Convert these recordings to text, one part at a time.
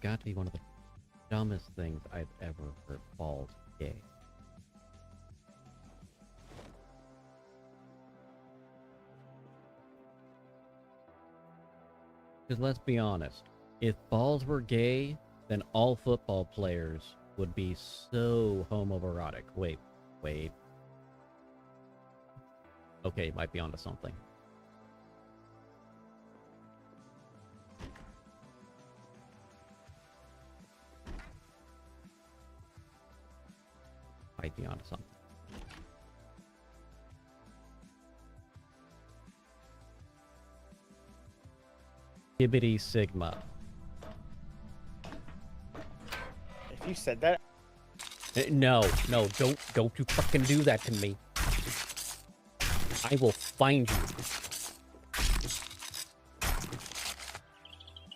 got to be one of the dumbest things I've ever heard. Balls gay. Because let's be honest, if balls were gay, then all football players would be so homoerotic. Wait. Okay, might be onto something. Might be onto something. Hibbity Sigma. If you said that... No, don't you fucking do that to me. I will find you.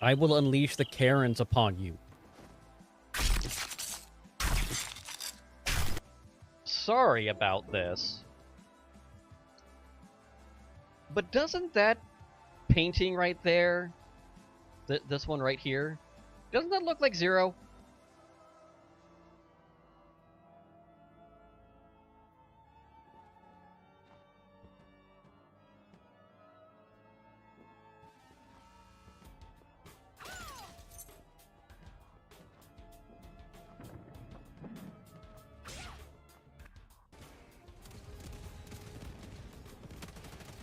I will unleash the Karens upon you. Sorry about this. But doesn't that painting right there, this one right here, doesn't that look like Zero?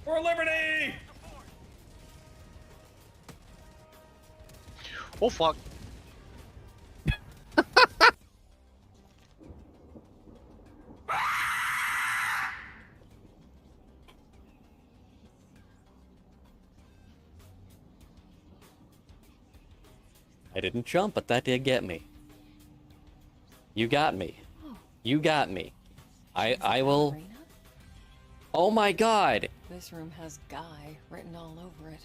For liberty! Oh fuck. I didn't jump, but that did get me. You got me. You got me. I will... Oh my god! This room has Guy written all over it.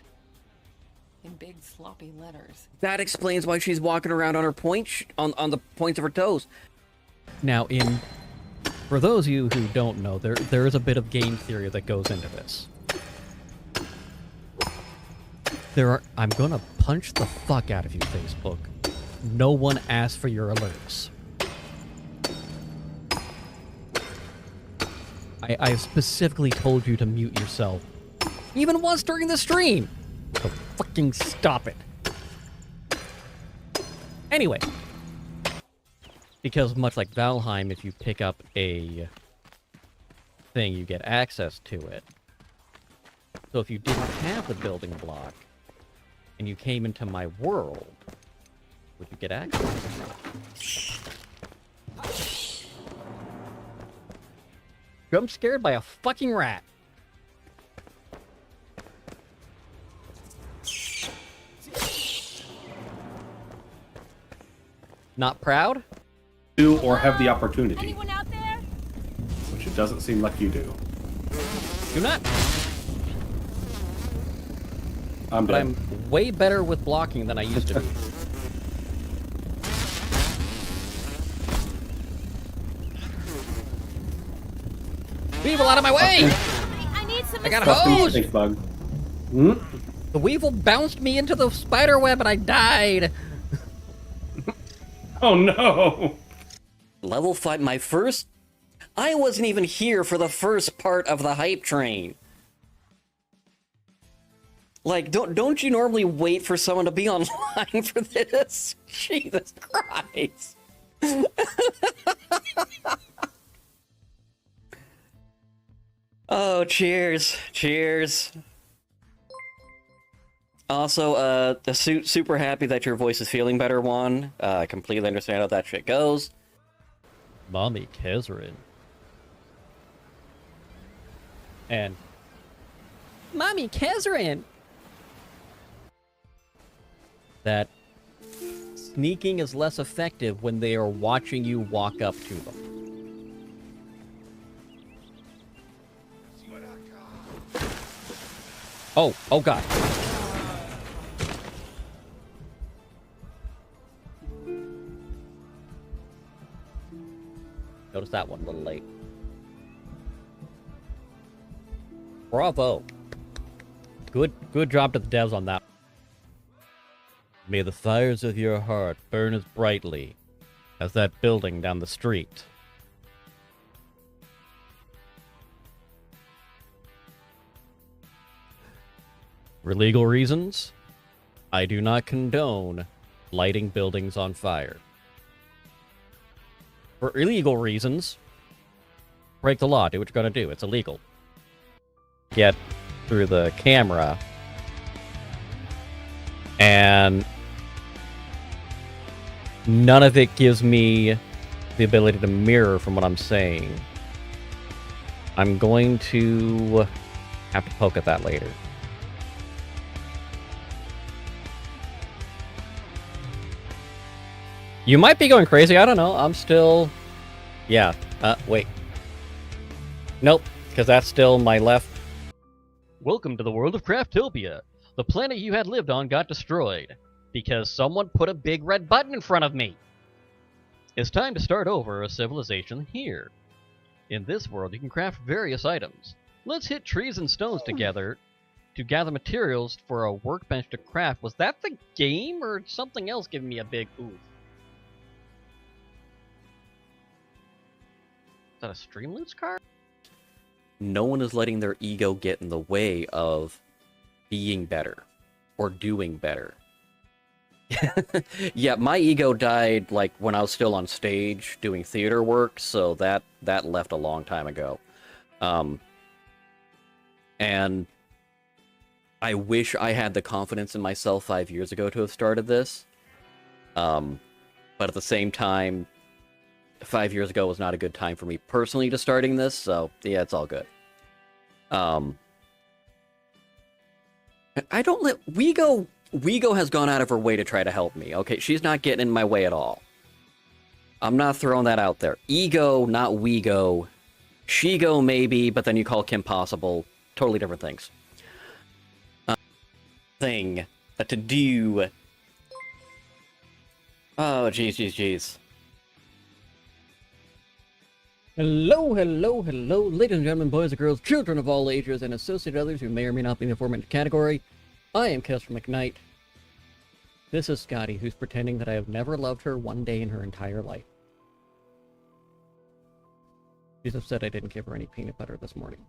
In big sloppy letters. That explains why she's walking around on her on the points of her toes. Now, for those of you who don't know, there is a bit of game theory that goes into this. I'm gonna punch the fuck out of you, Facebook. No one asked for your alerts. I specifically told you to mute yourself. Even once during the stream! So fucking stop it. Anyway. Because much like Valheim, if you pick up a thing, you get access to it. So if you didn't have the building block, and you came into my world, would you get access? I'm scared by a fucking rat. Not proud? Do or have the opportunity. Anyone out there? Which it doesn't seem like you do. Do not. I'm But dead. I'm way better with blocking than I used to be. Weevil, out of my way! I need some. I got a Custom hose! stink bug. Hmm? The weevil bounced me into the spider web and I died! Oh no! Level 5, my first... I wasn't even here for the first part of the hype train. Like, don't you normally wait for someone to be online for this? Jesus Christ. Oh, cheers. Cheers. Also, super happy that your voice is feeling better, Juan. I completely understand how that shit goes. Mommy Kezrin. And... Mommy Kezrin! That sneaking is less effective when they are watching you walk up to them. Oh god. Notice that one a little late. Bravo. Good job to the devs on that. May the fires of your heart burn as brightly as that building down the street. For legal reasons, I do not condone lighting buildings on fire. For illegal reasons, break the law, do what you're gonna do. It's illegal. Get through the camera and none of it gives me the ability to mirror from what I'm saying. I'm going to have to poke at that later. You might be going crazy, I don't know. I'm still... Yeah, wait. Nope, because that's still my left. Welcome to the world of Craftopia. The planet you had lived on got destroyed because someone put a big red button in front of me. It's time to start over a civilization here. In this world, you can craft various items. Let's hit trees and stones together to gather materials for a workbench to craft. Was that the game or something else giving me a big oof? Is that a Streamloots card? No one is letting their ego get in the way of being better or doing better. Yeah, my ego died like when I was still on stage doing theater work, so that left a long time ago. And I wish I had the confidence in myself 5 years ago to have started this. But at the same time, 5 years ago was not a good time for me personally to starting this, so yeah, it's all good. I don't let Wego has gone out of her way to try to help me. Okay, she's not getting in my way at all. I'm not throwing that out there. Ego, not Wego. She-go maybe, but then you call Kim Possible. Totally different things. To do. Oh, jeez. Hello, ladies and gentlemen, boys and girls, children of all ages, and associated others who may or may not be in the aforementioned category. I am Kester McKnight. This is Scotty, who's pretending that I have never loved her one day in her entire life. She's upset I didn't give her any peanut butter this morning.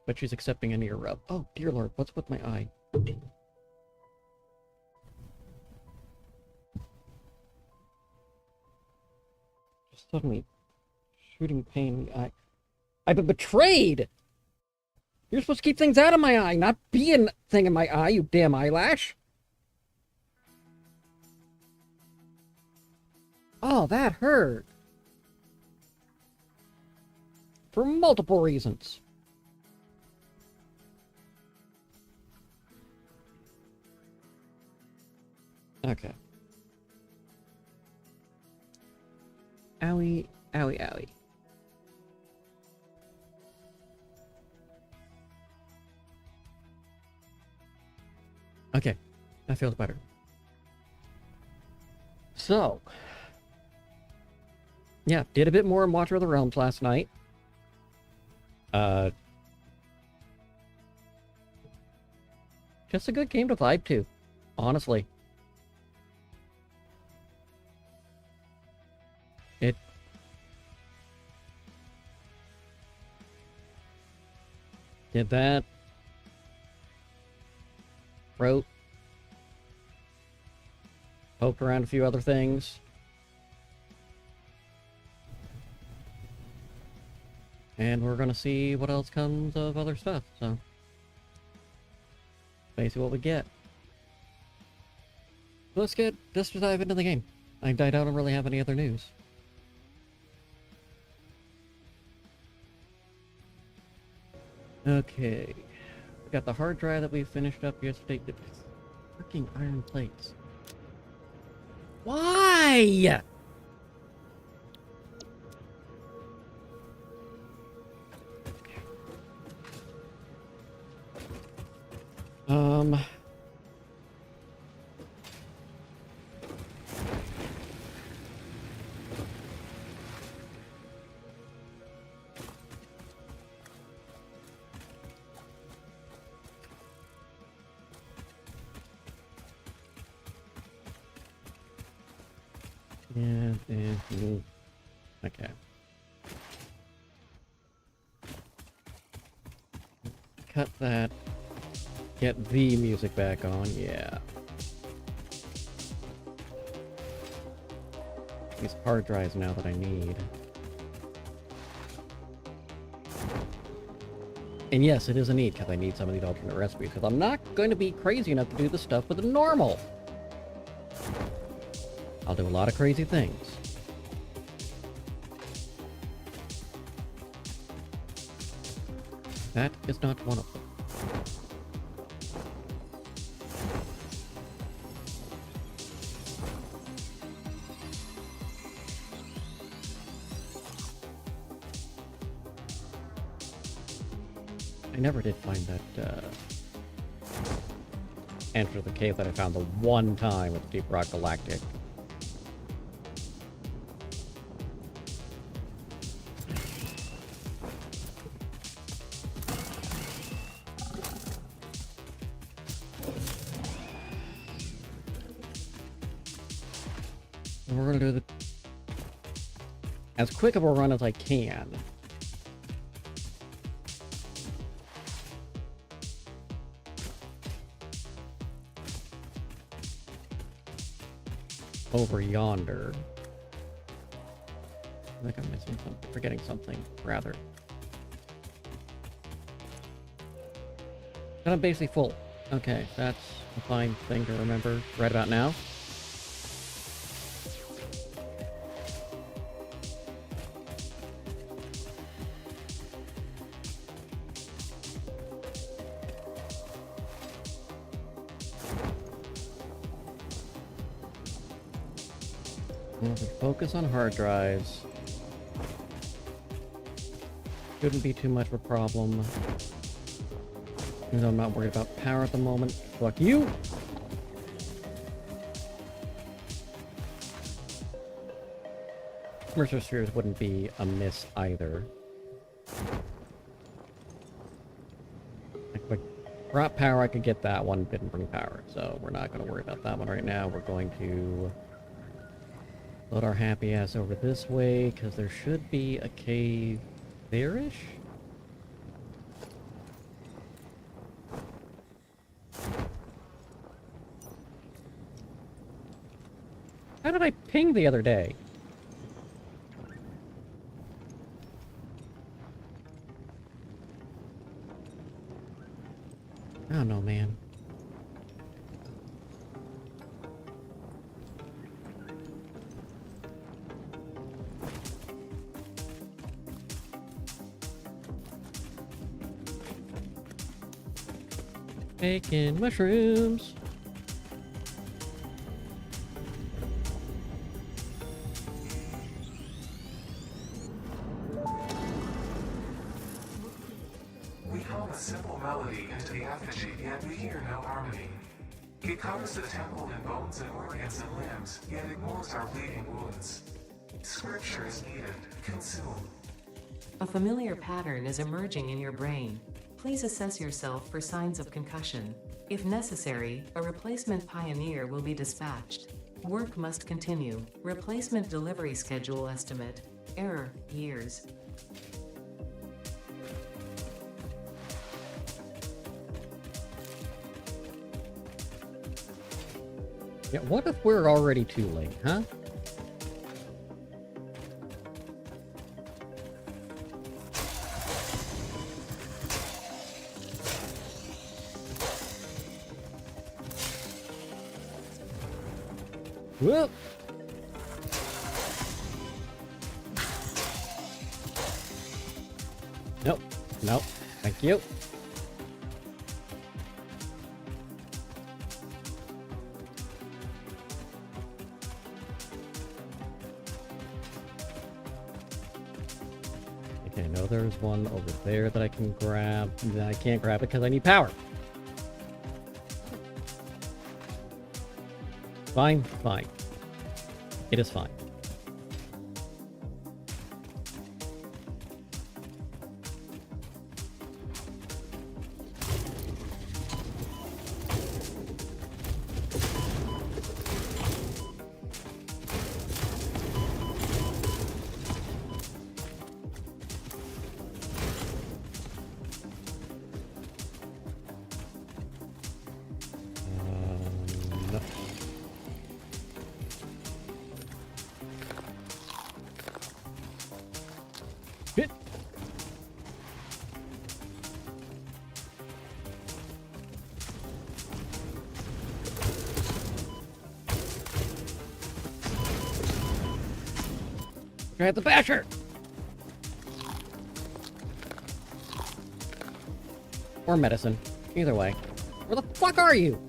But she's accepting an ear rub. Oh, dear Lord, what's with my eye? Just suddenly shooting pain in the eye. I've been betrayed! You're supposed to keep things out of my eye, not be a thing in my eye, you damn eyelash! Oh, that hurt. For multiple reasons. Okay. Owie, owie, owie. Okay, that feels better. So, yeah, did a bit more in Watcher of the Realms last night. Just a good game to vibe to, honestly. It did that. Wrote. Poked around a few other things. And we're gonna see what else comes of other stuff, so. Basically what we get. Let's dive into the game. I don't really have any other news. Okay. We got the hard drive that we finished up yesterday. Freaking iron plates. Why? Yeah, okay. Cut that. Get the music back on, yeah. These hard drives now that I need. And yes, it is a need, because I need some of these alternate recipes, because I'm not going to be crazy enough to do this stuff with a normal. I'll do a lot of crazy things. That is not one of them. I never did find that answer to the cave that I found the one time with Deep Rock Galactic. And we're gonna do the as quick of a run as I can. Over yonder. I think I'm missing something. Forgetting something, rather. And I'm basically full. Okay, that's a fine thing to remember right about now. Focus on hard drives. Shouldn't be too much of a problem. Even though I'm not worried about power at the moment. Fuck you! Mercer Spheres wouldn't be amiss either. If I brought power, I could get that one. Didn't bring power, so we're not going to worry about that one right now. We're going to load our happy ass over this way, because there should be a cave there-ish? How did I ping the other day? I don't know, man. Taking mushrooms. We hum a simple melody into the effigy, yet we hear no harmony. It covers the temple in bones and organs and limbs, yet ignores our bleeding wounds. Scripture is needed. Consume. A familiar pattern is emerging in your brain. Please assess yourself for signs of concussion. If necessary, a replacement pioneer will be dispatched. Work must continue. Replacement delivery schedule estimate. Error, years. Yeah, what if we're already too late, huh? Whoop! Nope. Nope. Thank you. Okay, I know there's one over there that I can grab. I can't grab it because I need power. Fine, fine. It is fine. Shit. Try the basher! Or medicine. Either way. Where the fuck are you?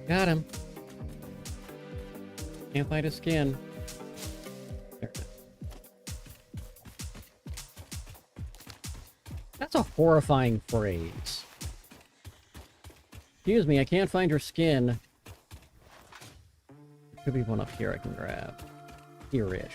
Got him. Can't find his skin. There it is. That's a horrifying phrase. Excuse me, I can't find your skin. Could be one up here I can grab. Here-ish.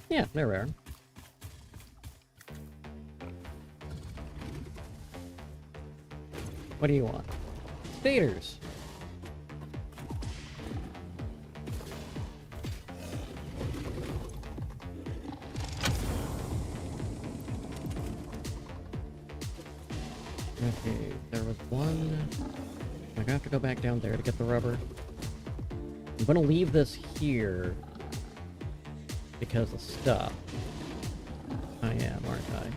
Yeah, they're rare. What do you want? Staters. Okay, there was one. I have to go back down there to get the rubber. I'm gonna leave this here because of stuff. I am, aren't I?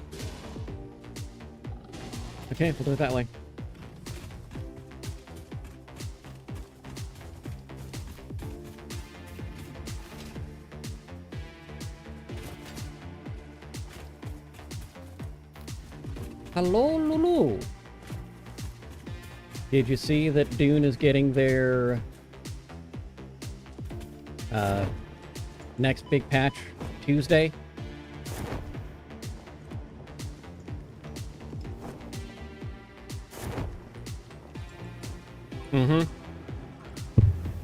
Okay, we'll do it that way. Hello, Lulu. Did you see that Dune is getting their next big patch Tuesday? Mm-hmm.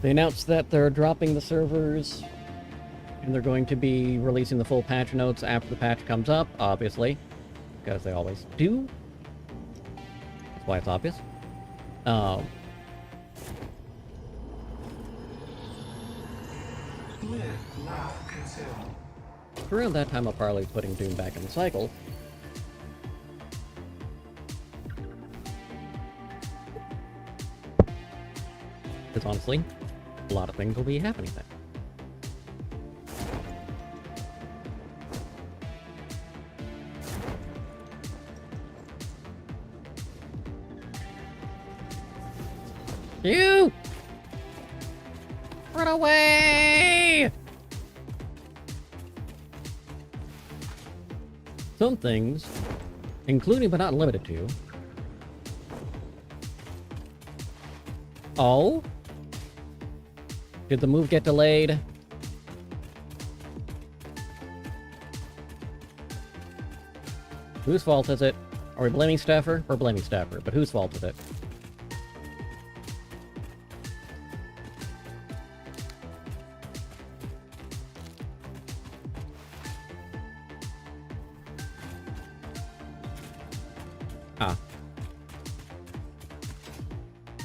They announced that they're dropping the servers and they're going to be releasing the full patch notes after the patch comes up, obviously. Because they always do. That's why it's obvious. Around that time, I'll probably be putting Doom back in the cycle. Because honestly, a lot of things will be happening then. You! Run away! Some things, including but not limited to... Oh? Did the move get delayed? Whose fault is it? Are we blaming Staffer? We're blaming Staffer, but whose fault is it? Ah.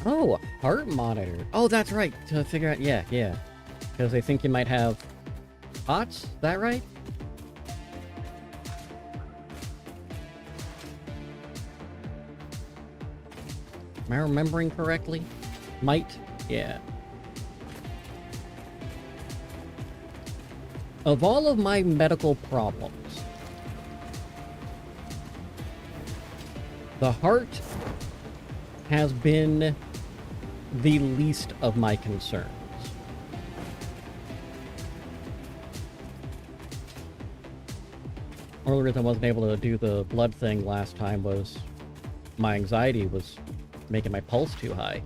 Oh, heart monitor. Oh, that's right. To figure out, yeah. Because they think you might have POTS, is that right? Am I remembering correctly? Might? Yeah. Of all of my medical problems, the heart has been the least of my concerns. Only reason I wasn't able to do the blood thing last time was my anxiety was making my pulse too high.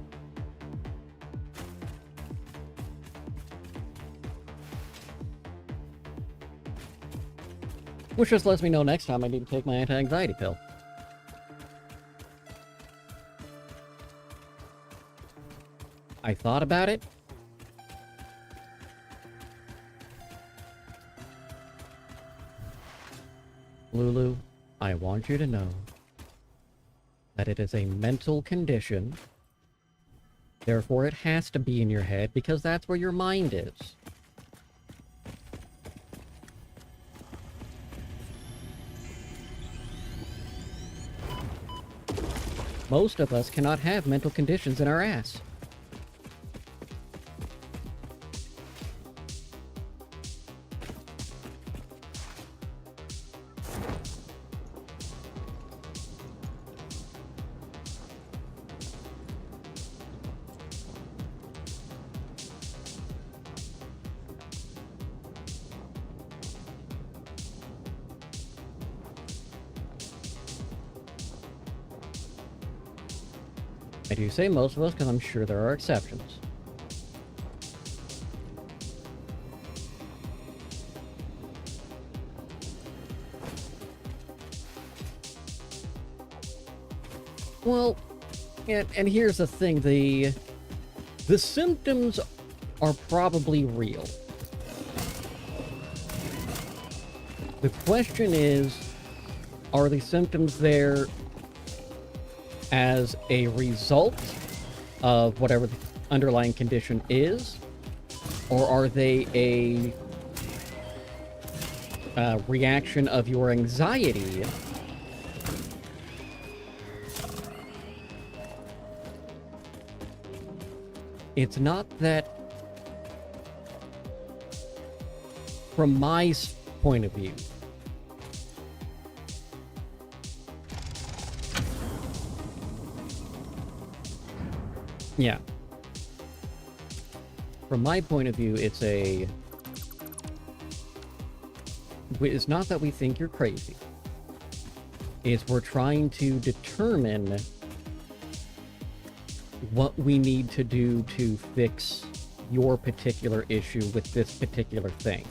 Which just lets me know next time I need to take my anti-anxiety pill. I thought about it. Lulu, I want you to know that it is a mental condition. Therefore, it has to be in your head because that's where your mind is. Most of us cannot have mental conditions in our ass. I do say most of us because I'm sure there are exceptions. Well, and here's the thing, the symptoms are probably real. The question is, are the symptoms there as a result of whatever the underlying condition is, or are they a reaction of your anxiety it's not that, from my point of view, yeah. From my point of view, it's not that we think you're crazy. It's we're trying to determine what we need to do to fix your particular issue with this particular thing.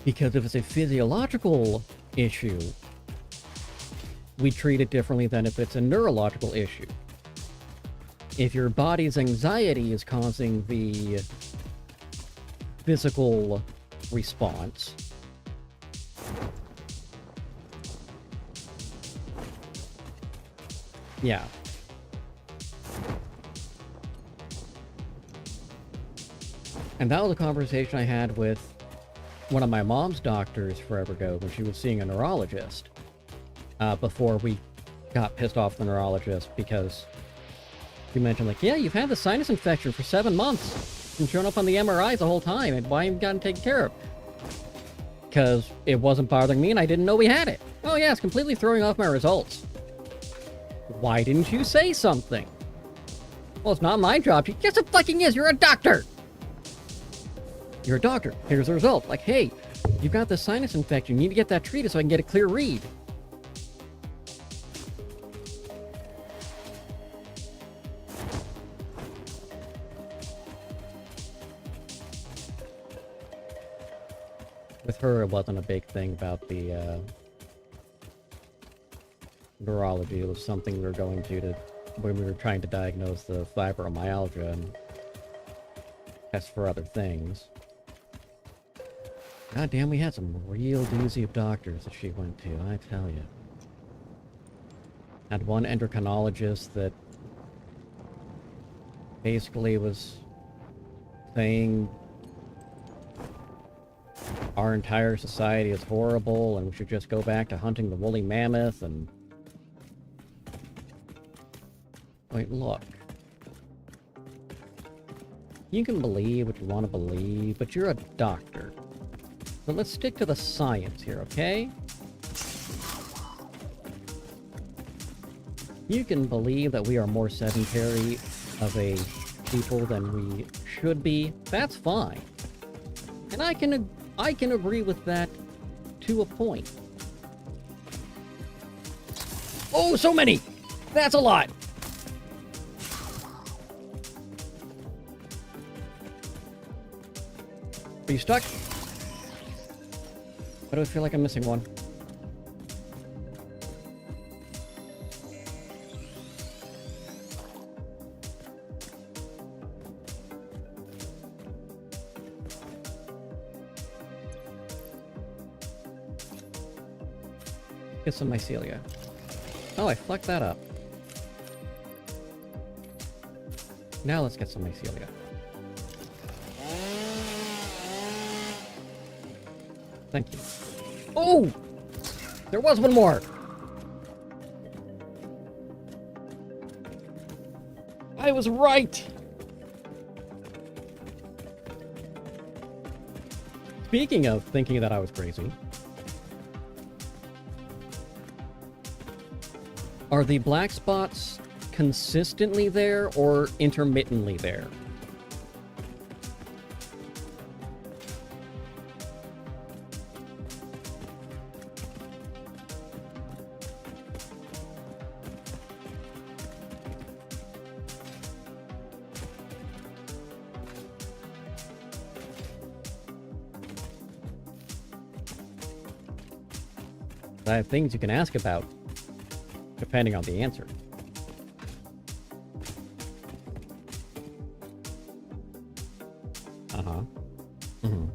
Because if it's a physiological issue, we treat it differently than if it's a neurological issue. If your body's anxiety is causing the physical response, yeah. And that was a conversation I had with one of my mom's doctors forever ago when she was seeing a neurologist. Before we got pissed off at the neurologist because she mentioned, like, yeah, you've had the sinus infection for 7 months. It's been showing up on the MRIs the whole time, and why haven't you gotten taken care of? Because it wasn't bothering me and I didn't know we had it. Oh yeah, it's completely throwing off my results. Why didn't you say something? Well, it's not my job. Yes, it fucking is. You're a doctor. You're a doctor. Here's the result. Like, hey, you've got the sinus infection. You need to get that treated so I can get a clear read. With her, it wasn't a big thing about the neurology. It was something we were going to when we were trying to diagnose the fibromyalgia and test for other things. God damn, we had some real doozy of doctors that she went to, I tell you. Had one endocrinologist that basically was saying our entire society is horrible and we should just go back to hunting the woolly mammoth and... Wait, look. You can believe what you want to believe, but you're a doctor. But let's stick to the science here, okay? You can believe that we are more sedentary of a people than we should be. That's fine. And I can agree with that to a point. Oh, so many! That's a lot! Are you stuck? Why do I feel like I'm missing one? Get some mycelia. Oh, I fucked that up. Now let's get some mycelia. Thank you. Oh! There was one more! I was right! Speaking of thinking that I was crazy, are the black spots consistently there or intermittently there? I have things you can ask about, depending on the answer. Uh-huh. Mm-hmm.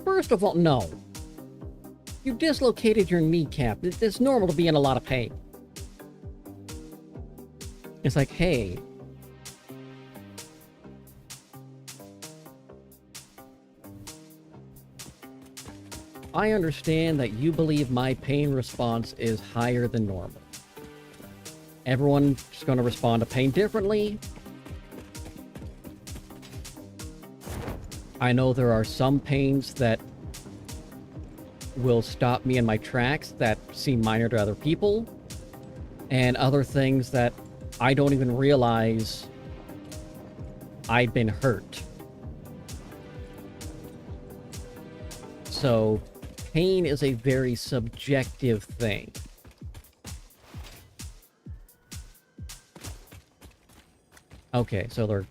First of all, no. You dislocated your kneecap. It's normal to be in a lot of pain. It's like, hey... I understand that you believe my pain response is higher than normal. Everyone's going to respond to pain differently. I know there are some pains that will stop me in my tracks that seem minor to other people, and other things that I don't even realize I've been hurt. So, pain is a very subjective thing. Okay, so they're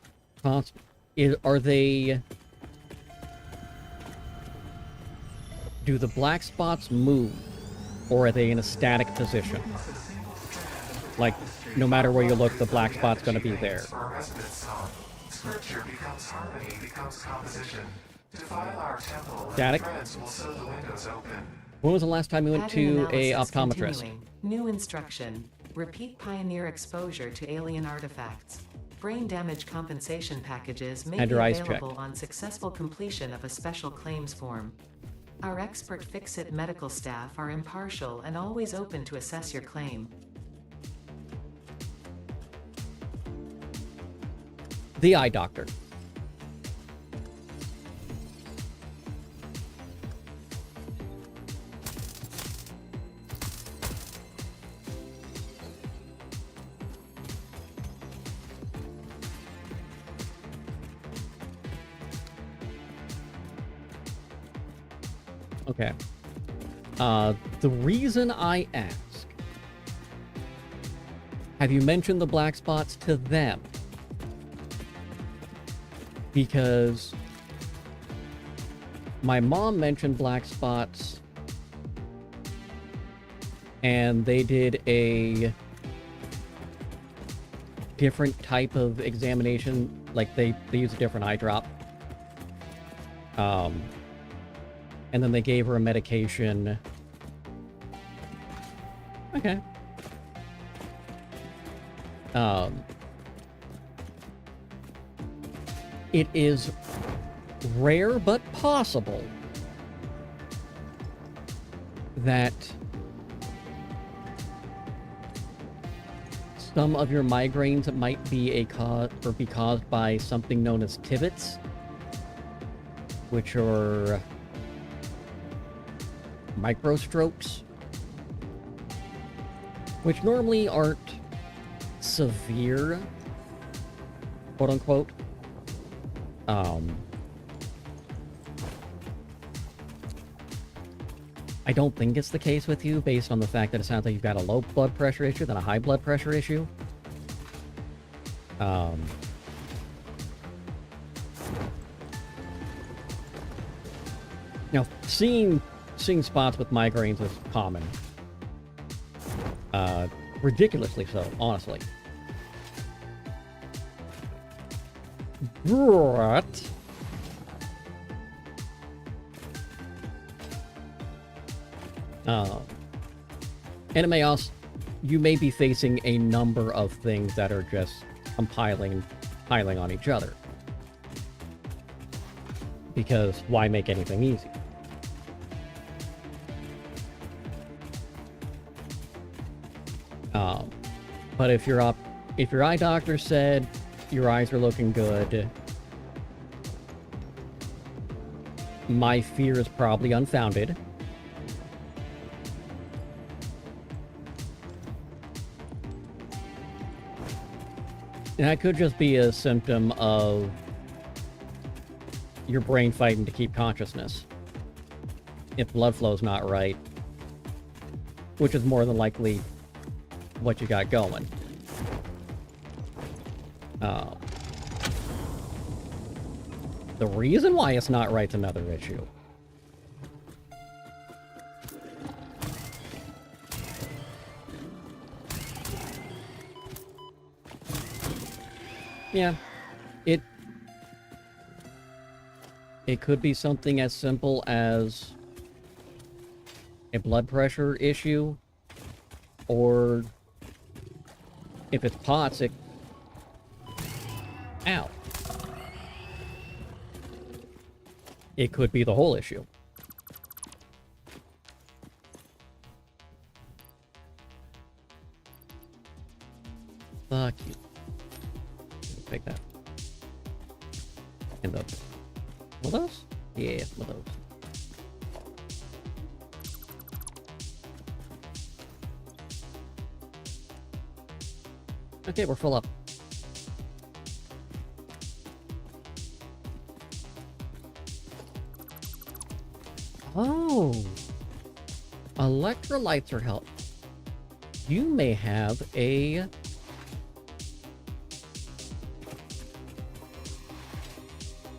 are they... Do the black spots move, or are they in a static position? Like, no matter where you look, the black spot's gonna be there. Scripture becomes harmony, becomes composition. Defile our temple, Static? threads will sew the windows open. When was the last time you went to a Pattern optometrist? continuing. New instruction. Repeat Pioneer exposure to alien artifacts. Brain damage compensation packages may Had be your eyes available checked. on successful completion of a special claims form. Our expert Fix-It medical staff are impartial and always open to assess your claim. The eye doctor. Okay. The reason I ask, have you mentioned the black spots to them? Because my mom mentioned black spots and they did a different type of examination, like they used a different eye drop. And then they gave her a medication. Okay. It is rare but possible that some of your migraines might be be caused by something known as TIVITs, which are microstrokes, which normally aren't severe, quote unquote. I don't think it's the case with you based on the fact that it sounds like you've got a low blood pressure issue than a high blood pressure issue. Now, seeing spots with migraines is common. Ridiculously so, honestly. But... and it may also... You may be facing a number of things that are just piling on each other. Because why make anything easy? Um, but if your eye doctor said your eyes are looking good, my fear is probably unfounded. And that could just be a symptom of your brain fighting to keep consciousness. If blood flow's not right, which is more than likely what you got going. The reason why it's not right's another issue. Yeah, it could be something as simple as a blood pressure issue, or if it's POTS, ow. It could be the whole issue. Fuck you. Take that. And the... Will those? Yeah, will those. Okay, we're full up. Oh! Electrolytes are help. You may have a...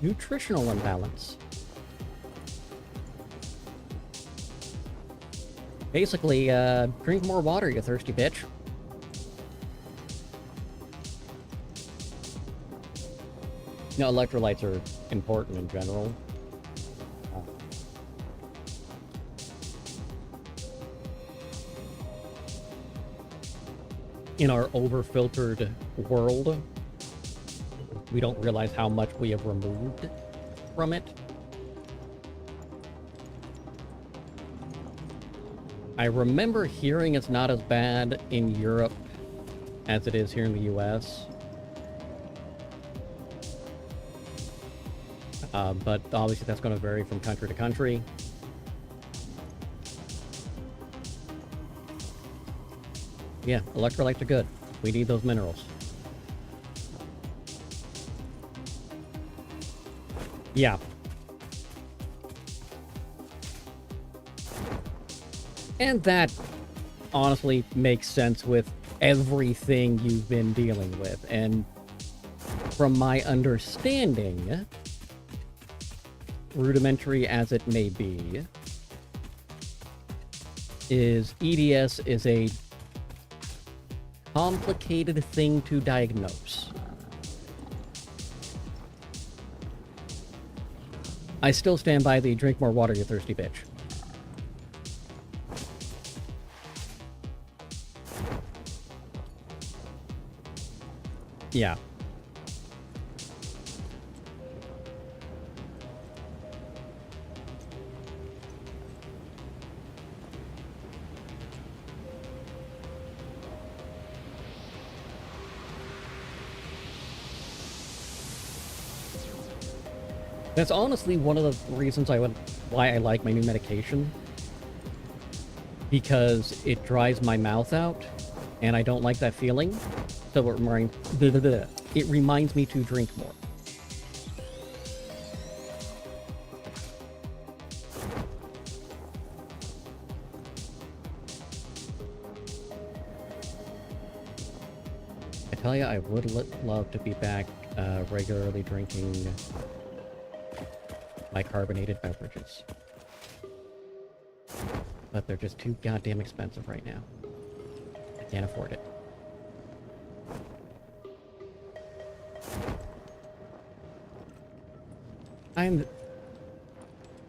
nutritional imbalance. Basically, drink more water, you thirsty bitch. You know, electrolytes are important in general. In our over-filtered world, we don't realize how much we have removed from it. I remember hearing it's not as bad in Europe as it is here in the US. But obviously that's going to vary from country to country. Yeah, electrolytes are good. We need those minerals. Yeah. And that honestly makes sense with everything you've been dealing with. And from my understanding, rudimentary as it may be, is EDS is a complicated thing to diagnose. I still stand by the drink more water, you thirsty bitch. Yeah. That's honestly one of the reasons why I like my new medication. Because it dries my mouth out, and I don't like that feeling. So it reminds me to drink more. I tell you, I would love to be back regularly drinking my carbonated beverages. But they're just too goddamn expensive right now. I can't afford it.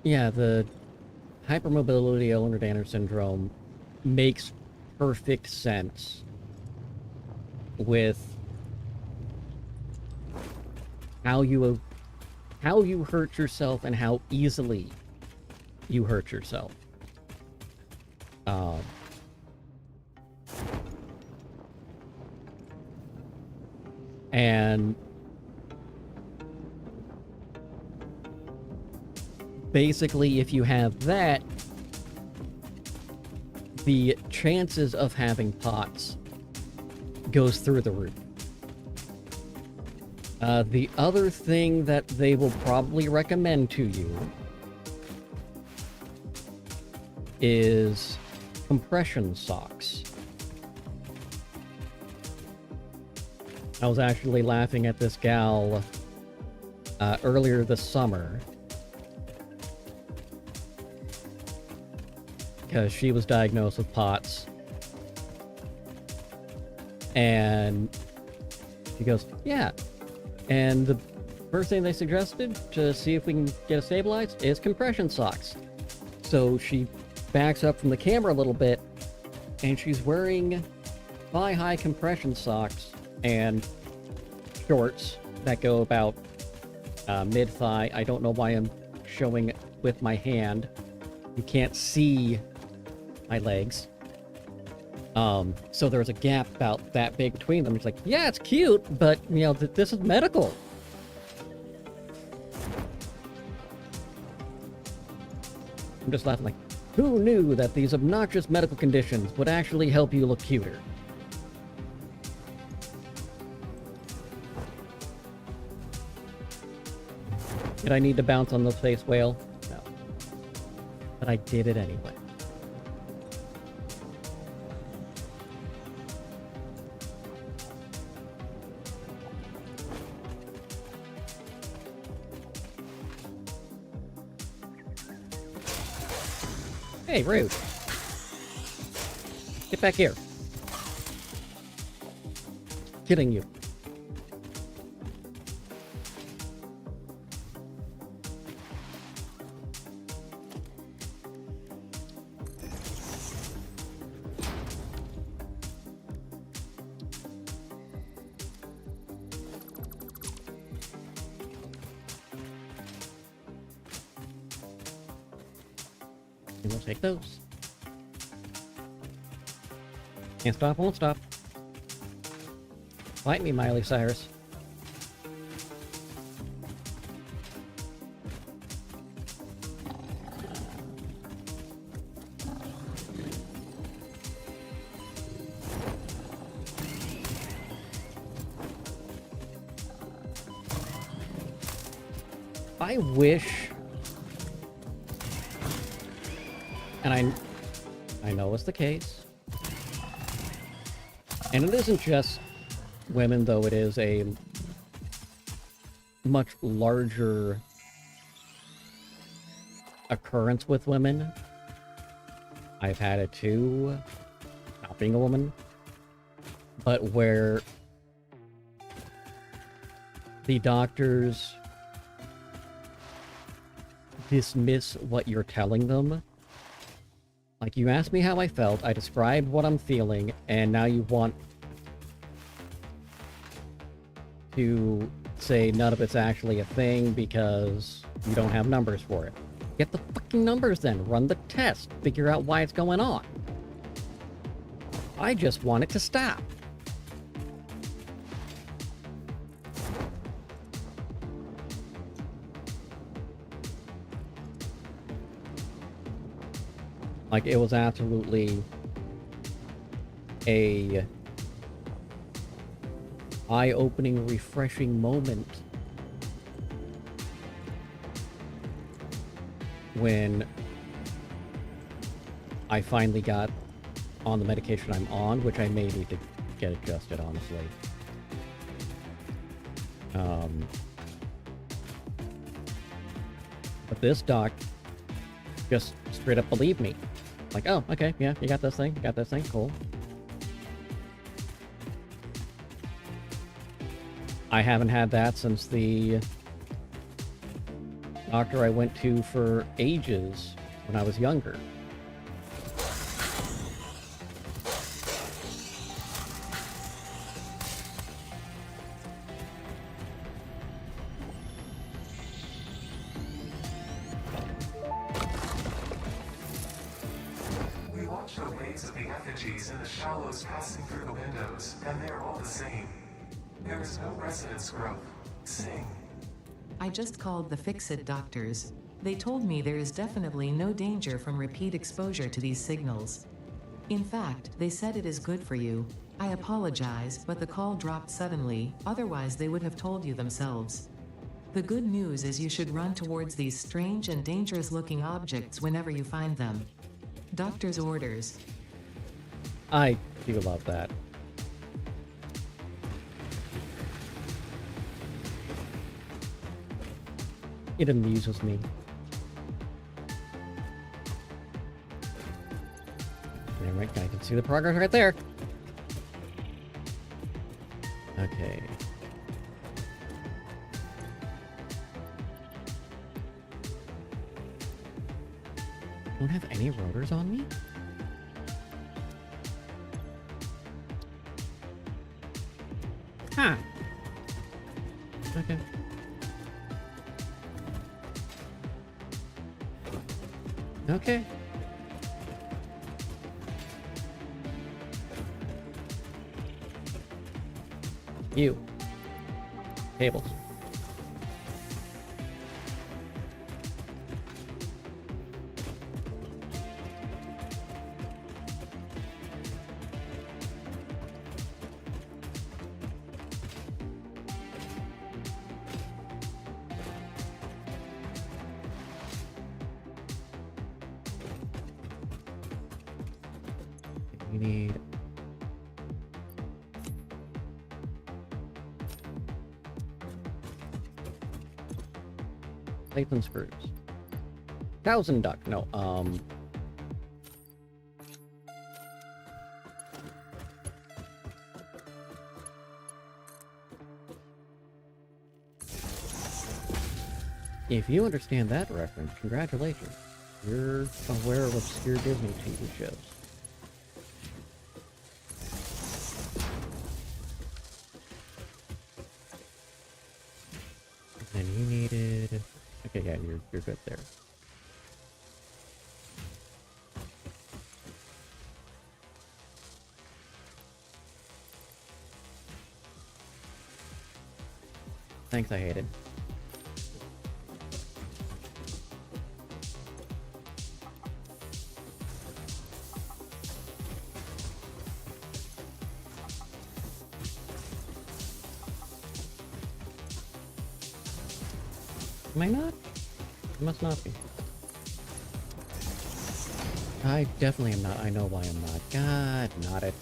Yeah, the hypermobility Ehlers-Danlos syndrome makes perfect sense with how you hurt yourself and how easily you hurt yourself. And basically, if you have that, the chances of having POTS goes through the roof. The other thing that they will probably recommend to you is compression socks. I was actually laughing at this gal earlier this summer because she was diagnosed with POTS, and she goes, yeah, and the first thing they suggested to see if we can get it stabilized is compression socks. So she backs up from the camera a little bit, and she's wearing thigh-high compression socks and shorts that go about mid-thigh. I don't know why I'm showing with my hand. You can't see my legs. So there's a gap about that big between them. It's like, yeah, it's cute, but, you know, this is medical. I'm just laughing like, who knew that these obnoxious medical conditions would actually help you look cuter? Did I need to bounce on the face whale? No. But I did it anyway. Hey, rude. Get back here. Kidding you. We'll take those. Can't stop, won't stop. Fight me, Miley Cyrus. I wish, and I know it's the case, and it isn't just women, though it is a much larger occurrence with women. I've had it too, not being a woman, but where the doctors dismiss what you're telling them. Like, you asked me how I felt, I described what I'm feeling, and now you want to say none of it's actually a thing because you don't have numbers for it. Get the fucking numbers then, run the test, figure out why it's going on. I just want it to stop. Like, it was absolutely a eye-opening, refreshing moment when I finally got on the medication I'm on, which I may need to get adjusted, honestly. But this doc just straight up believed me. Like, oh, okay, yeah, you got this thing, cool. I haven't had that since the doctor I went to for ages when I was younger. We watch the waves of the effigies in the shallows passing through the windows, and they're all the same. There is no resonance growth. Sing. I just called the Fix-It doctors. They told me there is definitely no danger from repeat exposure to these signals. In fact, they said it is good for you. I apologize, but the call dropped suddenly, otherwise they would have told you themselves. The good news is you should run towards these strange and dangerous-looking objects whenever you find them. Doctor's orders. I do love that. It amuses me. Alright, I can see the progress right there. Okay. Don't have any rotors on me? Huh. Okay. Okay. You. Tables. You need plates and screws. Cows and duck. No, if you understand that reference, congratulations. You're aware of obscure Disney TV shows. And you needed... Okay, yeah, you're good there. Thanks, I hate it. Am I not? I must not be. I definitely am not. I know why I'm not. God, not it.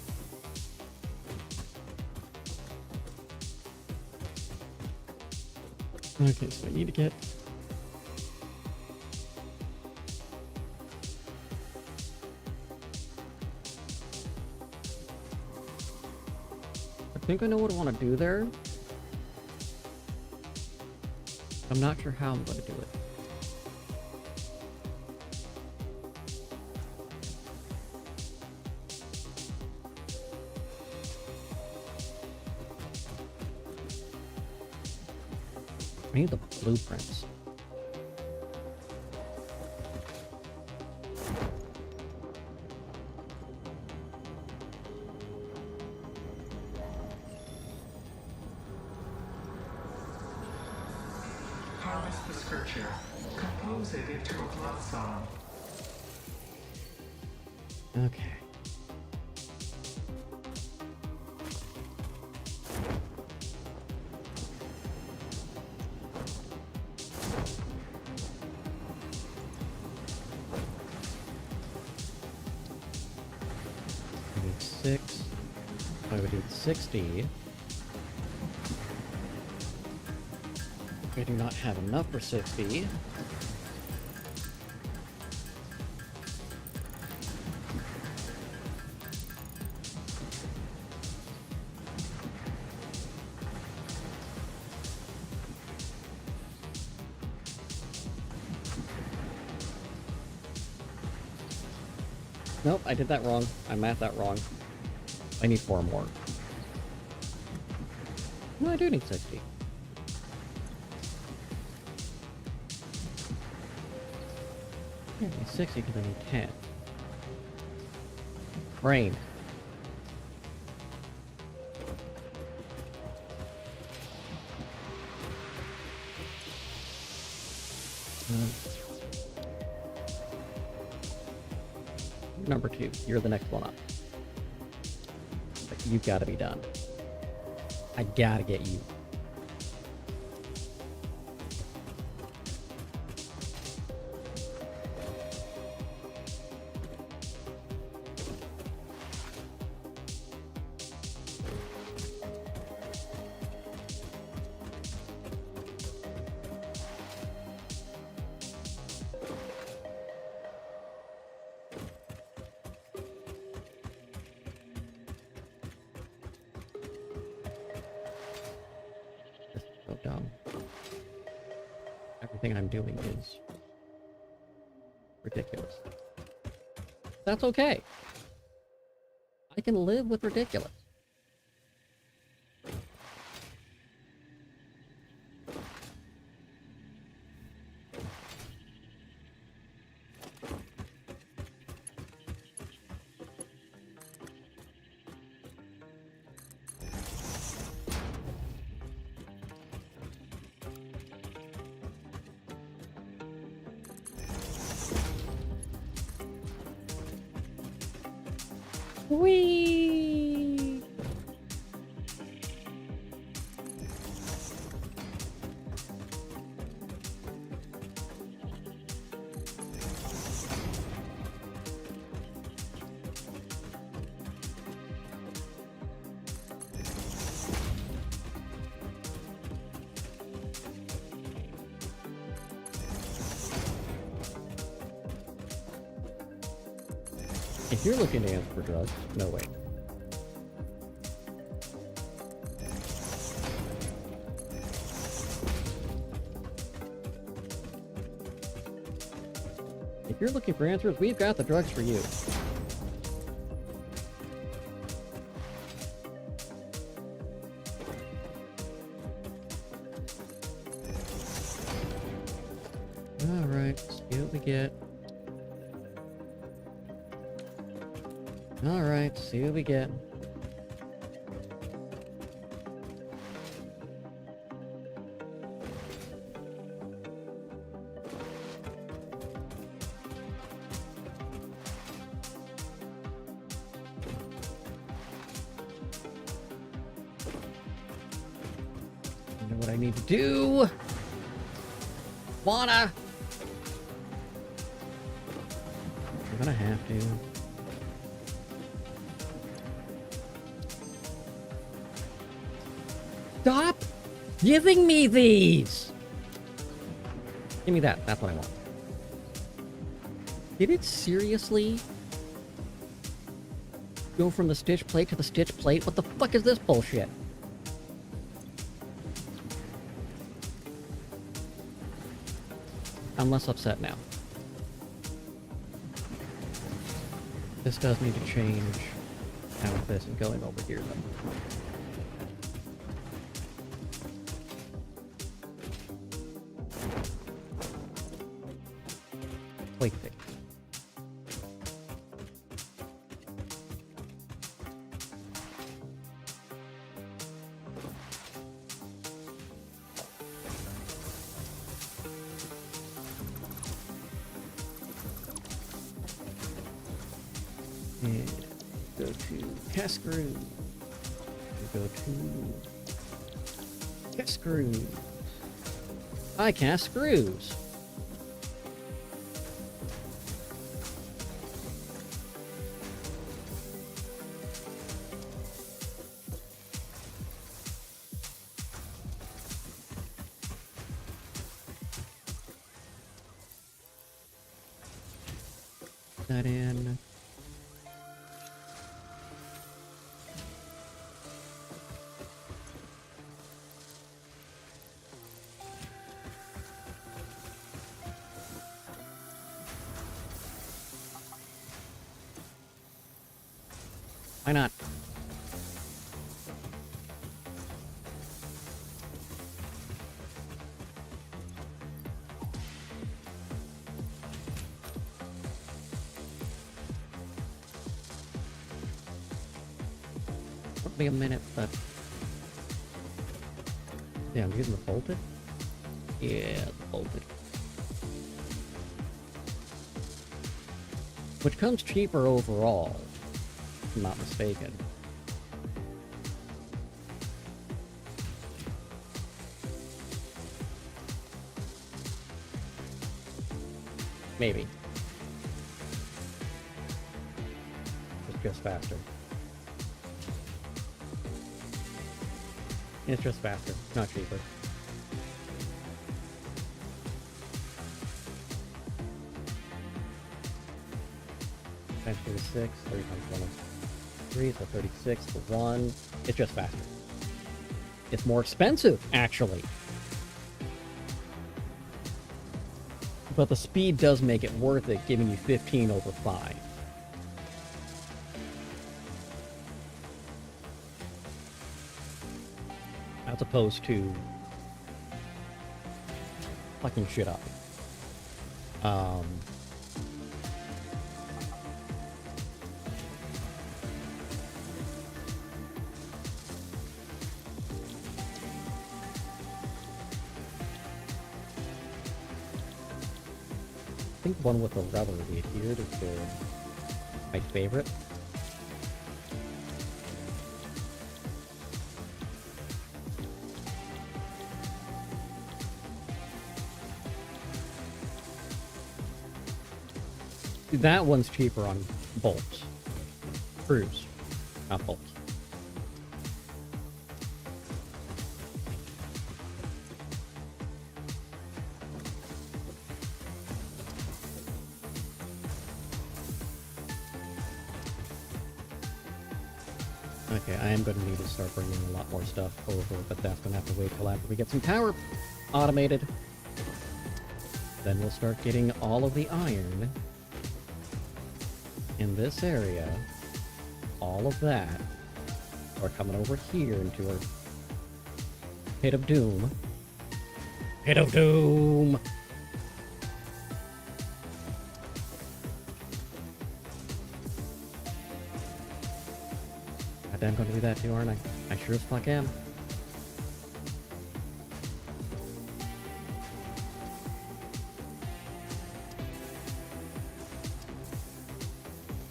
Okay, so I need to get... I think I know what I want to do there. I'm not sure how I'm going to do it. I need the blueprints. Harvest the scripture. Compose it into a blood song. Okay. I need 6. I would need 60. I do not have enough for 60. Nope, I did that wrong. I mathed that wrong. I need 4 more. No, I do need 60. I need 60 because I need 10. Brain. Number 2, you're the next one up. But you've got to be done. I gotta get you. This is so dumb. Everything I'm doing is ridiculous. That's okay. I can live with ridiculous. Whee! If you're looking to ask for drugs, no way. If you're looking for answers, we've got the drugs for you. Alright, see what we get. Alright, see what we get. I know what I need to do. Wanna. I'm gonna have to. Stop giving me these! Give me that. That's what I want. Did it seriously go from the stitch plate to the stitch plate? What the fuck is this bullshit? I'm less upset now. This does need to change out of this and going over here though. Plate fix. And go to cast screw. Go to cast screws. I cast screws. That in. Why not? Took me a minute, but yeah, I'm using the bolted. Yeah, the bolted. which comes cheaper overall, if I'm not mistaken. Maybe. It's just faster. It's just faster, not cheaper. Times 36, 30 times 1 is 3, so 36 for 1. It's just faster. It's more expensive, actually. But the speed does make it worth it, giving you 15 over 5. As opposed to fucking shit up. I think one with the rubber, the adhered, is my favorite. That one's cheaper on bolts. Screws, not bolts. Okay, I am going to need to start bringing a lot more stuff over, but that's going to have to wait till after we get some tower automated. Then we'll start getting all of the iron in this area. All of that are coming over here into our pit of doom. Pit of doom! I'm going to do that too, aren't I? I sure as fuck am.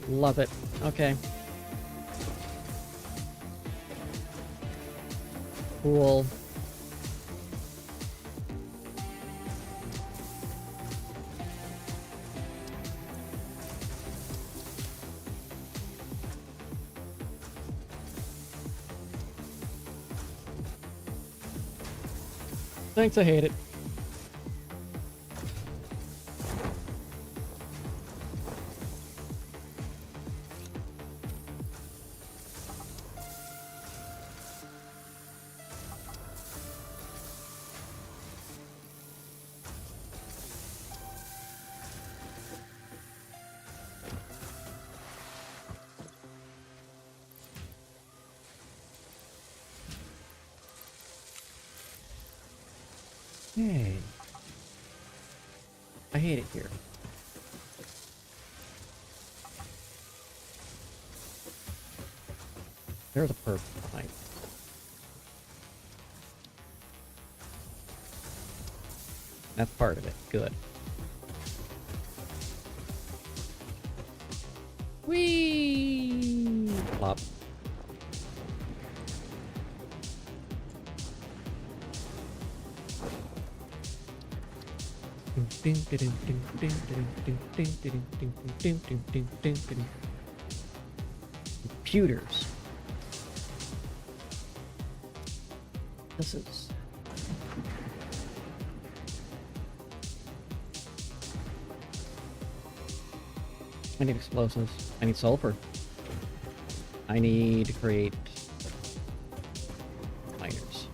Love it. Okay. Cool. Thanks, I hate it. Hey. I hate it here. There's a perp behind. That's part of it. Good. Whee! Plop. Computers. This is... I need explosives. I need sulfur. I need to create miners.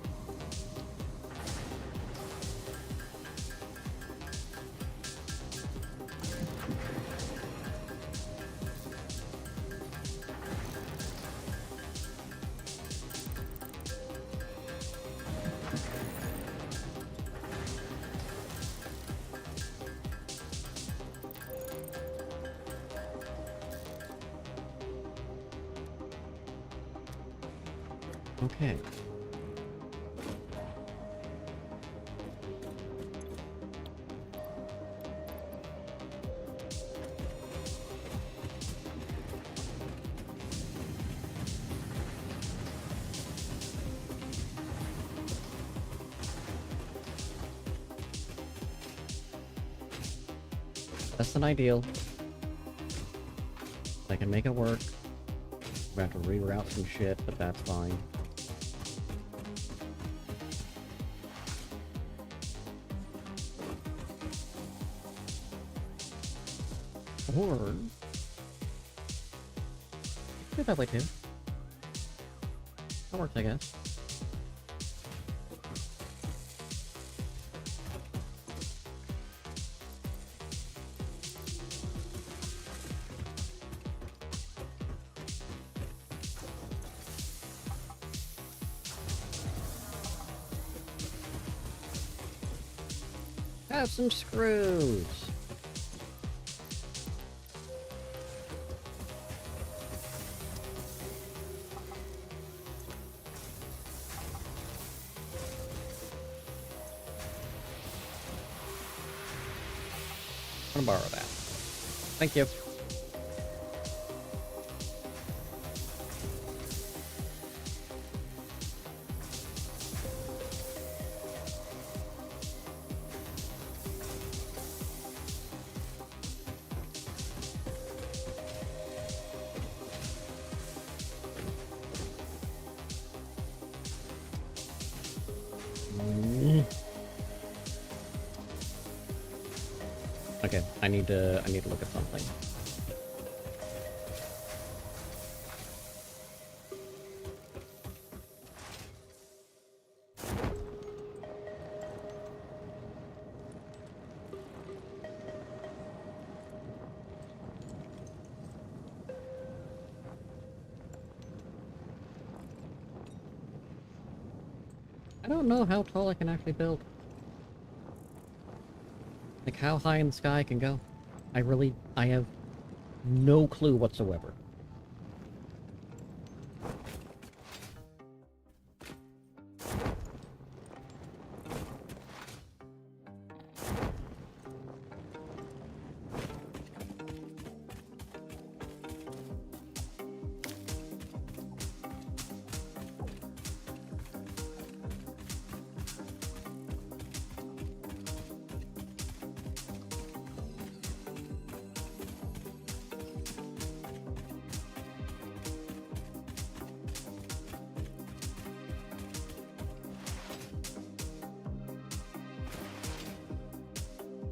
Okay. less than ideal. I can make it work. We have to reroute some shit, but that's fine. Or do it that way too. That works, I guess. Have some screws. I'm gonna borrow that. Thank you. Okay, I need to look at something. I don't know how tall I can actually build. Like, how high in the sky I can go. I have no clue whatsoever.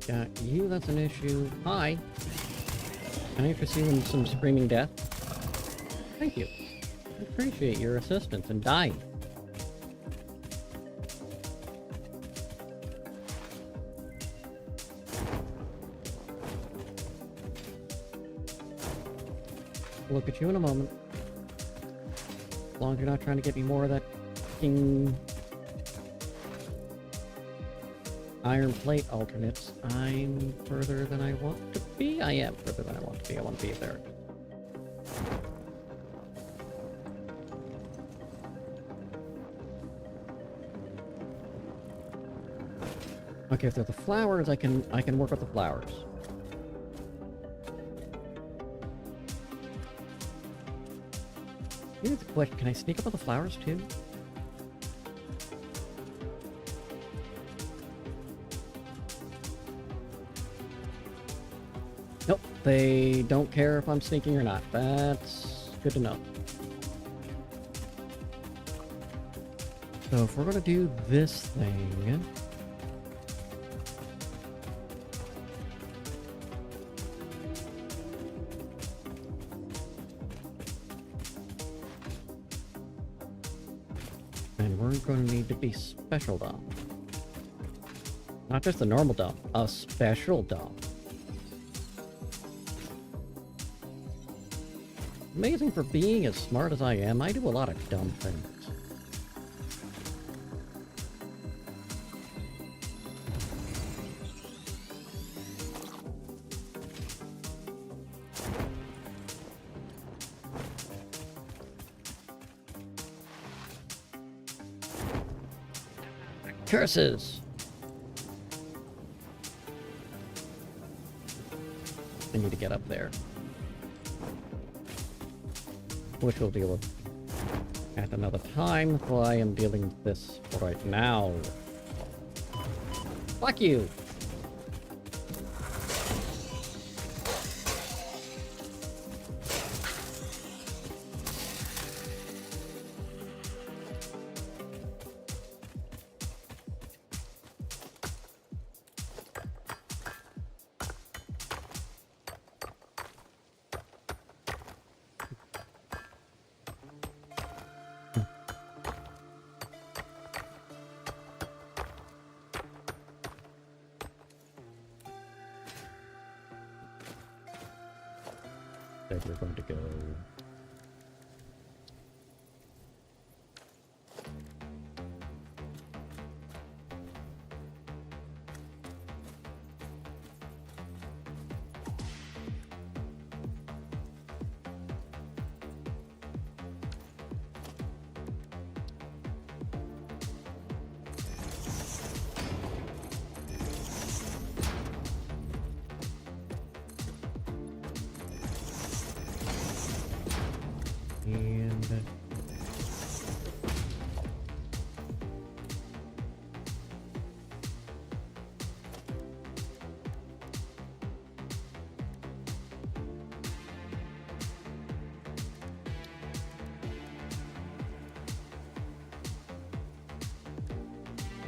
Got you, that's an issue. Hi. Can I intercede in some screaming death? Thank you. I appreciate your assistance in dying. Look at you in a moment. As long as you're not trying to get me more of that fucking iron plate alternates, I'm further than I want to be. I am further than I want to be. I want to be there. Okay, if they're the flowers, I can work with the flowers. Here's the question: can I sneak up on the flowers too? Nope, they don't care if I'm sneaking or not. That's good to know. So if we're gonna do this thing... and we're going to need to be special dome. Not just a normal dome, a special dome. Amazing for being as smart as I am, I do a lot of dumb things. Curses! I need to get up there. Which we'll deal with at another time, while I am dealing with this right now. Fuck you! said we're going to go. And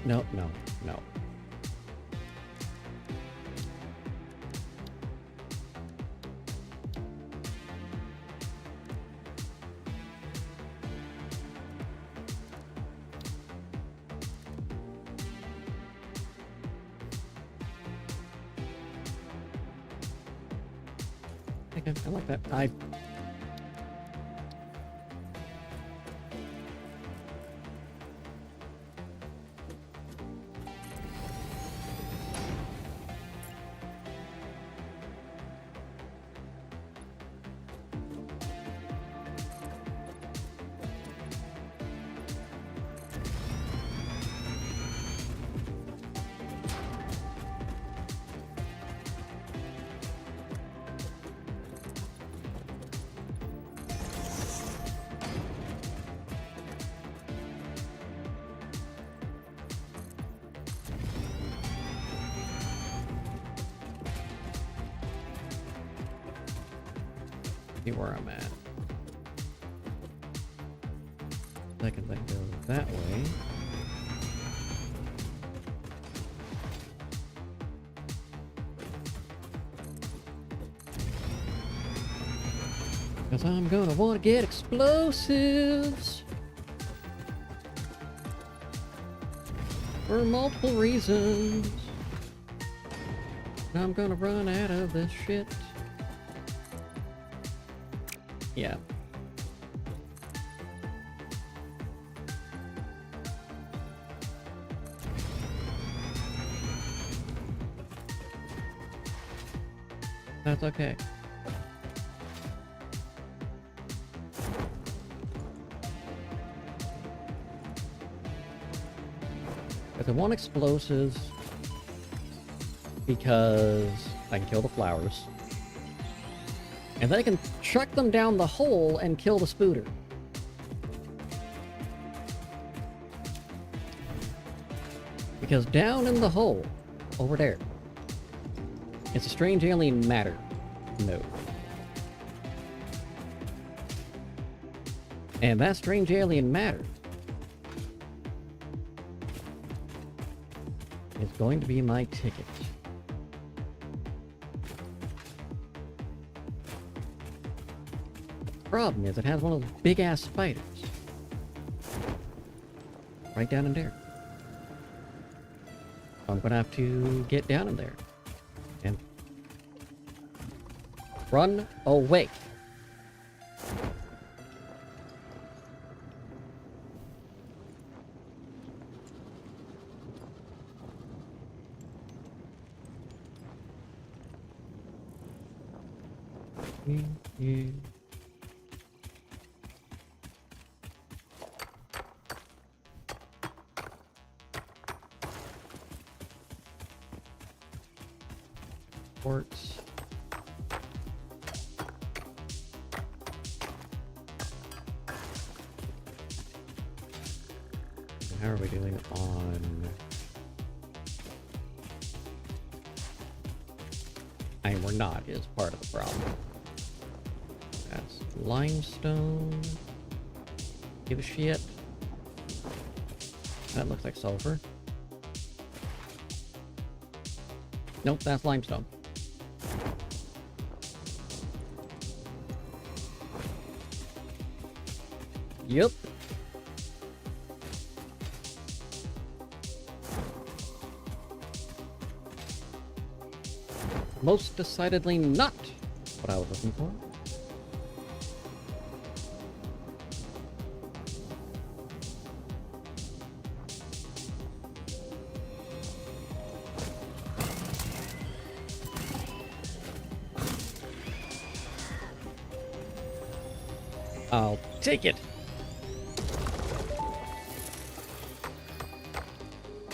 no, no, no. Okay, I like that. See where I'm at. Second that goes that way. Cause I'm gonna wanna get explosives. For multiple reasons. And I'm gonna run out of this shit. Yeah. That's okay. If I want explosives, because I can kill the flowers. And then I can chuck them down the hole and kill the spooter. Because down in the hole, over there, it's a strange alien matter node. And that strange alien matter is going to be my ticket. Problem is, it has one of those big ass spiders right down in there. I'm gonna have to get down in there and run away. Yeah. Ports. How are we doing on... I mean, we're not, is part of the problem. That's limestone. Give a shit. That looks like sulfur. Nope, that's limestone. Yep. Most decidedly not what I was looking for. I'll take it.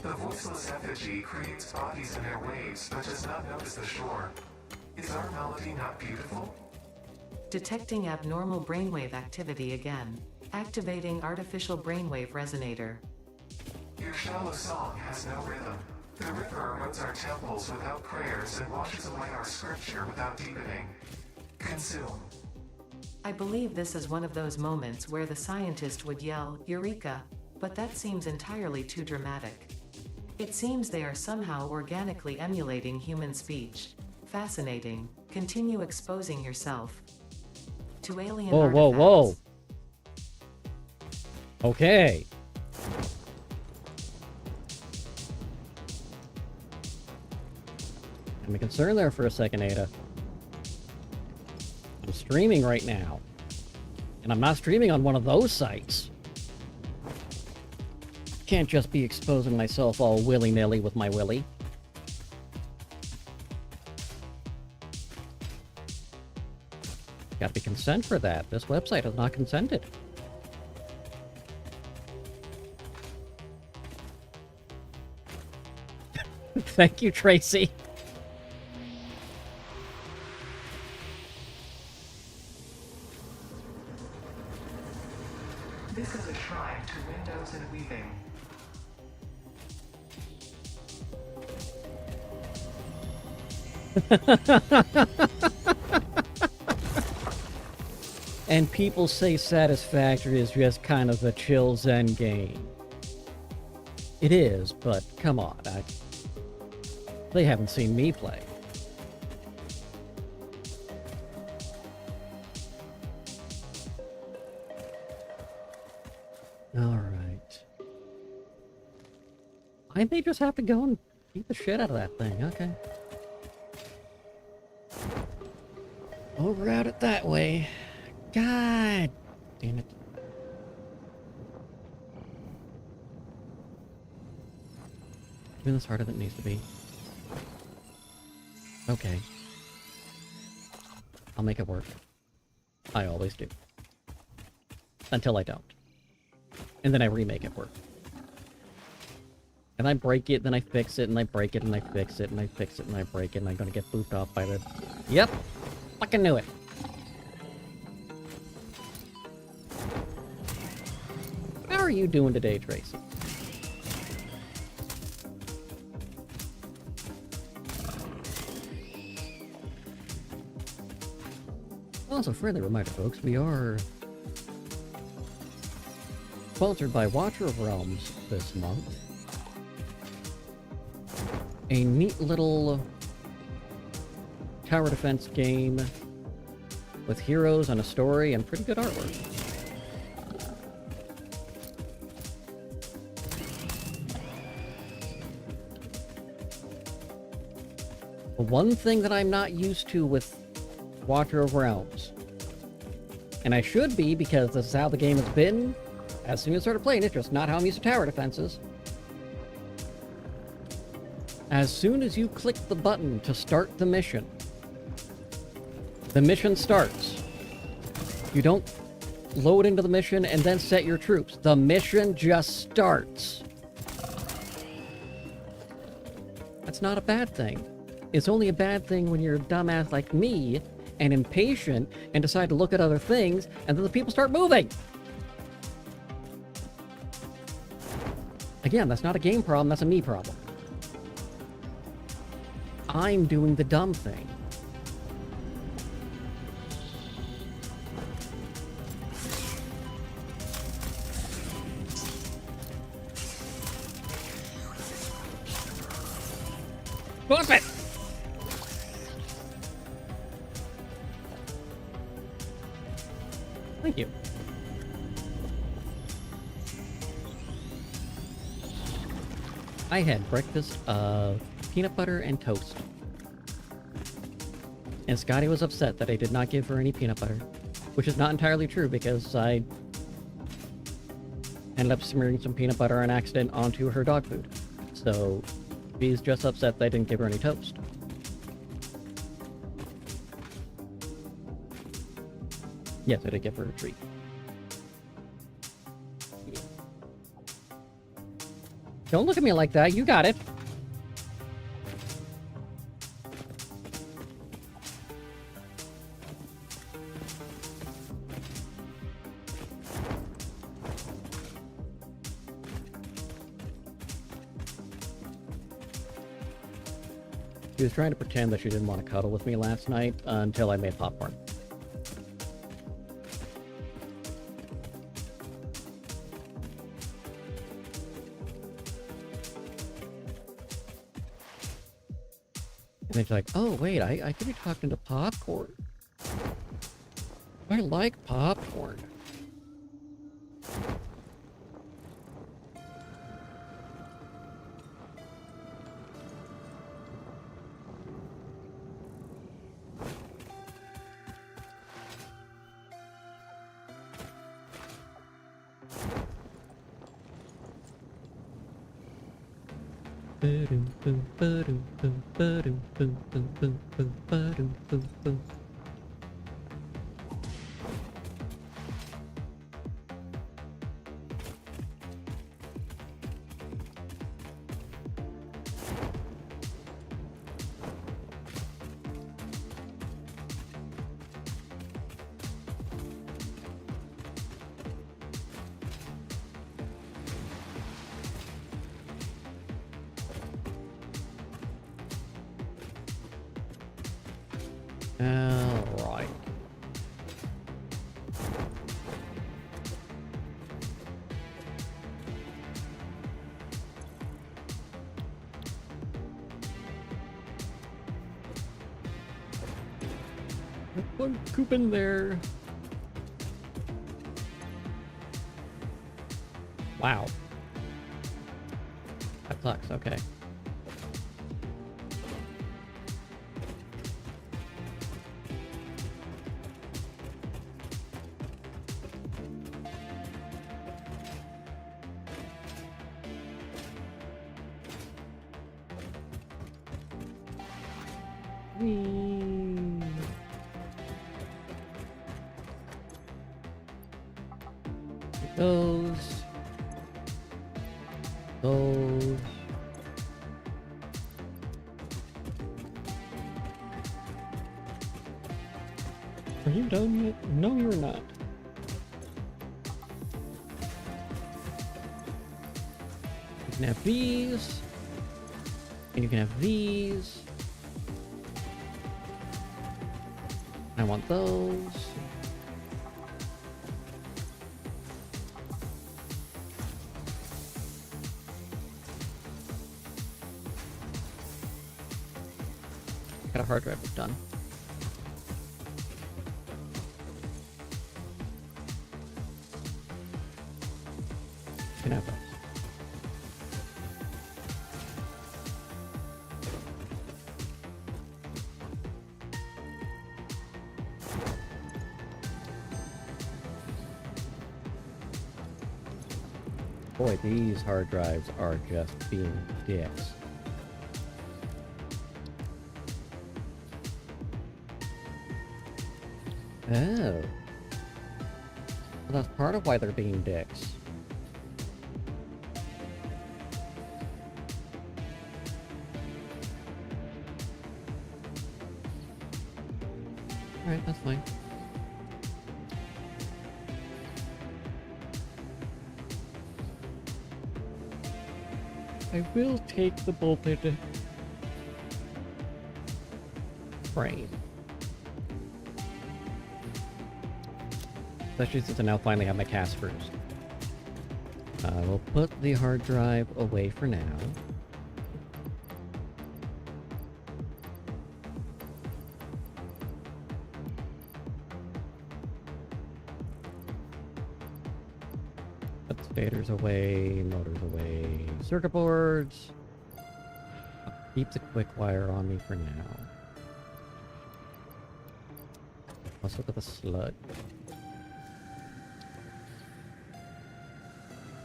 The voiceless effigy creates bodies in their waves, but does not notice the shore. Is our melody not beautiful? Detecting abnormal brainwave activity again. Activating artificial brainwave resonator. Your shallow song has no rhythm. The river erodes our temples without prayers and washes away our scripture without deepening. Consume. I believe this is one of those moments where the scientist would yell, Eureka! But that seems entirely too dramatic. It seems they are somehow organically emulating human speech. Fascinating. Continue exposing yourself to alien Whoa, artifacts. whoa, whoa. Okay. I'm concerned there for a second, Ada. I'm streaming right now. And I'm not streaming on one of those sites. Can't just be exposing myself all willy-nilly with my willy. Gotta be consent for that. This website has not consented. Thank you, Tracy. This is a shrine to windows and weaving. And people say Satisfactory is just kind of a chill zen game. It is, but come on, they haven't seen me play. Alright. I may just have to go and beat the shit out of that thing, okay. We'll route it that way. God damn it. Doing this harder than it needs to be. Okay. I'll make it work. I always do. Until I don't. And then I remake it work. And I break it, then I fix it, and I break it, and I fix it, and I fix it, and I break it, and I'm gonna get booped off by the... Yep! Fucking knew it! How are you doing today, Tracy? Also, friendly reminder, folks, we are sponsored by Watcher of Realms this month. A neat little tower defense game with heroes and a story and pretty good artwork. The one thing that I'm not used to with Watcher of Realms, and I should be because this is how the game has been as soon as I started playing it, just not how I'm used to tower defenses. As soon as you click the button to start the mission starts. You don't load into the mission and then set your troops. The mission just starts. That's not a bad thing. It's only a bad thing when you're a dumbass like me and impatient and decide to look at other things and then the people start moving. Again, that's not a game problem, that's a me problem. I'm doing the dumb thing. Bump it! Thank you. I had breakfast of peanut butter and toast. And Scotty was upset that I did not give her any peanut butter. Which is not entirely true because I ended up smearing some peanut butter on accident onto her dog food. So she's just upset that I didn't give her any toast. Yes, I did give her a treat. Don't look at me like that. You got it. She was trying to pretend that she didn't want to cuddle with me last night until I made popcorn. And then she's like, oh, wait, I could be talking to popcorn. I like popcorn. Alright. One coop in there. Wow. That sucks, okay. Those. Are you done yet? No, you're not. You can have these. And you can have these. I want those. Got a hard drive was done. You can have those. Boy, these hard drives are just being dicks. Oh. Well, that's part of why they're being dicks. Alright, that's fine. I will take the bolted frame. Especially since I now finally have my cast screws. I will put the hard drive away for now. Put the faders away, motors away, circuit boards. I'll keep the quick wire on me for now. Let's look at the sludge.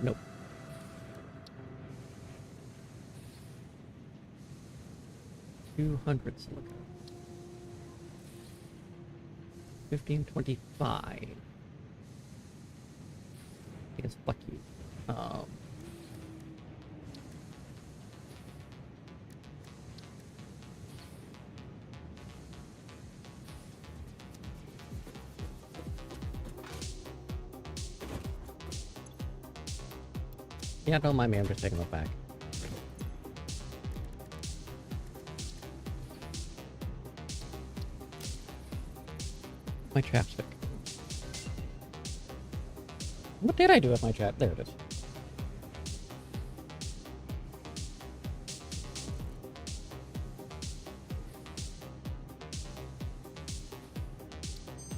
Nope. $200 silicon. 1525. I guess fuck you. Yeah, don't mind me. I'm just taking a look back. My chapstick. What did I do with my chat? There it is.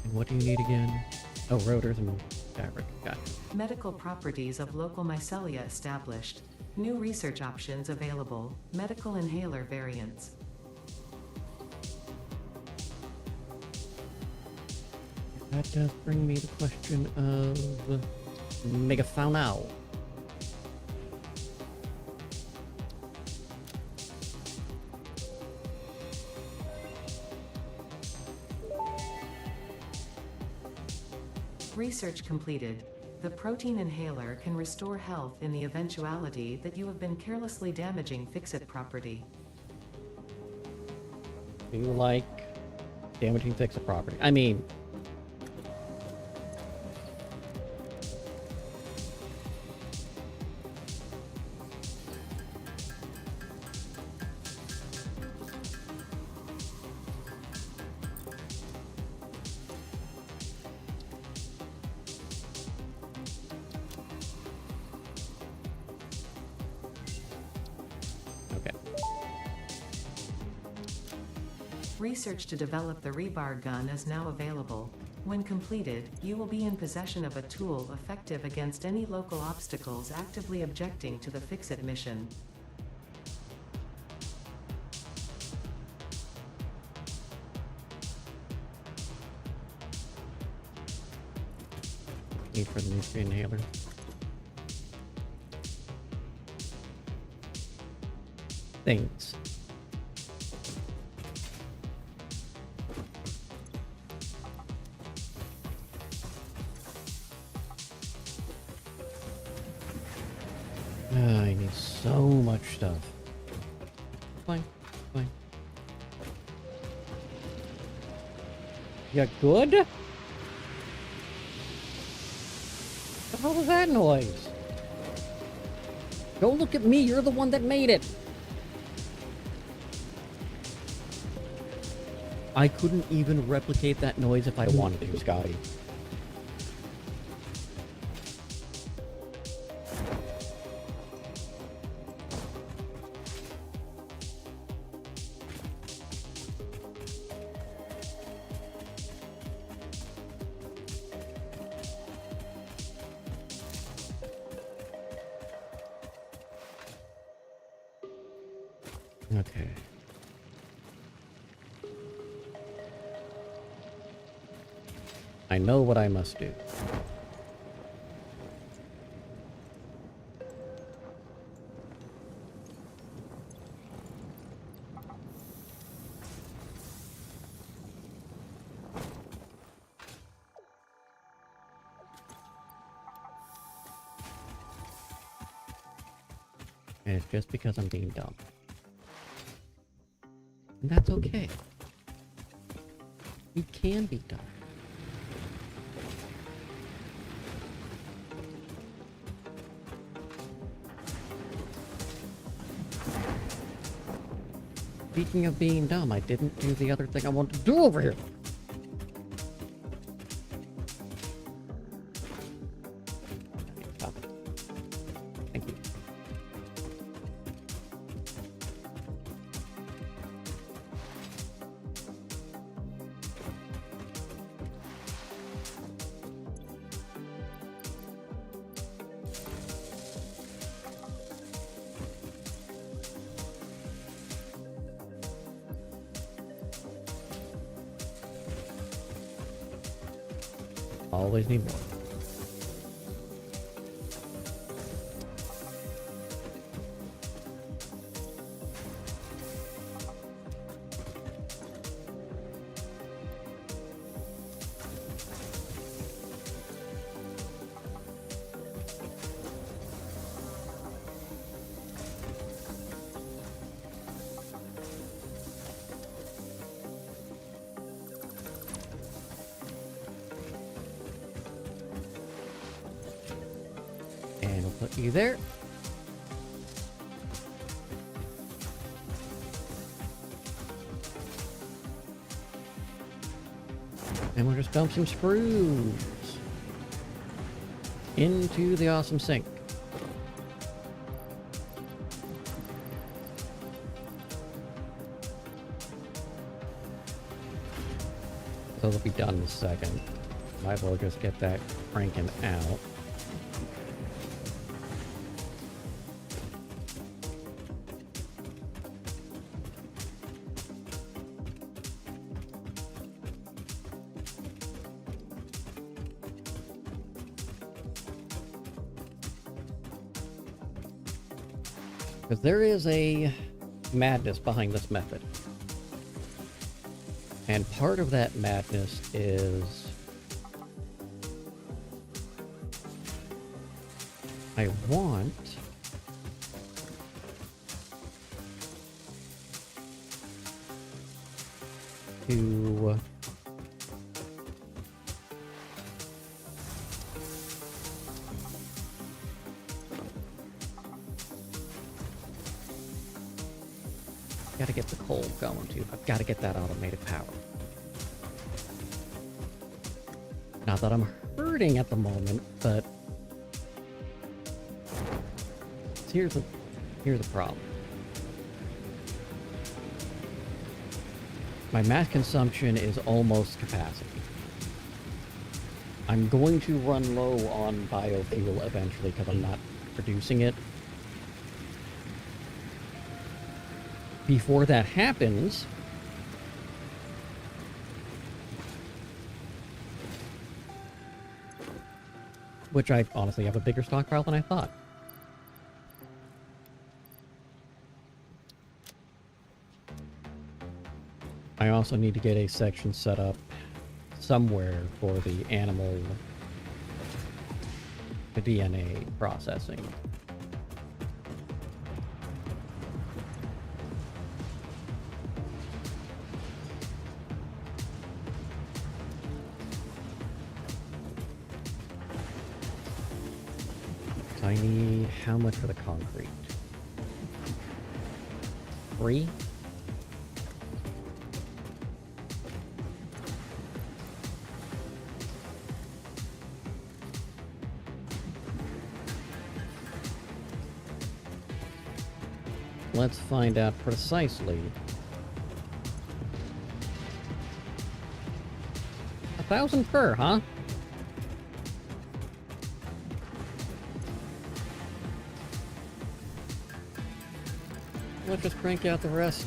And what do you need again? Oh, rotors and fabric. Got it. Medical properties of local mycelia established. New research options available. Medical inhaler variants. That does bring me the question of megafauna. Research completed. The protein inhaler can restore health in the eventuality that you have been carelessly damaging fix-it property. Do you like damaging fix-it property? I mean... Okay. Research to develop the rebar gun is now available. When completed, you will be in possession of a tool effective against any local obstacles actively objecting to the fix-it mission. Need for the nutrient inhaler. Things. I need so much stuff. Fine, fine. You good? What the hell was that noise? Don't look at me, you're the one that made it. I couldn't even replicate that noise if I wanted to, Scotty. Okay. I know what I must do. And it's just because I'm being dumb. And that's okay. You can be dumb. Speaking of being dumb, I didn't do the other thing I wanted to do over here. Stop it. Thank you. Always need more. And we'll put you there. And we'll just dump some screws into the awesome sink. So it'll be done in a second. Might as well just get that cranking out. Because there is a madness behind this method. And part of that madness is I want to gotta get the coal going too. I've gotta get that automated power. Not that I'm hurting at the moment, but here's the problem. My mass consumption is almost capacity. I'm going to run low on biofuel eventually because I'm not producing it. Before that happens, which I honestly have a bigger stockpile than I thought. I also need to get a section set up somewhere for the animal, the DNA processing. I need how much for the concrete? 3? Let's find out precisely. 1,000 per, huh? Let's just crank out the rest.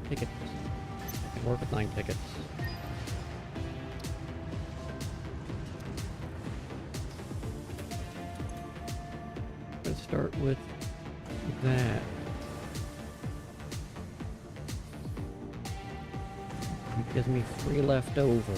Tickets. I can work with 9 tickets. Let's start with that. It gives me 3 left over.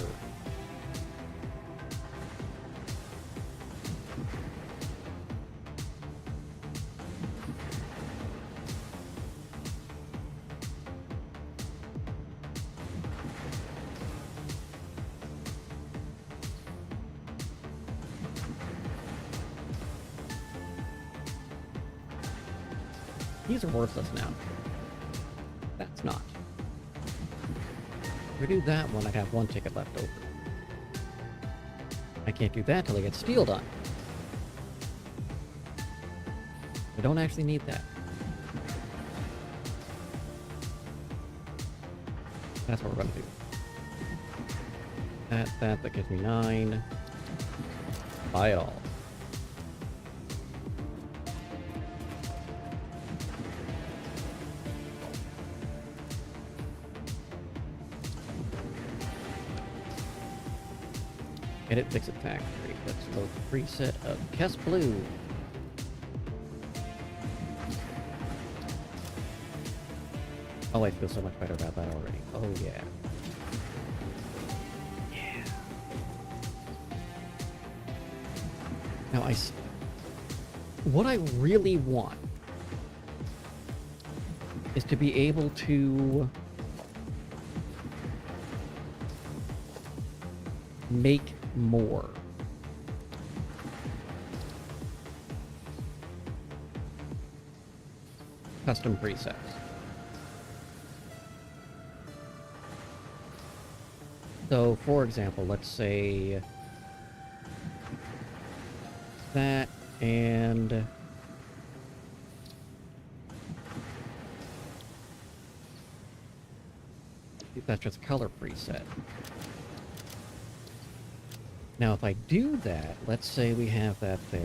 These are worthless now. That's not. If we do that one, I'd have 1 ticket left over. I can't do that till I get steel done. I don't actually need that. That's what we're gonna do. That gives me 9. Buy it all. Edit Fix-It Factory. Let's load the preset of Kess Blue. Oh, I feel so much better about that already. Oh, yeah. Yeah. Now, what I really want is to be able to make more. Custom presets. So, for example, let's say that and that's just color preset. Now, if I do that, let's say we have that there.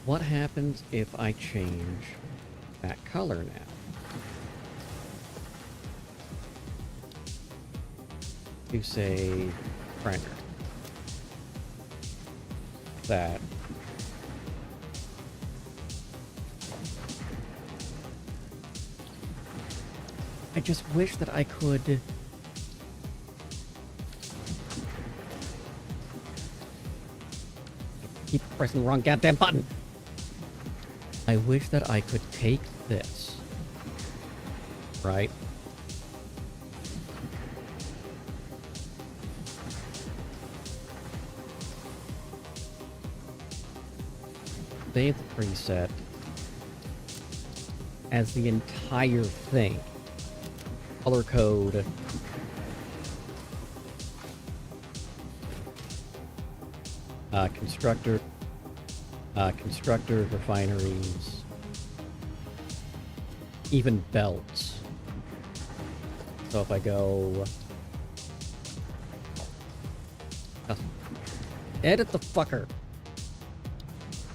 What happens if I change that color now? To say primer. That. I just wish that I could keep pressing the wrong goddamn button. I wish that I could take this, right? Save the preset as the entire thing. Color code. Constructor, refineries, even belts. So if I go... edit the fucker!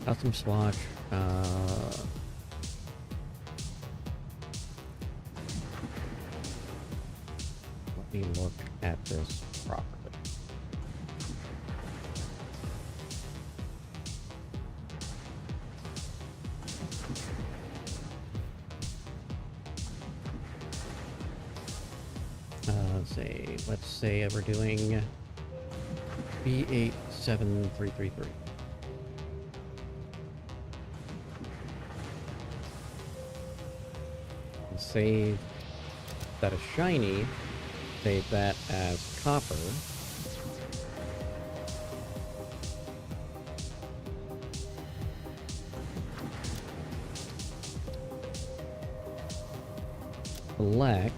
Custom swatch, let me look at this properly. Let's say we're doing B87333. Save that as shiny, save that as copper. Select.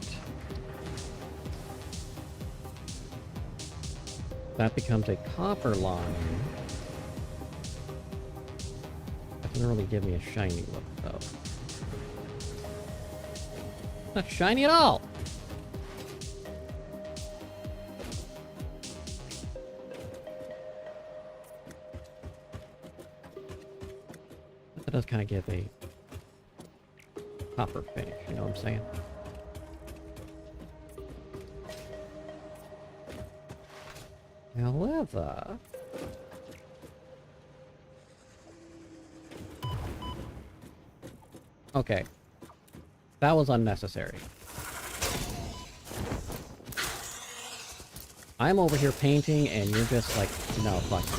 That becomes a copper line. That doesn't really give me a shiny look, though. Not shiny at all! That does kind of give a copper finish, you know what I'm saying? However... okay. That was unnecessary. I'm over here painting and you're just like, no, fuck you.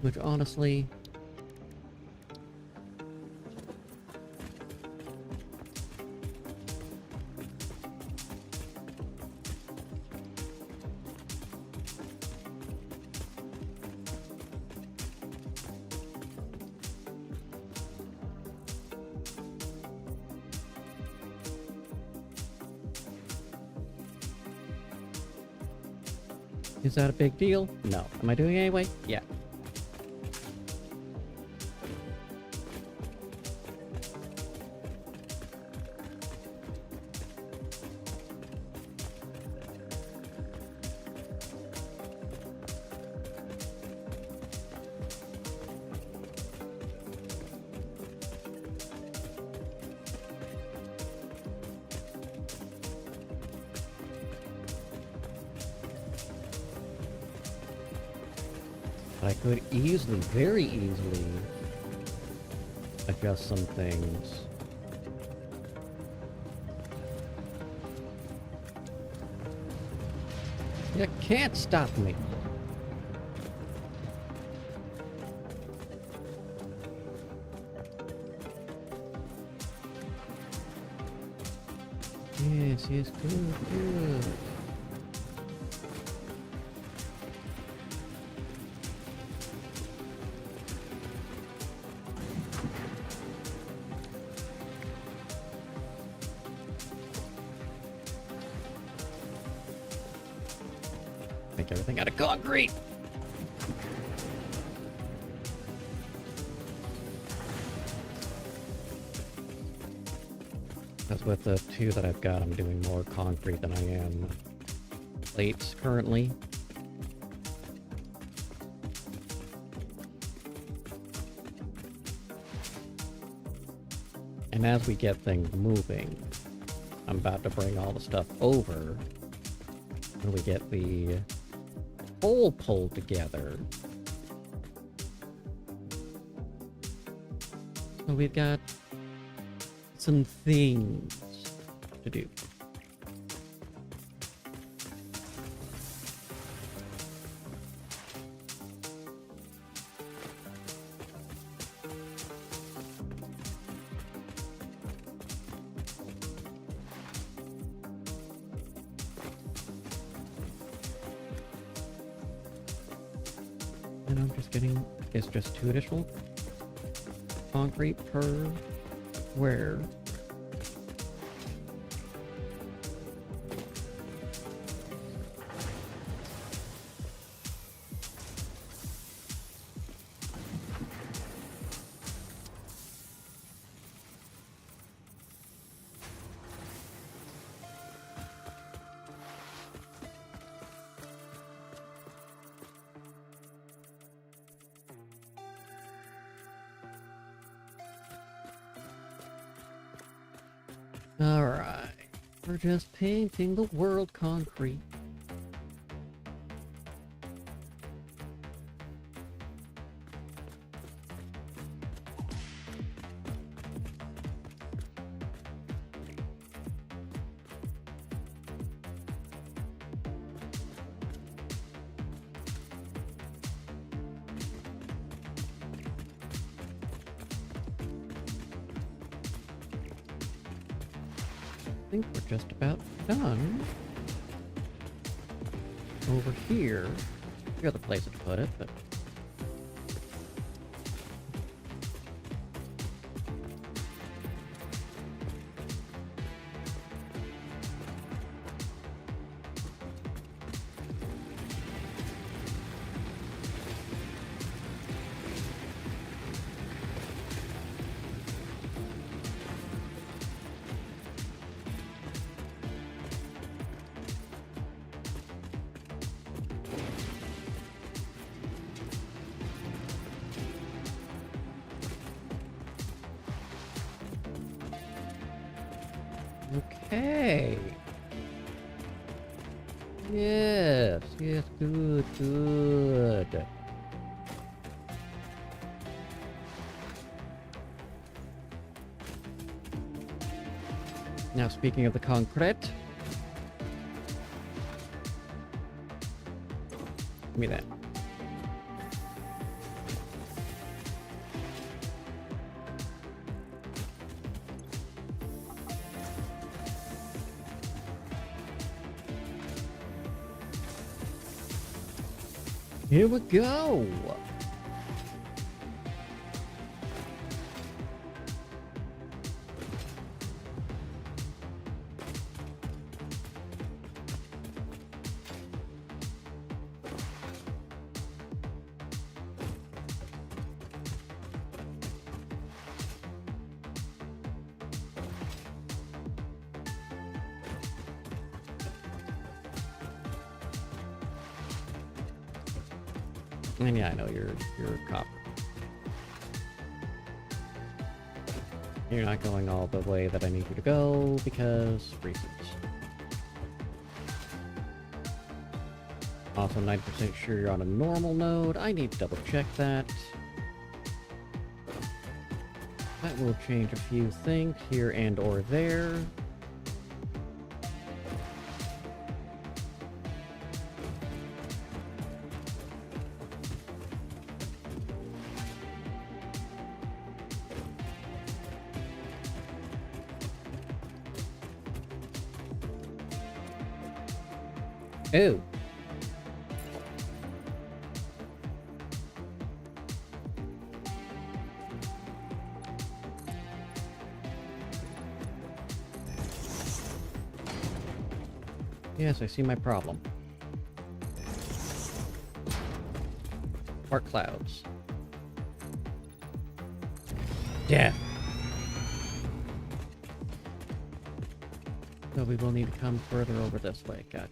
Which honestly... is that a big deal? No. Am I doing it anyway? Yeah. But I could easily, very easily, adjust some things. You can't stop me. Yes, yes, good, good. Make everything out of concrete. Because with the two that I've got, I'm doing more concrete than I am plates currently. And as we get things moving, I'm about to bring all the stuff over when we get the pole pulled together. So we've got some things to do. And I'm just getting, it's just 2 additional concrete per square. Alright, we're just painting the world concrete. I think we're just about done. Over here, the other place to put it, but okay. Yes, yes, good, good. Now, speaking of the concrete, give me that. Here we go. And yeah, I know you're a cop. You're not going all the way that I need you to go because reasons. Also 90% sure you're on a normal node. I need to double check that. That will change a few things here and or there. Oh. Yes, I see my problem. Dark clouds. Death. So we will need to come further over this way. Gotcha.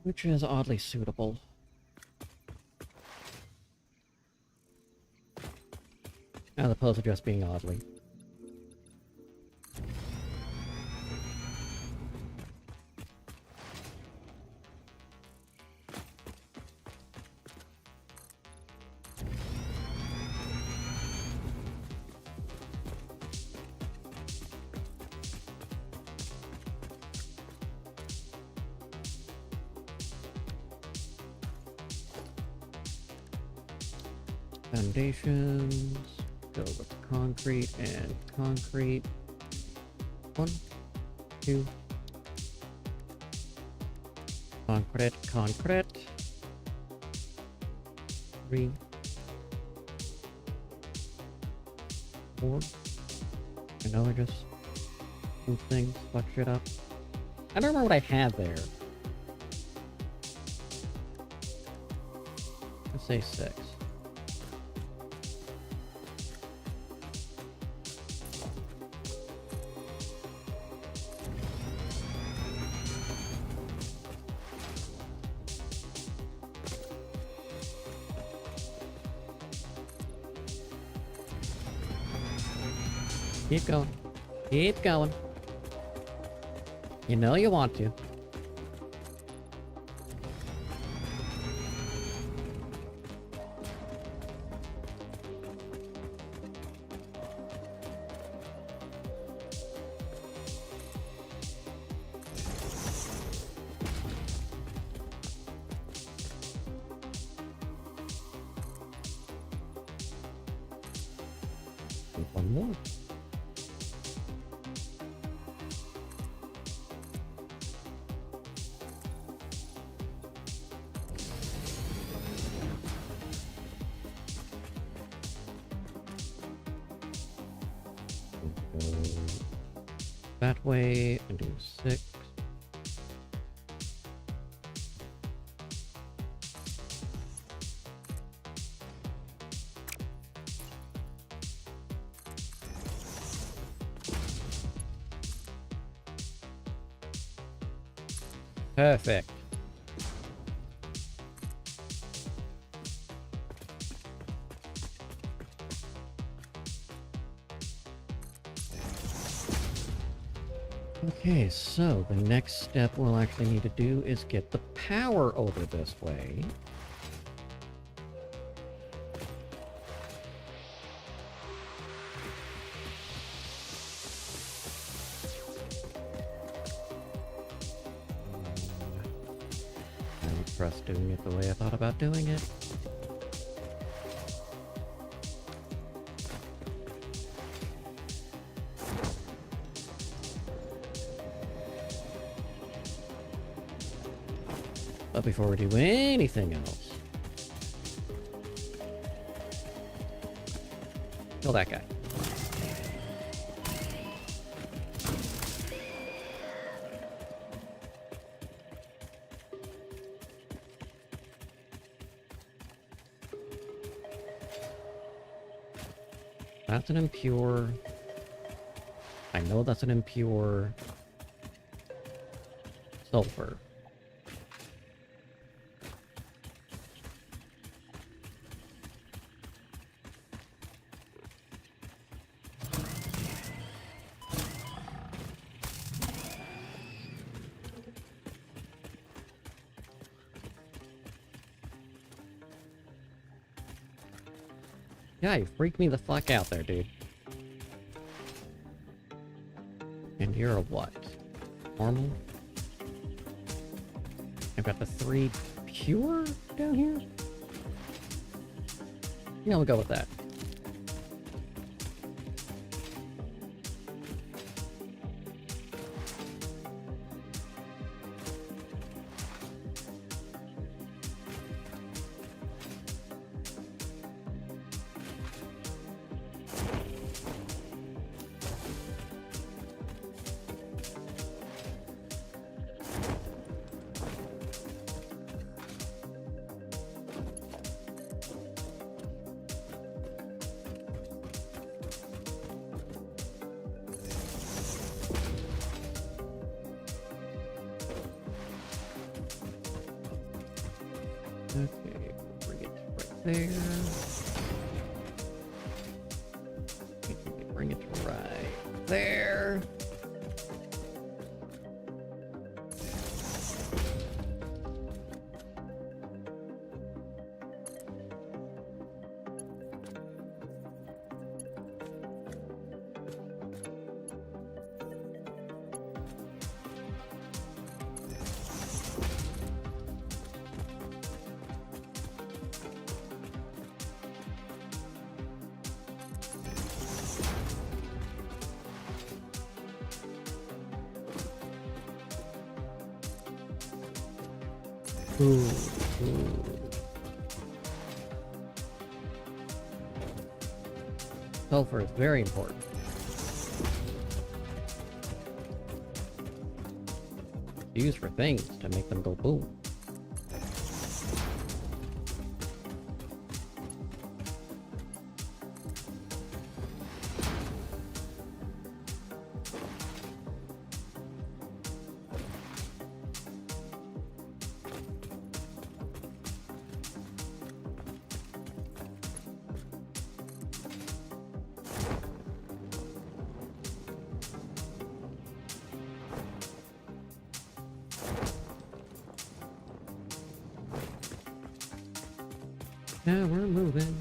Which is oddly suitable. As opposed to just being oddly. Foundations. Go with concrete and concrete. 1, 2. Concrete, concrete. 3, 4. I know I just move things, fuck shit up. I don't remember what I had there. Let's say 6. Keep going. Keep going. You know you want to. One more. Go that way and do 6. Perfect. Okay, so the next step we'll actually need to do is get the power over this way. I don't trust doing it the way I thought about doing it. But before we do anything else, kill that guy. That's an impure. I know that's an impure sulfur. Yeah, you freaked me the fuck out there, dude. And you're a what? Normal? I've got the 3 pure down here? Yeah, we'll go with that. Okay, bring it right there. Bring it right there. Ooh. Sulfur is very important. Used for things to make them go boom. Now we're moving.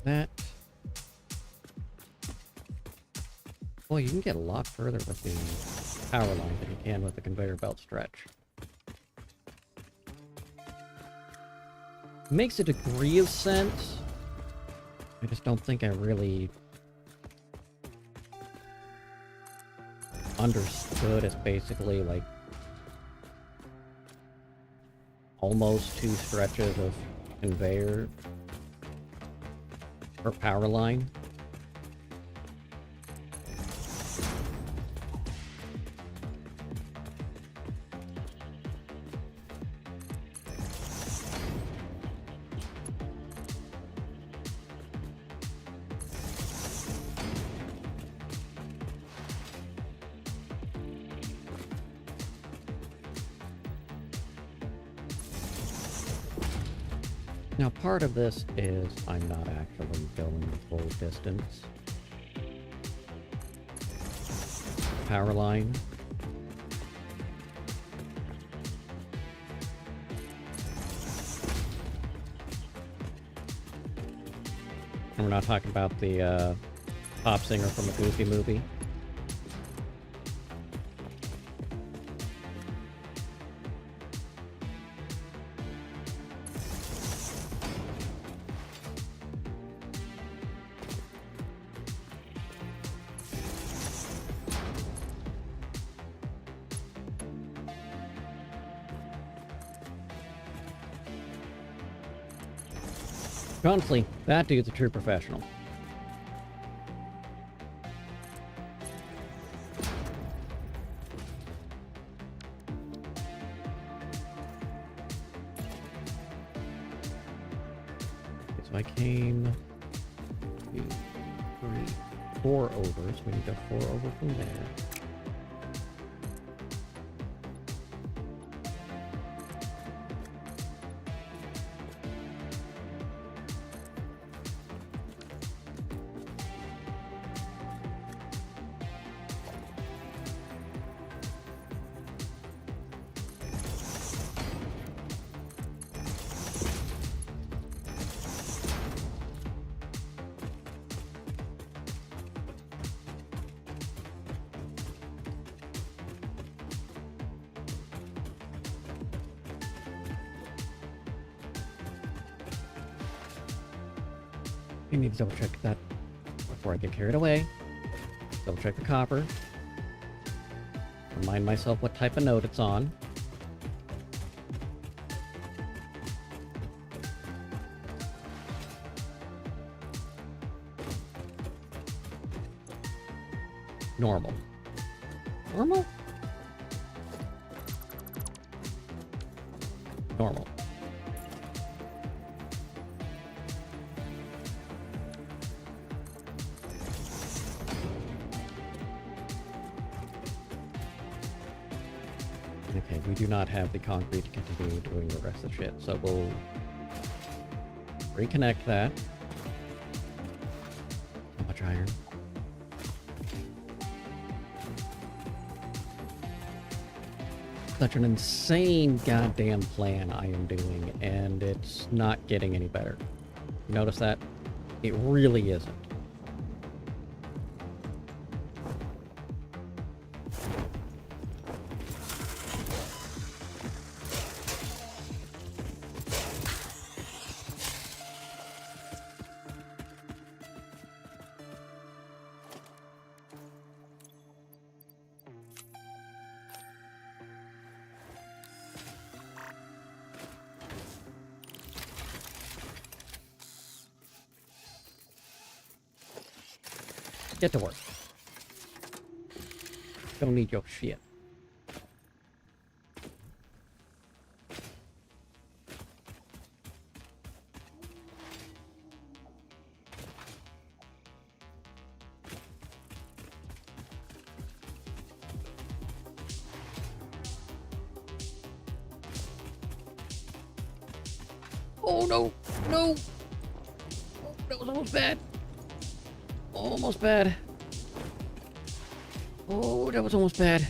That. Boy, you can get a lot further with the power line than you can with the conveyor belt stretch. Makes a degree of sense. I just don't think I really understood. It's basically like almost 2 stretches of conveyor or power line. Now, part of this is I'm not actually going the full distance. Power line. And we're not talking about the pop singer from a Goofy movie. Honestly, that dude's a true professional. Okay, so I came... 4 over, so we need to 4 over from there. I need to double check that before I get carried away. Double check the copper. Remind myself what type of node it's on. Normal. Normal? Normal. Okay, we do not have the concrete to continue doing the rest of the shit, so we'll reconnect that. How much iron? Such an insane goddamn plan I am doing, and it's not getting any better. You notice that? It really isn't. Get to work. Don't need your shit. Oh no! No! Oh, that was almost bad. Almost bad. Oh, that was almost bad.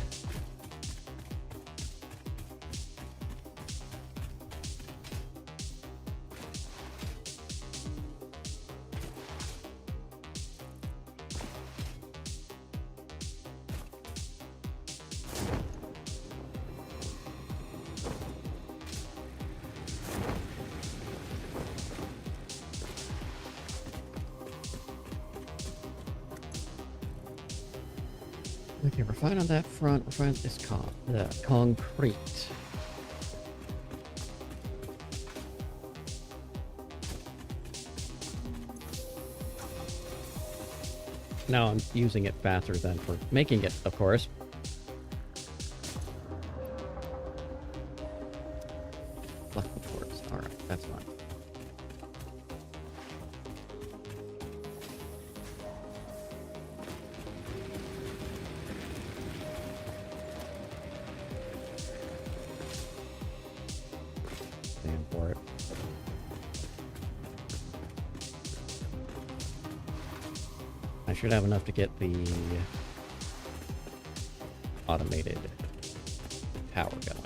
Okay, we're fine on that front. We're fine with this concrete. Now I'm using it faster than for making it, of course. Flexible quartz. Alright, that's fine. For it. I should have enough to get the automated power going.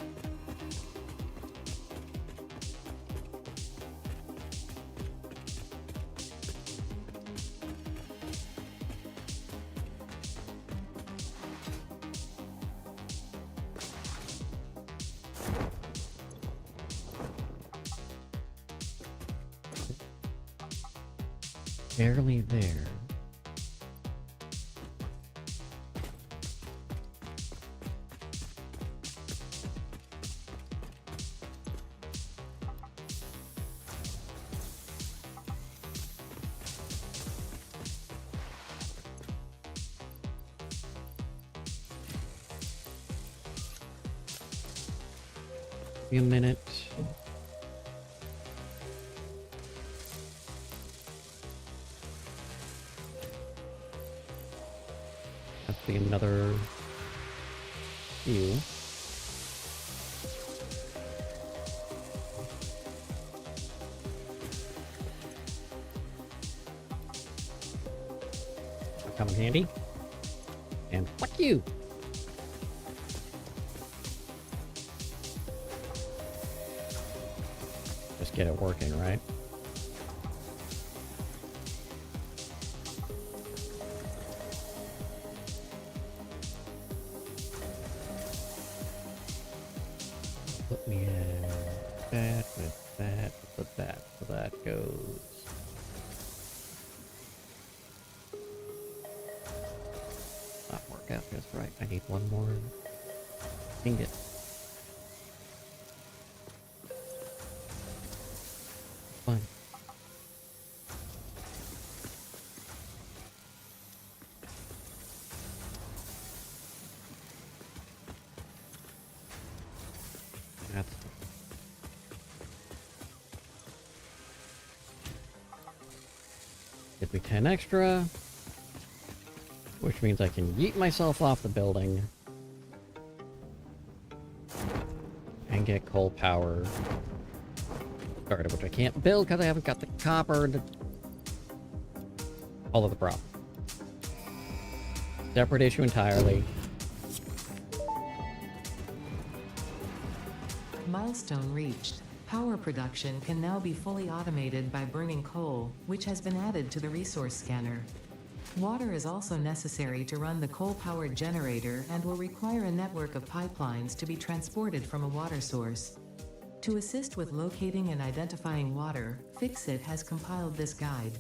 Barely there. Be a minute. be another few. Come in handy. And fuck you! Just get it working, right? Put me in that with that with that. So that goes. Not work out just right. I need one more ingot. Fine. That's give me 10 extra, which means I can yeet myself off the building and get coal power started, which I can't build because I haven't got the copper and all of the problem. Separate issue entirely. Milestone reached. Power production can now be fully automated by burning coal, which has been added to the resource scanner. Water is also necessary to run the coal-powered generator and will require a network of pipelines to be transported from a water source. To assist with locating and identifying water, Fixit has compiled this guide.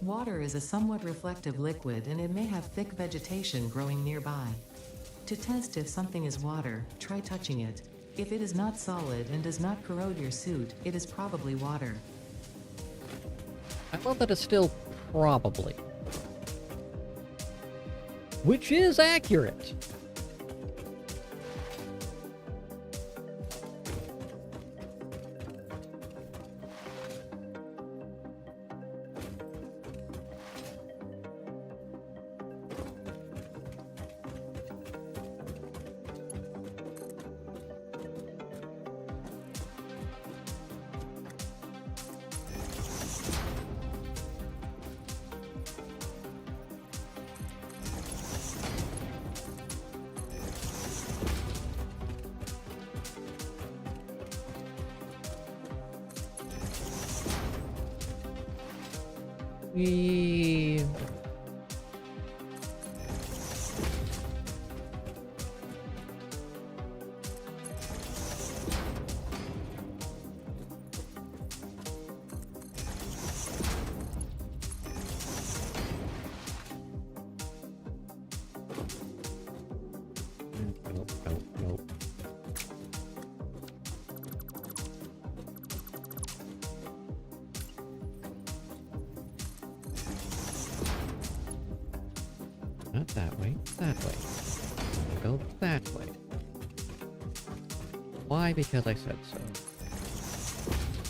Water is a somewhat reflective liquid and it may have thick vegetation growing nearby. To test if something is water, try touching it. If it is not solid and does not corrode your suit, it is probably water. I love that it's still probably. Which is accurate. We... Nope. Not that way, that way. Go that way. Why? Because I said so.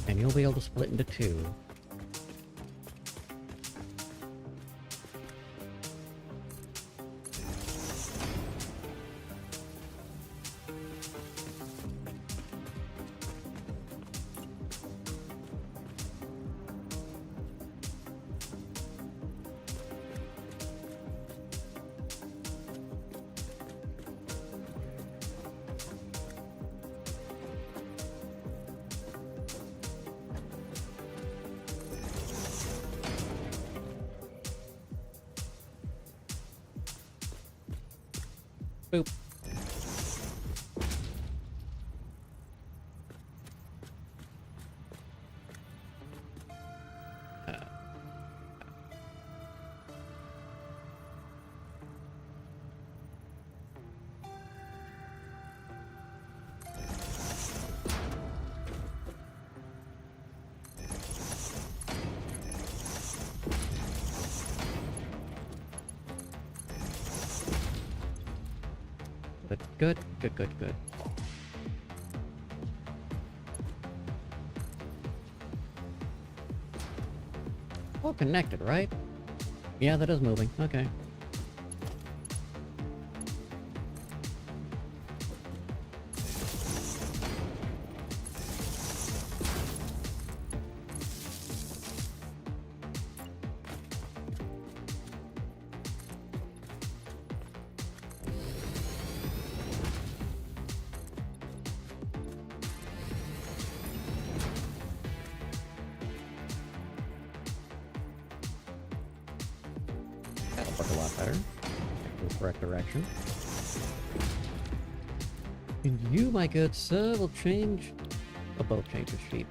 And you'll be able to split into two. Boop. Good. All connected, right? Yeah, that is moving. Okay. Look a lot better. In the correct direction. And you, my good sir, will change... Oh, both change the sheet.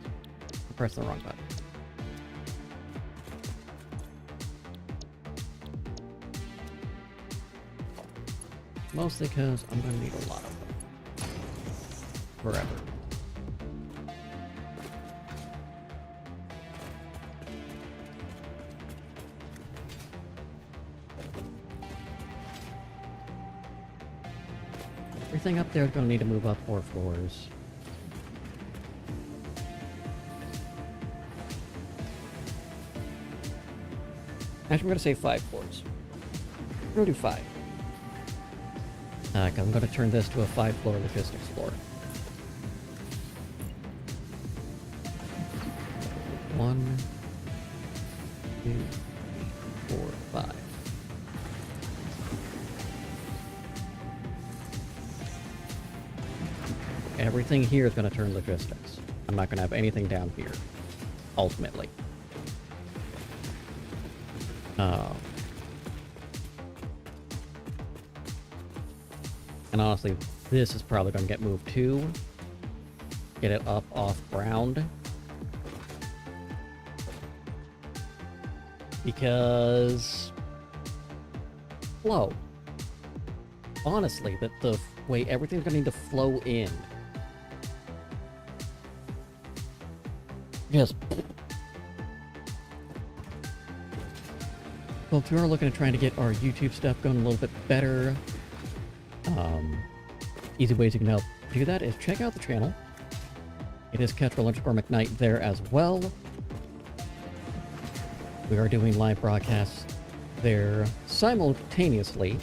Press the wrong button. Mostly because I'm going to need a lot of them. Forever. Everything up there is going to need to move up 4 floors. Actually, I'm going to say 5 floors. I'm going to do 5. I'm going to turn this to a 5-floor logistics floor. 1, 2, 3, 4, 5. Everything here is going to turn logistics. I'm not going to have anything down here, ultimately. And honestly, this is probably going to get moved too. Get it up off ground. Because... flow. Honestly, the way everything's going to need to flow in. Yes. Well, if you are looking at trying to get our YouTube stuff going a little bit better, easy ways you can help do that is check out the channel. It is Ketrel_McKnight there as well. We are doing live broadcasts there simultaneously.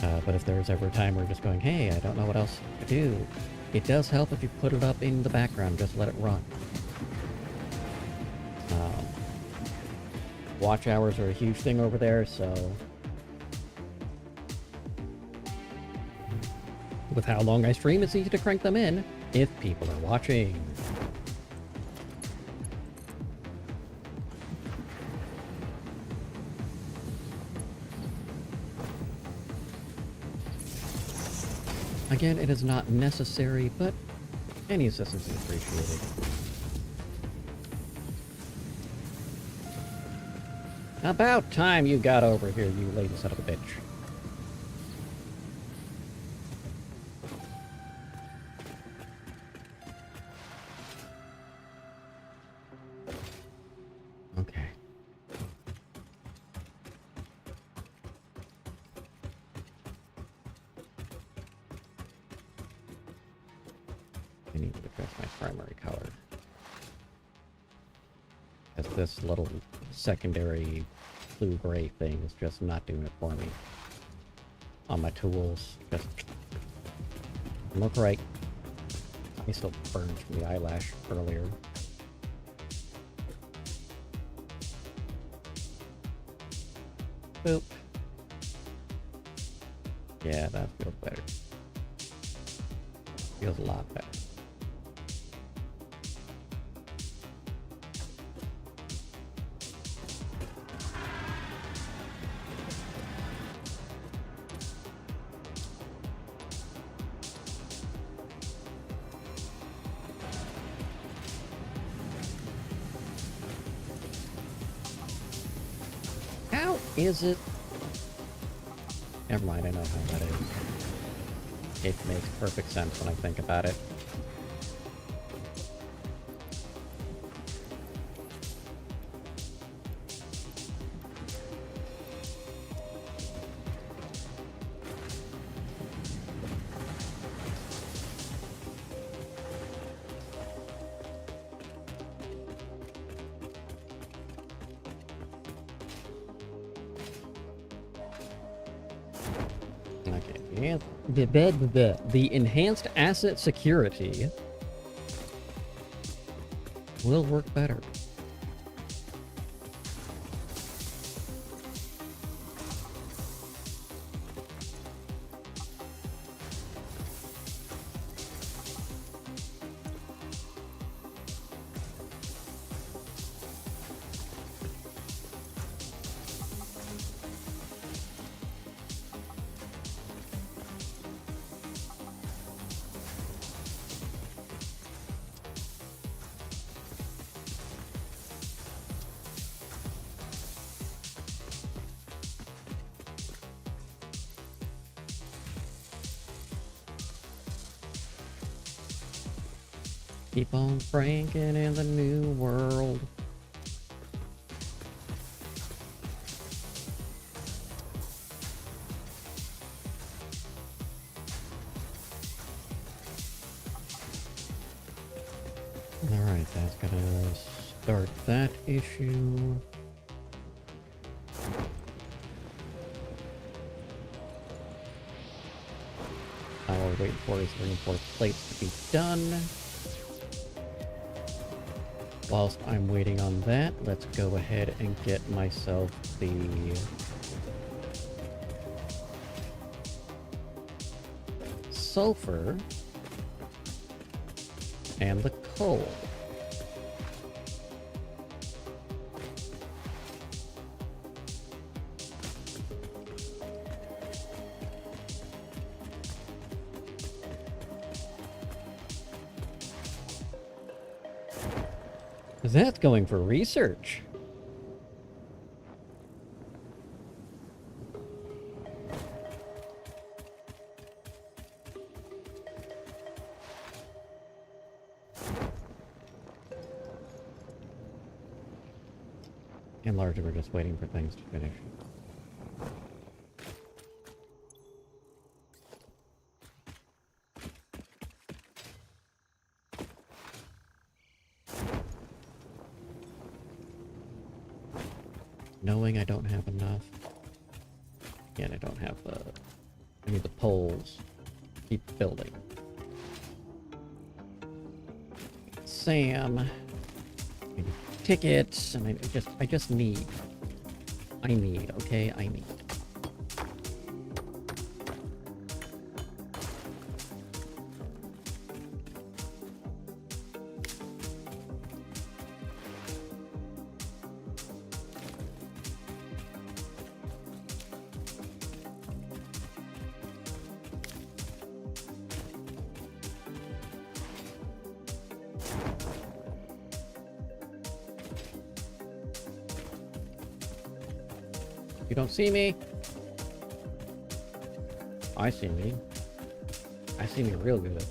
But if there's ever a time where you're just going, hey, I don't know what else to do, it does help if you put it up in the background, just let it run. Watch hours are a huge thing over there, so... with how long I stream, it's easy to crank them in if people are watching. Again, it is not necessary, but any assistance is appreciated. About time you got over here, you lady son of a bitch. Okay. I need to address my primary color. As this little secondary blue-gray thing is just not doing it for me. On my tools, just look right. I still burned from the eyelash earlier. Boop. Yeah, that feels better. Feels a lot better. How is it? Never mind, I know how that is. It makes perfect sense when I think about it. Okay, the enhanced asset security will work better. Keep on pranking in the new world. Alright, that's gonna start that issue. Now we're waiting for his reinforced plates to be done. Whilst I'm waiting on that, let's go ahead and get myself the sulfur and the coal. That's going for research. And largely we're just waiting for things to finish. Knowing I don't have enough. Again, I don't have the... I need the poles. Keep building. Sam. I need tickets, and I just need. I need, okay? I need. You don't see me? I see me. I see me real good.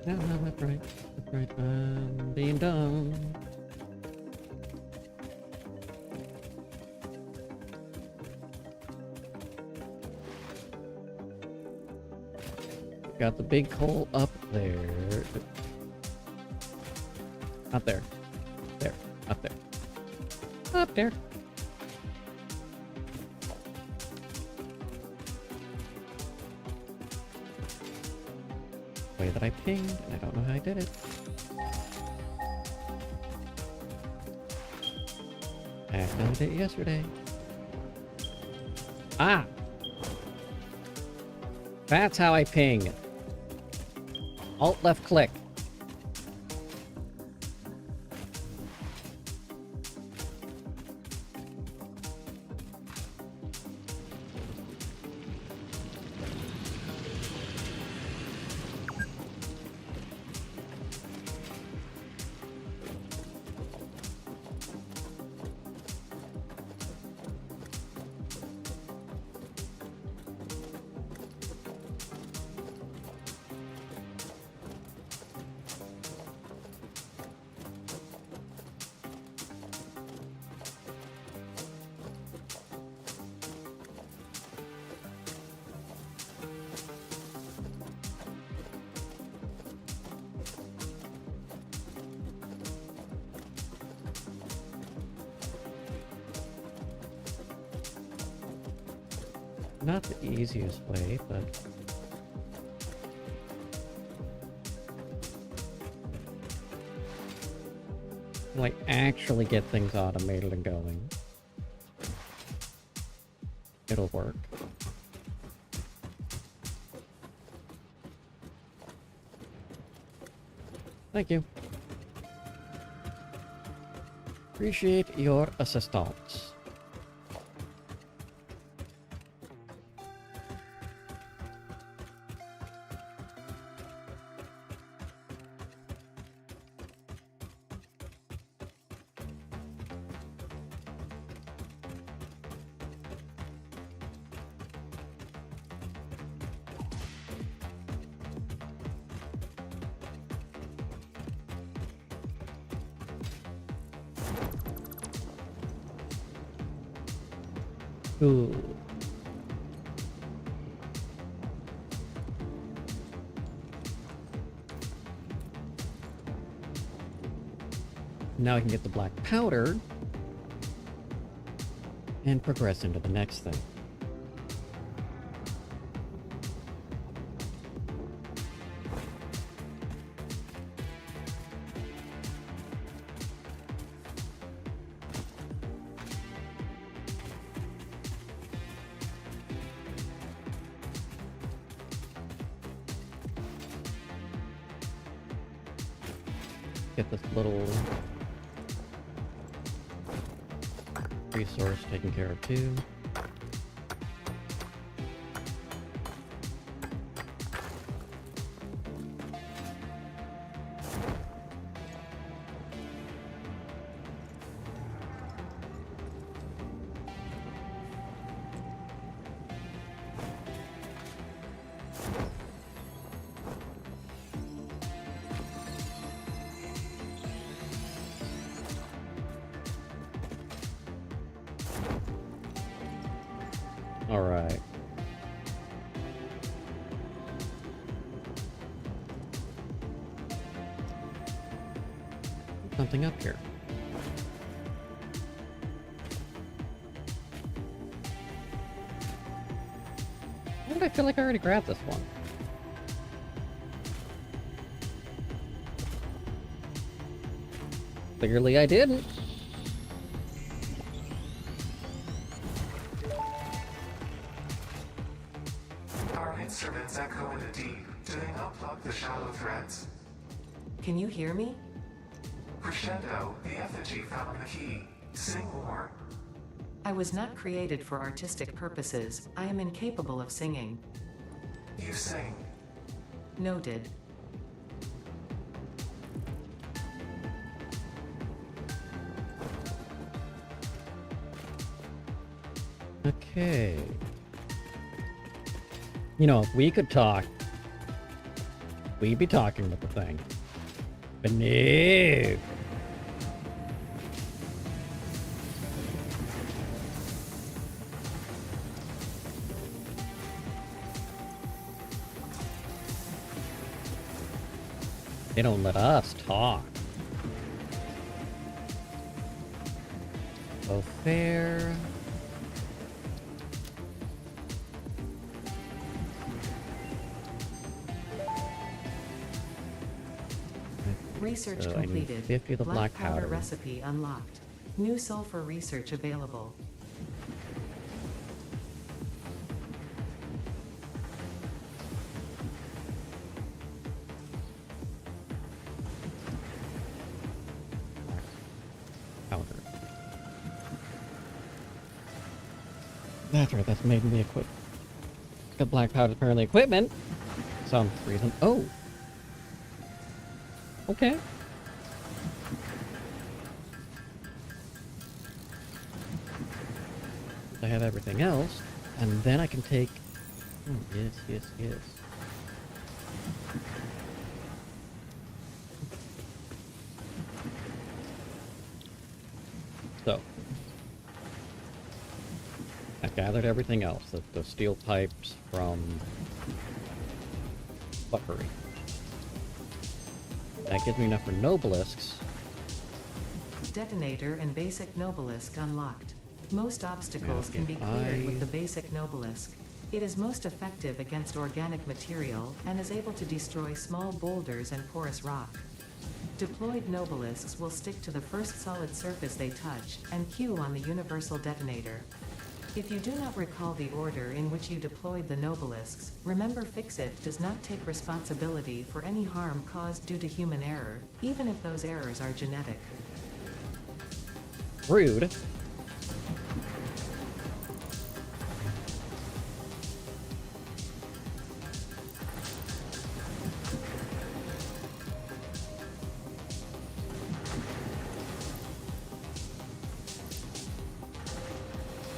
No, that's right. That's right. I'm being dumb. Got the big hole up there. Up there. There. Up there. Up there. Way that I pinged, and I don't know how I did it. I accidentally did it yesterday. Ah! That's how I ping. Alt left click. Not the easiest way, but... like, actually get things automated and going. It'll work. Thank you. Appreciate your assistance. Ooh. Now I can get the black powder and progress into the next thing. Get this little resource taken care of too. All right. Something up here. Why did I feel like I already grabbed this one? Clearly I didn't. Our instruments echo in the deep. Do they not plug the shallow threads? Can you hear me? Crescendo, the effigy found the key. Sing more. I was not created for artistic purposes. I am incapable of singing. You sing. Noted. Okay. You know, if we could talk, we'd be talking with the thing. But no. They don't let us talk. Oh, fair. Research So I need completed. 50 of the black powder. Recipe unlocked. New sulfur research available. Powder. That's right, that's made in the equip. Got black powder apparently equipment. Some reason. Oh! Okay. I have everything else, and then I can take... Oh, yes, yes, yes. So. I've gathered everything else. The steel pipes from... Buckery. That gives me enough for nobelisks. Detonator and basic nobelisk unlocked. Most obstacles Okay, can be cleared with the basic nobelisk. It is most effective against organic material and is able to destroy small boulders and porous rock. Deployed nobelisks will stick to the first solid surface they touch and queue on the universal detonator. If you do not recall the order in which you deployed the nobelisks, remember Fixit does not take responsibility for any harm caused due to human error, even if those errors are genetic. Rude.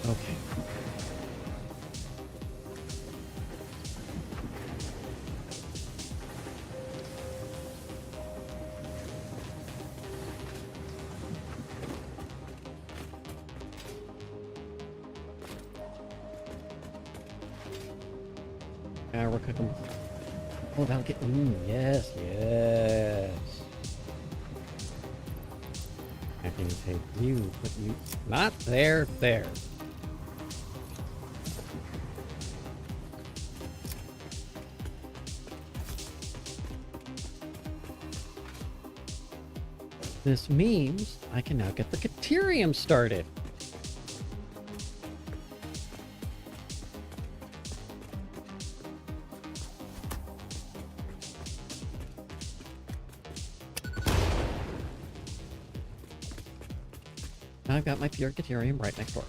Okay. Now we're cooking. Oh, that'll get. Yes, yes. I can take you, put you. Not there, there. This means I can now get the Caterium started. Now I've got my pure Caterium right next door.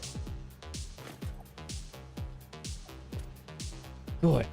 Good.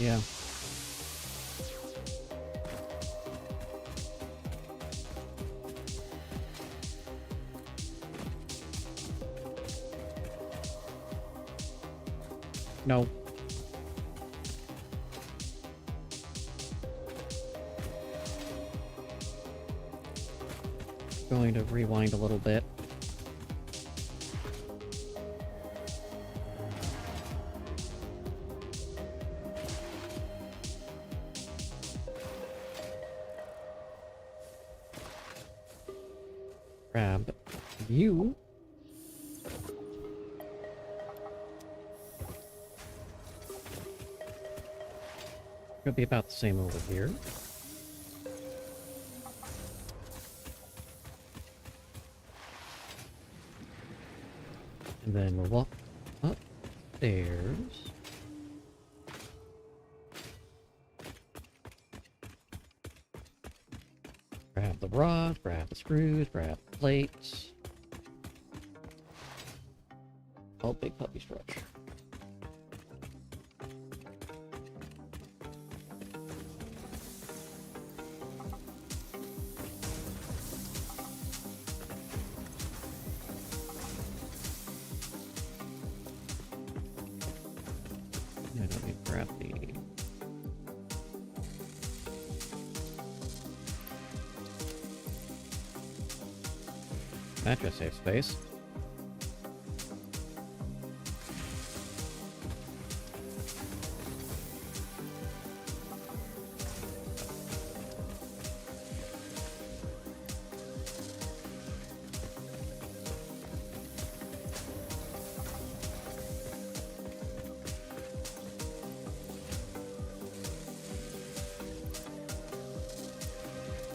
Yeah. No. Going to rewind a little bit. Grab you. It'll be about the same over here. And then we'll walk upstairs. Grab the rods, grab the screws, grab the plates. Oh, big puppy stretch. Yeah, let me grab the mattress safe space.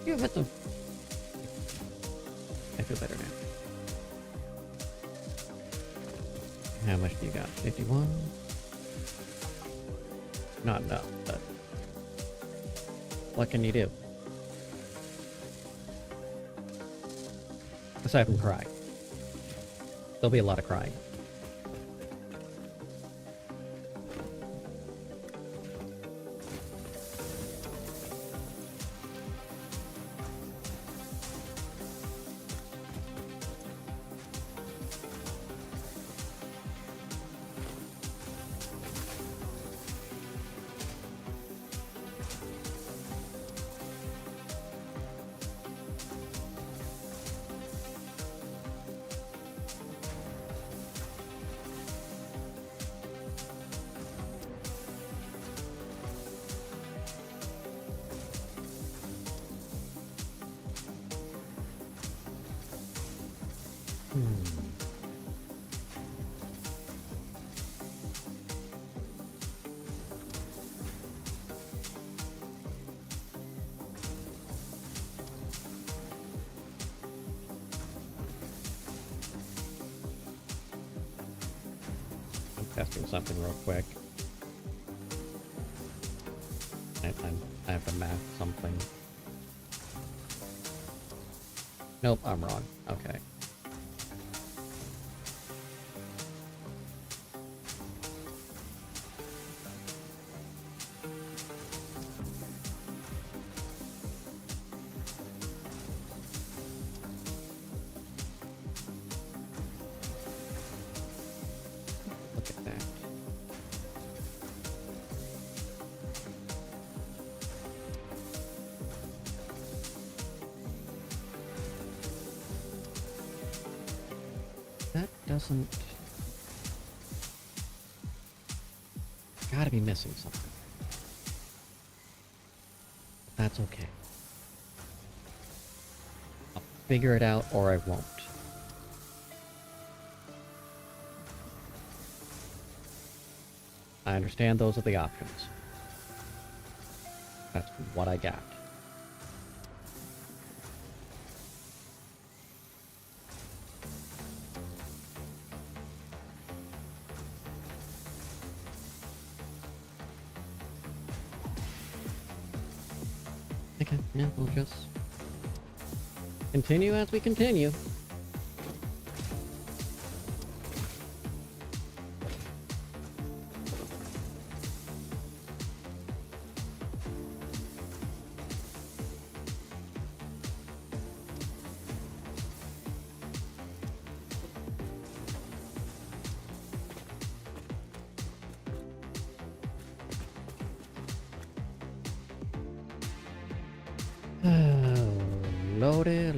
You have some. I feel better now. How much do you got? 51? Not enough, but what can you do? Aside from cry. There'll be a lot of crying. Testing something real quick. I have to math something. Nope, I'm wrong. Okay. doesn't... Gotta be missing something. That's okay. I'll figure it out or I won't. I understand those are the options. That's what I got. Okay, yeah, we'll just continue as we continue. Lore. Give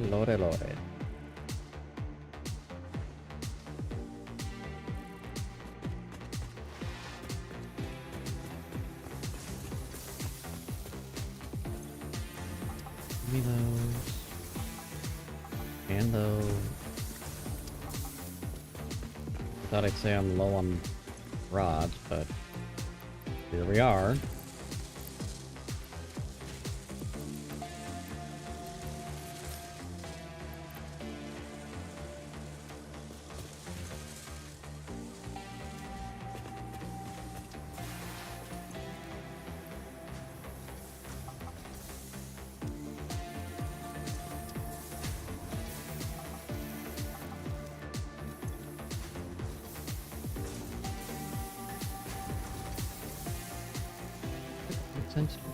me those. And those. I thought I'd say I'm low on rods, but here we are. Makes sense to me.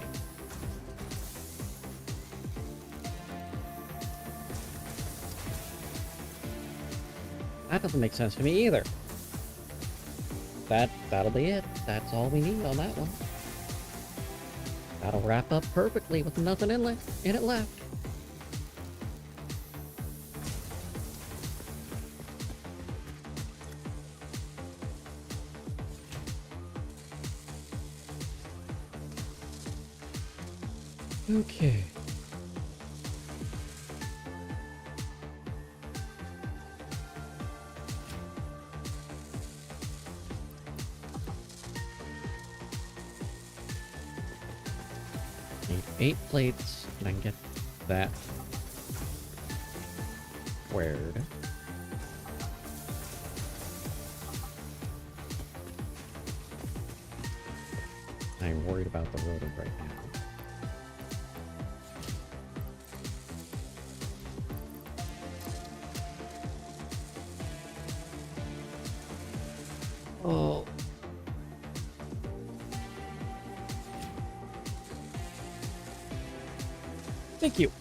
That doesn't make sense to me either. That'll be it. That's all we need on that one. That'll wrap up perfectly with nothing in it left. Okay. Need 8 plates, and I can get that squared. I'm worried about the rotor right now. Oh. Thank you.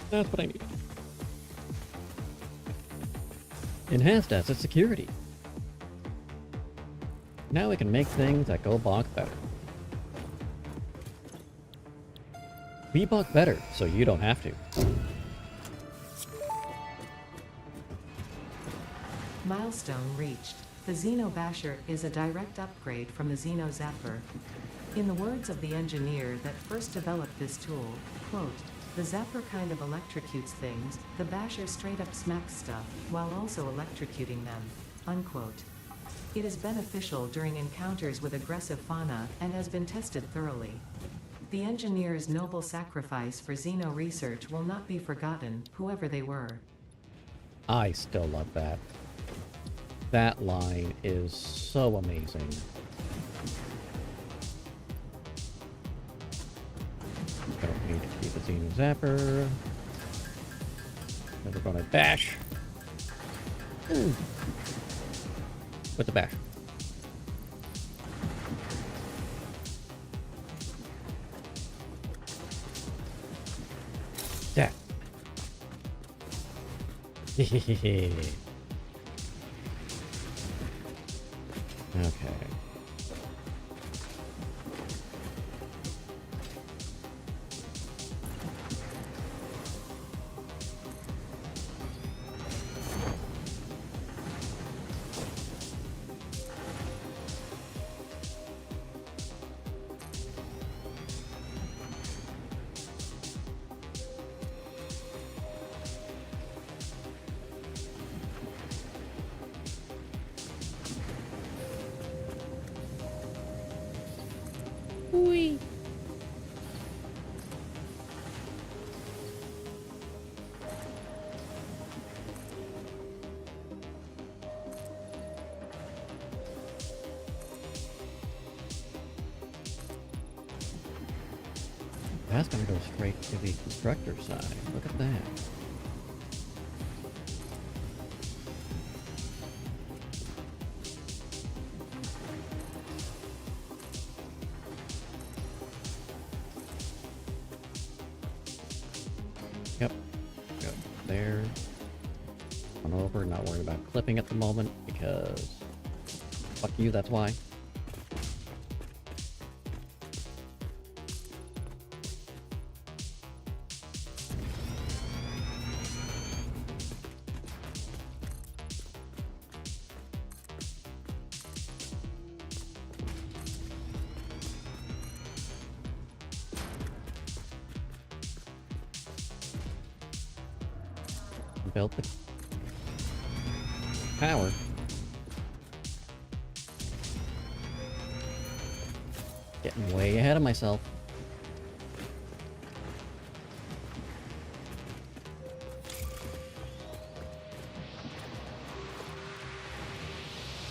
That's what I need. Enhanced asset security. Now we can make things that go block better. We block better, so you don't have to. Milestone reached. The Xeno Basher is a direct upgrade from the Xeno Zapper. In the words of the engineer that first developed this tool, quote, "The Zapper kind of electrocutes things, the Basher straight up smacks stuff, while also electrocuting them," unquote. It is beneficial during encounters with aggressive fauna and has been tested thoroughly. The engineer's noble sacrifice for Xeno research will not be forgotten, whoever they were. I still love that. That line is so amazing. Don't need to keep a Xeno Zapper. Never gonna bash. With the bash. Okay. Whee! That's gonna go straight to the constructor side. Look at that. Yep. Go there. On over, not worrying about clipping at the moment because fuck you, that's why. Built the power. Getting way ahead of myself.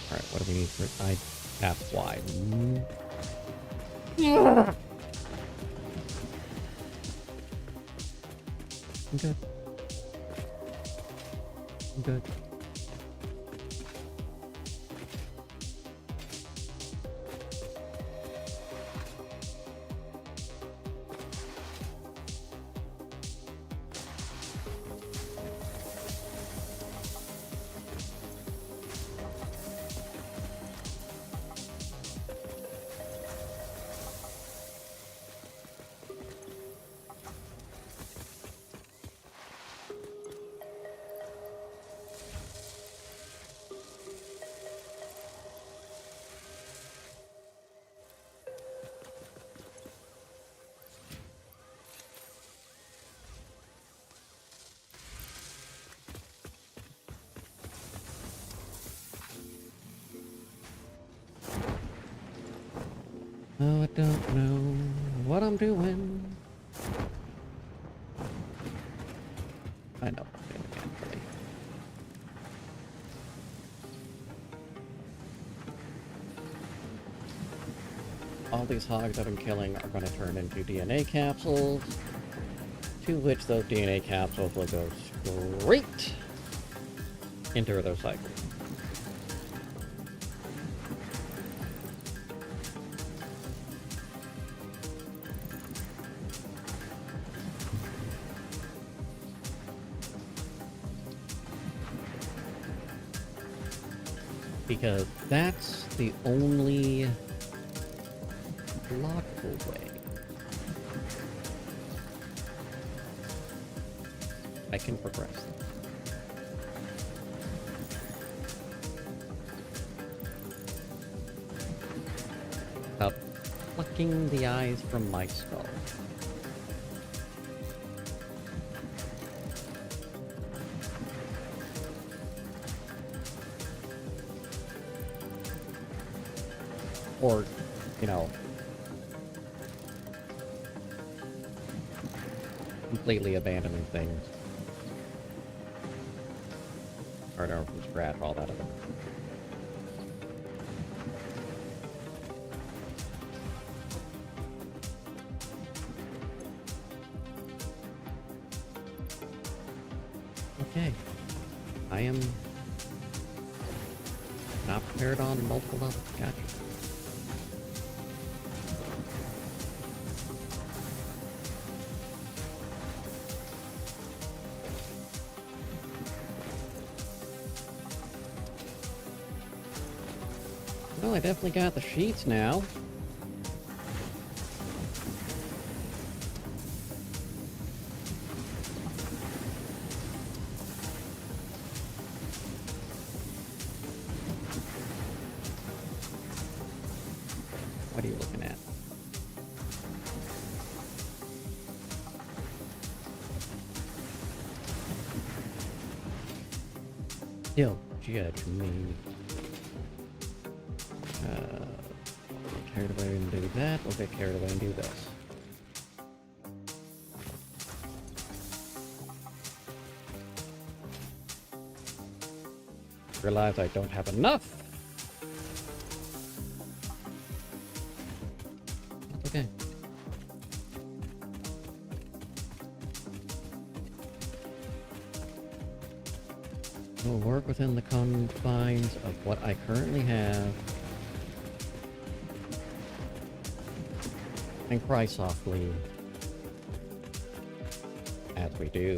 Alright, what do we need for I half wide? I'm good. I'm good. Oh, I don't know what I'm doing. I know what I'm doing actually. All these hogs I've been killing are going to turn into DNA capsules, to which those DNA capsules will go straight into their cycle. Because that's the only logical way I can progress them. Without plucking the eyes from my skull. Or, you know, completely abandoning things. Start over from scratch, all that other. Okay. I am not prepared on multiple levels. Gotcha. Well, I definitely got the sheets now. What are you looking at? Don't judge me. Carried away and do that. We'll get carried away and do this. Realize I don't have enough. That's okay. We'll work within the confines of what I currently have. And cry softly. As we do.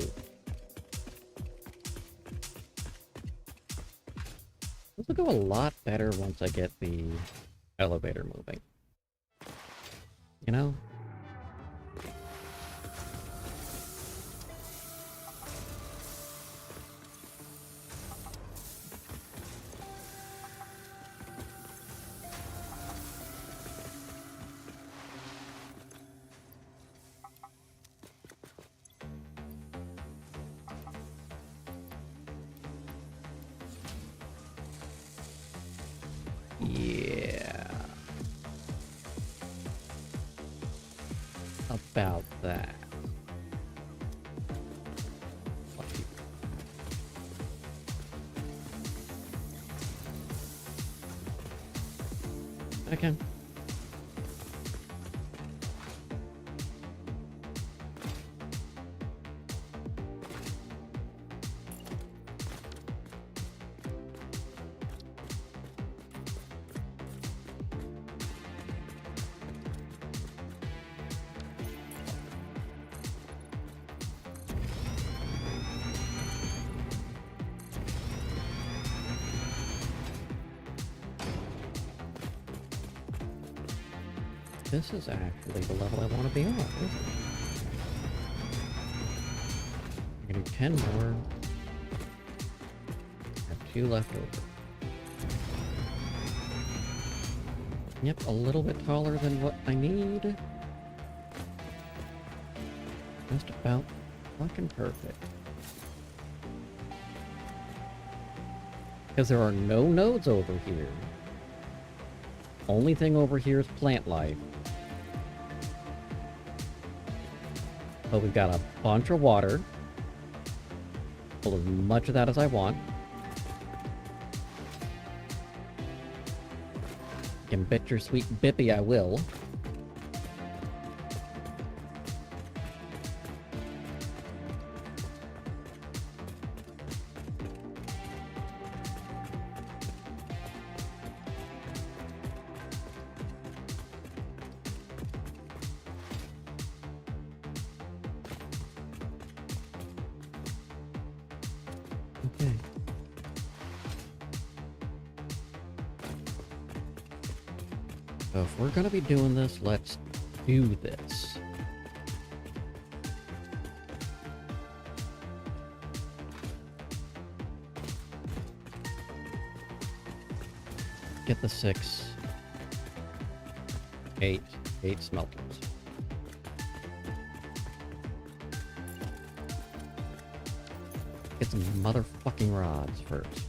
This will go a lot better once I get the elevator moving. You know? Yeah. About that. Fuck you. Okay. This is actually the level I want to be on, isn't it? I'm gonna do 10 more. I have 2 left over. Yep, a little bit taller than what I need. Just about fucking perfect. Because there are no nodes over here. Only thing over here is plant life. But we've got a bunch of water. Pull as much of that as I want. You can bet your sweet bippy I will. Okay. So if we're gonna be doing this, let's do this. Get the 6, 8 smelters. Get some motherfucking rods first.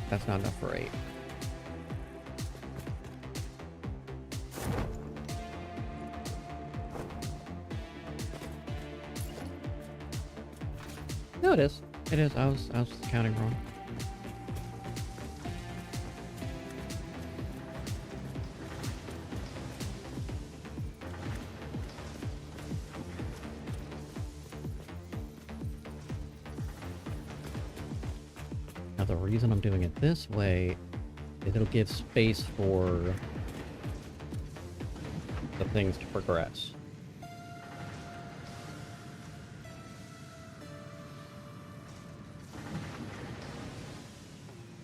That's not enough for 8. No, it is. It is. I was counting wrong. Now the reason I'm doing it this way is it'll give space for the things to progress.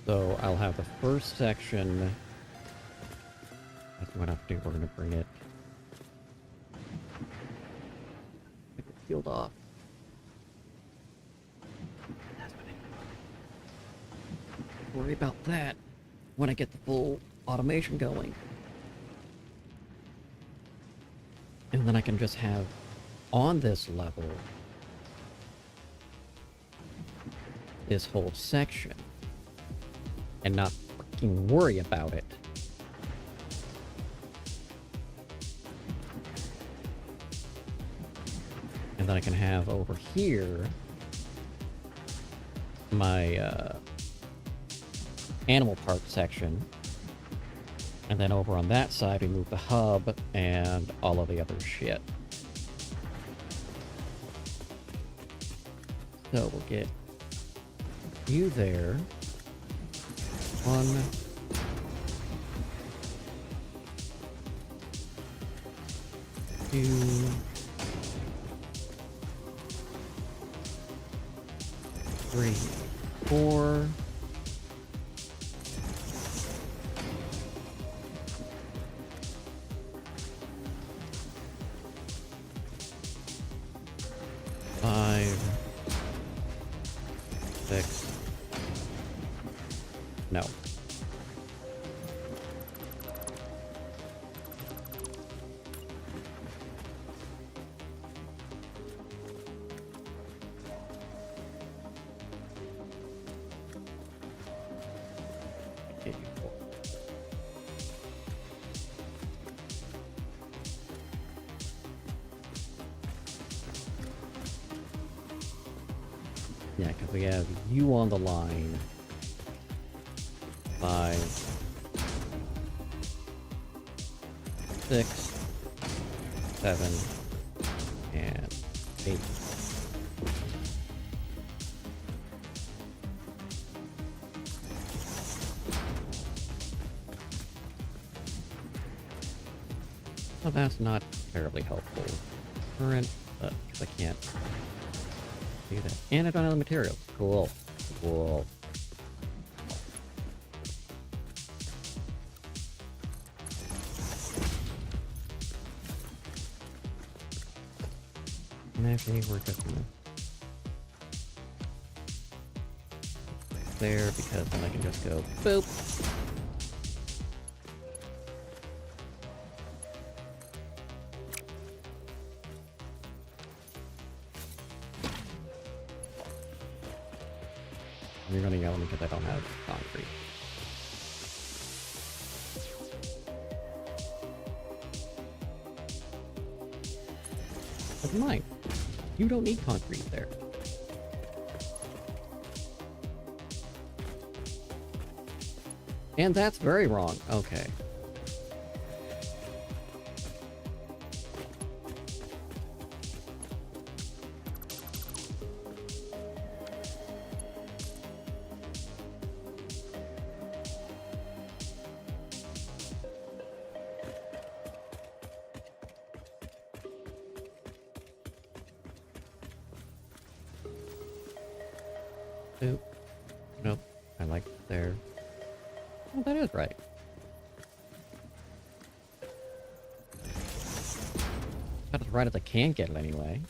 So I'll have the first section. That's what I have to do. We're going to bring it peeled off. Worry about that when I get the full automation going. And then I can just have on this level this whole section and not fucking worry about it. And then I can have over here my animal park section, and then over on that side we move the hub and all of the other shit. So we'll get you there. 1, 2, 3, 4. No. Okay, cool. Yeah, because we have you on the line. 5, 6, 7, and 8. Well, that's not terribly helpful. Current, but because I can't do that. And I don't have the materials. Cool. Cool. Actually, we're just gonna there because then I can just go boop. You're gonna yell at me because I don't have concrete. That's mine. You don't need concrete there. And that's very wrong. Okay. Oop. Nope. I like there. Oh, that is right. Got as right as I can get it anyway.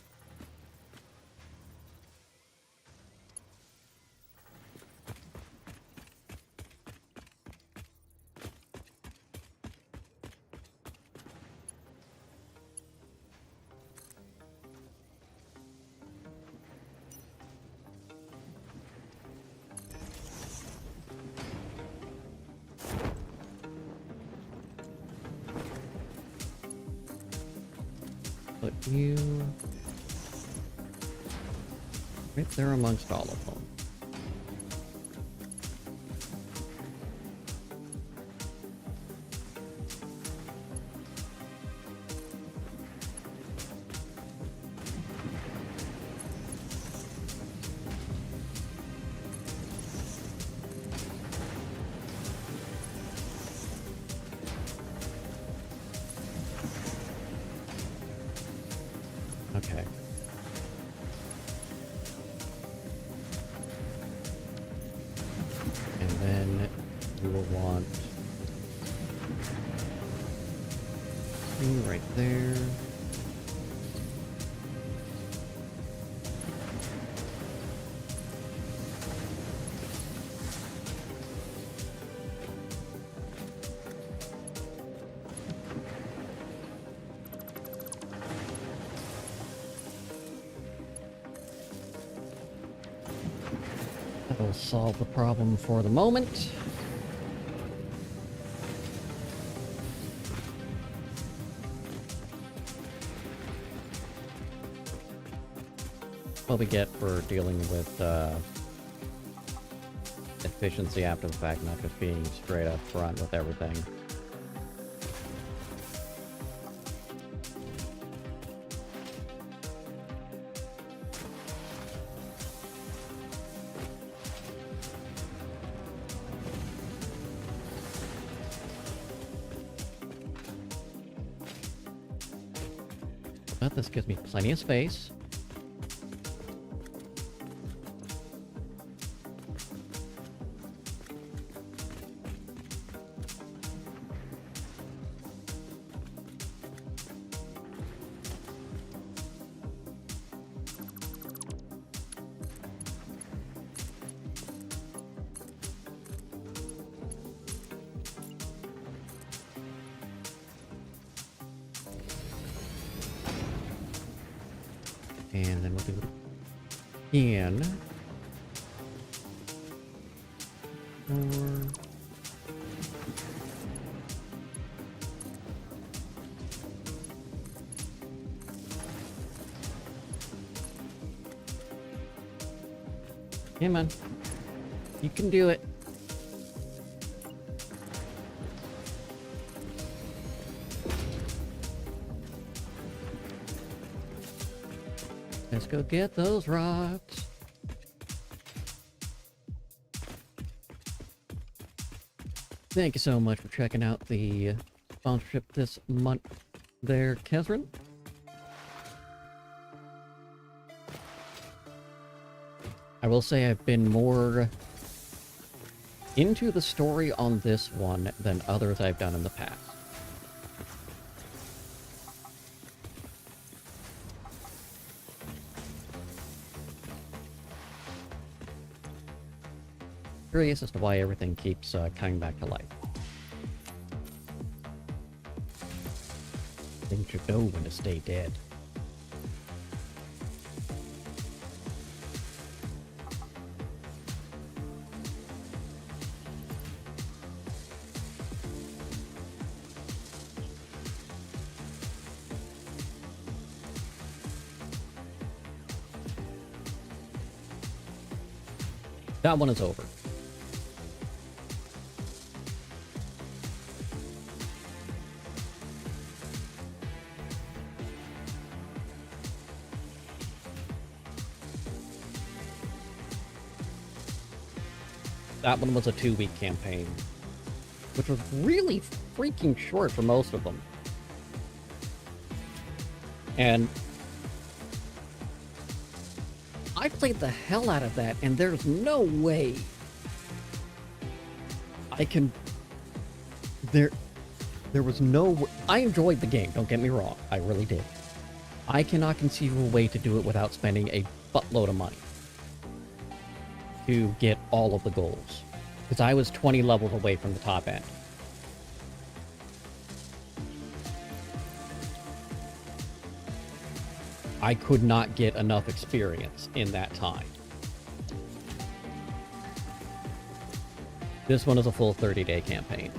Put you right there amongst all of them. You will want right there. That'll solve the problem for the moment. What we get for dealing with efficiency after the fact, not just being straight up front with everything. But this gives me plenty of space. And then we'll do it again. Come on. You can do it. Let's go get those rocks. Thank you so much for checking out the sponsorship this month there, Kesrin. I will say I've been more into the story on this one than others I've done in the past. Curious as to why everything keeps coming back to life. Things should know when to stay dead. That one is over. That one was a 2-week campaign, which was really freaking short for most of them. And I played the hell out of that, and there's no way I can... There was no... I enjoyed the game, don't get me wrong. I really did. I cannot conceive of a way to do it without spending a buttload of money to get all of the goals. Because I was 20 levels away from the top end. I could not get enough experience in that time. This one is a full 30-day campaign.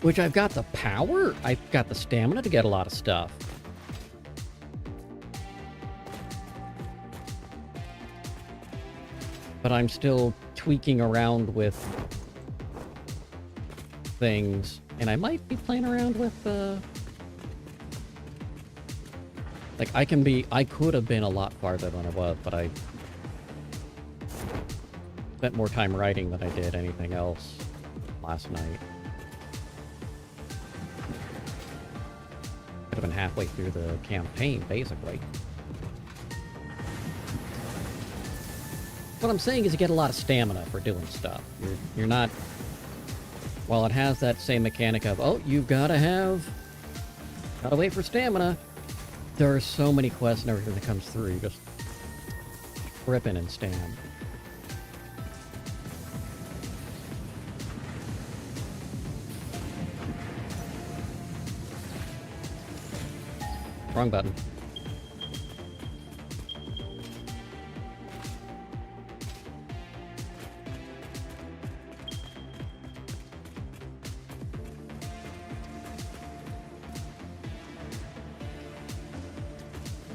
Which I've got the power, I've got the stamina to get a lot of stuff. But I'm still tweaking around with things. And I might be playing around with, like, I could have been a lot farther than I was, but I spent more time writing than I did anything else last night. Could have been halfway through the campaign, basically. What I'm saying is you get a lot of stamina for doing stuff. You're not... While it has that same mechanic of, oh, you've gotta wait for stamina, there are so many quests and everything that comes through, just ripping and stam. Wrong button.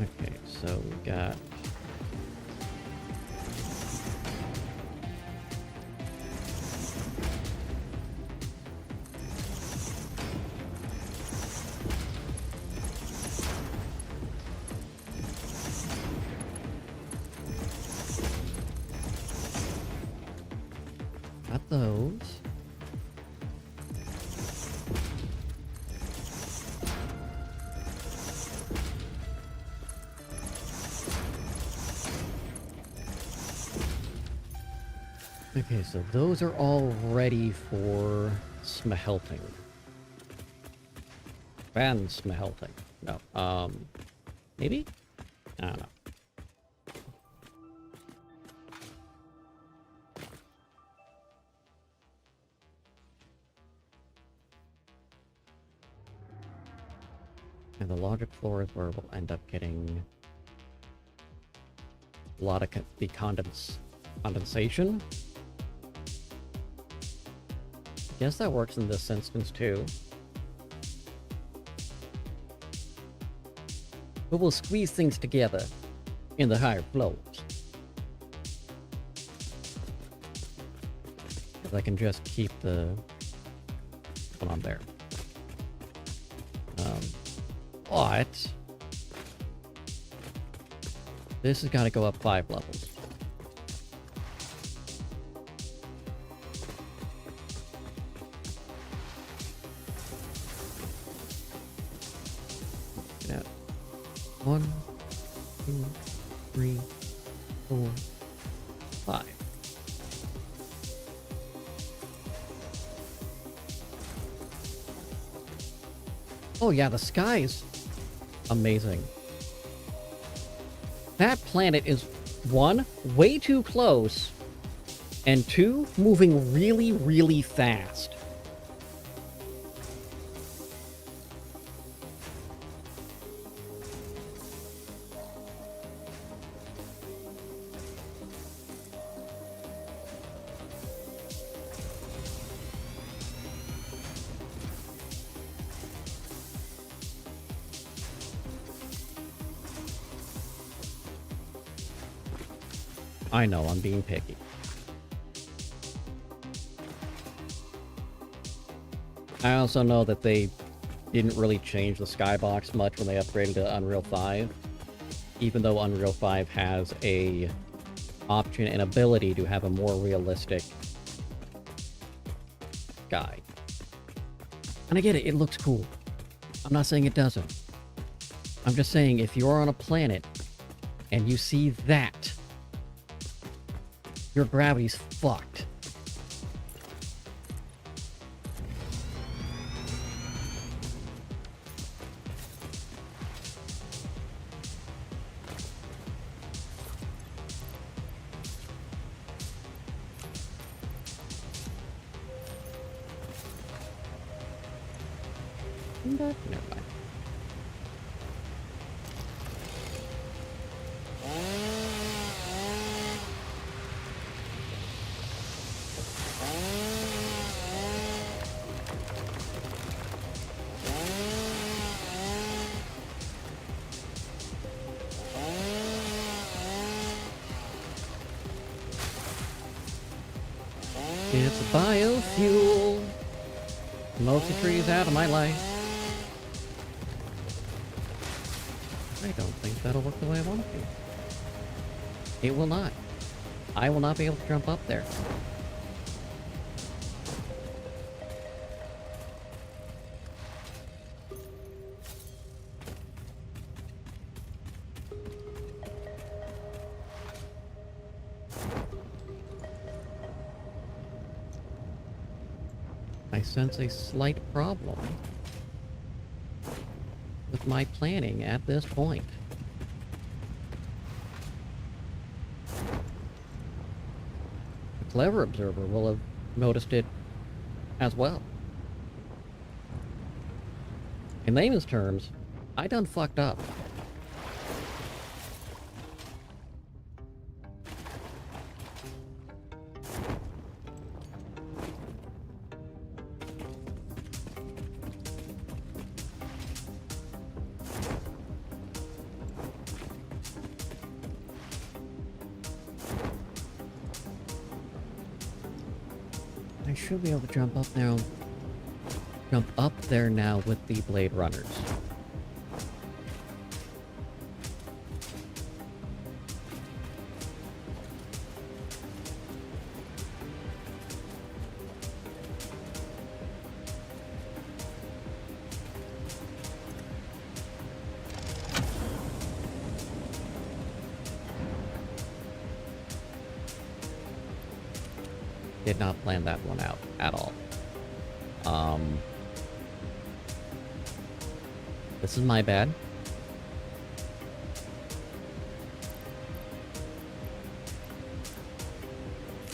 Okay, so we got... Got those. Okay, so those are all ready for smelting. And smelting. No, maybe? I don't know. And the logic floor is where we'll end up getting a lot of the condensation. Guess that works in this instance too. But we'll squeeze things together in the higher floors. Because I can just keep the one on there. But this has got to go up 5 levels. Yeah. 1, 2, 3, 4, 5. Oh yeah, the sky is amazing. That planet is, 1, way too close, and 2, moving really, really fast. I know, I'm being picky. I also know that they didn't really change the skybox much when they upgraded to Unreal 5. Even though Unreal 5 has a option and ability to have a more realistic sky. And I get it, it looks cool. I'm not saying it doesn't. I'm just saying if you're on a planet and you see that, your gravity's fucked. Never mind. It's a biofuel. Most of the trees out of my life. I don't think that'll work the way I want it to. It will not. I will not be able to jump up there. I sense a slight problem with my planning at this point. A clever observer will have noticed it as well. In layman's terms, I done fucked up. I should be able to jump up there now with the Blade Runners. Did not plan that one out at all. This is my bad.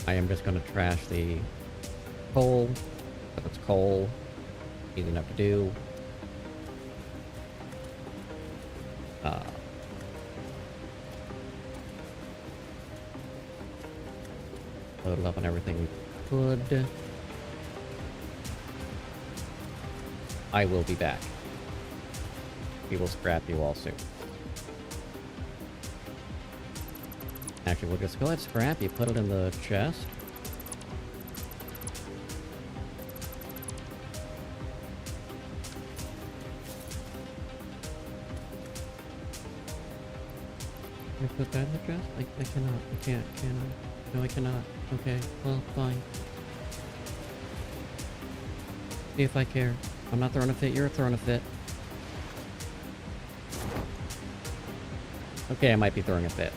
I am just gonna trash the coal. But it's coal. Easy enough to do. Load up on everything we could. I will be back. We will scrap you all soon. Actually, we'll just go ahead and scrap you, put it in the chest. Can I put that in the chest? I cannot. I can't. Can I? No, I cannot. Okay, well, fine. See if I care. I'm not throwing a fit, you're throwing a fit. Okay, I might be throwing a fit.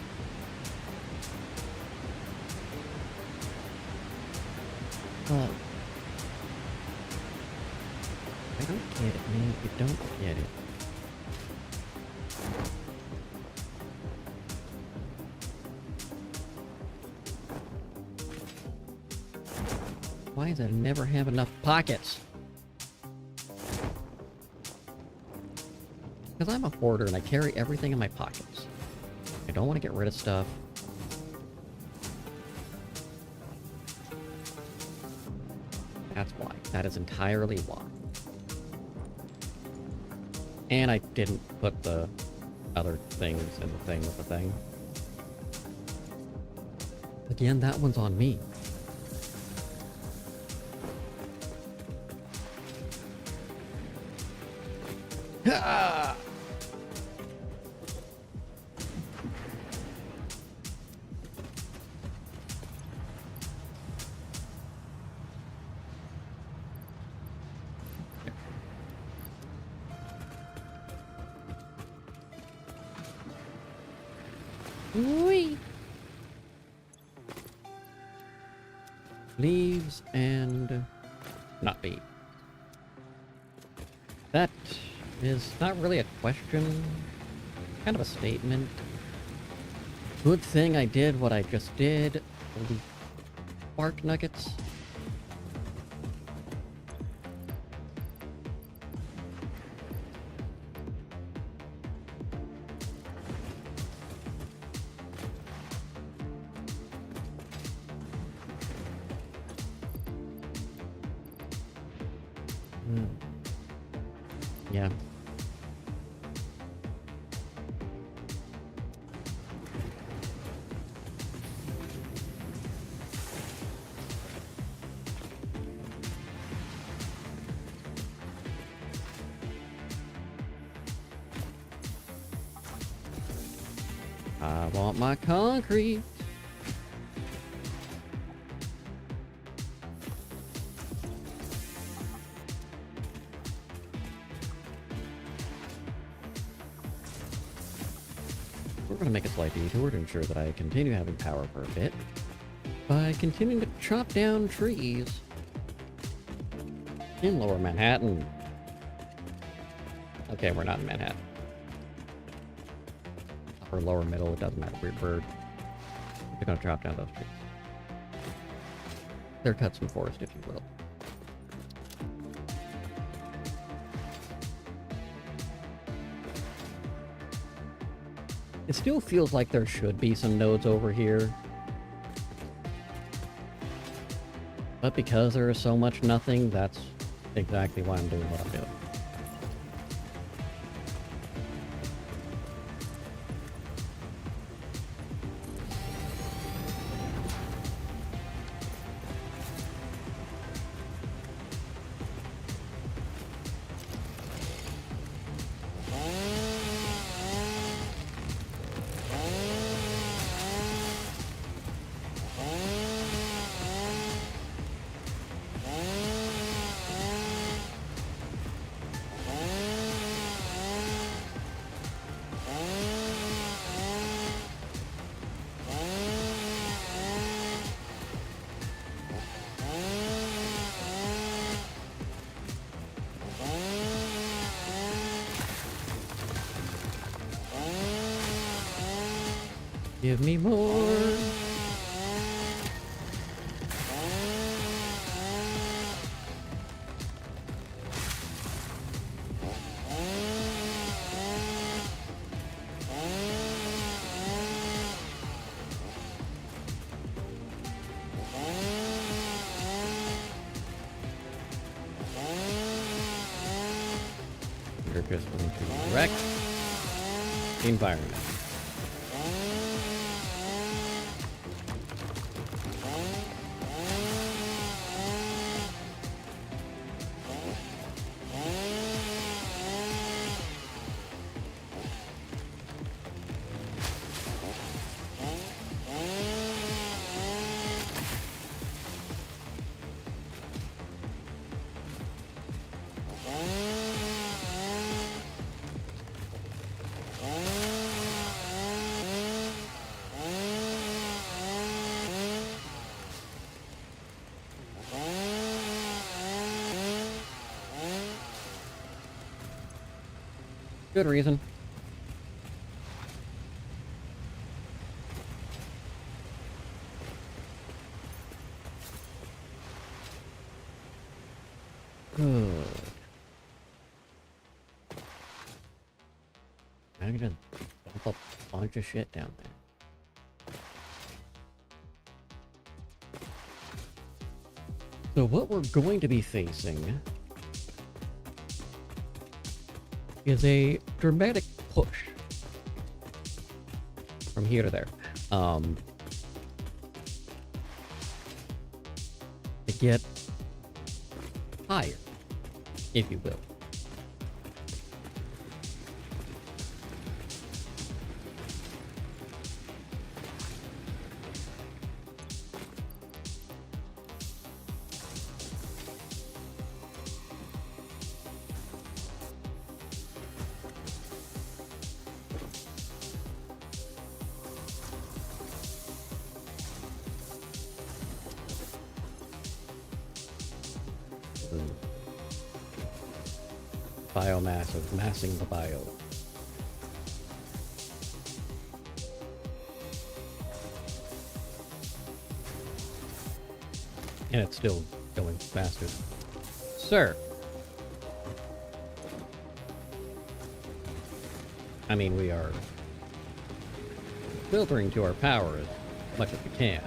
Well, I don't get it, man. You don't get it. Why does I never have enough pockets? Because I'm a hoarder and I carry everything in my pockets. I don't want to get rid of stuff. That's why. That is entirely why. And I didn't put the other things in the thing with the thing. Again, that one's on me. Ah! Whee! Leaves and not leaves. That is not really a question, kind of a statement. Good thing I did what I just did. Holy spark nuggets. Yeah. I want my concrete. We're going to make a slight detour to ensure that I continue having power for a bit by continuing to chop down trees. In Lower Manhattan. Okay, we're not in Manhattan. Upper, lower, middle, it doesn't matter. We're gonna drop down those streets. Clear cut some forest, if you will. It still feels like there should be some nodes over here. But because there is so much nothing, that's exactly why I'm doing what I'm doing. Give me more. You're just going to wreck the environment. Good reason. Good. I'm gonna dump a bunch of shit down there. So what we're going to be facing is a dramatic push from here to there. To get higher, if you will. Biomass of massing the bio. And it's still going faster. Sir! I mean, we are filtering to our power as much as we can.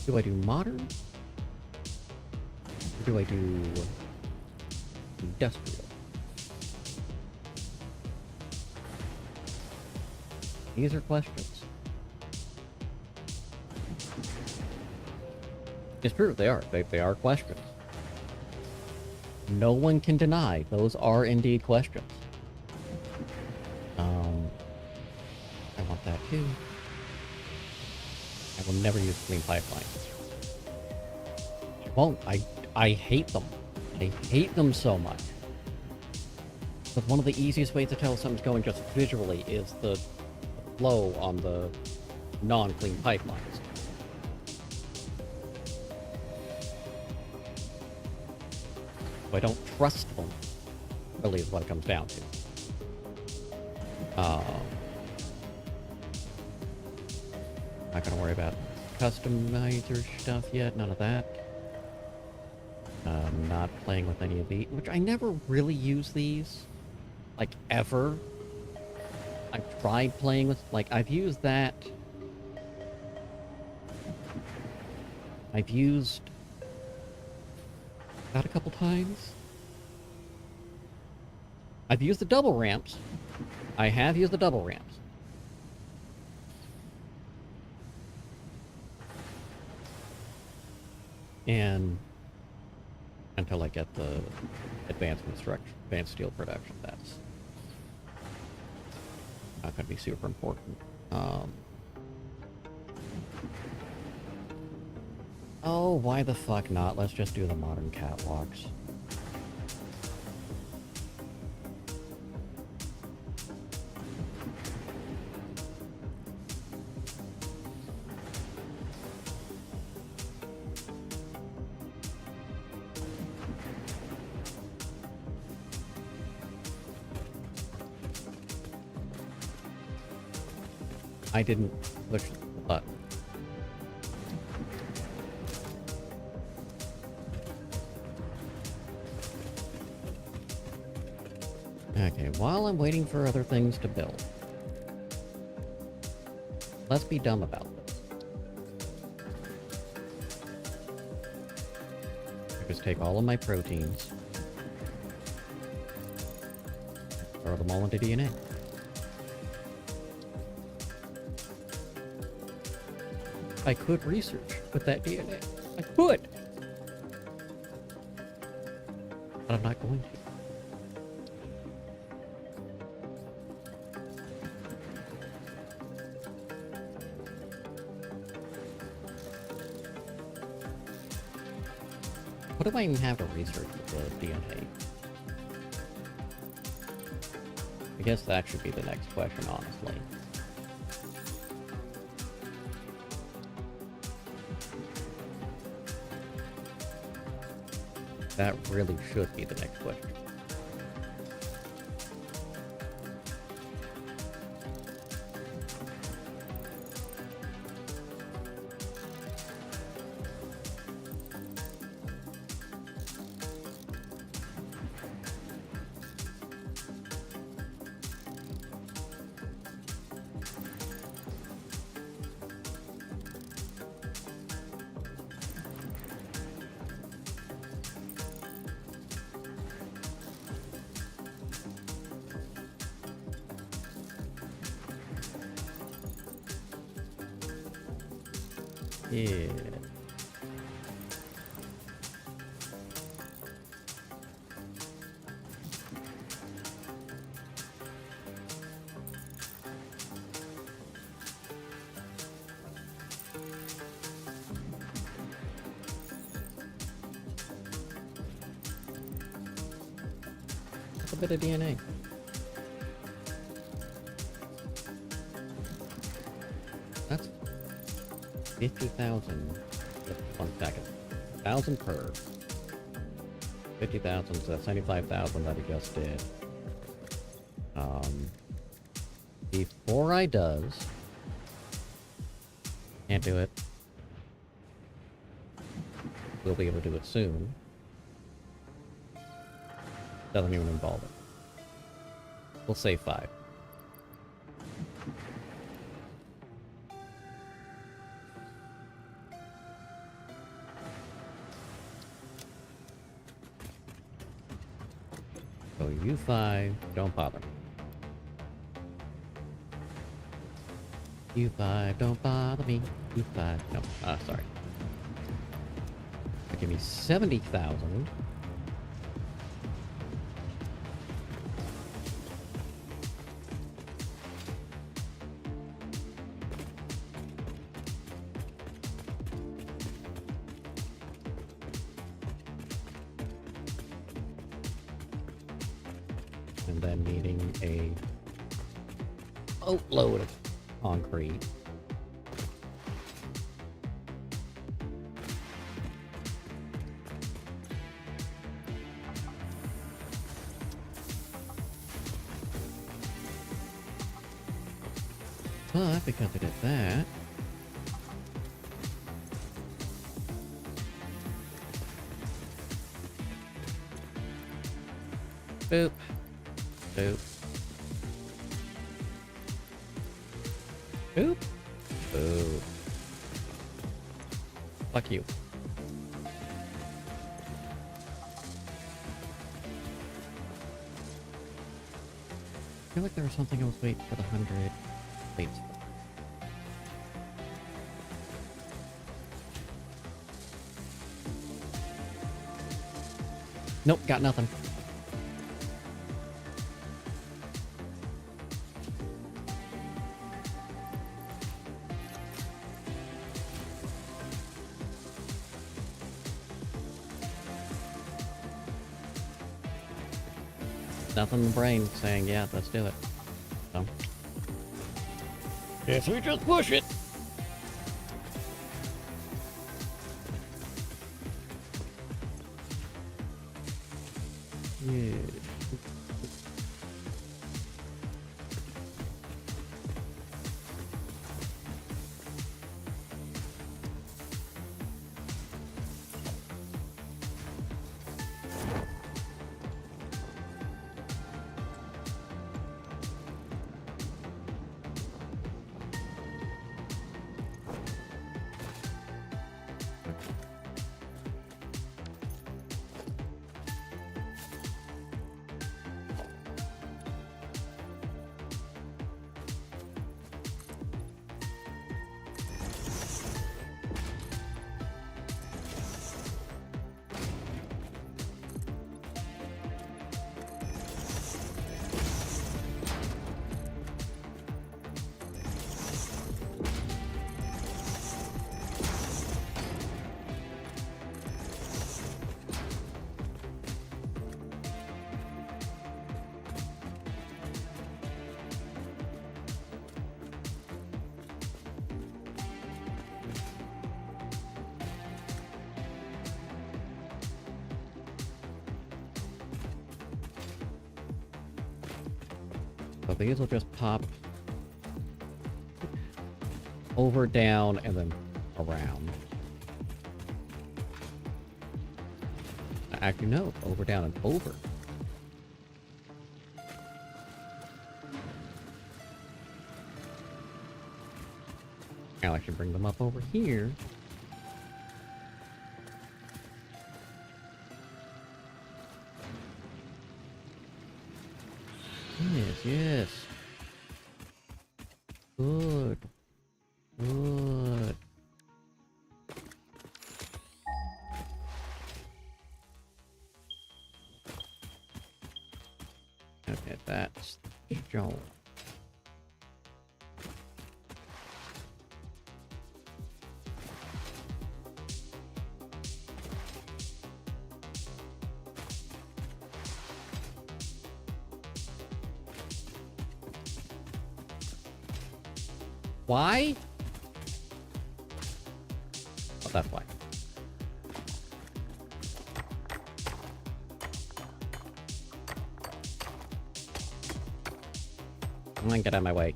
Do I do modern? Or do I do industrial? These are questions. It's true, they are. They are questions. No one can deny those are indeed questions. I want that too. I will never use clean pipelines. Well, I hate them. I hate them so much. But one of the easiest ways to tell if something's going just visually is the flow on the non-clean pipelines. So I don't trust them, really, is what it comes down to. Not gonna worry about customizer stuff yet, none of that. Not playing with any of these, which I never really use these, like, ever. I've tried playing with, like, I've used that. I've used that a couple times. I've used the double ramps. I have used the double ramps. And until I get the advanced construction, advanced steel production, that's not going to be super important. Oh, why the fuck not? Let's just do the modern catwalks. I didn't push the button. Okay, while I'm waiting for other things to build, let's be dumb about this. I just take all of my proteins, throw them all into DNA. I could research with that DNA. I could! But I'm not going to. What do I even have to research with the DNA? I guess that should be the next question, honestly. That really should be the next question. Yeah. That's a bit of DNA. That's 50,000. 1 second. 1,000 per. 50,000, so that's 75,000 that he just did. Before I does. Can't do it. We'll be able to do it soon. Doesn't even involve it. We'll say 5. So you five, don't bother me. You five, don't bother me. You five, no, sorry. So give me 70,000. And then needing a boatload of concrete. But because I did that, boop, boop, boop, boop. Fuck you. I feel like there was something I was waiting for the 100 plates. Nope, got nothing. Nothing in the brain saying, yeah, let's do it. So. If we just push it. Yeah. So these will just pop over, down, and then around. Actually, no. Over, down, and over. Now I should bring them up over here. Yes, yes. Good. Good. Okay, that's Joel. Why? Oh, that's why. Come on, get out of my way.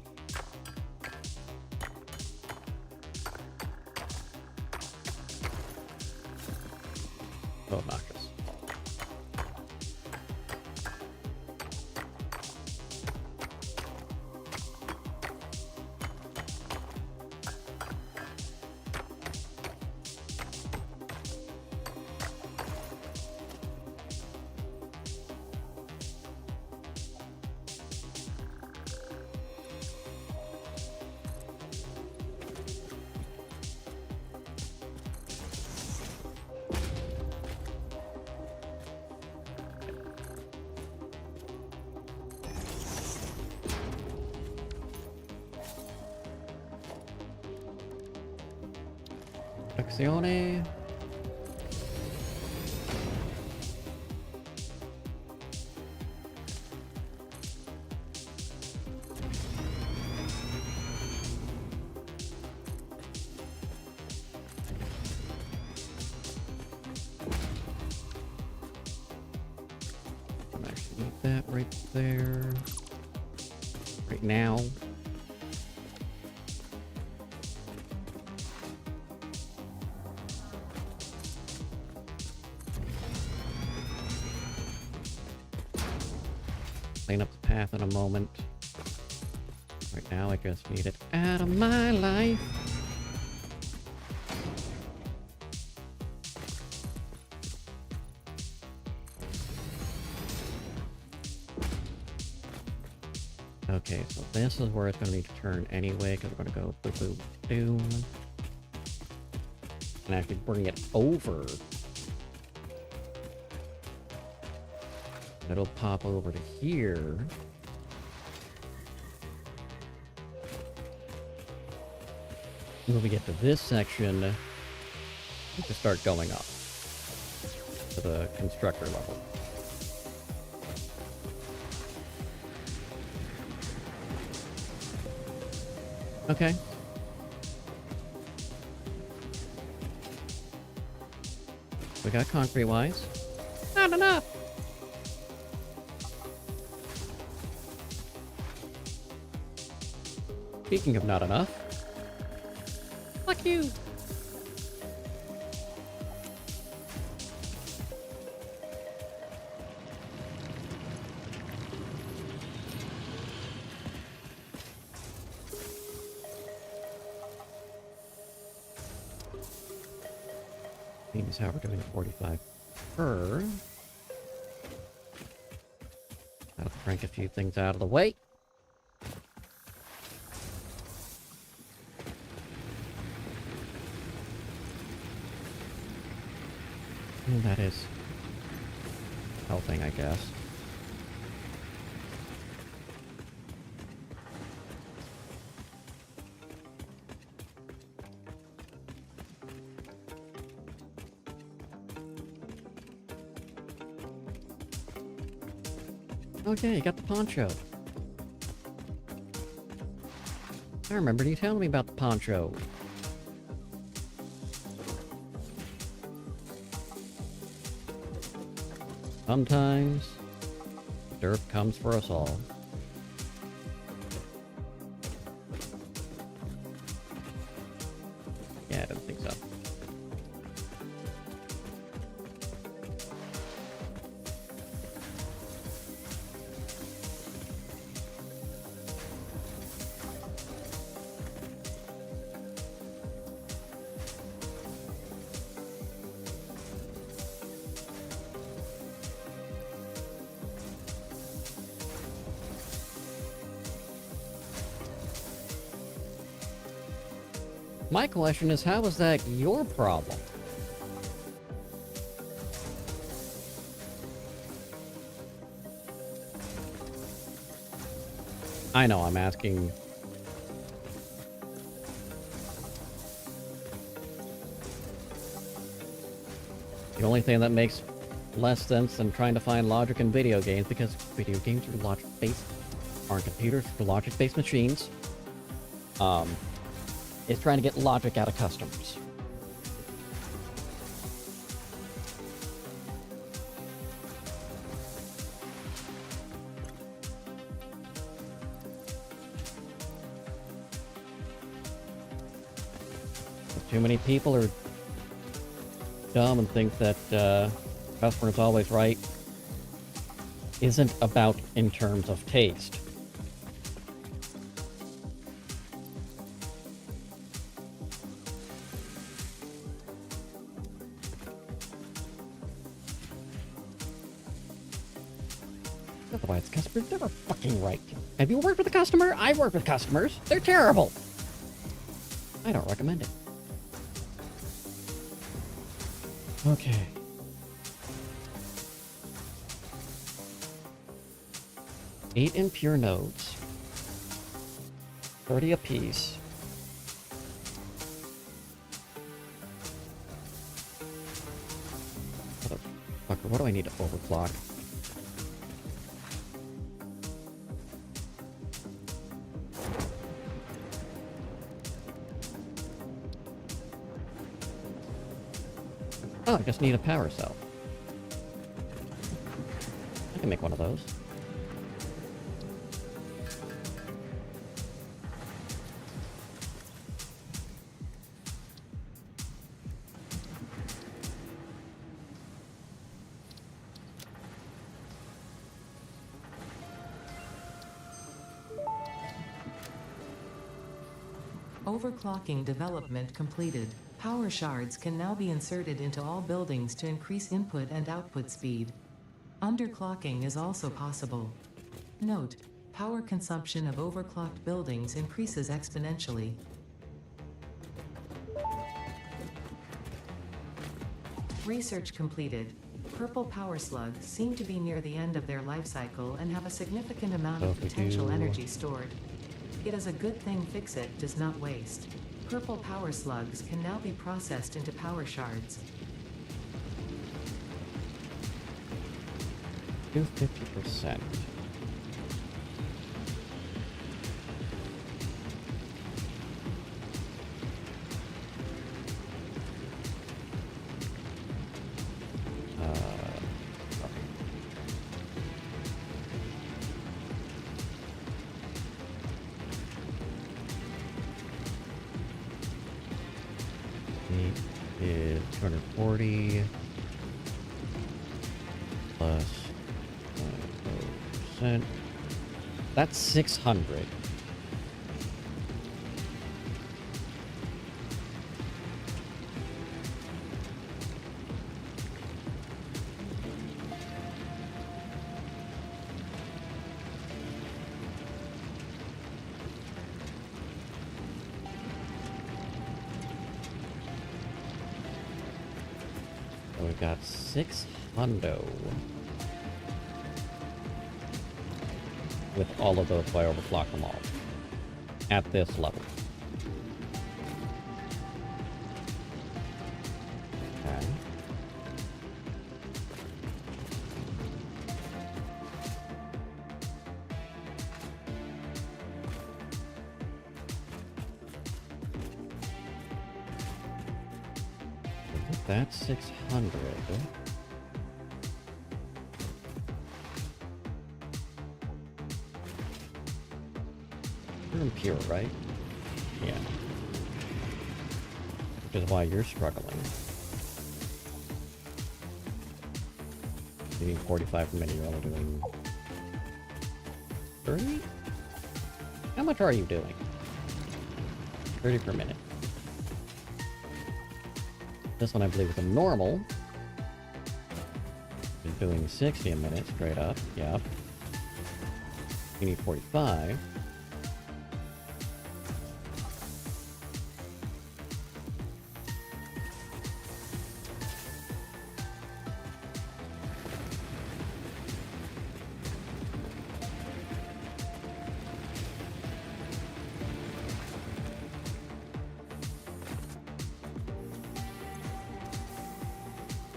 So obnoxious. Attrazione. Actually need that right there. Right now. Clean up the path in a moment. Right now, I just need it out of my life. Okay, so this is where it's going to need to turn anyway, because we're going to go boop boop boom. And actually bring it over. It'll pop over to here. When we get to this section, we can start going up to the constructor level. Okay. We got concrete wise. Not enough! Speaking of not enough. Fuck you! Seems how we're doing 45 per. I'll crank a few things out of the way. And that is helping, I guess. Okay, you got the poncho. I remember you telling me about the poncho. Sometimes, derp comes for us all. Yeah, I don't think so. My question is, how is that your problem? I know, I'm asking. The only thing that makes less sense than trying to find logic in video games, because video games are logic-based, aren't computers, they're logic-based machines. Is trying to get logic out of customers. Too many people are dumb and think that customer is always right. Isn't about in terms of taste. Otherwise, customers never fucking right. Have you worked with a customer? I've worked with customers. They're terrible. I don't recommend it. Okay. Eight impure nodes. 30 apiece. Fucker, what do I need to overclock? Oh, I just need a power cell. I can make one of those. Overclocking development completed. Power shards can now be inserted into all buildings to increase input and output speed. Underclocking is also possible. Note: power consumption of overclocked buildings increases exponentially. Research completed. Purple power slugs seem to be near the end of their life cycle and have a significant amount So of if we potential do- energy stored. It is a good thing Fix-It does not waste. Purple power slugs can now be processed into power shards. Do 50%. Is 240 plus 0%. That's 600. So we've got 600 with all of those if I overclock them all at this level. Okay. That's 600. You're impure, right? Yeah. Which is why you're struggling. You need 45 per minute, you're only doing 30? How much are you doing? 30 per minute. This one, I believe, is a normal. Is doing 60 a minute straight up. Yep. You need 45.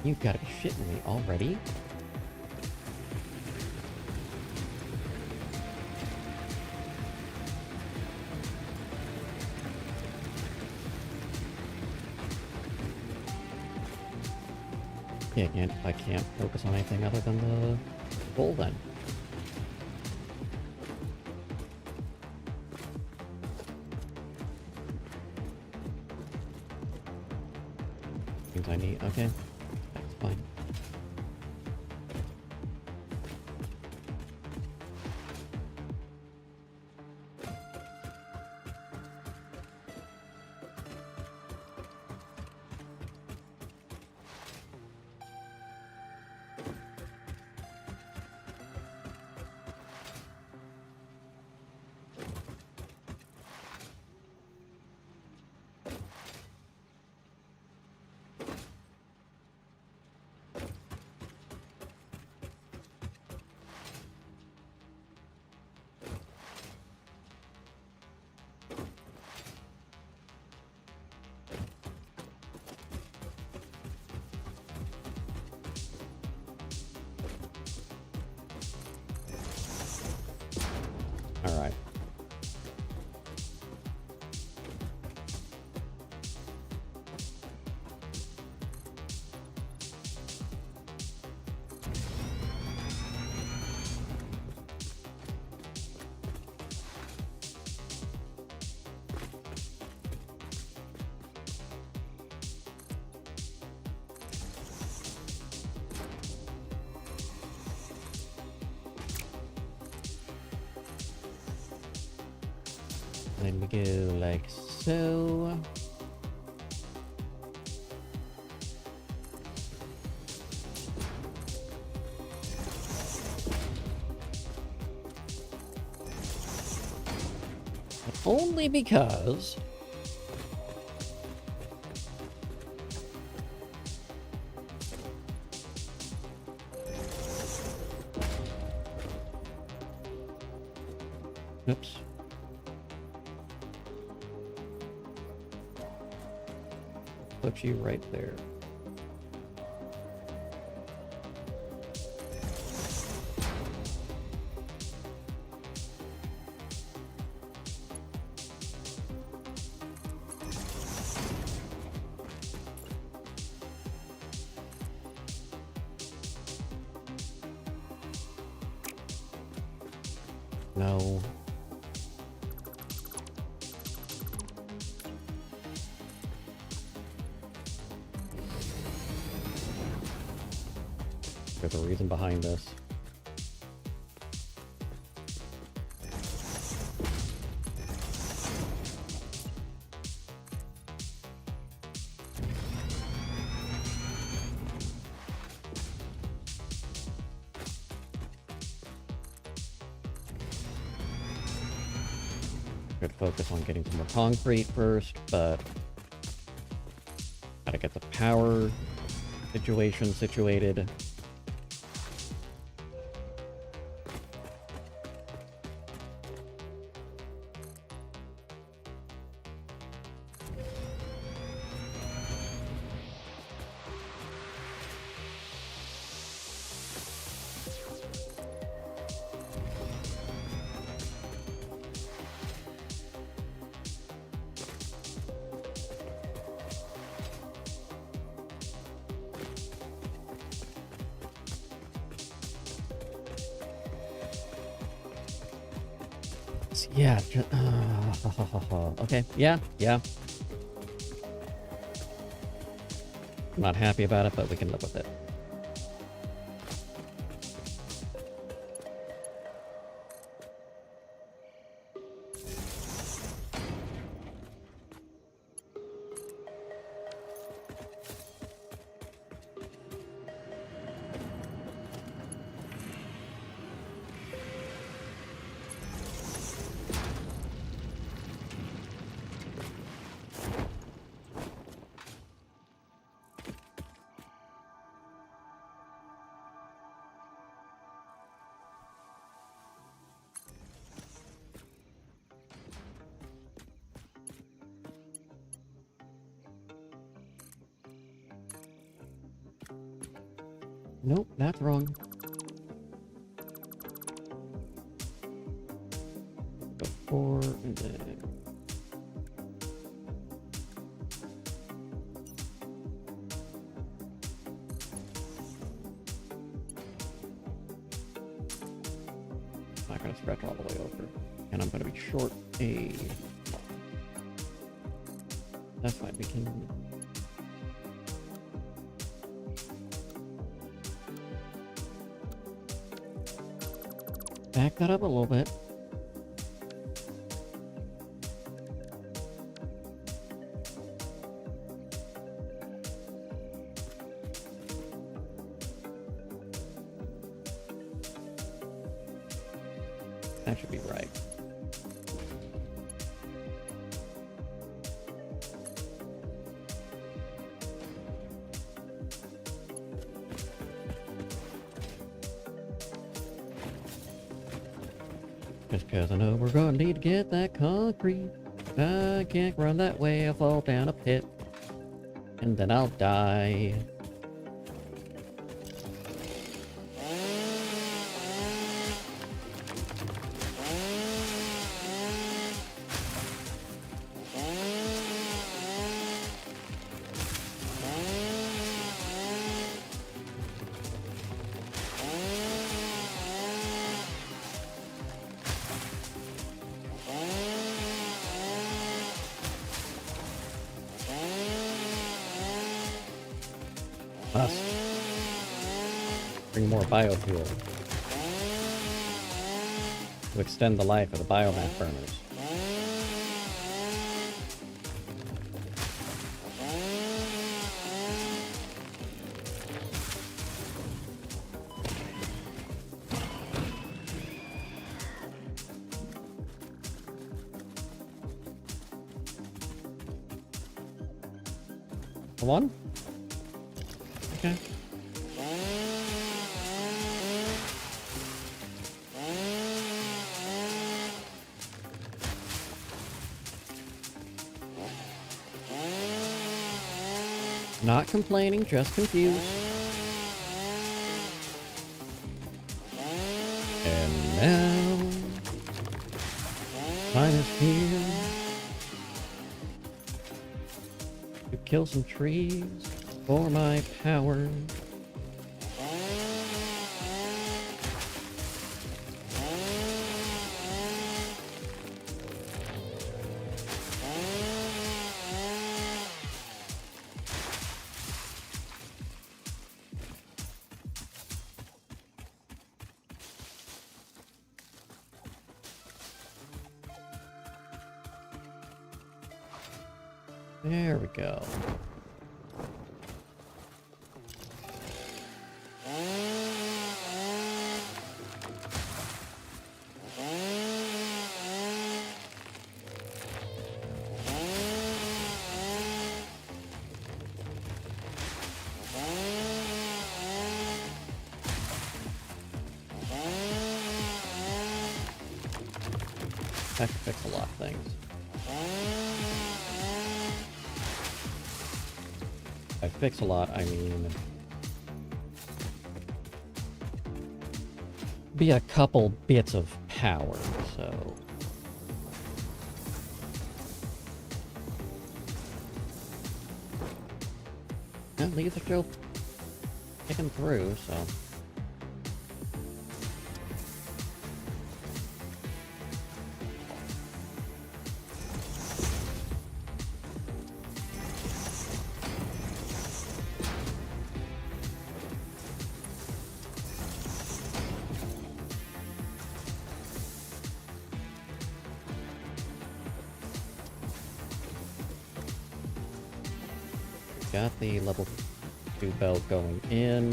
You've got to be shitting me already. Yeah, I can't focus on anything other than the bull then. Things I need. Okay. That's fine. Then we go like so. But only because oops. Put you right there. No. There's a reason behind this. Could focus on getting some more concrete first, but gotta get the power situation situated. Yeah. Okay. Yeah. I'm not happy about it, but we can live with it. Nope, that's wrong. Go 4 and then... I'm not gonna stretch all the way over. And I'm gonna be short a... That's fine, we can... Back that up a little bit. That should be right. Just cause I know we're gonna need to get that concrete. I can't run that way, I'll fall down a pit. And then I'll die. Must bring more biofuel to extend the life of the biomass burners. the one? Okay. Not complaining, just confused. And now, time is here to kill some trees for my power. There we go. That could fix a lot of things. By fix a lot, I mean be a couple bits of power, so and leaves are still kicking through, so got the level 2 belt going in.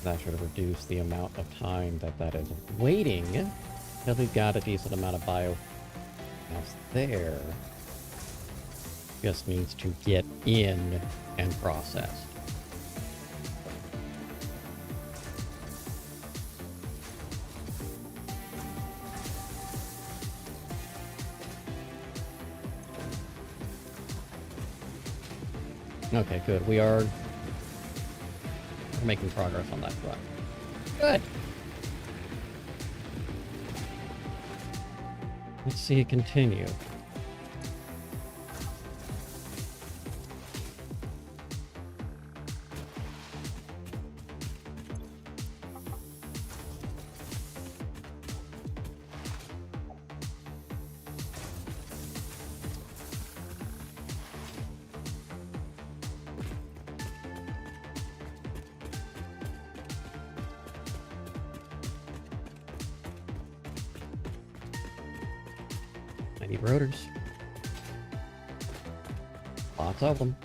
That should reduce the amount of time that is waiting, because we've got a decent amount of bio mass there. Just needs to get in and processed. Okay, good. We're making progress on that front. Good. Let's see it continue. I need rotors. Lots of them.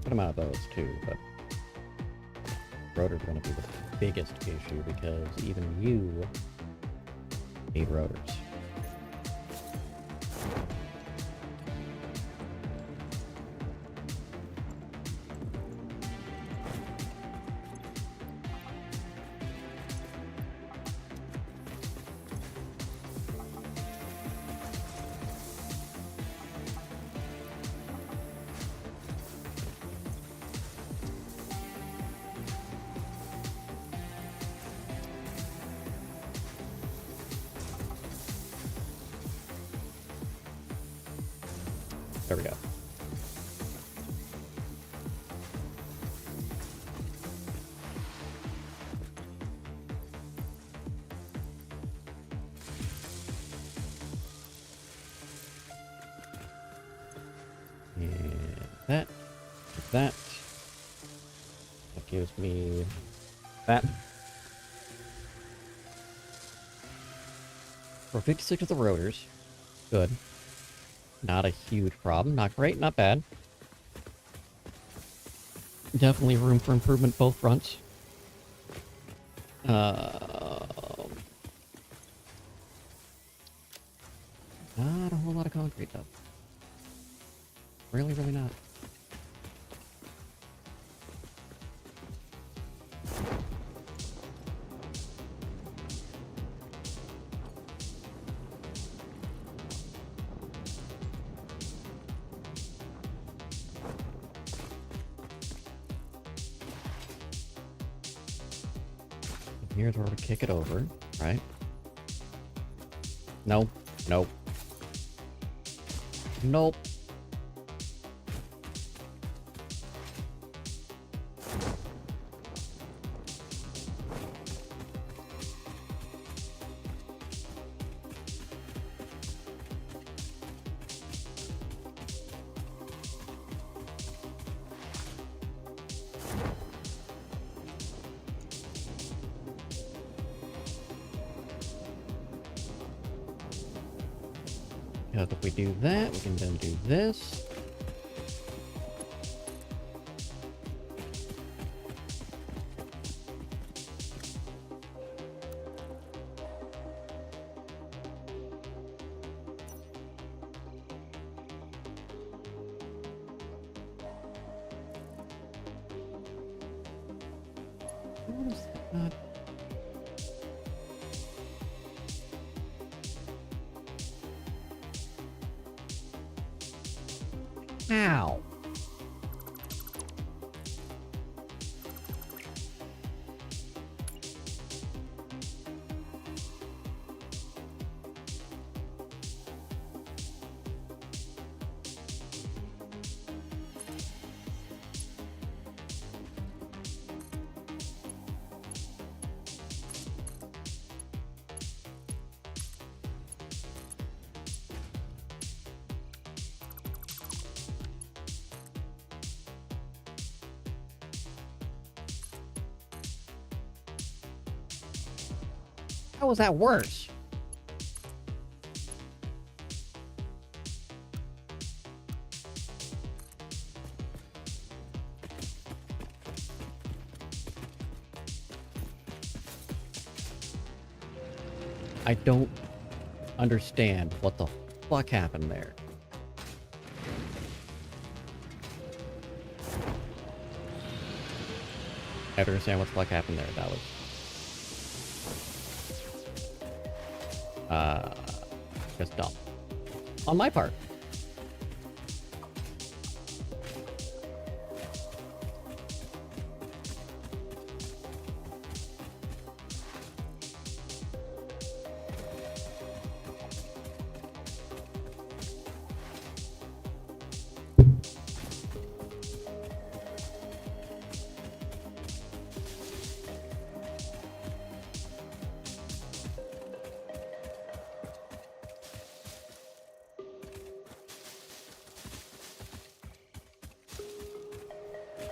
Good amount of those too, but rotors are going to be the biggest issue because even you need rotors. There we go. And that gives me that. For 56 of the rotors. Good. Not a huge problem. Not great, not bad. Definitely room for improvement both fronts. Not a whole lot of concrete, though. Really, really not. Here's where we kick it over, right? Nope. Nope. Nope. Because if we do that, we can then do this. What is that? Ow. How was that worse? I don't understand what the fuck happened there. I don't understand what the fuck happened there. That was... just dumb. On my part.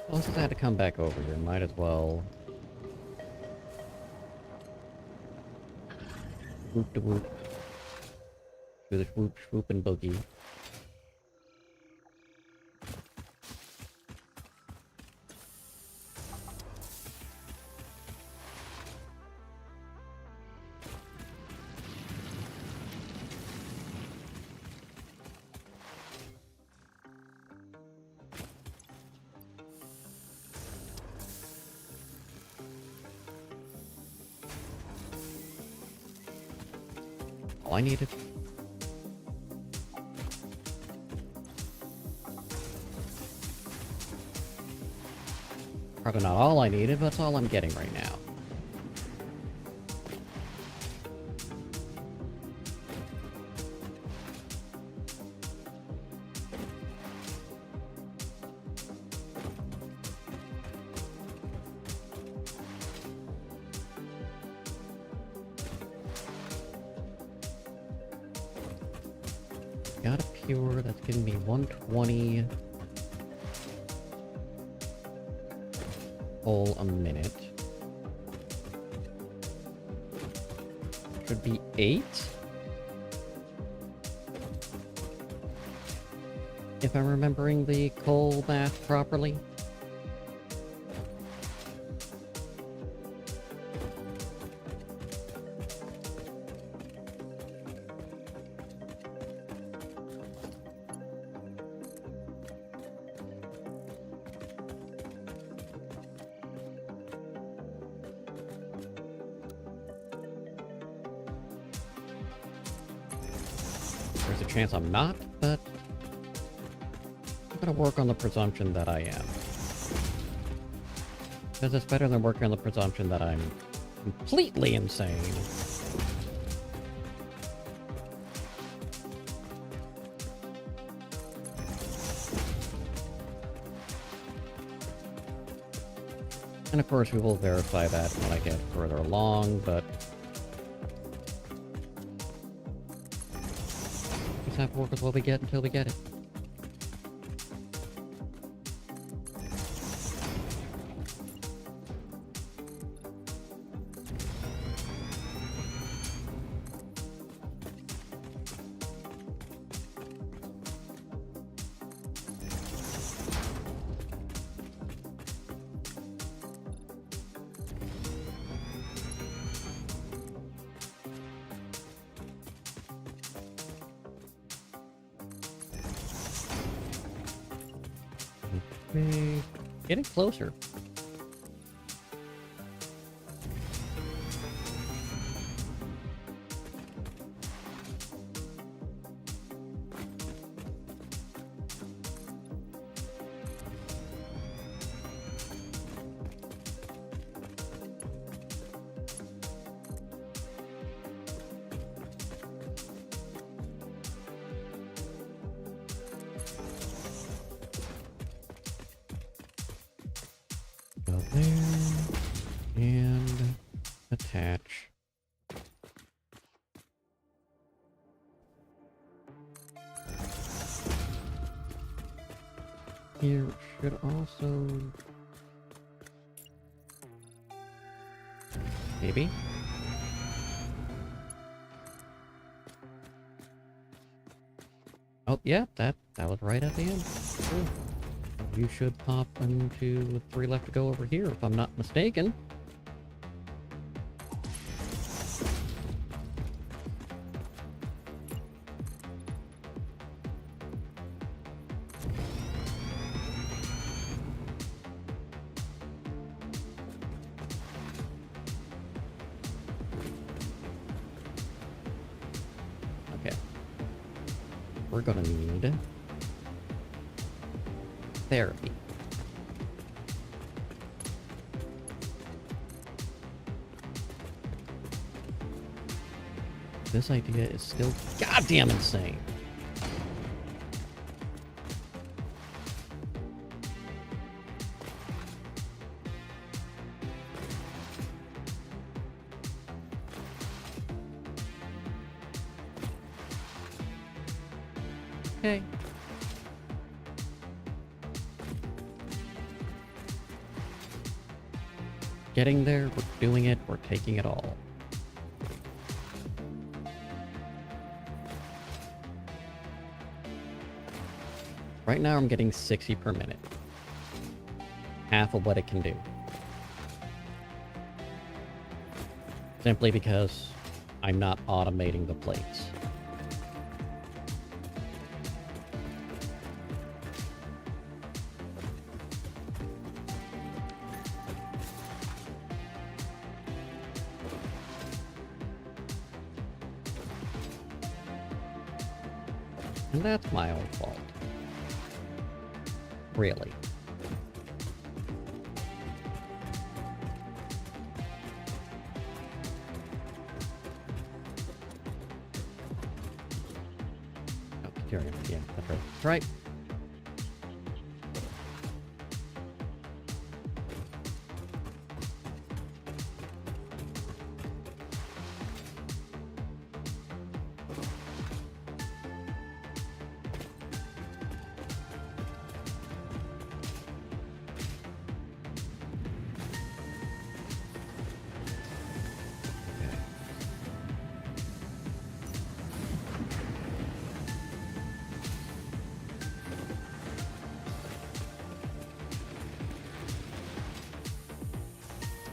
Well, since I had to come back over here, might as well... Whoop de whoop. Do the whoop, swoop, and boogie. All I needed. Probably not all I needed, but that's all I'm getting right now. Got a pure, that's giving me 120 coal a minute. Should be 8? If I'm remembering the coal math properly. There's a chance I'm not, but I'm gonna work on the presumption that I am. Because it's better than working on the presumption that I'm completely insane. And of course we will verify that when I get further along, but just have to work with what we get until we get it. Okay, getting closer. Go there and attach. Here should also maybe. Oh yeah, that was right at the end. Cool. You should pop into 3 left to go over here, if I'm not mistaken. Okay. We're gonna need therapy. This idea is still goddamn insane. Okay. Getting there, we're doing it, we're taking it all. Right now I'm getting 60 per minute. Half of what it can do. Simply because I'm not automating the plates. And that's my own fault. Really. Oh, Tyrion. Yeah, that's right. That's right.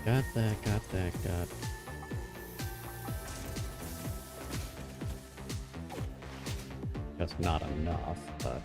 Got that, got that, got. That's not enough, but.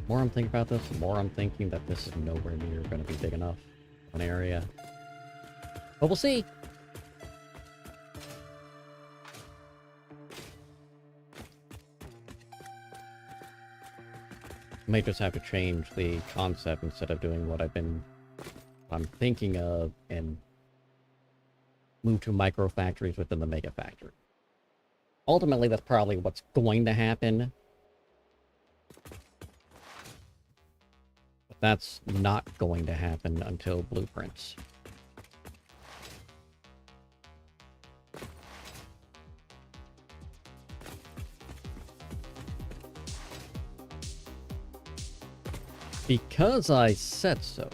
The more I'm thinking about this, the more I'm thinking that this is nowhere near going to be big enough of an area. But we'll see. Might just have to change the concept instead of doing what I'm thinking of and move to micro factories within the mega factory. Ultimately, that's probably what's going to happen. But that's not going to happen until blueprints. Because I said so.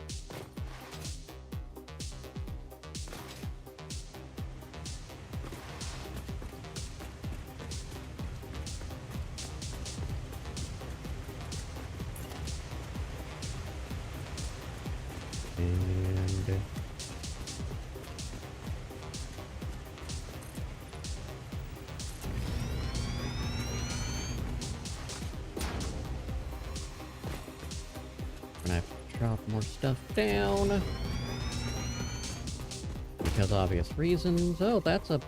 And I have to drop more stuff down. Because obvious reasons. Oh, that's a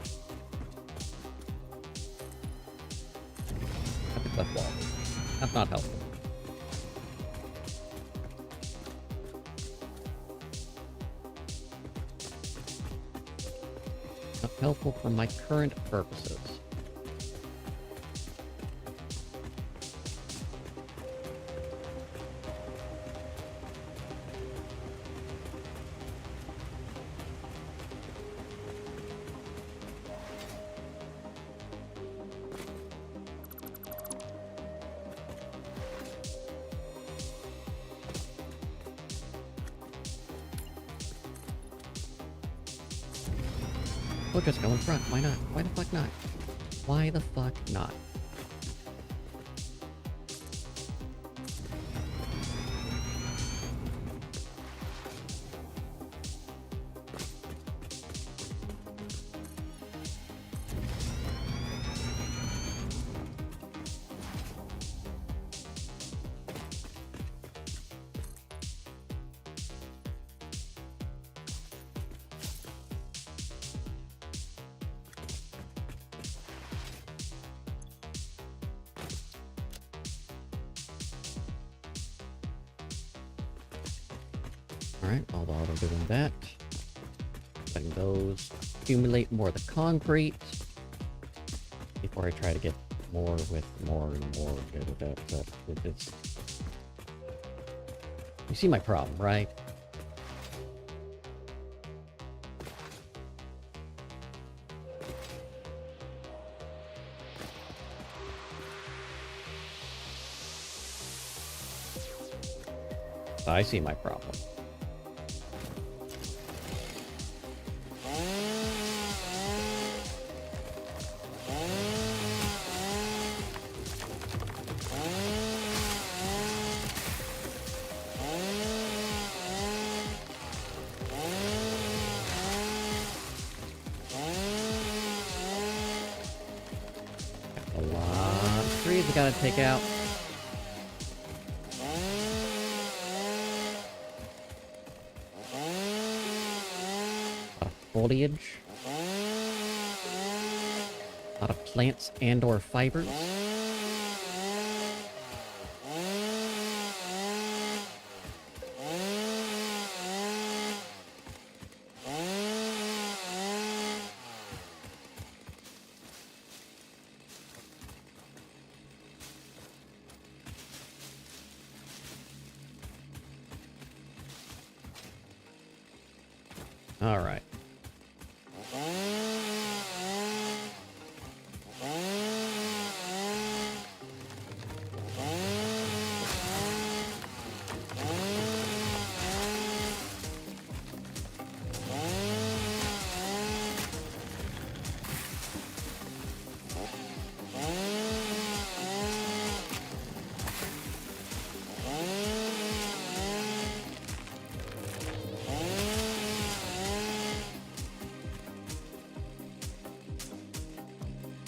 cliff wall. That's not helpful. Not helpful for my current purposes. We'll just go in front. Why not? Why the fuck not? Why the fuck not? Alright, although I'm doing that, letting those accumulate more of the concrete before I try to get more with more and more good with that. But it's... You see my problem, right? I see my problem. A lot of trees I gotta take out. Foliage, a lot of plants and or fibers. All right.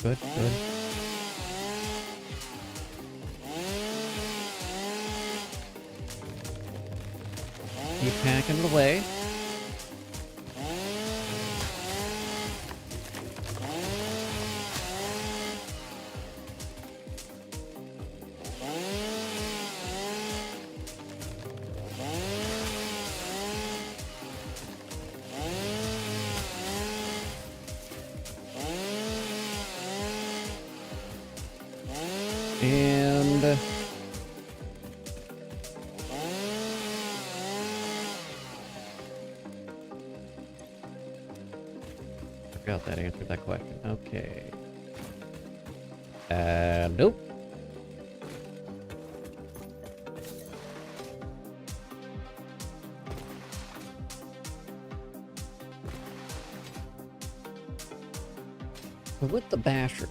Good, good. hacking it away. And forgot that answered that question. Okay. Nope. But with the Basher,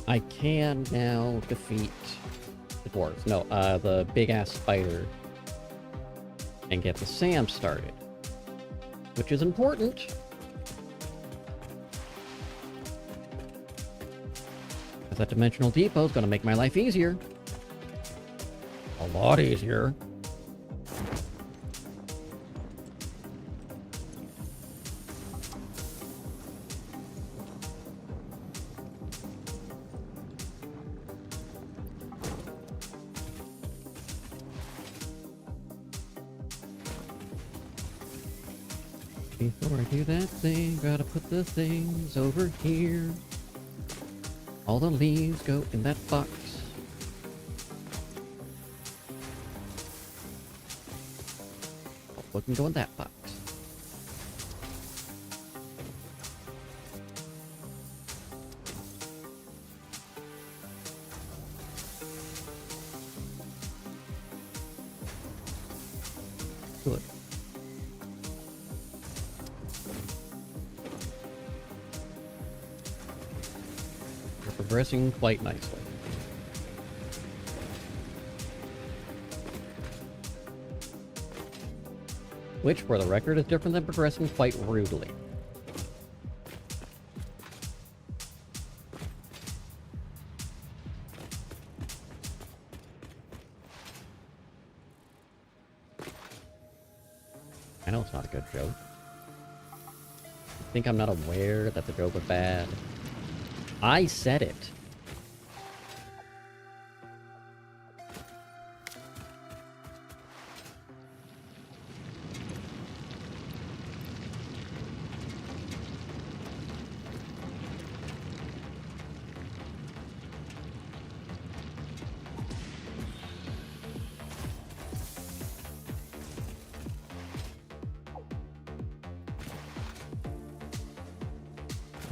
I can now defeat the dwarves. No, the big-ass spider. And get the SAM started. Which is important. Because that dimensional depot is going to make my life easier. A lot easier. Before I do that thing, gotta put the things over here. All the leaves go in that box. What can go in that box? Good. We're progressing quite nicely. Which, for the record, is different than progressing quite rudely. I know it's not a good joke. Think I'm not aware that the joke was bad? I said it.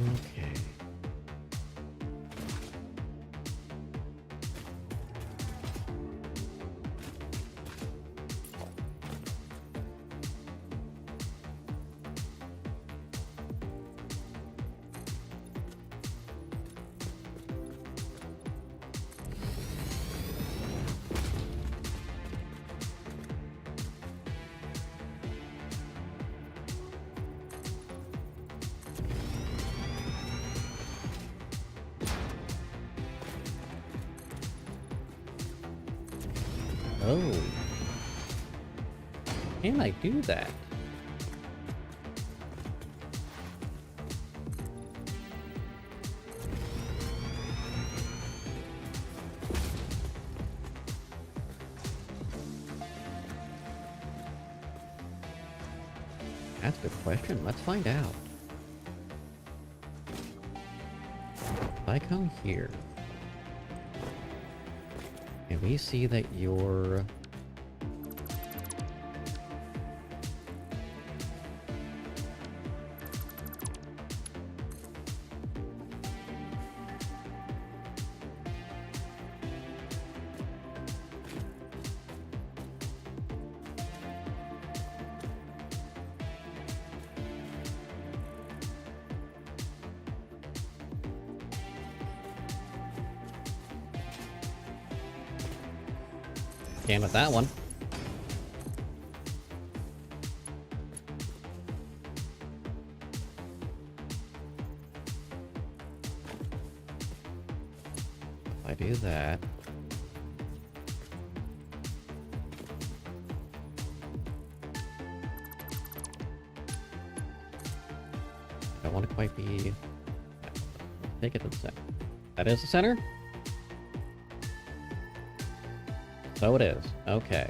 Okay. Oh. Can I do that? That's a good question. Let's find out. If I come here, and we see that you're... Can with that one. If I do that. might be... Take it to the center. That is the center? So it is. Okay.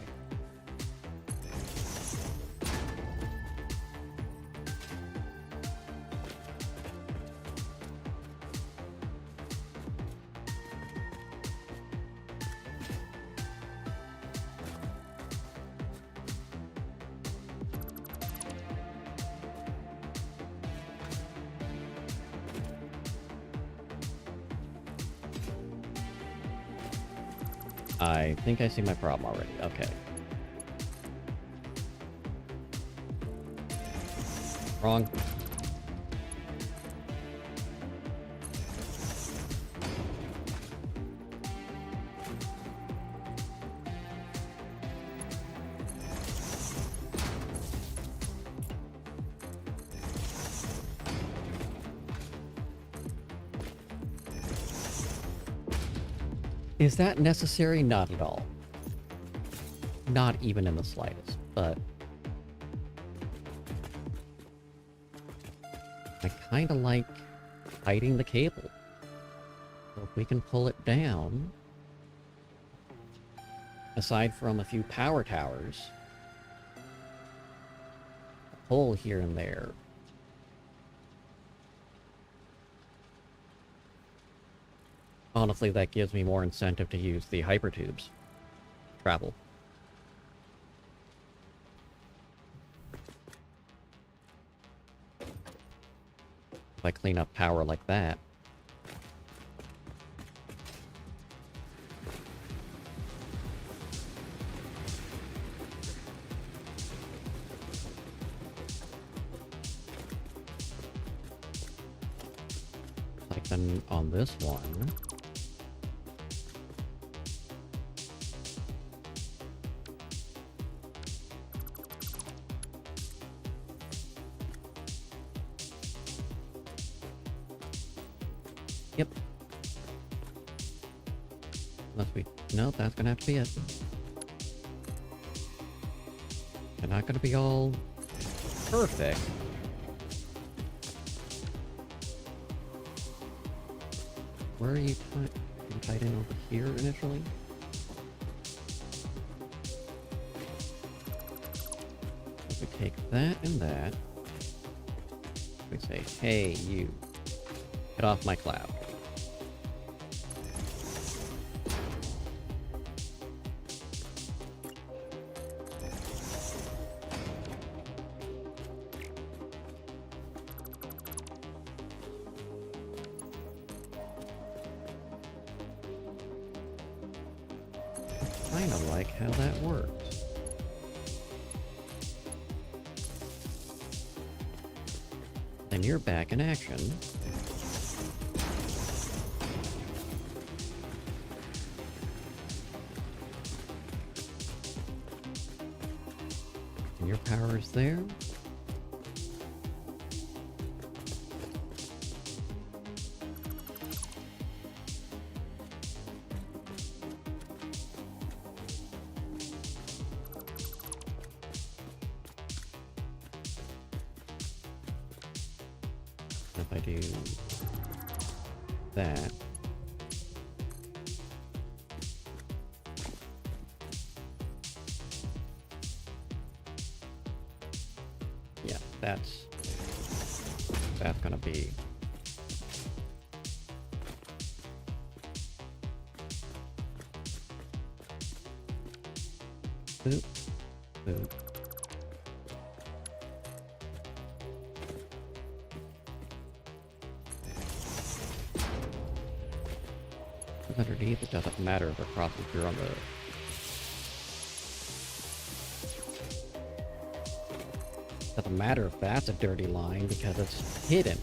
I think I see my problem already. Okay. Wrong. Is that necessary? Not at all. Not even in the slightest, but... I kinda like hiding the cable. So if we can pull it down... Aside from a few power towers... A pole here and there... Honestly, that gives me more incentive to use the hypertubes. Travel. If I clean up power like that. Like then on this one. Yep. Unless we... No, that's gonna have to be it. They're not gonna be all... perfect. Where are you tied in over here initially? If we take that and that... We say, hey, you. Get off my cloud. Kinda like how that works. Then you're back in action. And your power is there. If I do that, yeah, that's gonna be boop, boop. Underneath, it doesn't matter if it crosses through on the... Doesn't matter if that's a dirty line because it's hidden.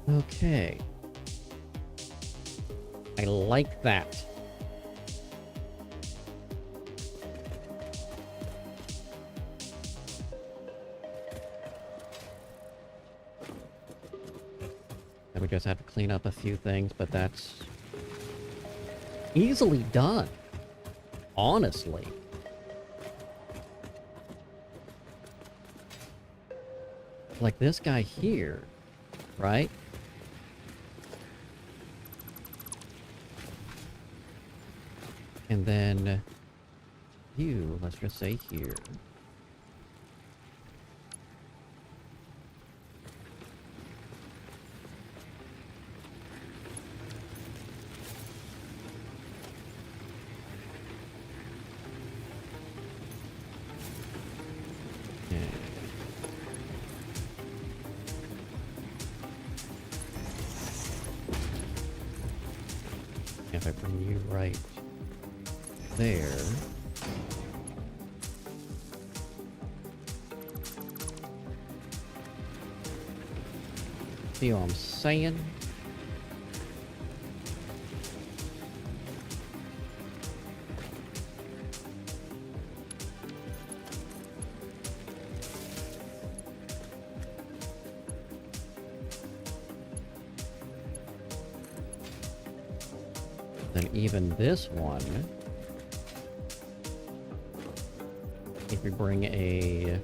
Okay. I like that. just have to clean up a few things, but that's easily done. Honestly. Like this guy here, right? And then you, let's just say here. If I bring you right there. See what I'm saying? Then even this one, if we bring a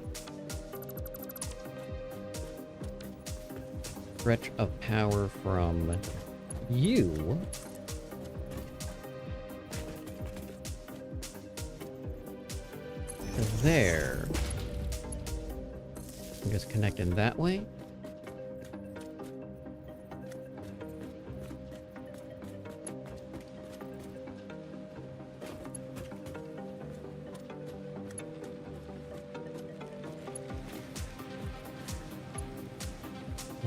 stretch of power from you to there, and just connect in that way.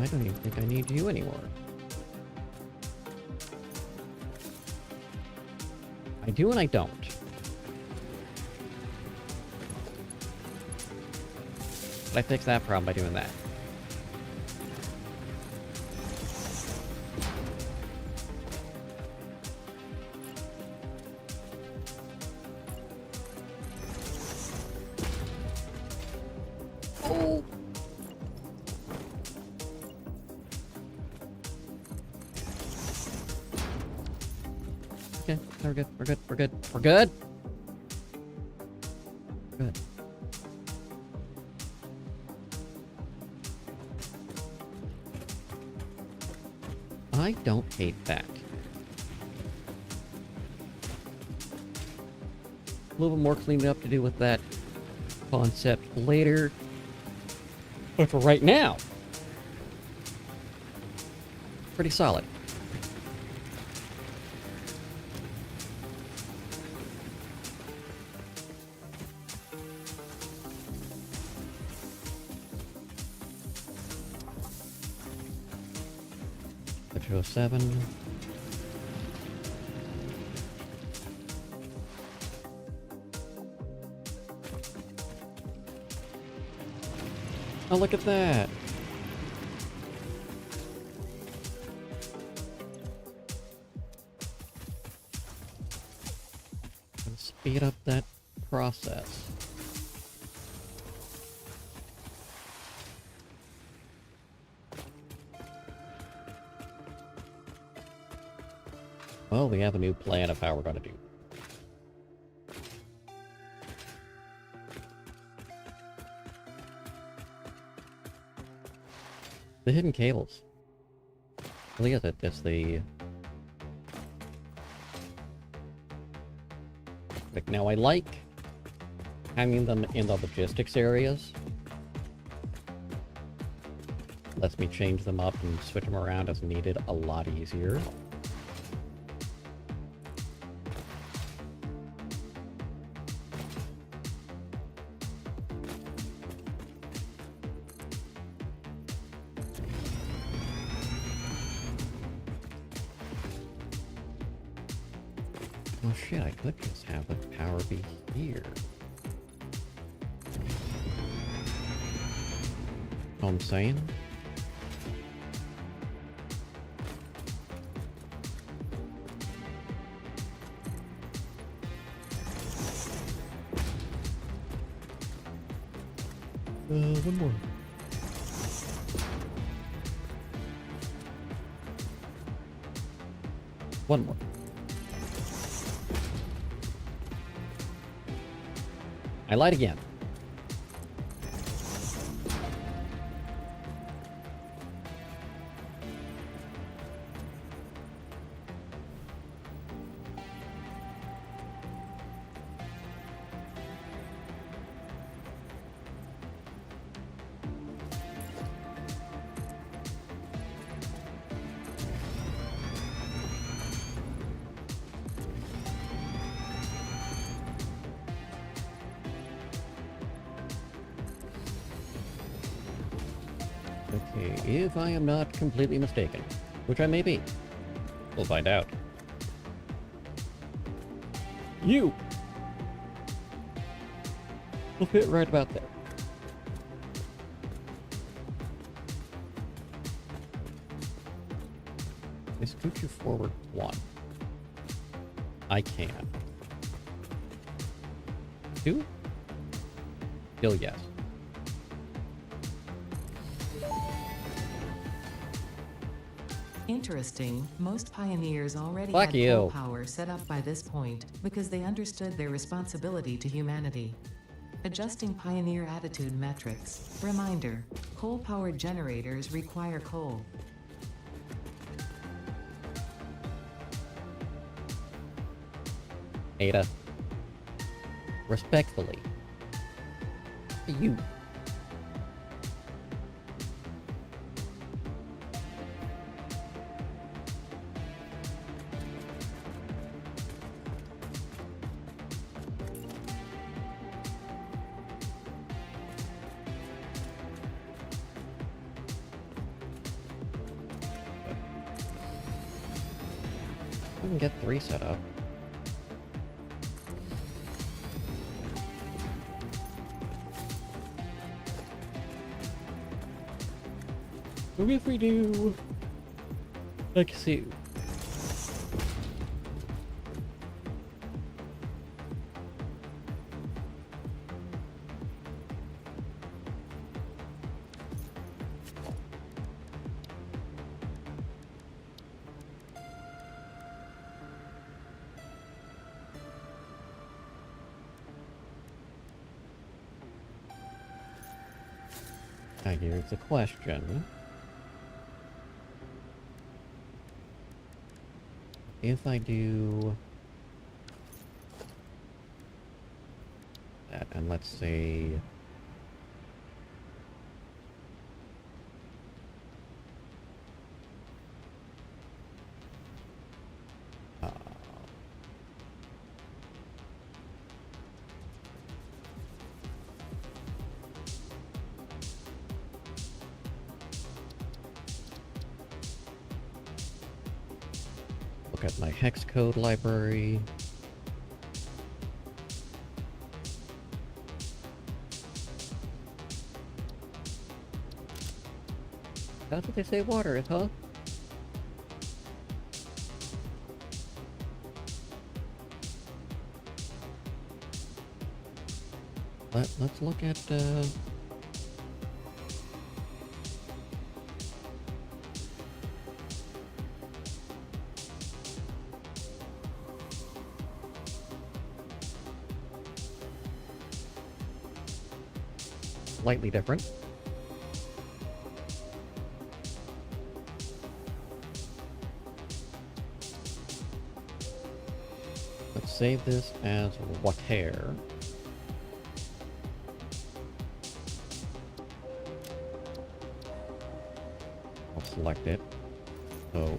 I don't even think I need you anymore. I do and I don't. But I fix that problem by doing that. Oh! Okay, we're good, we're good, we're good, we're good! Good. I don't hate that. A little bit more cleaning up to do with that concept later. But for right now, pretty solid. Metro 7. Oh, look at that. And speed up that process. Well, we have a new plan of how we're going to do. The hidden cables. Look at it, it's the... Like, now I like having them in the logistics areas. Lets me change them up and switch them around as needed a lot easier. Oh shit, I could just have the power be here. Know what I'm saying? One more. One more. I lied again. Okay, if I am not completely mistaken, which I may be, we'll find out. You will fit right about there. I scoot you forward one. I can. Two? Still yes. Interesting, most pioneers already Fuck had you. coal power set up by this point because they understood their responsibility to humanity. Adjusting pioneer attitude metrics. Reminder, coal-powered generators require coal. Ada. Respectfully. You. We can get 3 set up. What if we do... Let's see. Now here's the question. If I do that, and let's say look at my hex code library. That's what they say water is, huh? Let's look at slightly different. Let's save this as water. I'll select it. So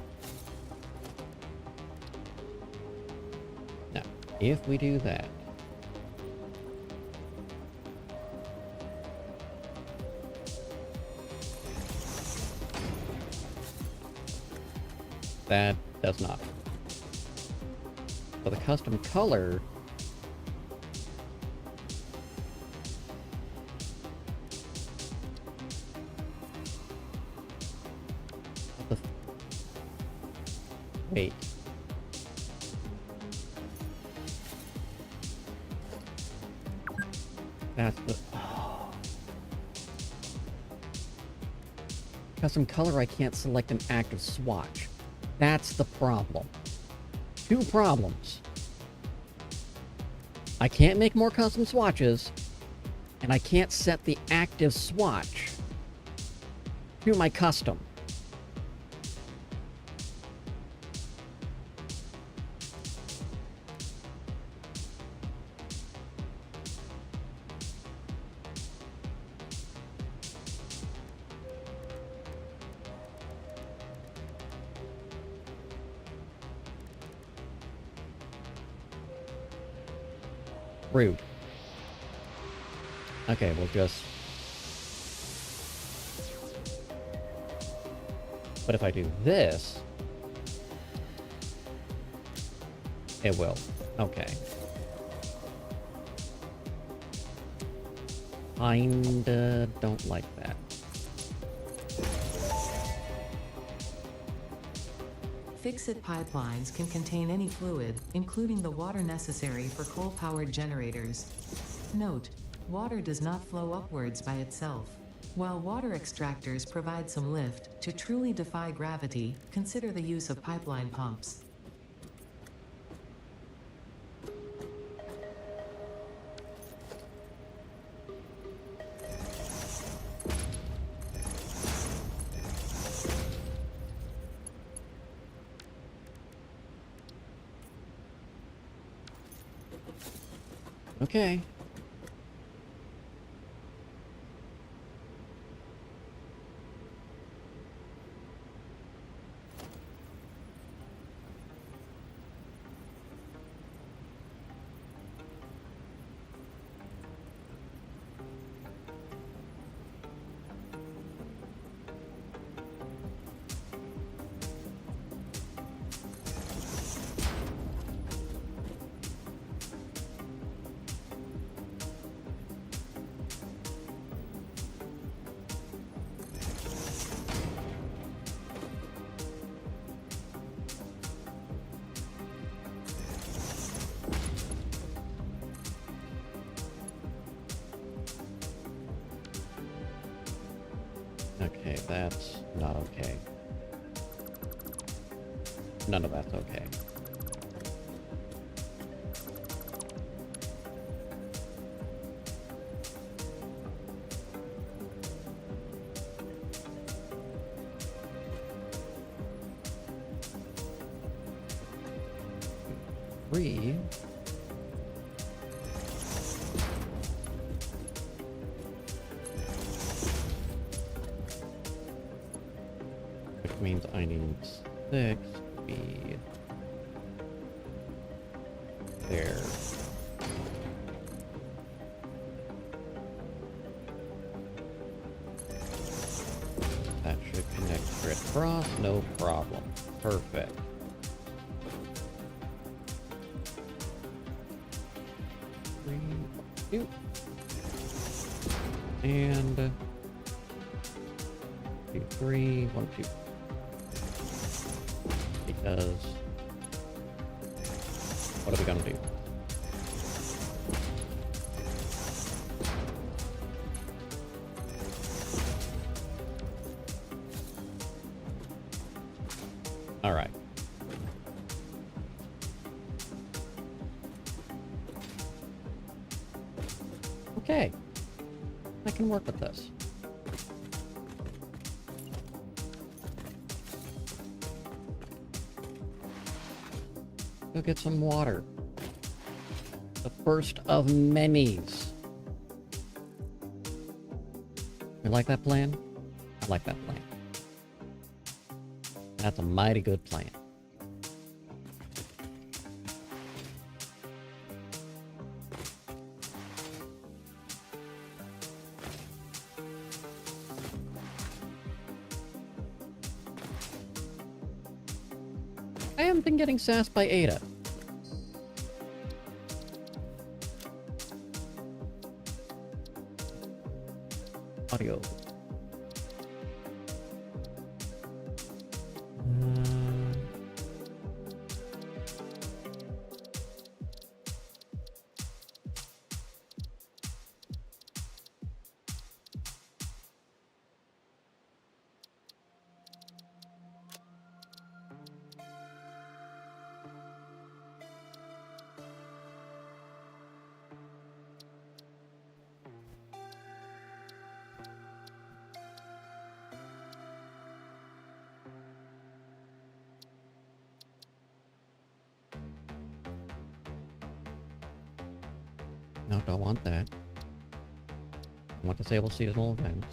now, if we do that, that does not. So the custom color wait. That's the custom color. I can't select an active swatch. That's the problem. two problems. I can't make more custom swatches, and I can't set the active swatch to my custom. Rude. Okay, we'll just... But if I do this... It will. Okay. Kinda don't like that. Fix-it pipelines can contain any fluid, including the water necessary for coal-powered generators. Note: water does not flow upwards by itself. While water extractors provide some lift, to truly defy gravity, consider the use of pipeline pumps. Okay. Okay, that's not okay. None of that's okay. Three. Which means I need 6 to be there. That should connect straight across, no problem. Perfect. Three, 2. And 2, 3, 1, 2. Because what are we gonna do? All right. Okay. I can work with this. Go get some water. The first of many's. You like that plan? I like that plan. That's a mighty good plan. I haven't been getting sassed by Ada. Audio. No, don't want that. I want disable seasonal events.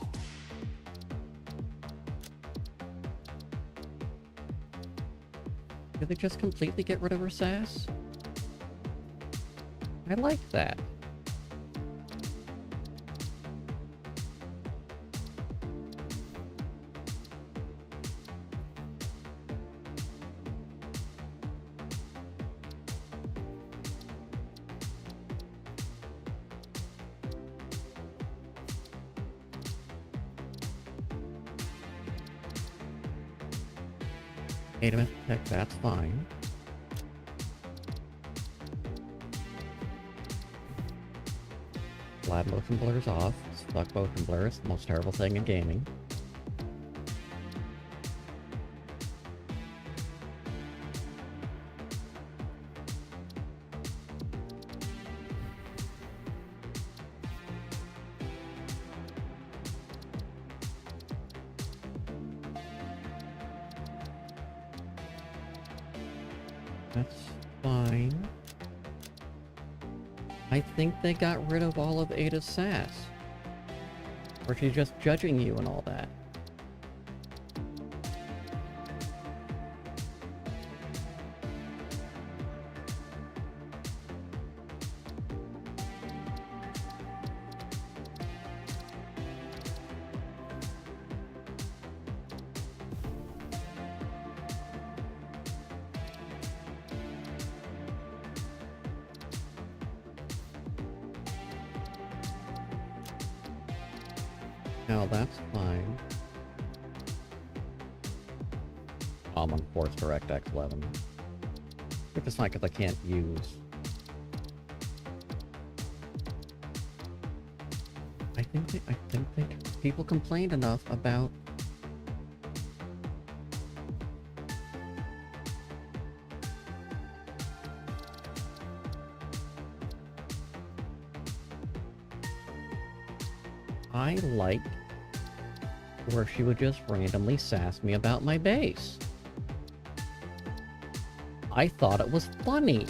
Did they just completely get rid of her sass? I like that. Ada Tech, that's fine. Glad motion blur's off. Fuck motion blur, it's the most terrible thing in gaming. That's fine. I think they got rid of all of Ada's sass. Or she's just judging you and all that. No, that's fine. I'm on Force DirectX 11. Which is fine because I can't use. I think people complained enough about I like where she would just randomly sass me about my base. I thought it was funny.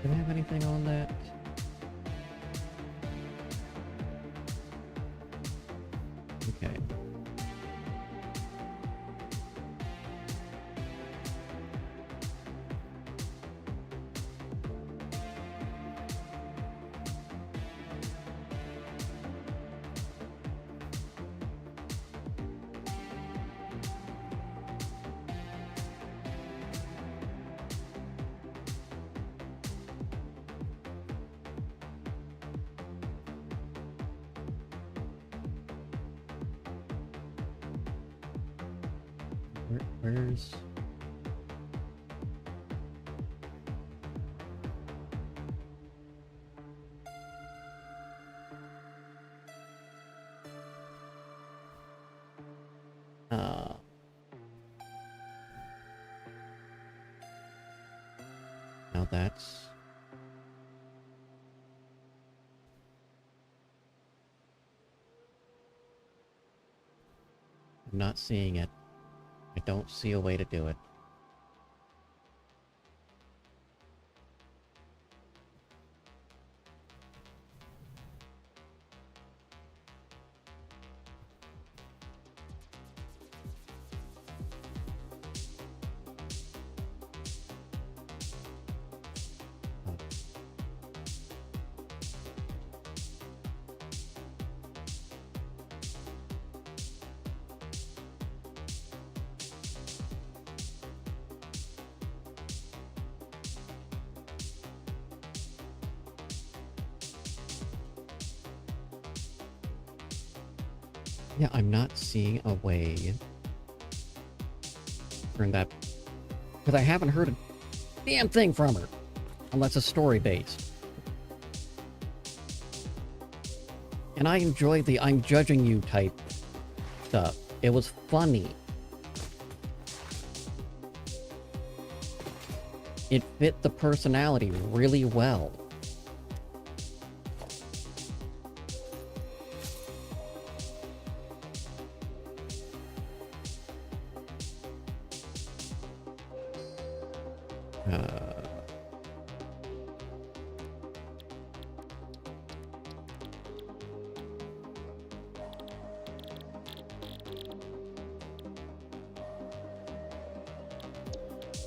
Do I have anything on that? Okay. Where's... Now that's... I'm not seeing it. I don't see a way to do it. Yeah, I'm not seeing a way to turn that, because I haven't heard a damn thing from her, unless it's story-based. And I enjoyed the I'm judging you type stuff. It was funny. It fit the personality really well.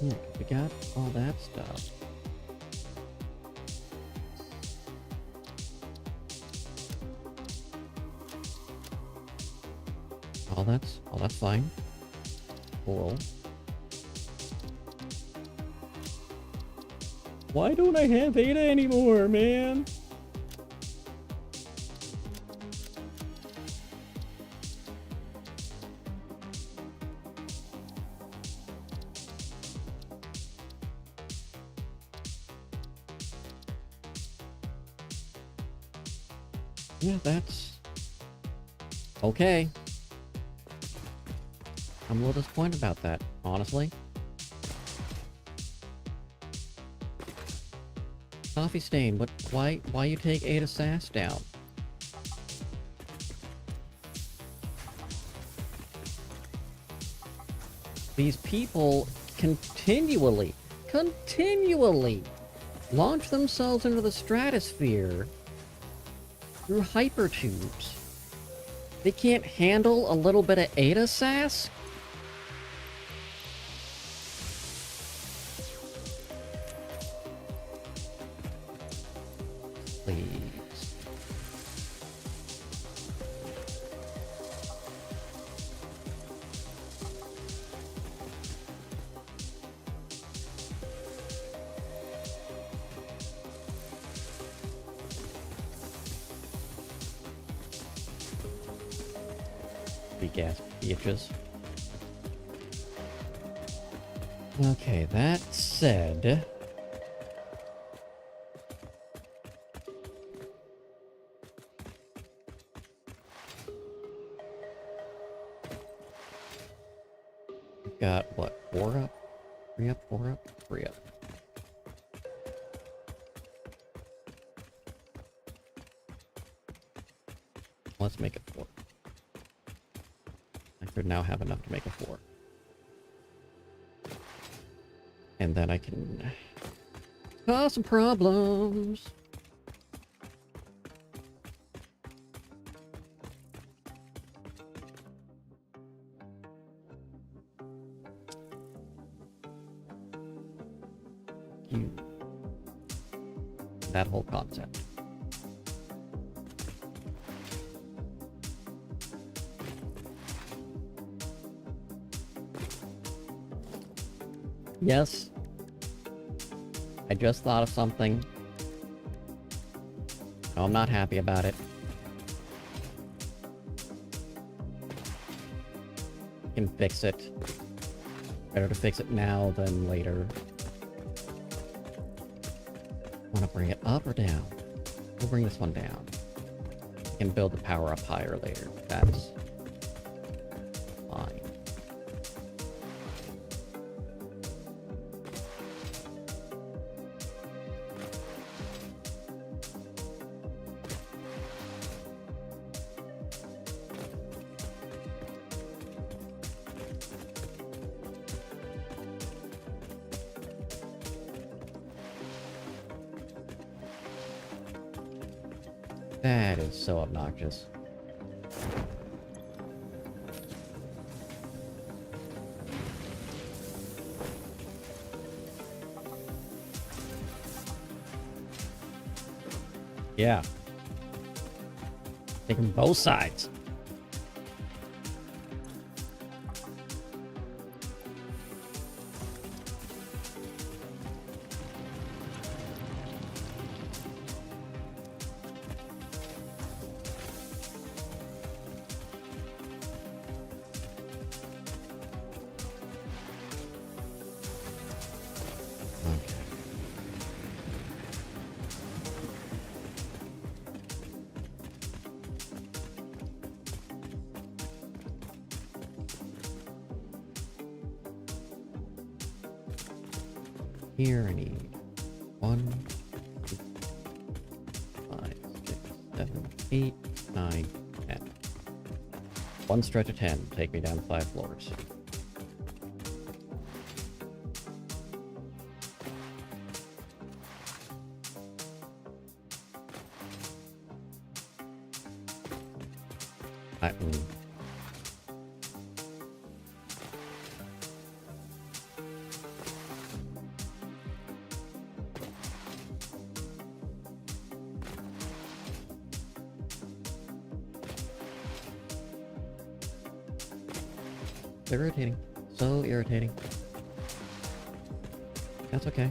Yeah, 'cause we got all that stuff. All that's fine. Cool. Why don't I have Ada anymore, man? Yeah, that's okay. I'm a little disappointed about that, honestly. Coffee stain, but why you take Ada Sass down? These people continually launch themselves into the stratosphere through hypertubes. They can't handle a little bit of Ada Sass? Please. Big ass bitches. Okay, that said, we've got what, 4 up? 3 up, 4 up, 3 up. Let's make it 4. I could now have enough to make a 4. And then I can cause some problems. That whole concept. Yes. I just thought of something. No, I'm not happy about it. I can fix it. Better to fix it now than later. Want to bring it up or down? We'll bring this one down. I can build the power up higher later. That's fine. That is so obnoxious. Yeah. Taking both sides. Here I need 1, 2, 5, 6, 7, 8, 9, 10. One stretch of 10, take me down 5 floors. I. Irritating. So irritating. That's okay.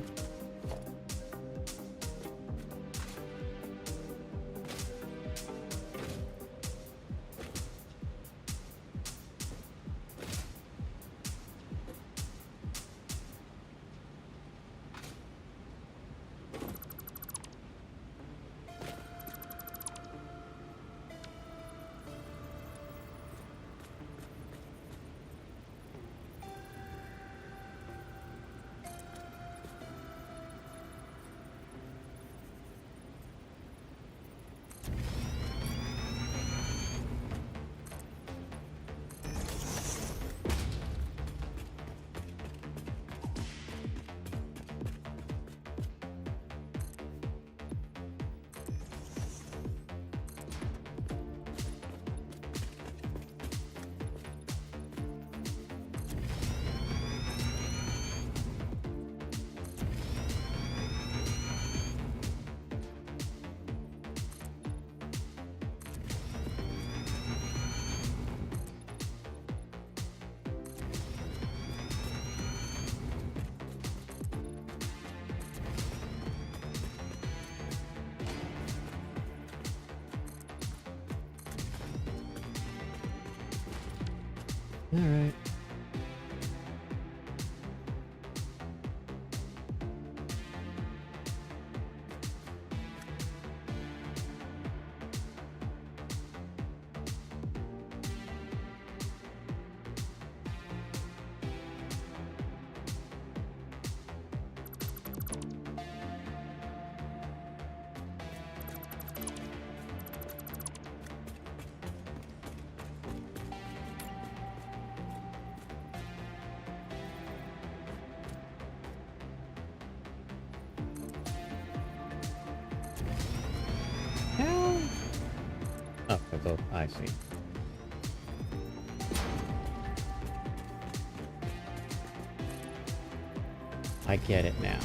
Alright. Oh, I see. I get it now.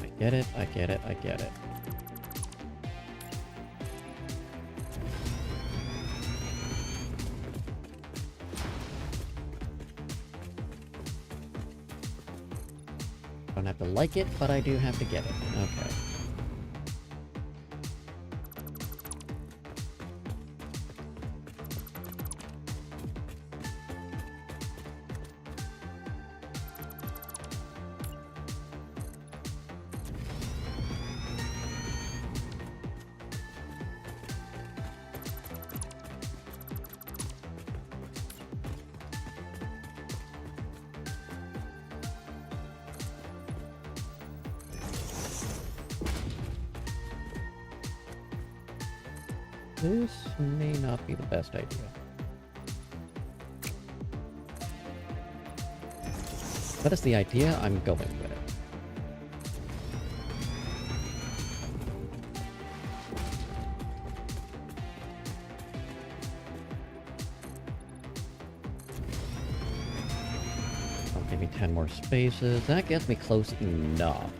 I get it, I get it, I get it. Don't have to like it, but I do have to get it. Okay. This may not be the best idea. That is the idea. I'm going with it. I'll give me 10 more spaces. That gets me close enough.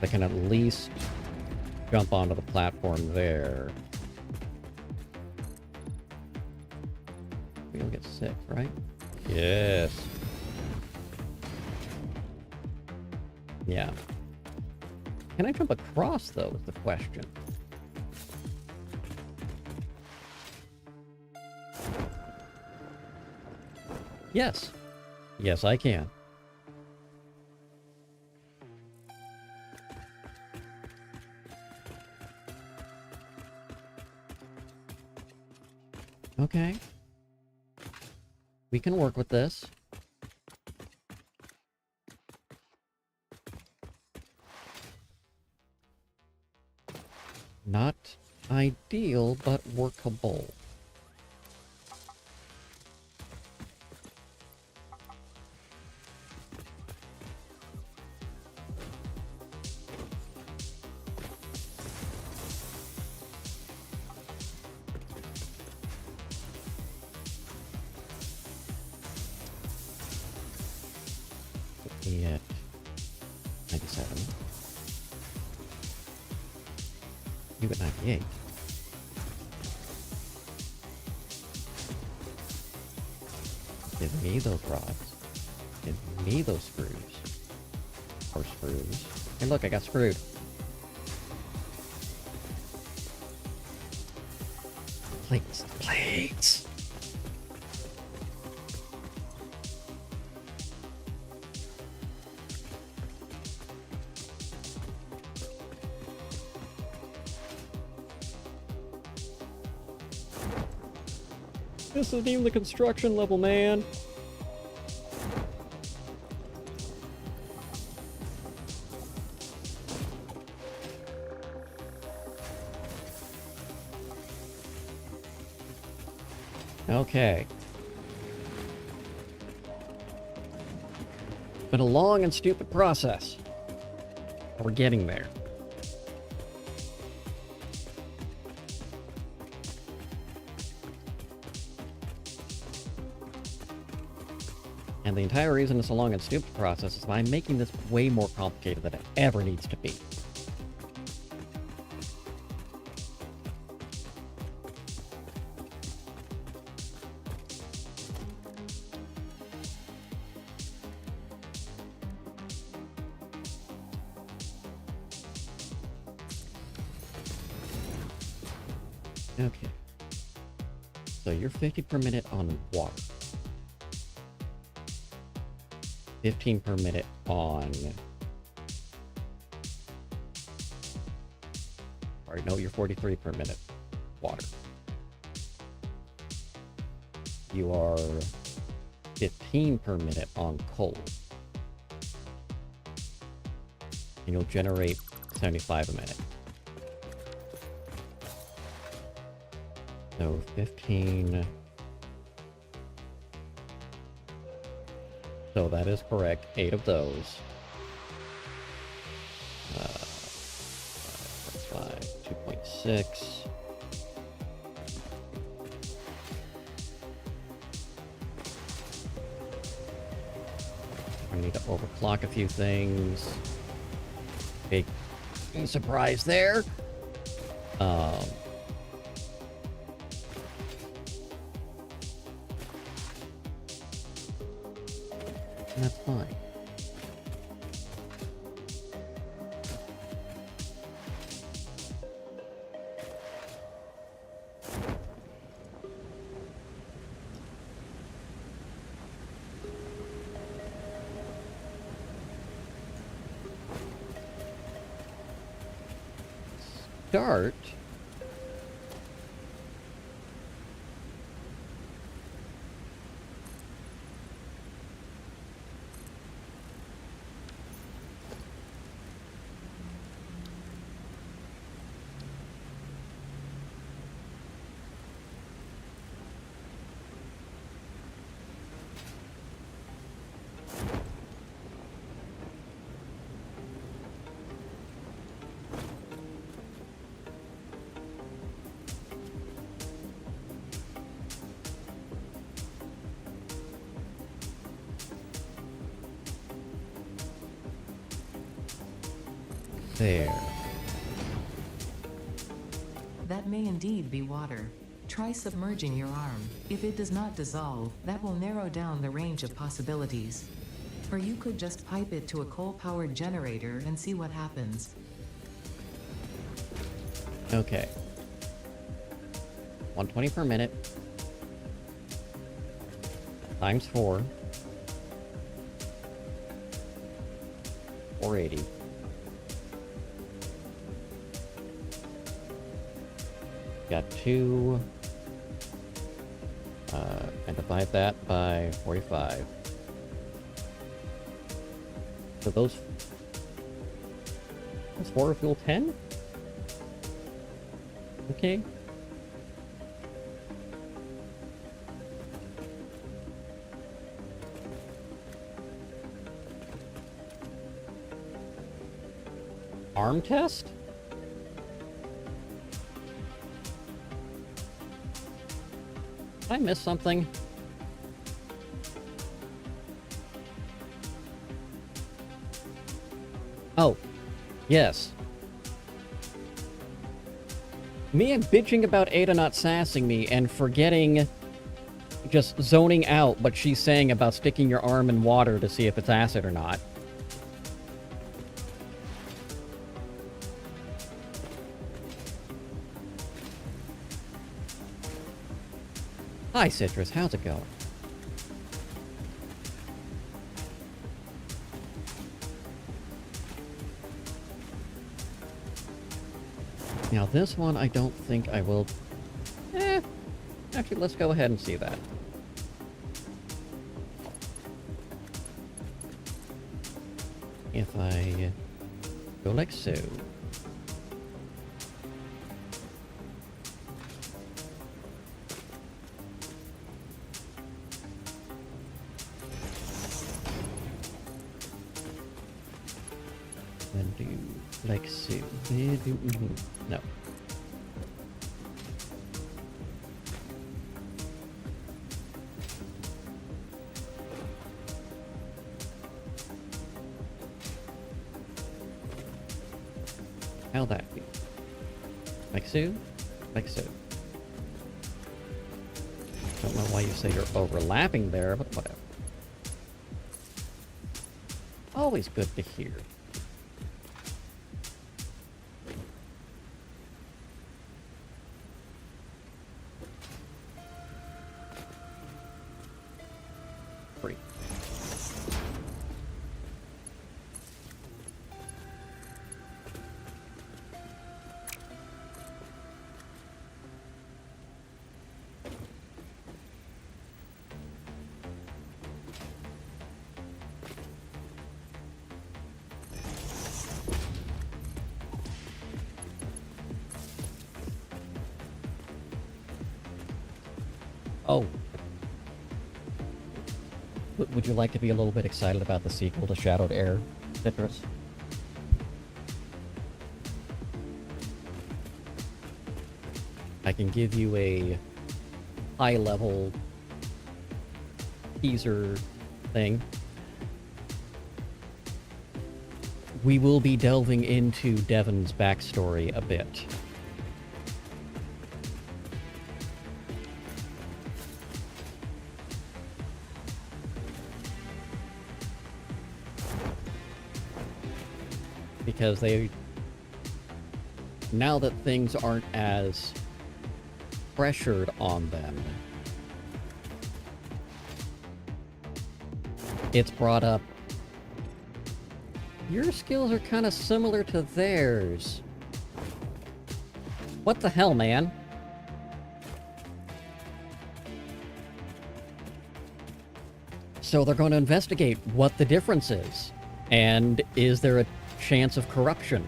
I can at least jump onto the platform there. We don't get sick, right? Yes. Yeah. Can I jump across, though, is the question. Yes. Yes, I can. Okay. We can work with this. Not ideal, but workable. Me at 97. You at 98. Give me those rods. Give me those screws. Or screws. Hey look, I got screwed. Plates. Plates! This isn't even the construction level, man. Okay. Been a long and stupid process. We're getting there. And the entire reason it's a long and stupid process is by making this way more complicated than it ever needs to be. Okay. So you're 50 per minute on water. 15 per minute on... Alright, no, you're 43 per minute water. You are 15 per minute on coal. And you'll generate 75 a minute. So 15... So that is correct. 8 of those. 2.6. I need to overclock a few things. Big surprise there. And that's fine. Start. There. That may indeed be water. Try submerging your arm. If it does not dissolve, that will narrow down the range of possibilities. Or you could just pipe it to a coal-powered generator and see what happens. Okay. 120 per minute. Times 4. 480. Got 2. And divide that by 45. So those 4 fuel 10? Okay. Arm test? Did I miss something? Oh, yes. Me and bitching about Ada not sassing me and forgetting, just zoning out what she's saying about sticking your arm in water to see if it's acid or not. Hi, Citrus. How's it going? Now, this one, I don't think I will... Actually, let's go ahead and see that. If I go like so... Then do like so. No. How'll that be? Like so? Like so. Don't know why you say you're overlapping there, but whatever. Always good to hear. Free. Oh. Would you like to be a little bit excited about the sequel to Shadowed Air, Citrus? I can give you a high-level teaser thing. We will be delving into Devon's backstory a bit. Because now that things aren't as pressured on them, it's brought up, your skills are kind of similar to theirs. What the hell, man? So they're going to investigate what the difference is. And is there a chance of corruption?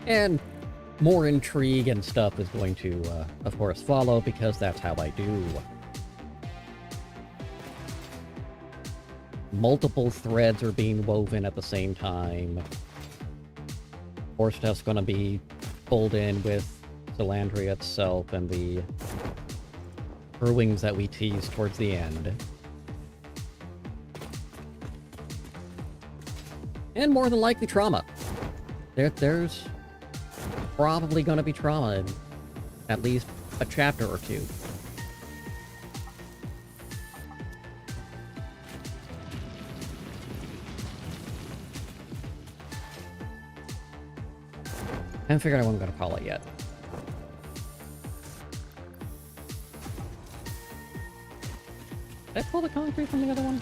And more intrigue and stuff is going to, of course, follow, because that's how I do. Multiple threads are being woven at the same time. More stuff's going to be pulled in with Salandria itself and the brewings that we tease towards the end. And more than likely trauma. There's probably going to be trauma in at least a chapter or two. I haven't figured out what I'm going to call it yet. Did I pull the concrete from the other one?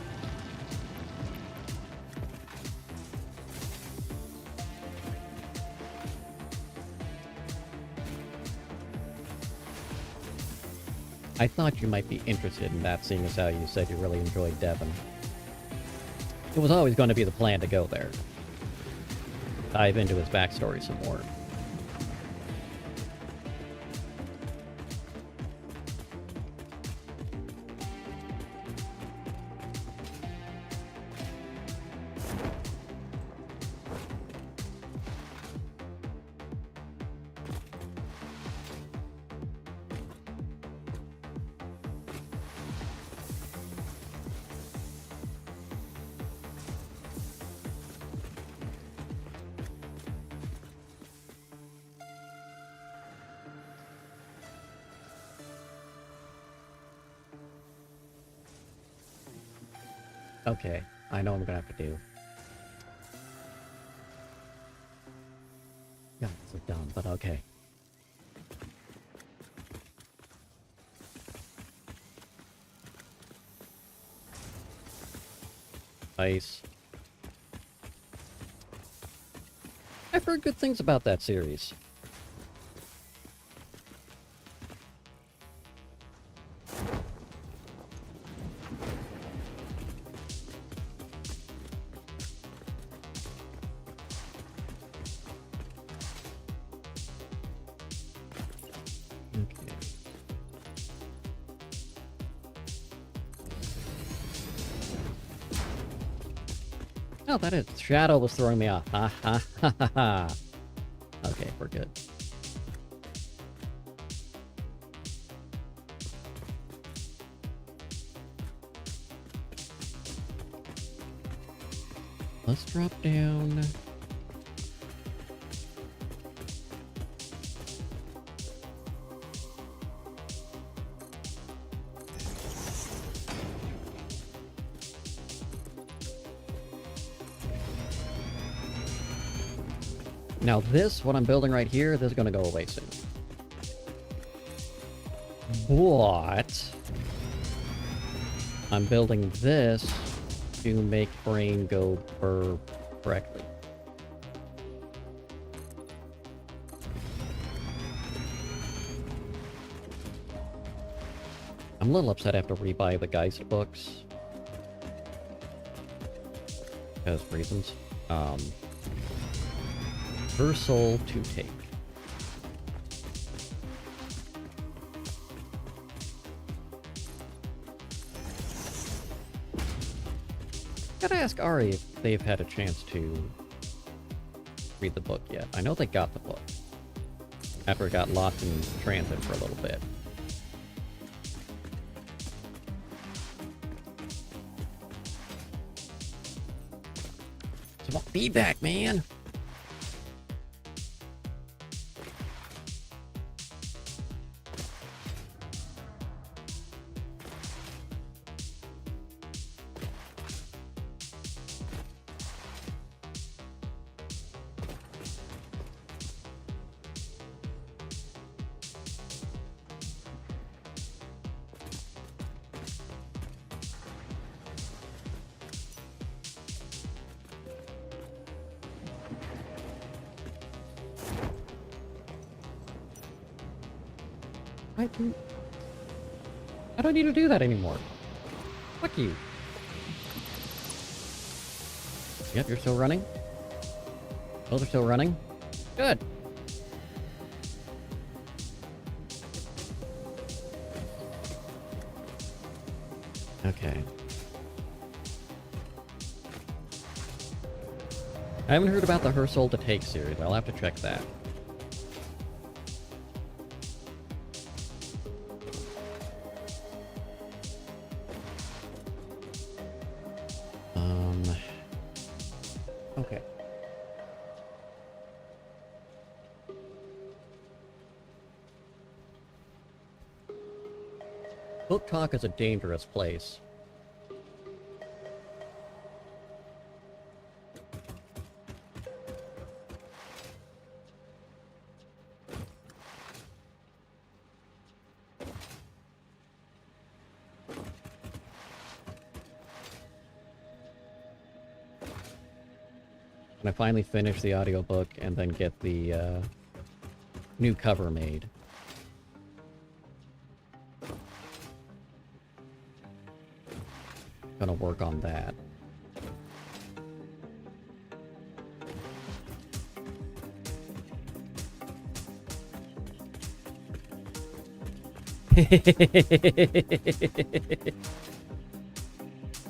I thought you might be interested in that, seeing as how you said you really enjoyed Devon. It was always going to be the plan to go there. Dive into his backstory some more. Okay, I know what I'm gonna have to do. God, so dumb, but okay. Ice. I've heard good things about that series. Okay. Oh, that is. Shadow was throwing me off. Ha ha ha ha ha. Okay, we're good. Let's drop down. Now this, what I'm building right here, this is going to go away soon. But I'm building this to make brain go burr correctly. I'm a little upset I have to rebuy the Geist books. Because reasons. Her soul to take. Gotta ask Ari if they've had a chance to read the book yet. I know they got the book. After it got lost in transit for a little bit. It's about feedback, man! I don't need to do that anymore. Fuck you. Yep, you're still running. Those are still running. Good. Okay. I haven't heard about the Her Soul to Take series. I'll have to check that. Okay. Book talk is a dangerous place. I finally finish the audiobook and then get the new cover made. Gonna work on that.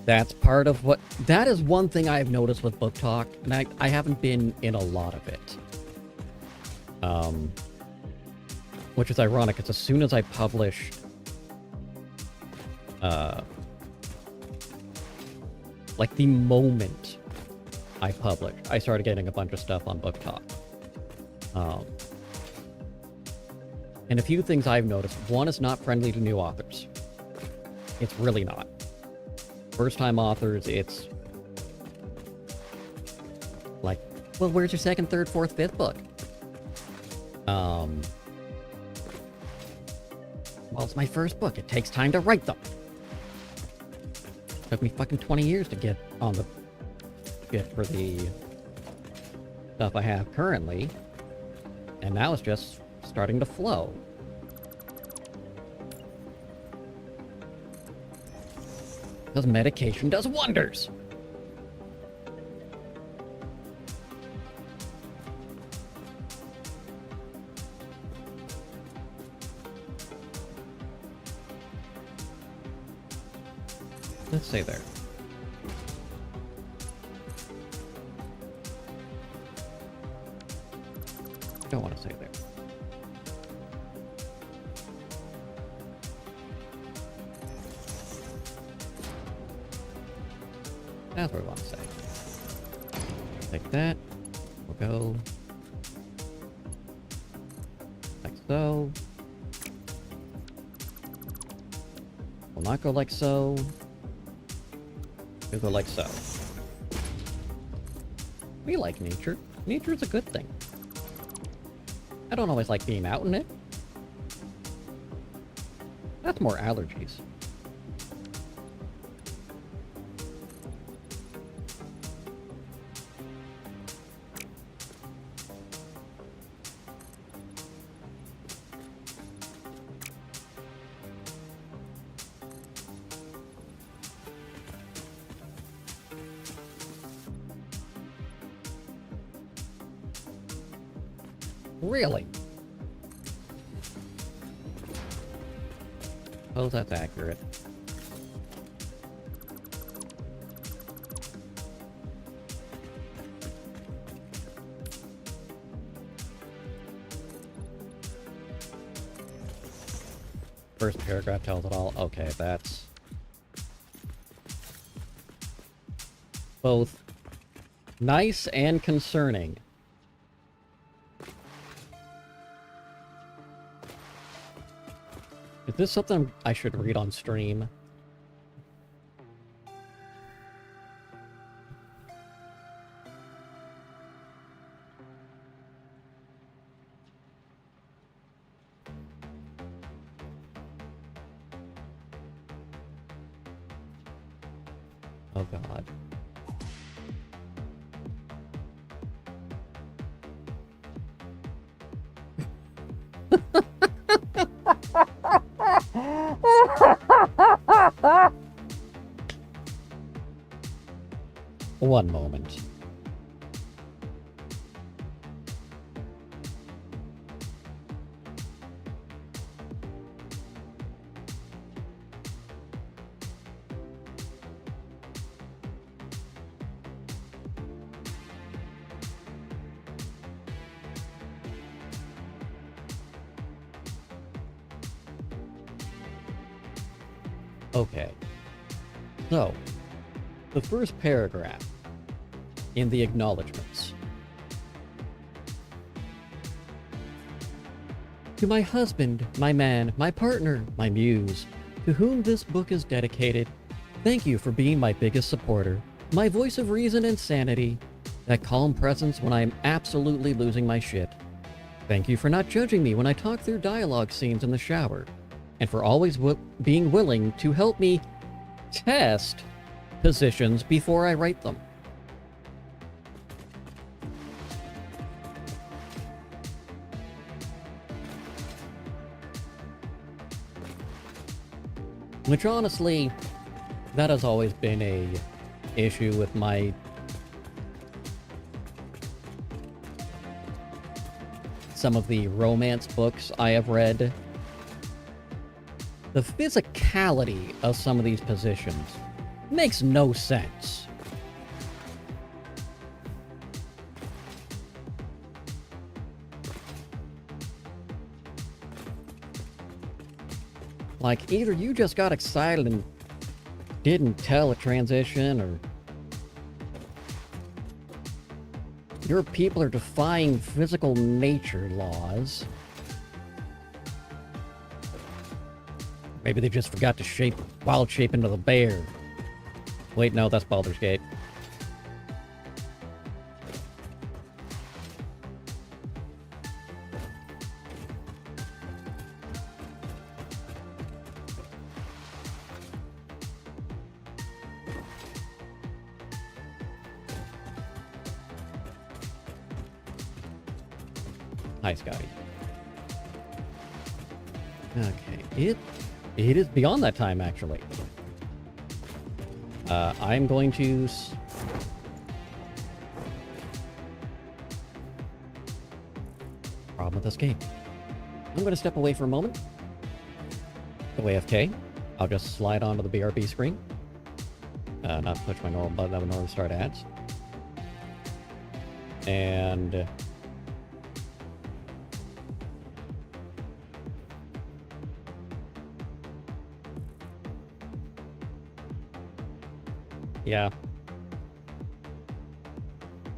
That's part of what... That is one thing I've noticed with Book Talk, and I haven't been in a lot of it. Which is ironic, because as soon as I published... like, the moment I published, I started getting a bunch of stuff on Book Talk. And a few things I've noticed. One, is not friendly to new authors. It's really not. First-time authors, it's like, well, where's your second, third, fourth, fifth book? Well, it's my first book. It takes time to write them. Took me fucking 20 years to get on the shit for the stuff I have currently. And now it's just starting to flow. Because medication does wonders. Let's say there. Don't want to say there. That's what we want to say. Take that. We'll go like so. We'll not go like so. We'll go like so. We like nature. Nature is a good thing. I don't always like being out in it. That's more allergies. Really? Suppose that's accurate. First paragraph tells it all. Okay, that's both nice and concerning. Is this something I should read on stream? Oh God. One moment. Okay. So, the first paragraph in the acknowledgements. To my husband, my man, my partner, my muse, to whom this book is dedicated, thank you for being my biggest supporter, my voice of reason and sanity, that calm presence when I am absolutely losing my shit. Thank you for not judging me when I talk through dialogue scenes in the shower, and for always being willing to help me test positions before I write them. Which honestly, that has always been a issue with my some of the romance books I have read. The physicality of some of these positions makes no sense. Like, either you just got excited and didn't tell a transition, or your people are defying physical nature laws. Maybe they just forgot to wild shape into the bear. Wait, no, that's Baldur's Gate. Hi, Scotty. Okay, it is beyond that time, actually. I'm going to... Problem with this game. I'm going to step away for a moment. Go AFK. I'll just slide onto the BRB screen. Not push my normal button, that would normally start ads. And... yeah.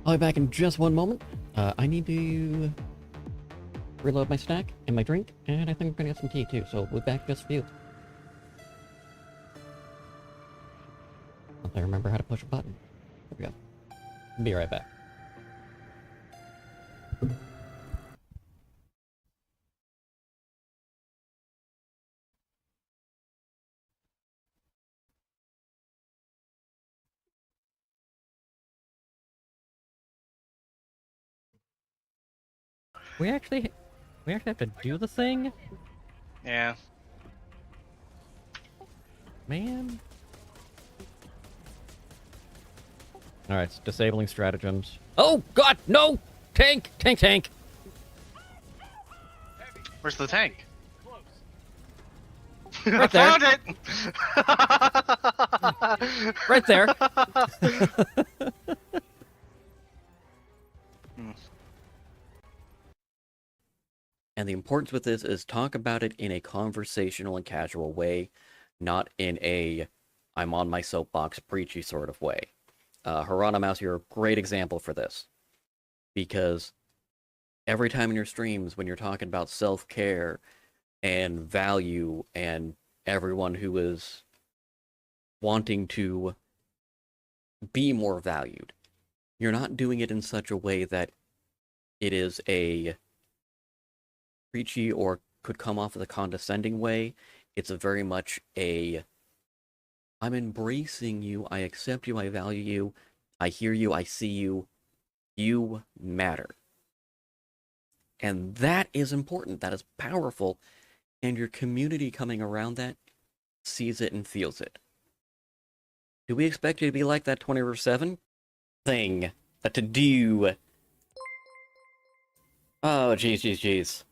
I'll be back in just one moment. I need to reload my snack and my drink, and I think I'm gonna get some tea too, so we'll be back in just a few. Once I remember how to push a button. There we go. Be right back. We actually have to do the thing? Yeah. Man. Alright, it's disabling stratagems. Oh god, no! Tank! Tank, tank! Where's the tank? Right there. Found it! Right there! And the importance with this is talk about it in a conversational and casual way, not in a I'm on my soapbox preachy sort of way. Hieronymus, you're a great example for this. Because every time in your streams when you're talking about self-care and value and everyone who is wanting to be more valued, you're not doing it in such a way that it is a preachy or could come off as a condescending way. It's a very much a I'm embracing you, I accept you, I value you, I hear you, I see you, you matter. And that is important, that is powerful, and your community coming around that sees it and feels it. Do we expect you to be like that 24/7? Thing. A to-do. Oh, jeez.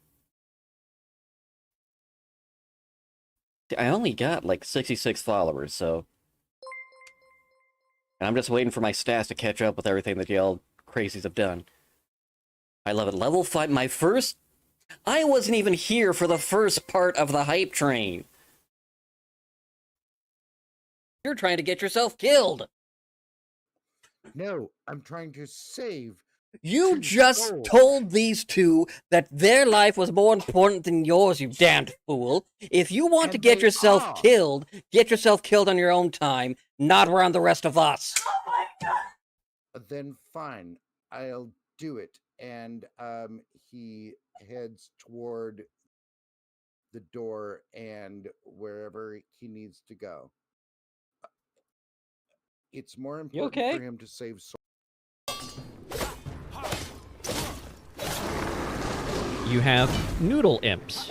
I only got like 66 followers, so... And I'm just waiting for my stats to catch up with everything that y'all crazies have done. I love it. Level 5, my first... I wasn't even here for the first part of the hype train. You're trying to get yourself killed. No, I'm trying to save. You two just souls. told these two that their life was more important than yours, you damned fool. If you want to And get they yourself are. get yourself killed on your own time, not around the rest of us. Then fine, I'll do it. And he heads toward the door and wherever he needs to go. It's more important okay? for him to save souls. You have noodle imps.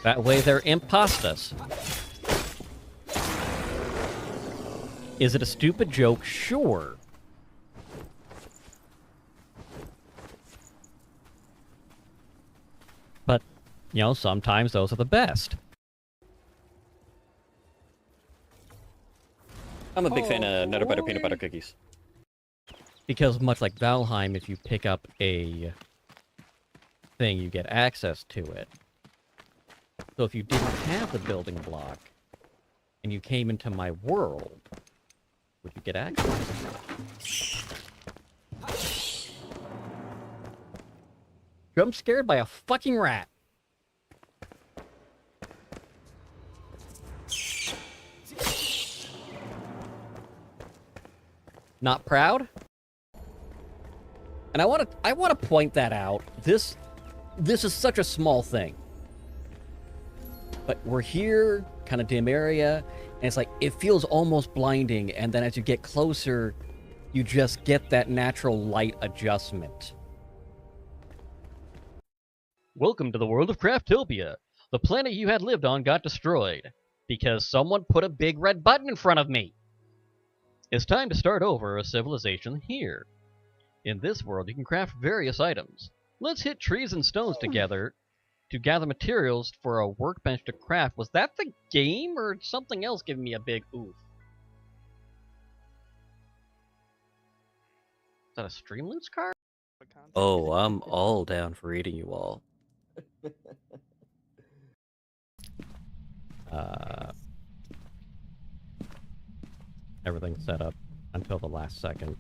That way they're impastas. Is it a stupid joke? Sure. But, you know, sometimes those are the best. I'm a big fan of Nutter Butter Peanut Butter Cookies. Because much like Valheim, if you pick up a thing, you get access to it. So if you didn't have the building block, and you came into my world, would you get access? Jump scared by a fucking rat. Not proud? And I want to point that out. This is such a small thing. But we're here, kind of dim area, and it's like, it feels almost blinding, and then as you get closer, you just get that natural light adjustment. Welcome to the world of Craftopia. The planet you had lived on got destroyed because someone put a big red button in front of me. It's time to start over a civilization here. In this world, you can craft various items. Let's hit trees and stones together to gather materials for a workbench to craft. Was that the game or something else giving me a big oof? Is that a Streamloots card? Oh, I'm all down for eating you all. Everything's set up until the last second.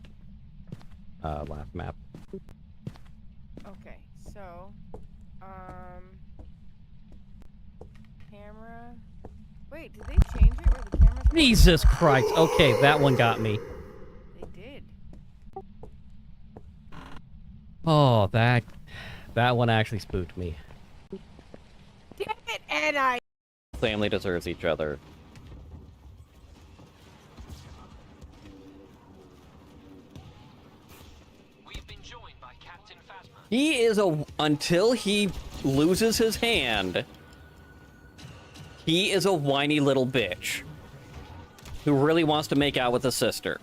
Last map. Okay, so, camera. Wait, did they change it where the camera's? Jesus Christ! Okay, that one got me. They did. Oh, that one actually spooked me. Damn it, and I. Family deserves each other. He is until he loses his hand, he is a whiny little bitch who really wants to make out with his sister.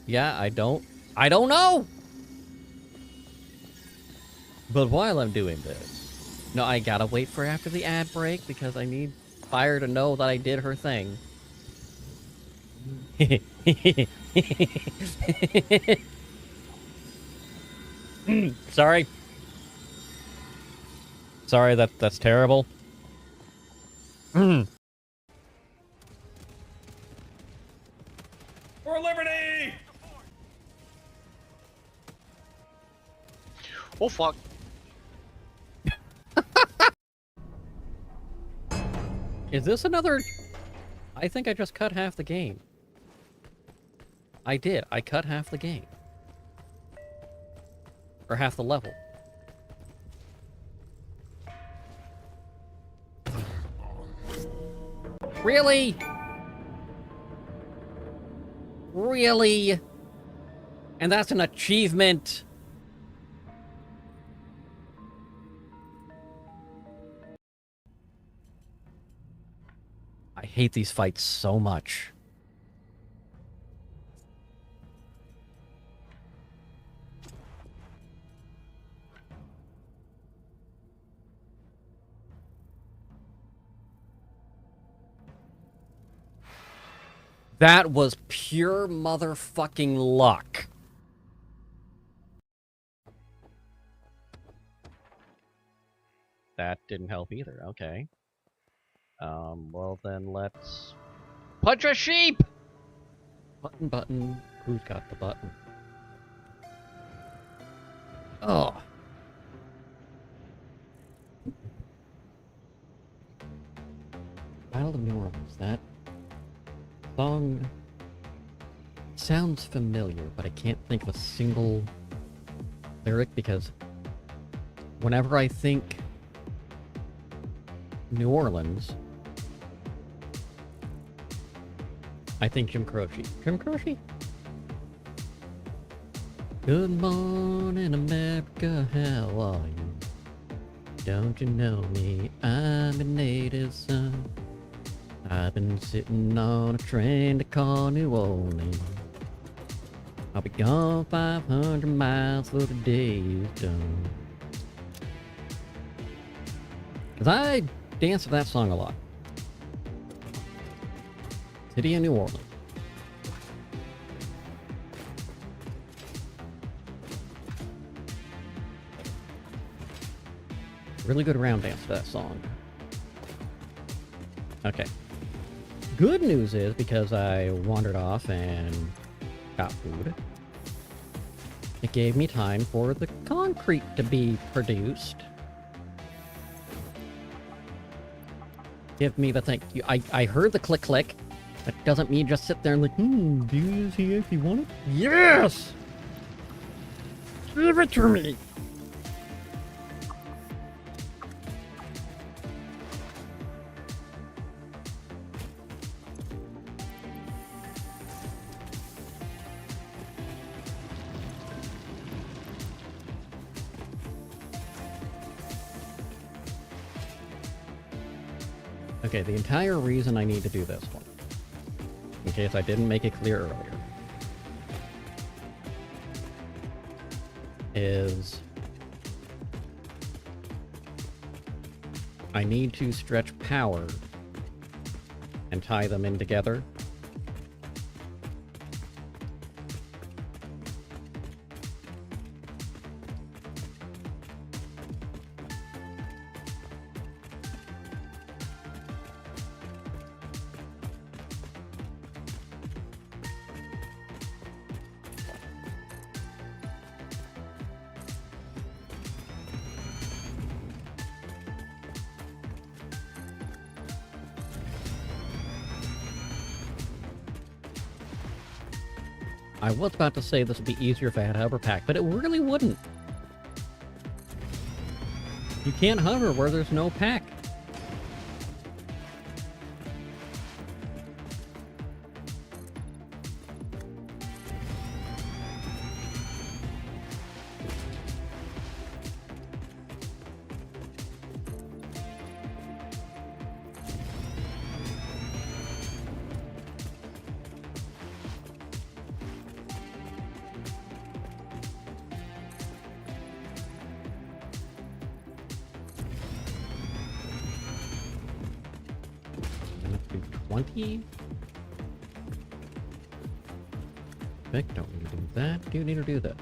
Yeah, I don't know! But while I'm doing this, no, I gotta wait for after the ad break because I need Fire to know that I did her thing. Sorry. Sorry, that's terrible. For liberty! Oh fuck. Is this another... I think I just cut half the game. I did. I cut half the game. Or half the level. Really? Really? And that's an achievement? I hate these fights so much. That was pure motherfucking luck. That didn't help either, okay. Well then let's... punch a sheep! Button, button. Who's got the button? Oh. Battle of New Orleans. That song sounds familiar, but I can't think of a single lyric because whenever I think New Orleans, I think Jim Croce. Jim Croce? Good morning, America, how are you? Don't you know me? I'm a native son. I've been sitting on a train to call New Orleans. I'll be gone 500 miles for the day is done. 'Cause I dance to that song a lot. City of New Orleans. Really good round dance to that song. Okay. Good news is, because I wandered off and got food, It gave me time for the concrete to be produced. Give me the thing. I heard the click click. That doesn't mean just sit there and like, do you actually want it? Yes! Give it to me! Okay, the entire reason I need to do this one, in case I didn't make it clear earlier, is I need to stretch power and tie them in together. I was about to say this would be easier if I had a hover pack, but it really wouldn't. You can't hover where there's no pack. And let's do 20. Perfect, don't need to do that. Do need to do this.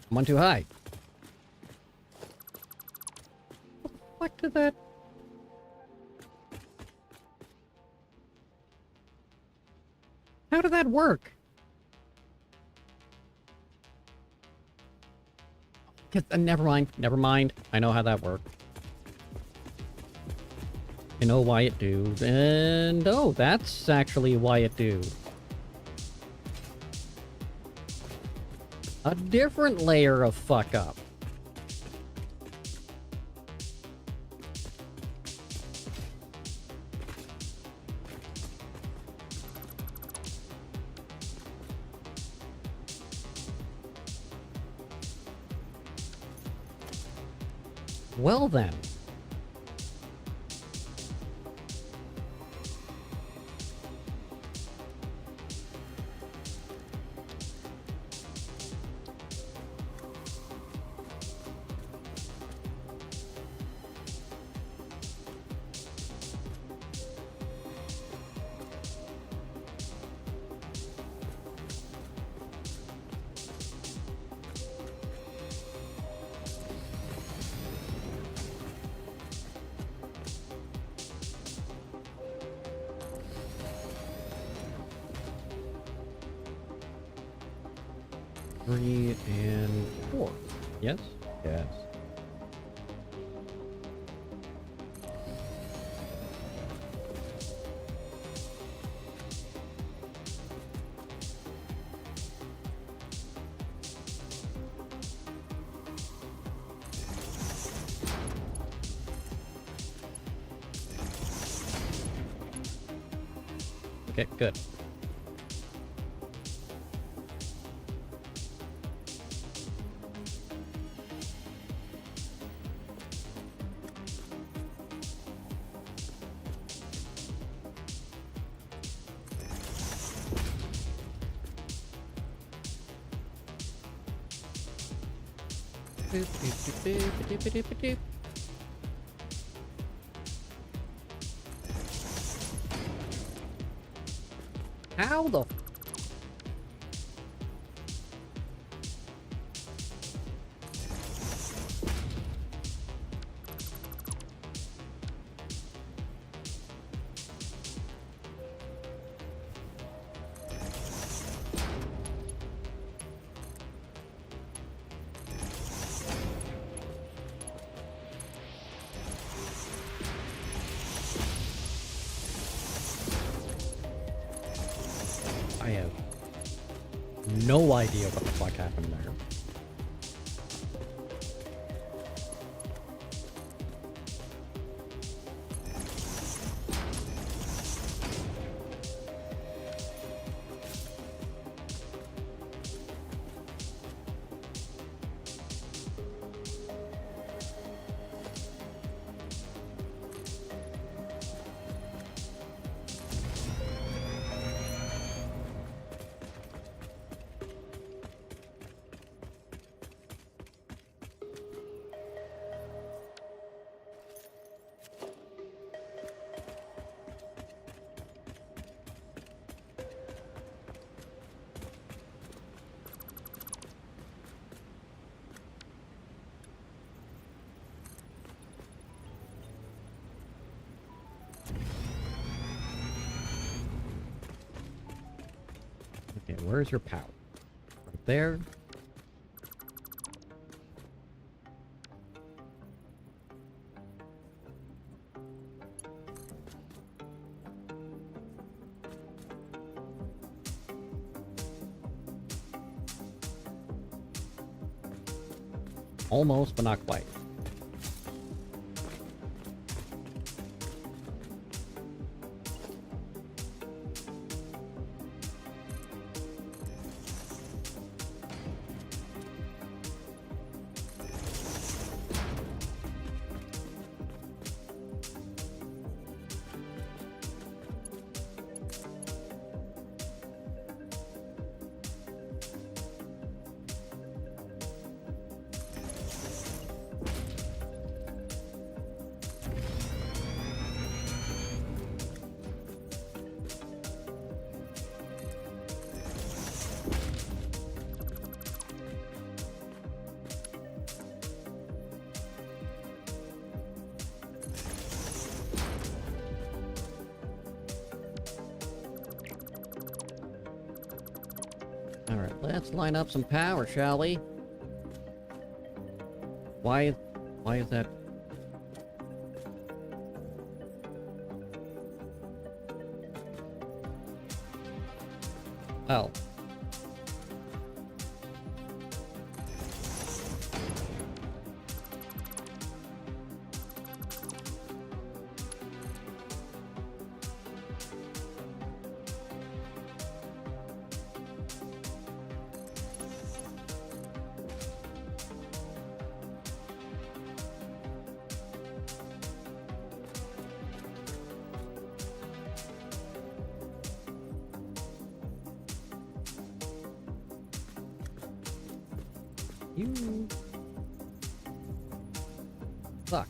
One too high. What did that? How did that work? Never mind. Never mind. I know how that worked. I know why it do. And oh, that's actually why it do. A different layer of fuck up. Well then. Three and four. Yes? Yes. Okay, good. Boop, doop, doop, doop, doop, doop, doop, doop. How the... I have no idea what the fuck happened there. Okay, where's your power? Right there. Almost, but not quite. Alright, let's line up some power, shall we? Why is that? Oh. You suck.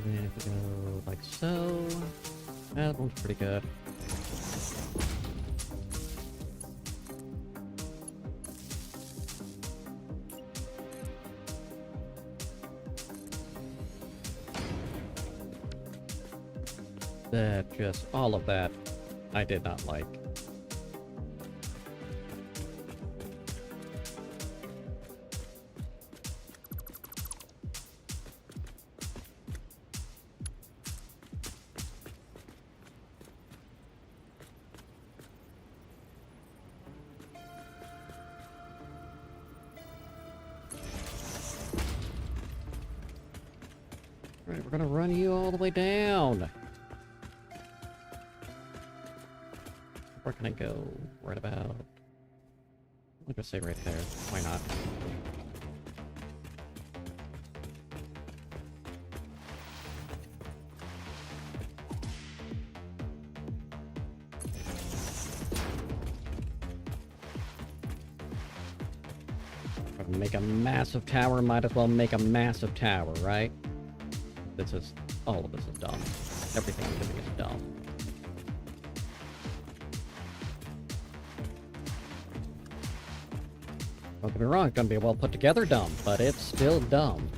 And then if we go like so, that one's pretty good. That just, all of that, I did not like. Alright, we're gonna run you all the way down. Where can I go? Right about... I'm gonna say right there. Why not? Make a massive tower, might as well make a massive tower, right? This is... all of this is dumb. Everything to me is dumb. Don't get me wrong, it's gonna be a well put together dumb, but it's still dumb.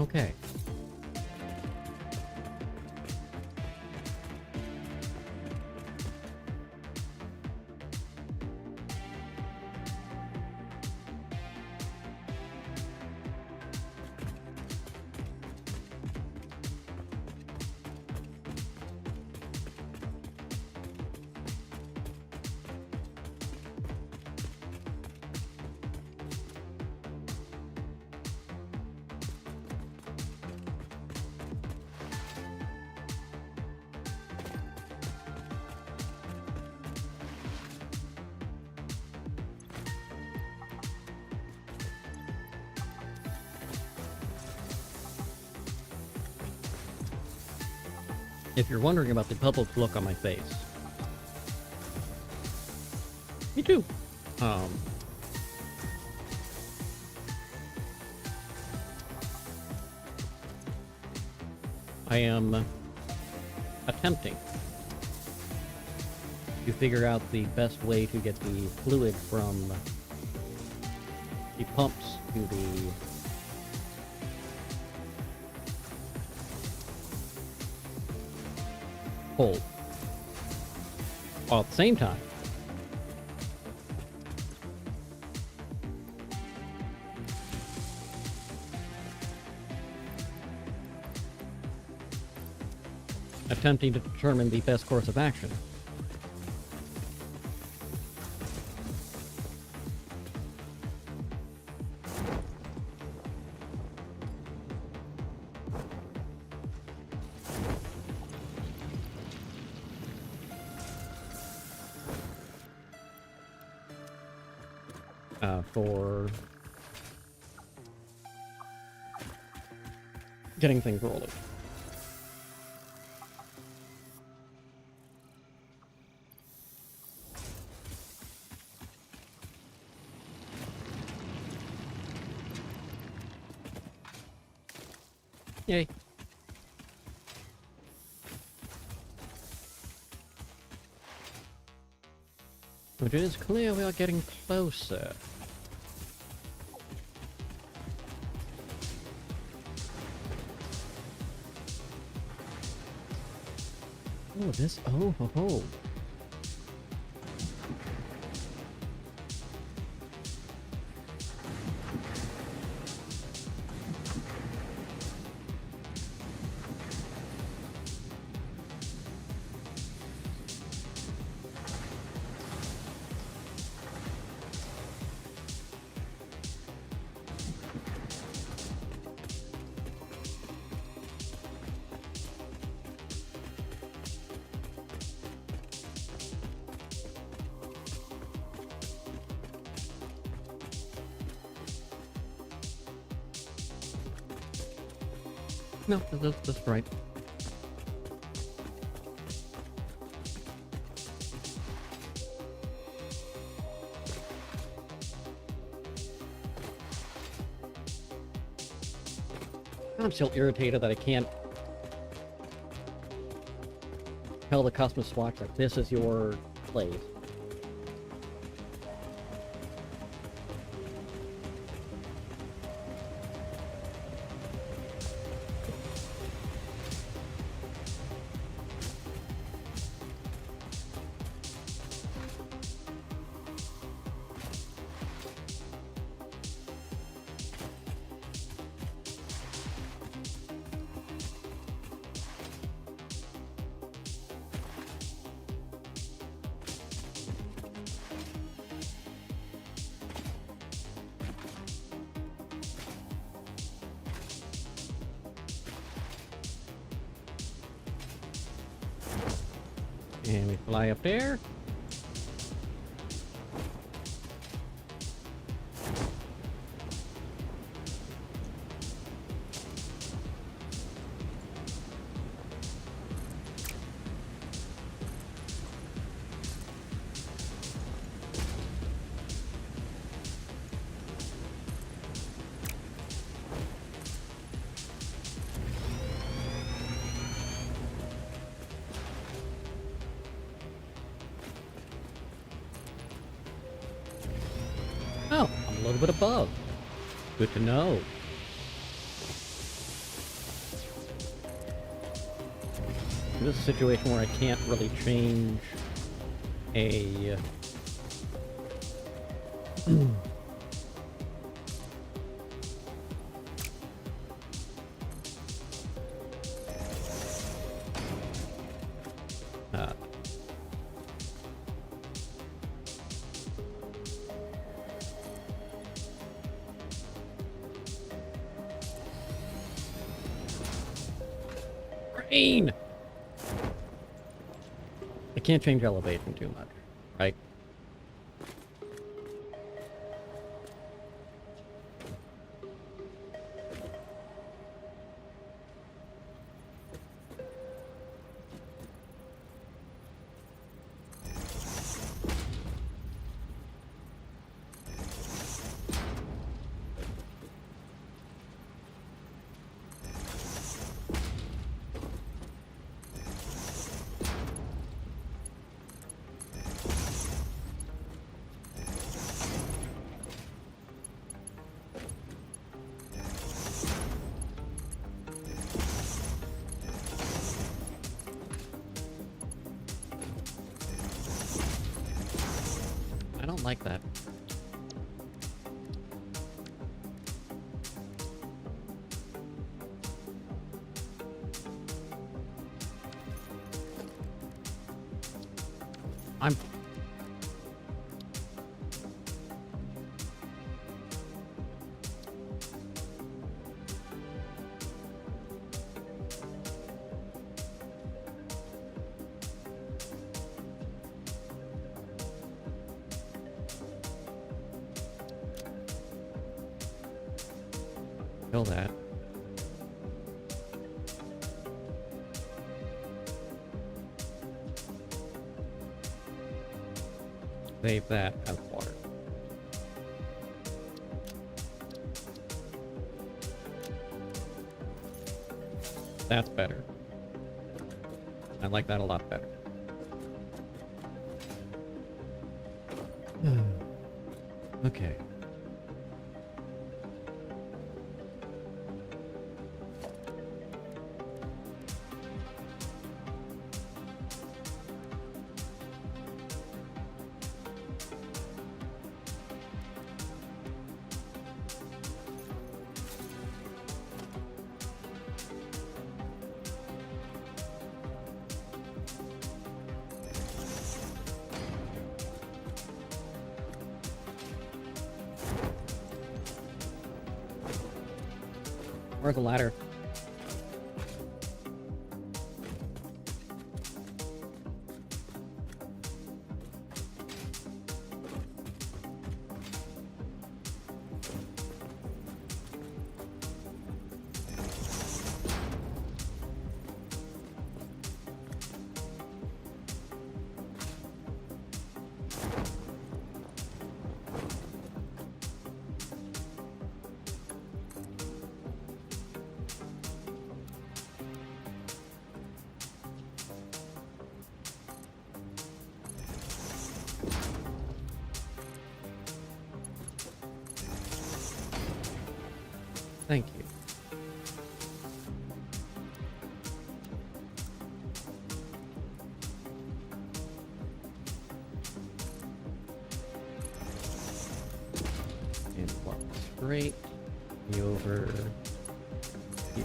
Okay. If you're wondering about the puzzled look on my face, me too. I am attempting to figure out the best way to get the fluid from the pumps to the hole, while at the same time attempting to determine the best course of action. For getting things rolling. Yay. But it is clear we are getting closer. Oh, this, oh, ho, ho. No, that's right. I'm still irritated that I can't tell the customer swatch that this is your place. And we fly up there. Oh, I'm a little bit above. Good to know. This is a situation where I can't really change a... Rain! I can't change elevation too much, right? I don't like that. I'm... Kill that. Save that as water. That's better. I like that a lot better. Okay. Where's the ladder? Thank you. And walk straight over here.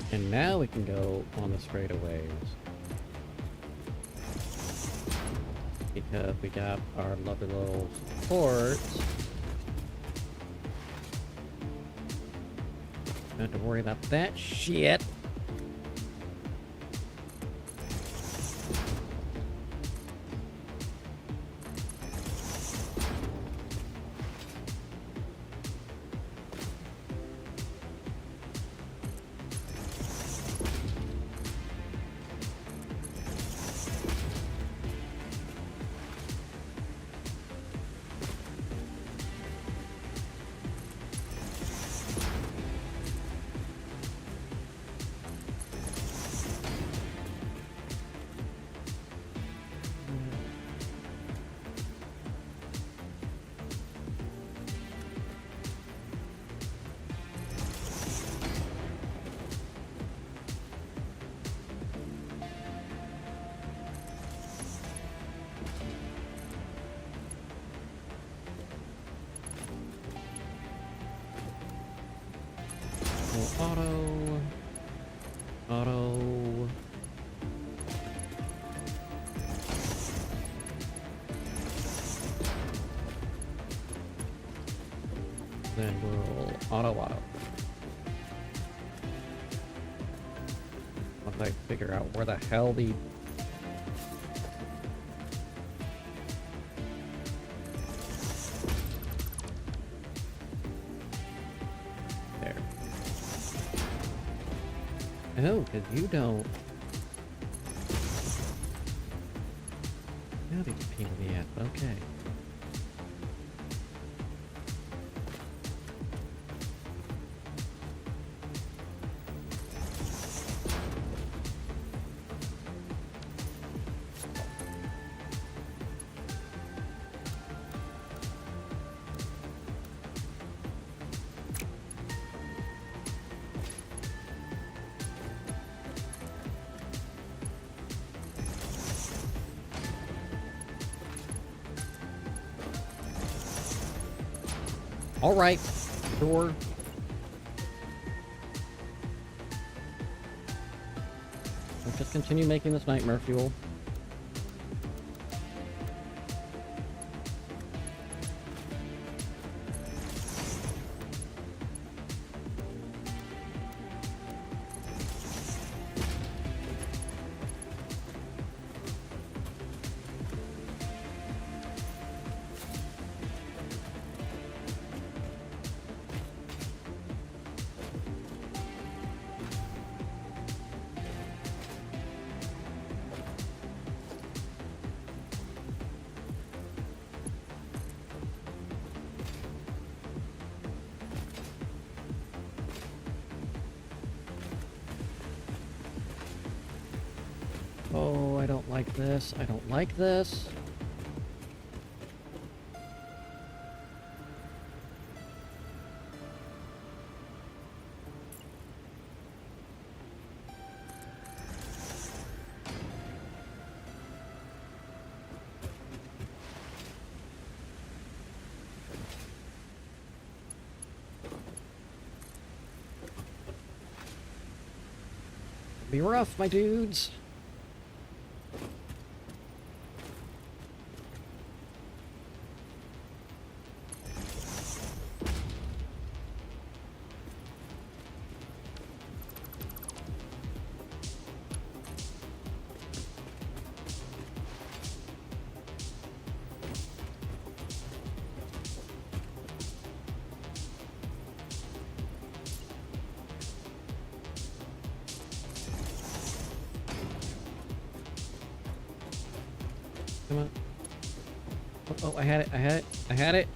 And now we can go on the straightaways. Because we got our lovely little ports. Don't have to worry about that shit. Auto. Auto. Then we'll auto. Once I figure out where the hell the... There. Oh, because you don't... Now these pain in the ass, but okay. All right, sure. Let's just continue making this nightmare fuel. Oh, I don't like this. I don't like this. Be rough, my dudes. Come on. Oh, I had it, I had it, I had it.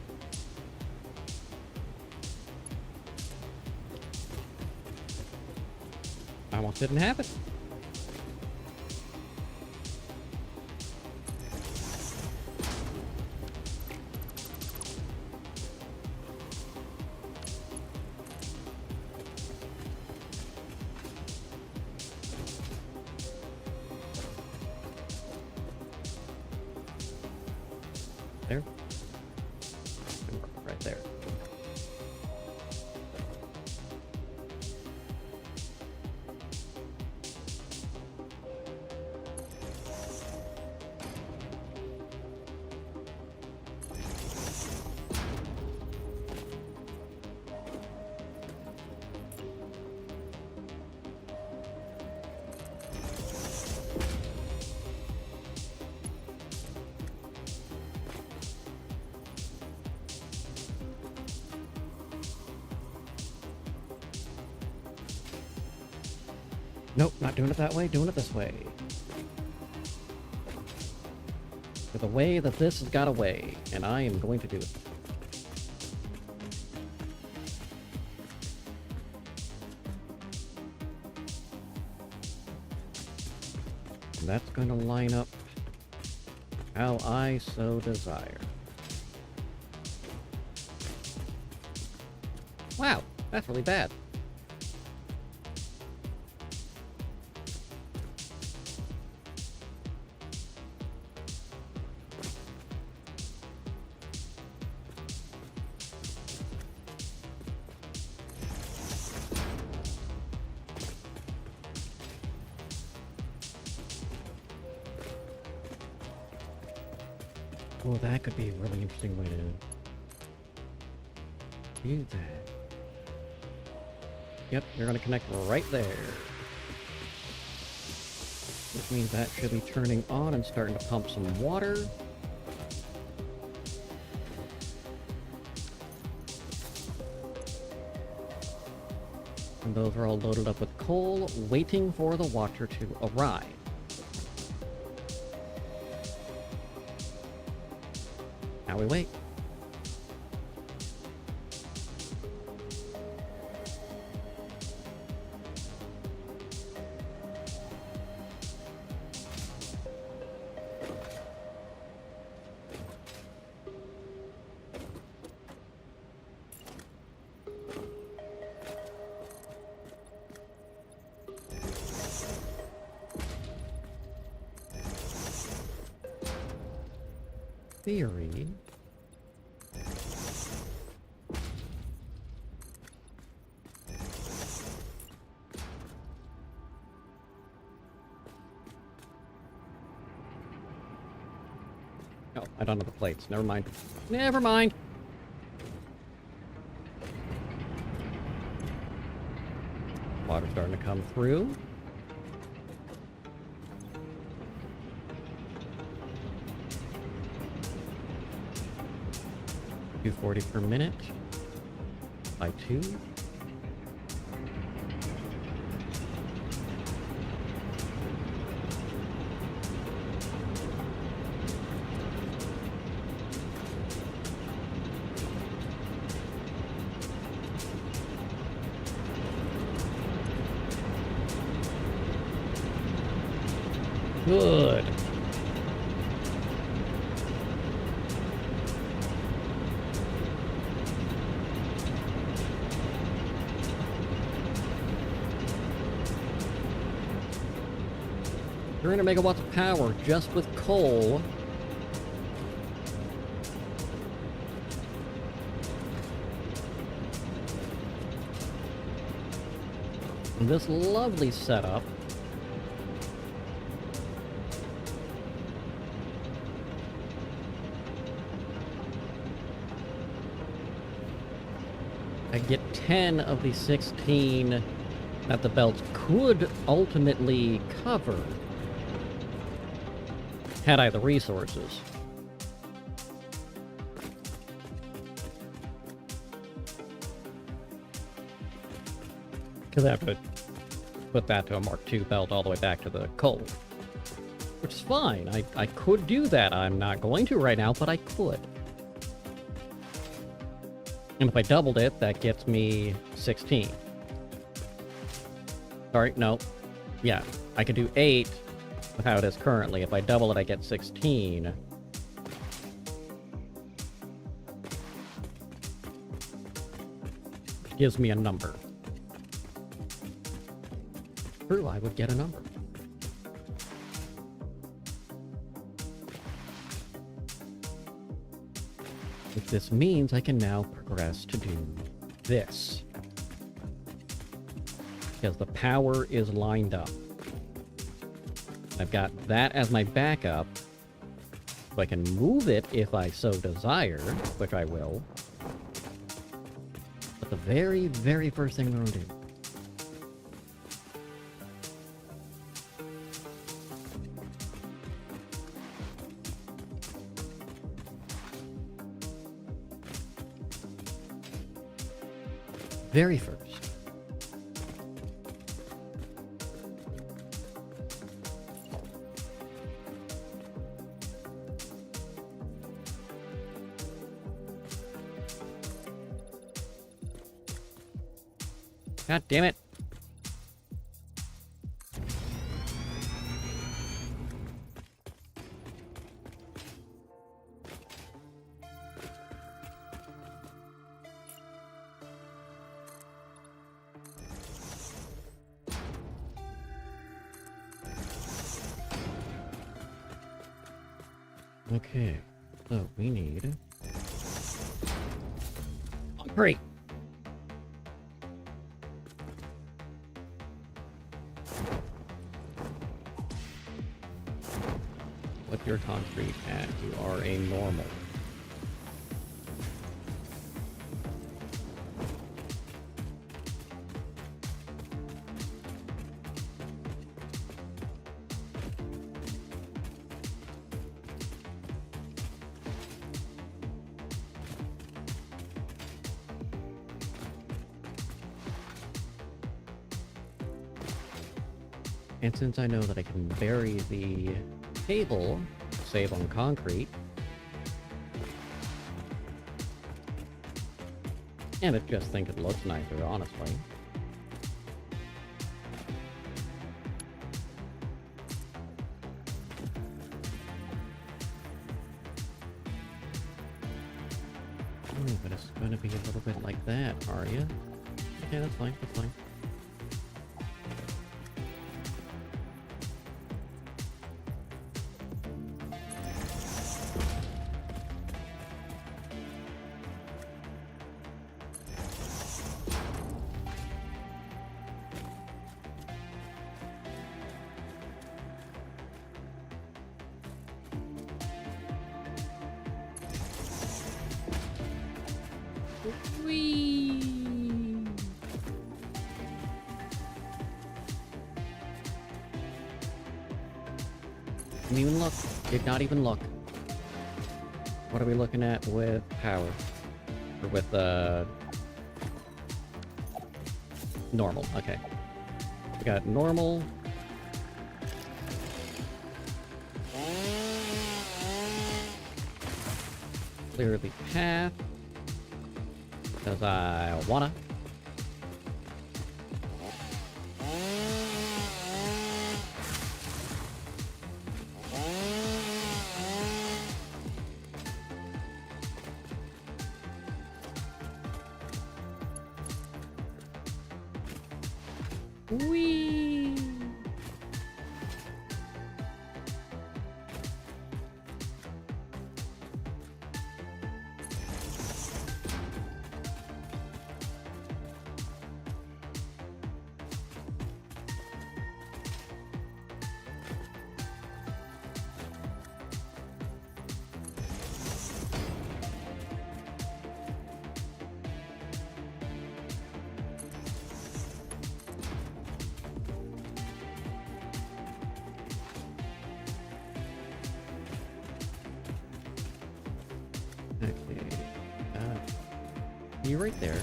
I almost didn't have it. There. Right there. Nope, not doing it that way, doing it this way. The way that this has got away, and I am going to do it. And that's going to line up how I so desire. Wow, that's really bad. Oh, that could be a really interesting way to do that. Yep, you're going to connect right there. Which means that should be turning on and starting to pump some water. And those are all loaded up with coal, waiting for the water to arrive. Now we wait. Theory. Oh, I don't have the plates. Never mind. Never mind. Water's starting to come through. $240 per minute by 2. Good. $300 megawatts of power just with coal. And this lovely setup. I get 10 of the 16 that the belts could ultimately cover had I the resources. Because I have to put that to a Mark II belt all the way back to the coal. Which is fine. I could do that. I'm not going to right now, but I could. And if I doubled it, that gets me 16. Sorry, no. Yeah, I could do 8 with how it is currently. If I double it, I get 16. Which gives me a number. True, I would get a number. Which this means I can now progress to do this. Because the power is lined up. I've got that as my backup. So I can move it if I so desire, which I will. But the very, very first thing I'm going to do very first. God damn it. Okay, so we need concrete. What's your concrete at? You are a normal. And since I know that I can bury the cable, save on concrete, and I just think it looks nicer, honestly. But it's going to be a little bit like that, are you? Okay, that's fine, that's fine. Didn't even look. Did not even look. What are we looking at with power? Or with, normal. Okay. We got normal. Clear the path. Because I wanna. Whee! Okay. You're right there.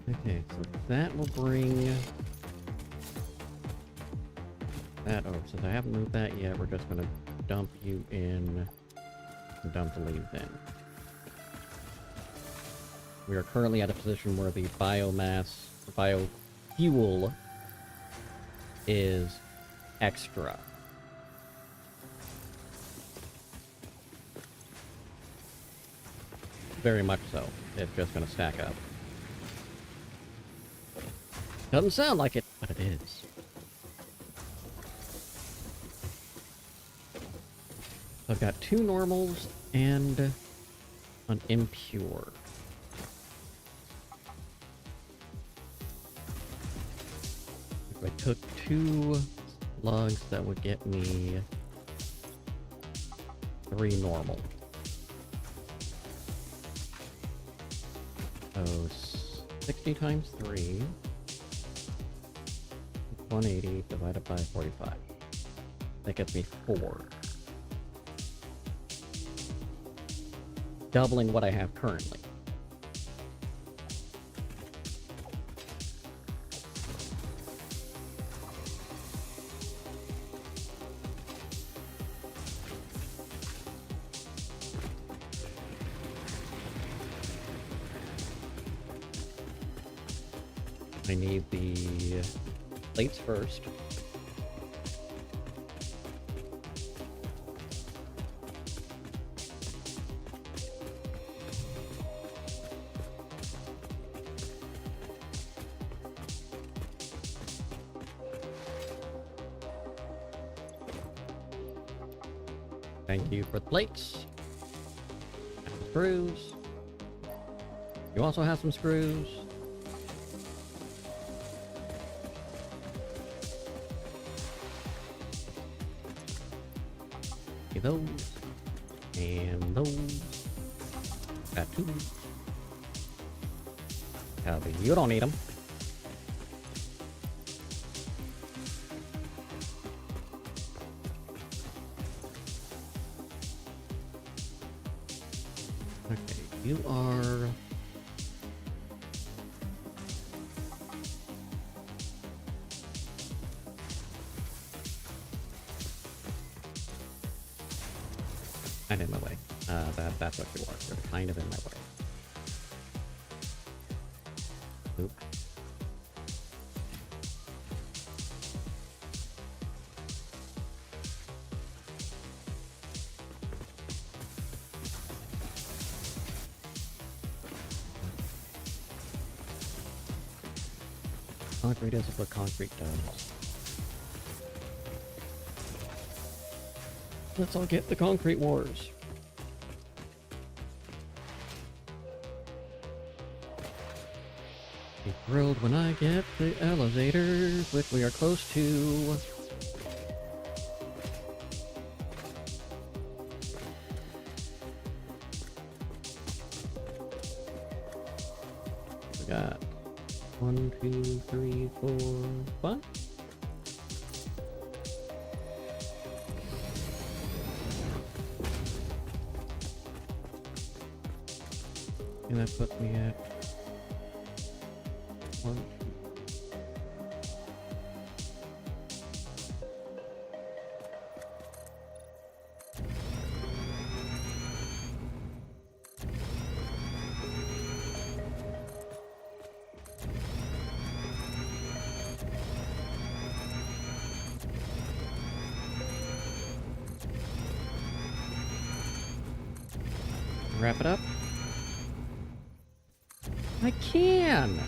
Okay, so that will bring that over. Since I haven't moved that yet, we're just gonna dump you in and dump the leaves in. We are currently at a position where the biofuel is extra. Very much so. It's just gonna stack up. Doesn't sound like it, but it is. I've got 2 normals and an impure. If I took 2 lugs, that would get me 3 normal. So 60 times 3, 180 divided by 45. That gets me 4. Doubling what I have currently. I need the plates first. Thank you for the plates. And the screws. You also have some screws. Those. And those. Got 2. Copy. You don't need them. Okay, you are... kind of in my way. That's what you are. You're kind of in my way. Oop. Concrete is what concrete does. Let's all get the concrete wars. Be thrilled when I get the elevators, which we are close to. We got 1, 2, 3, 4, 5. And that puts me at 1. Wrap it up. I can!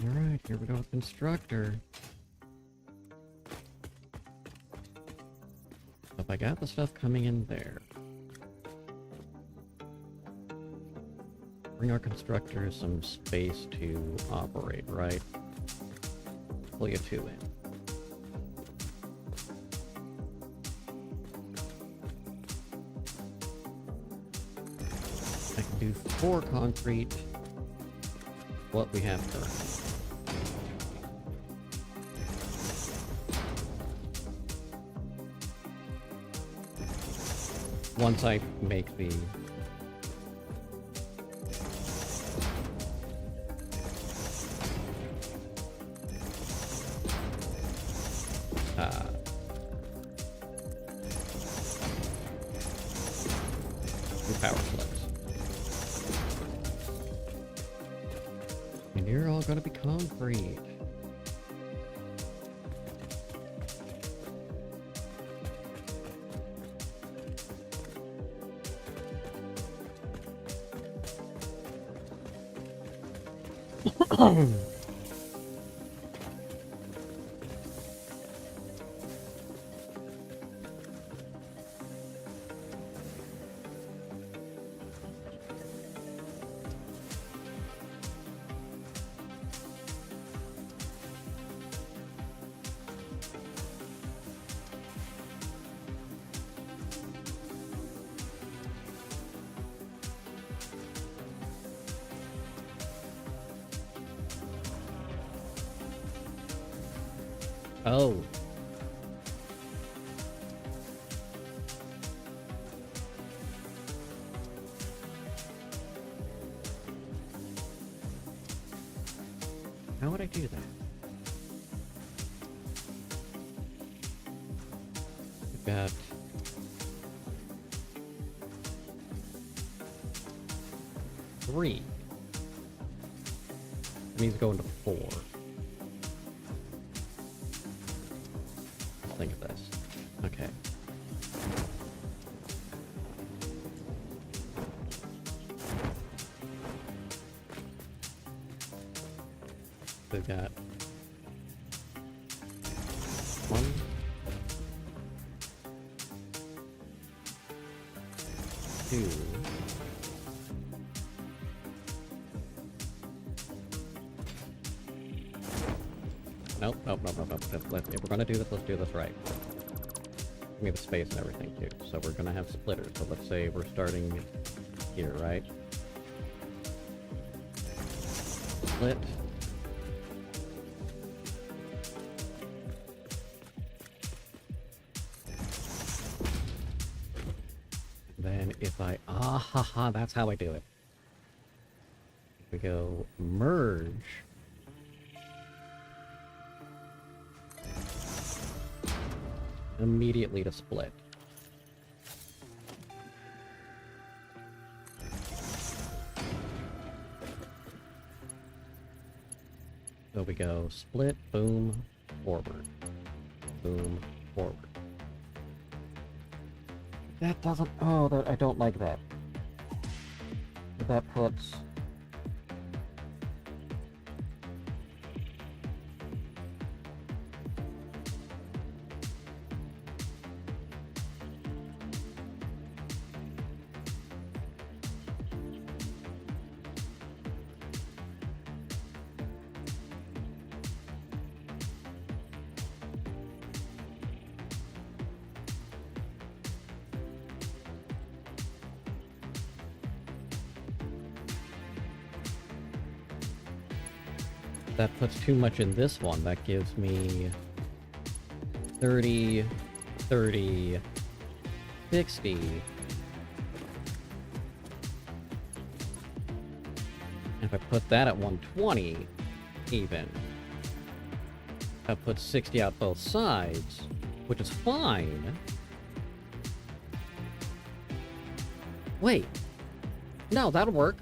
Alright, here we go with constructor. If I got the stuff coming in there. Bring our constructor some space to operate, right? Pull you 2 in. I can do 4 concrete. What we have currently. once I make the... Your power slips. And you're all gonna be concrete. Oh. How would I do that? We've got... three. It needs to go into four. Think of this. Okay. We've got one, two, nope. If we're gonna do this, let's do this right. We have space and everything too, so we're gonna have splitters. So let's say we're starting here, right? Split. Then if I that's how I do it. We go merge. Immediately to split. So we go split, boom, forward. Boom, forward. That doesn't... Oh, that, I don't like that. That puts... That puts too much in this one. That gives me 30, 30, 60. If I put that at 120, even, that puts 60 out both sides, which is fine. Wait. No, that'll work.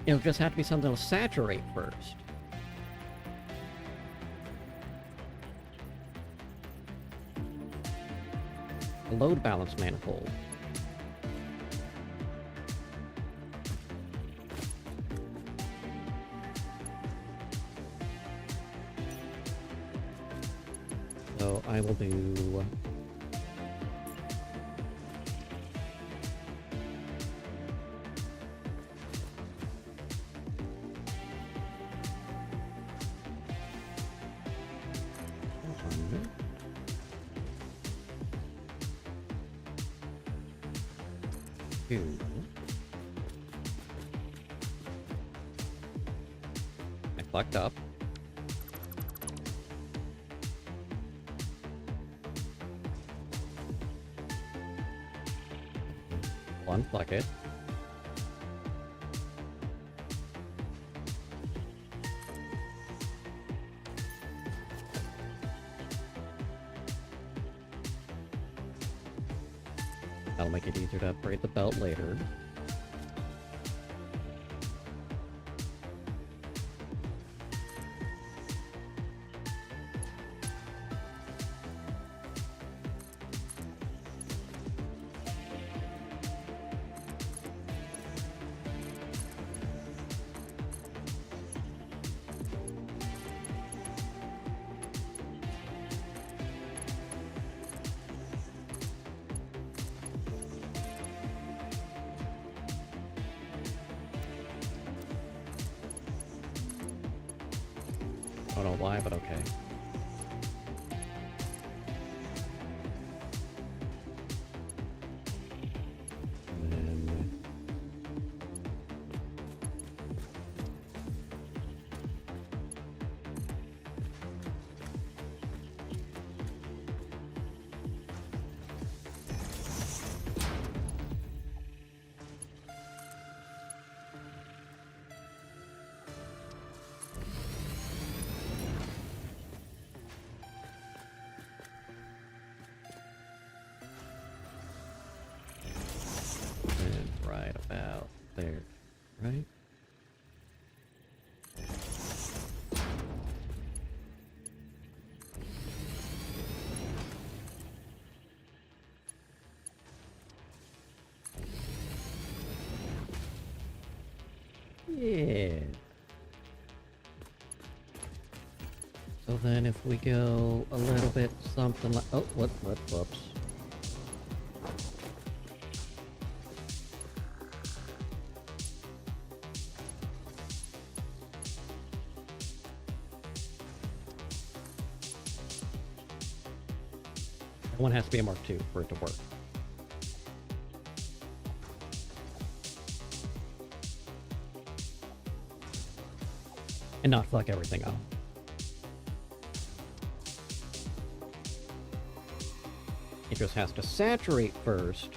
It'll just have to be something to saturate first. A load balance manifold. So I will do... Two. I fucked up. one. Fuck it. That'll make it easier to upgrade the belt later. I don't know why, but okay. And then... and right about there, right? Yeah. So then if we go a little bit something like... Oh, whoops. One has to be a Mark II for it to work. And not fuck everything up. It just has to saturate first.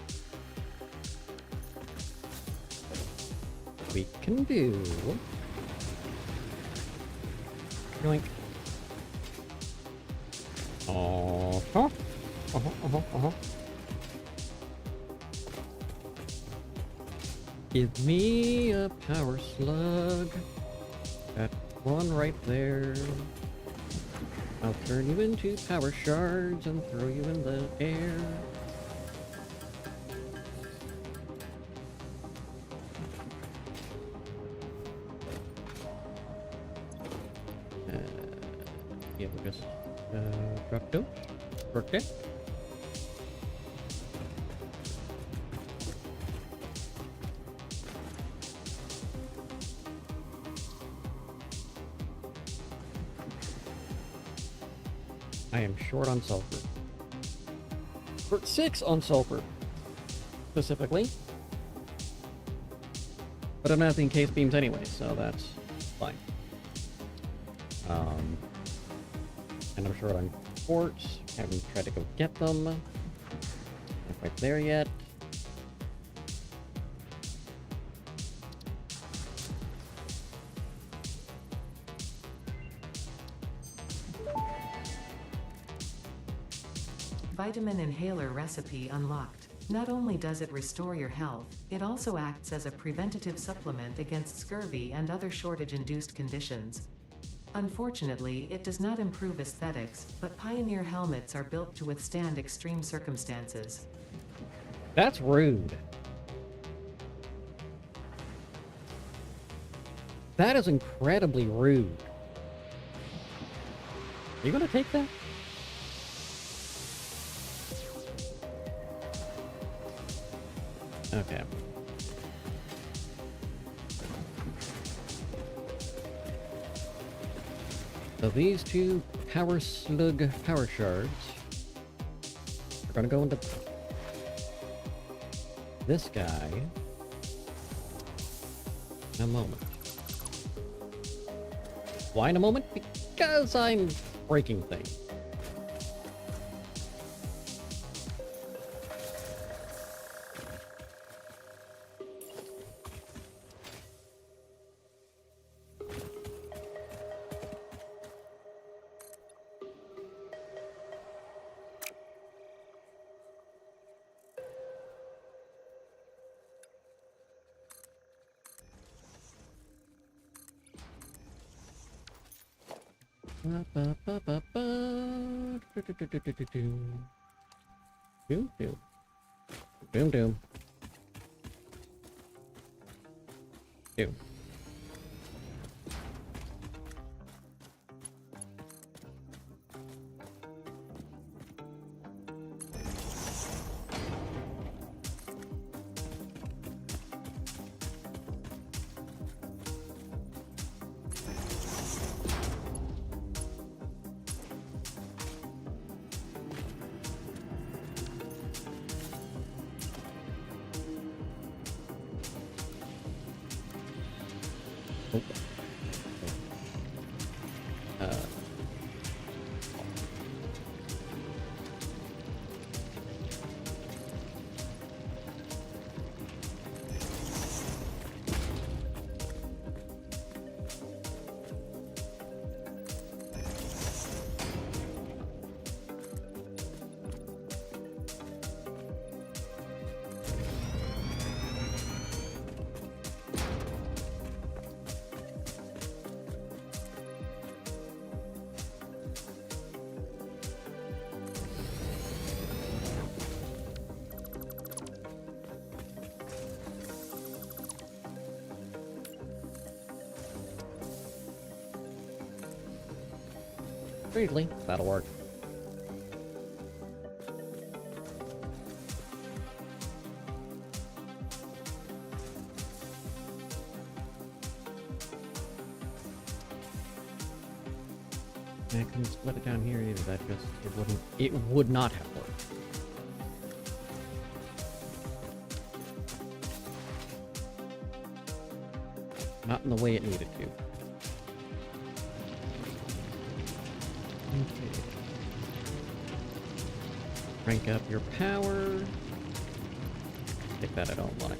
We can do... Yoink. Uh-huh. Give me a power slug. That one right there. I'll turn you into power shards and throw you in the air. Yeah, we'll just drop two. Okay. I am short on sulfur. Short 6 on sulfur, specifically. But I'm not in case beams anyway, so that's fine. And I'm short on quartz. Haven't tried to go get them. Not quite there yet. Vitamin inhaler recipe unlocked. Not only does it restore your health, it also acts as a preventative supplement against scurvy and other shortage-induced conditions. Unfortunately, it does not improve aesthetics, but Pioneer helmets are built to withstand extreme circumstances. That's rude. That is incredibly rude. Are you gonna take that? Okay. So these two power slug power shards are gonna go into this guy in a moment. Why in a moment? Because I'm breaking things. Doom, doom. Doom, doom. Doom. Oh. Briefly, that'll work. I couldn't split it down here either. That just it would not have worked. Not in the way it needed to. Okay. Crank up your power. Take that, I don't like.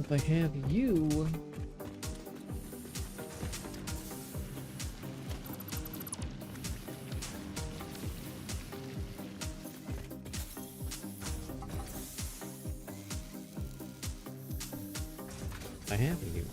If I have you... I have you.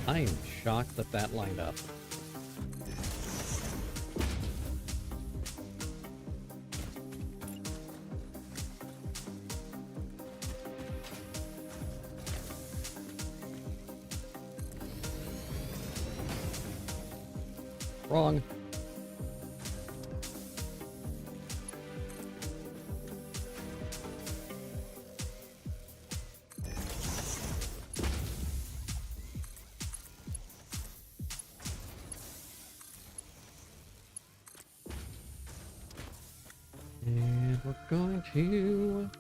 I am shocked that that lined up. Wrong. And we're going to...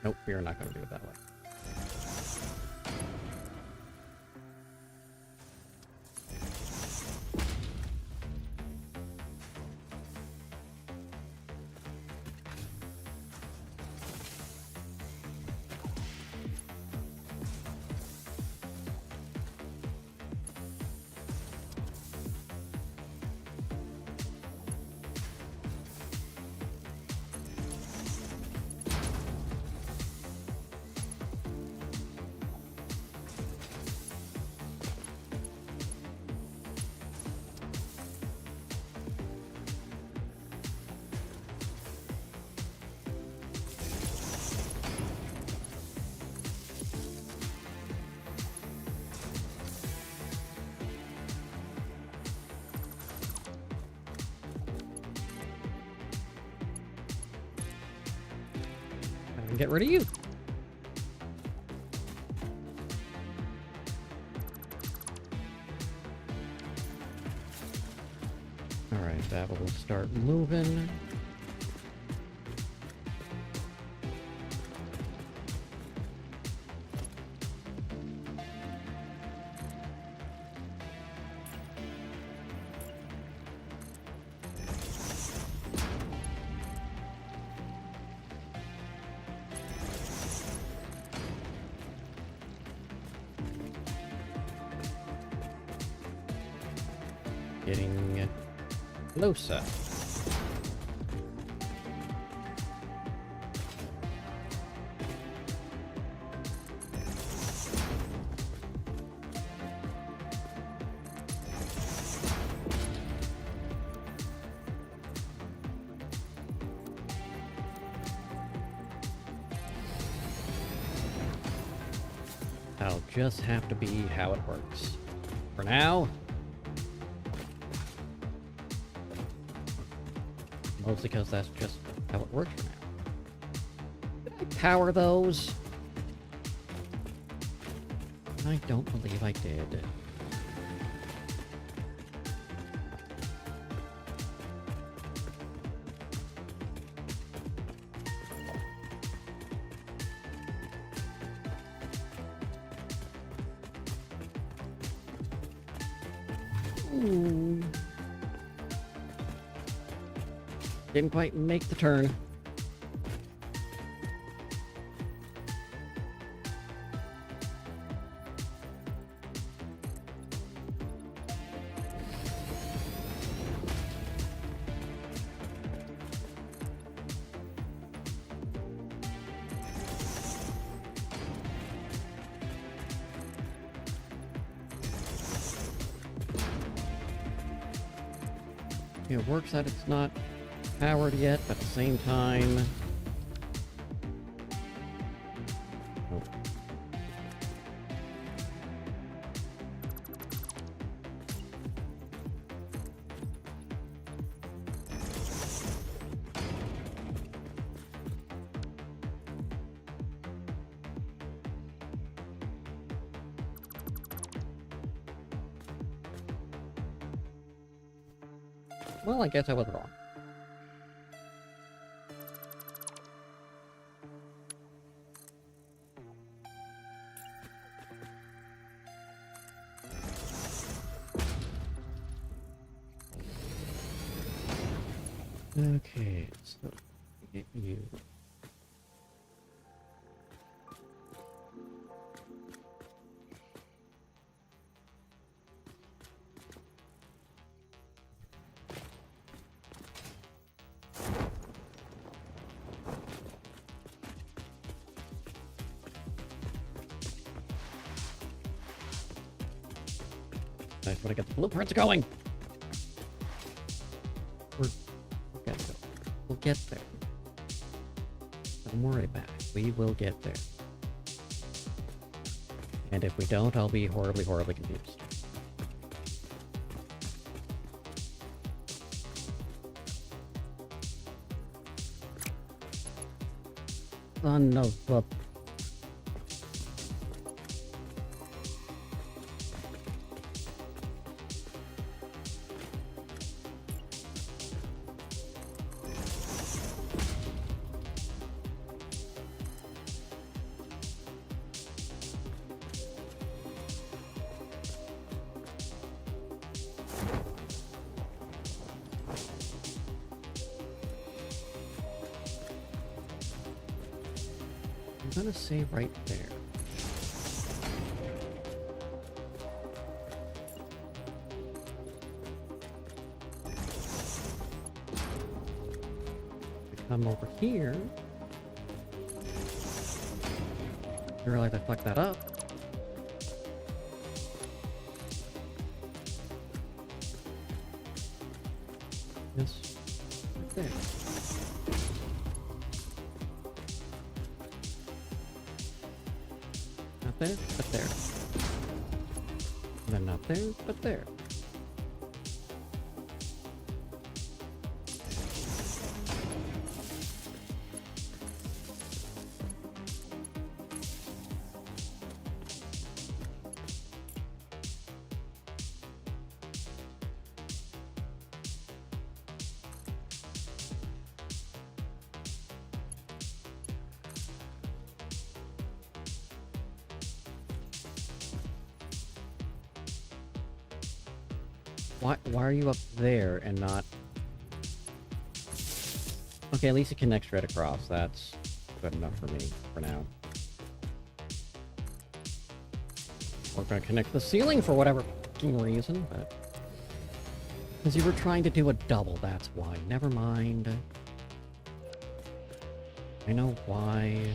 Nope, we are not going to do it that way. And get rid of you. Alright, that will start moving. getting closer. That'll just have to be how it works. For now, mostly because that's just how it works for now. Did I power those? I don't believe I did. Ooh. Didn't quite make the turn. It works that it's not powered yet, but at the same time... Oh. Well, I guess I was wrong. Okay, so get you. Nice when I get the blueprints going. We'll get there. We'll get there. Don't worry about it. We will get there. And if we don't, I'll be horribly, horribly confused. Son of a... I'm gonna say right there. Come over here. I realize I fucked that up. Yes, right there. Not there, but there. And then not there, but there. Why are you up there and not... Okay, at least it connects right across. That's good enough for me for now. We're gonna connect the ceiling for whatever fucking reason, but... Because you were trying to do a double, that's why. Never mind. I know why.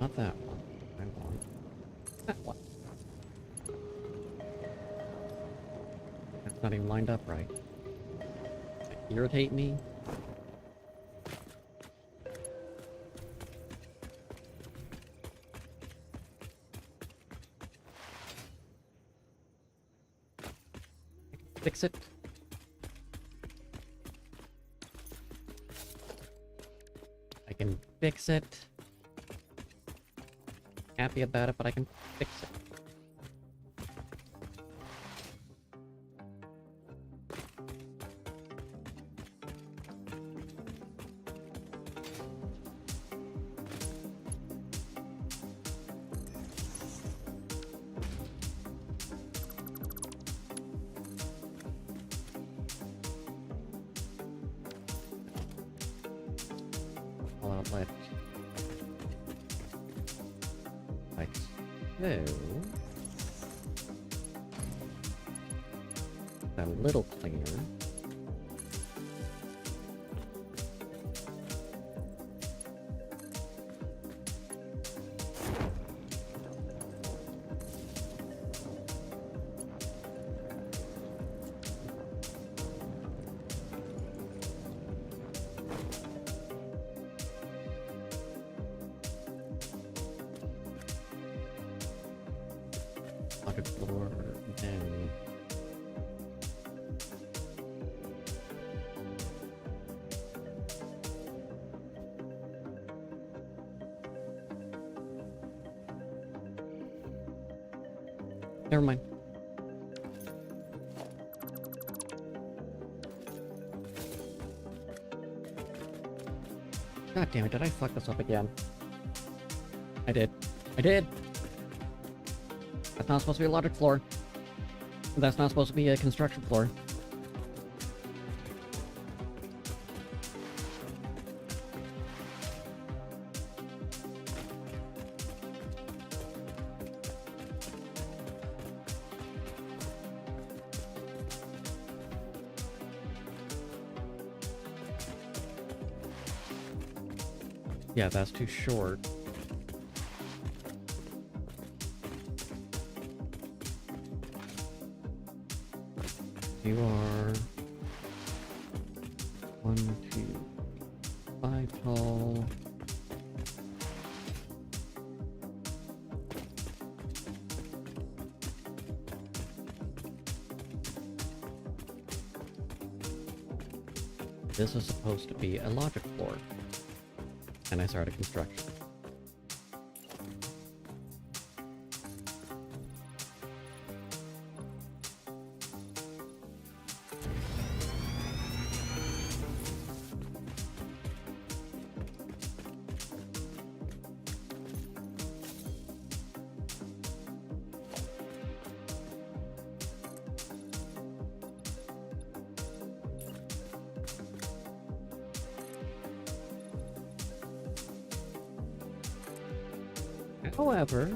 Not that one. I want that one. That's not even lined up right. That irritate me. Fix it. I can fix it. Happy about it, but I can fix it. Outlet. Like so. A little cleaner. Pocket floor, then never mind. God damn it, did I fuck this up again? I did. I did! That's not supposed to be a logic floor. That's not supposed to be a construction floor. Yeah, that's too short. You are 1, 2, 5 tall. This is supposed to be a logic floor. And I started construction. However,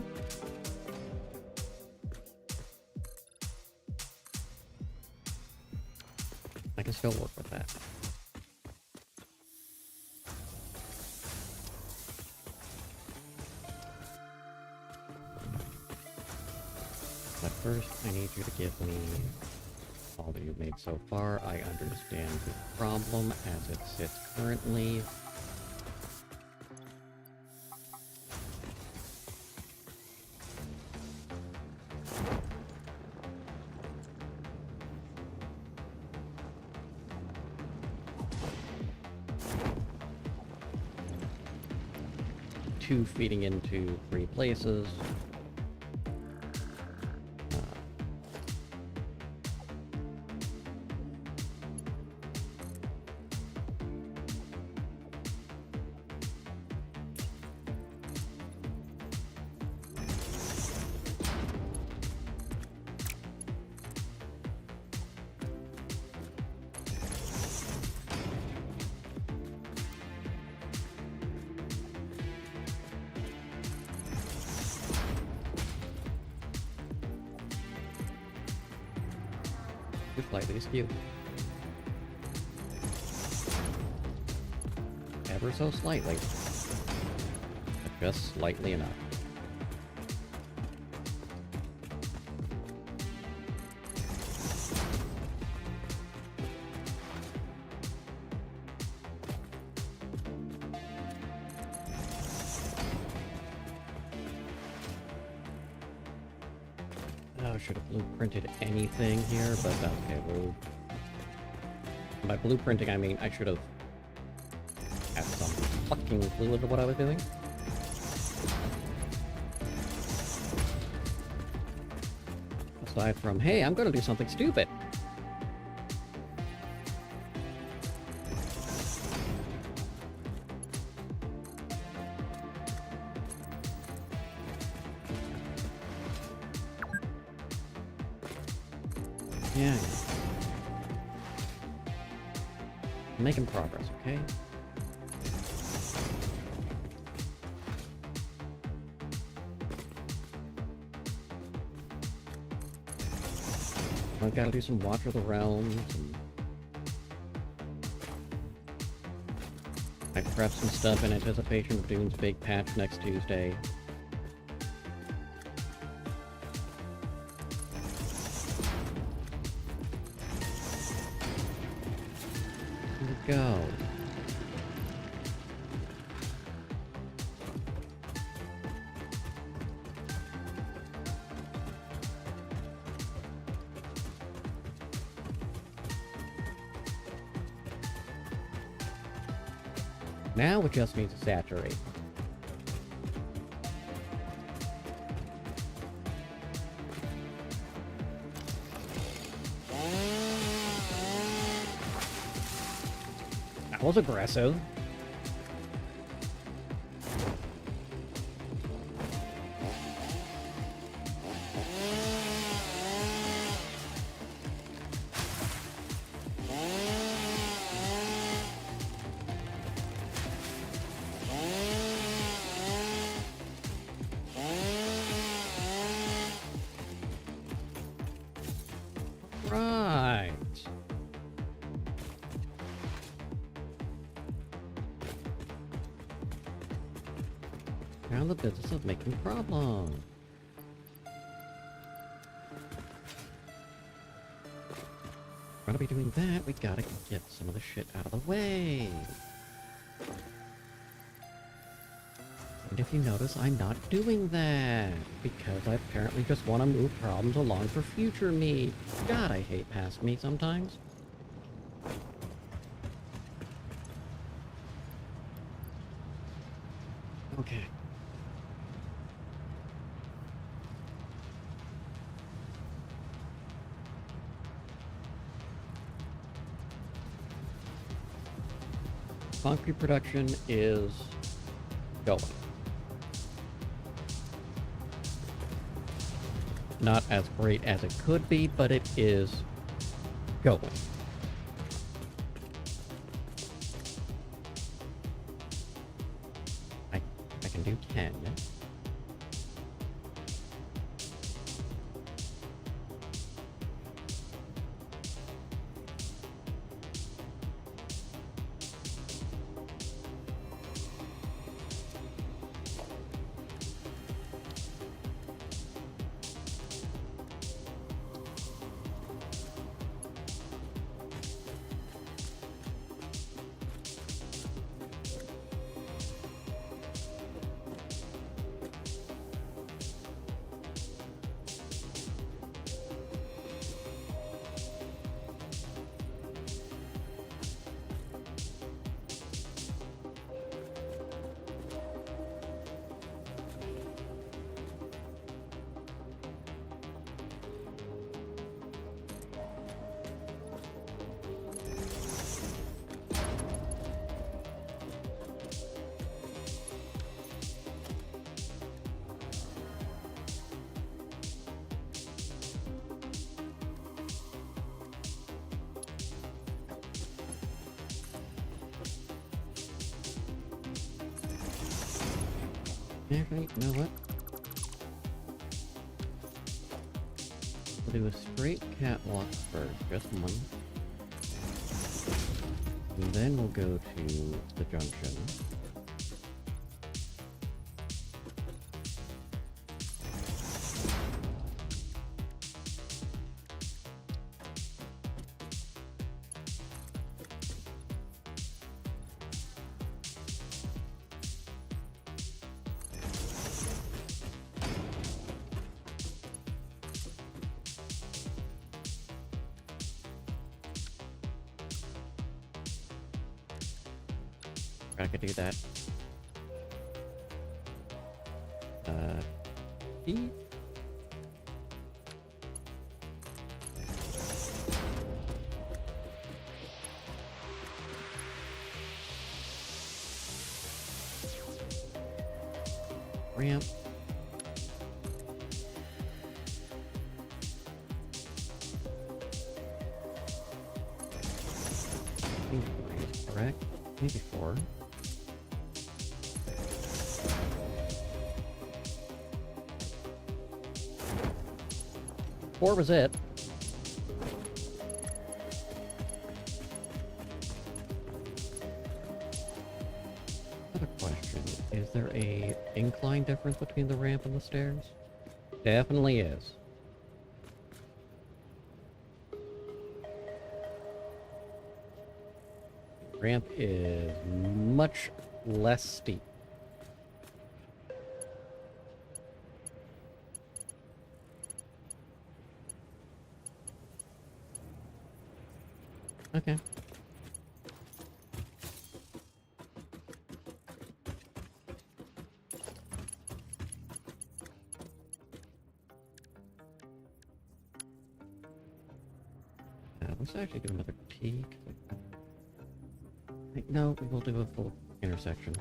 I can still work with that. But first, I need you to give me all that you've made so far. I understand the problem as it sits currently. two feeding into three places. Just slightly askew. Ever so slightly. But just slightly enough. Oh, should have blueprinted anything here, but that's okay. By blueprinting, I mean I should have had some fucking clue into what I was doing. Aside from, hey, I'm gonna do something stupid. Yeah. Making progress, okay? I've got to do some Watch of the Realms. And I prepped some stuff in anticipation of Dune's big patch next Tuesday. Go. Now it just needs to saturate. That was aggressive. Right. Now the business of making problems. Gotta be doing that, we gotta get some of the shit out of the way. And if you notice, I'm not doing that, because I apparently just want to move problems along for future me. God, I hate past me sometimes. Okay. Concrete production is going. Not as great as it could be, but it is going. I can do 10. Actually, you know what? We'll do a straight catwalk first, just one. And then we'll go to the junction. I could do that. E? Ramp. I think 3 is correct. Maybe 4. Four was it. Another question. Is there a incline difference between the ramp and the stairs? Definitely is. Ramp is much less steep. Okay. Let's actually do another peek. No, we will do a full intersection.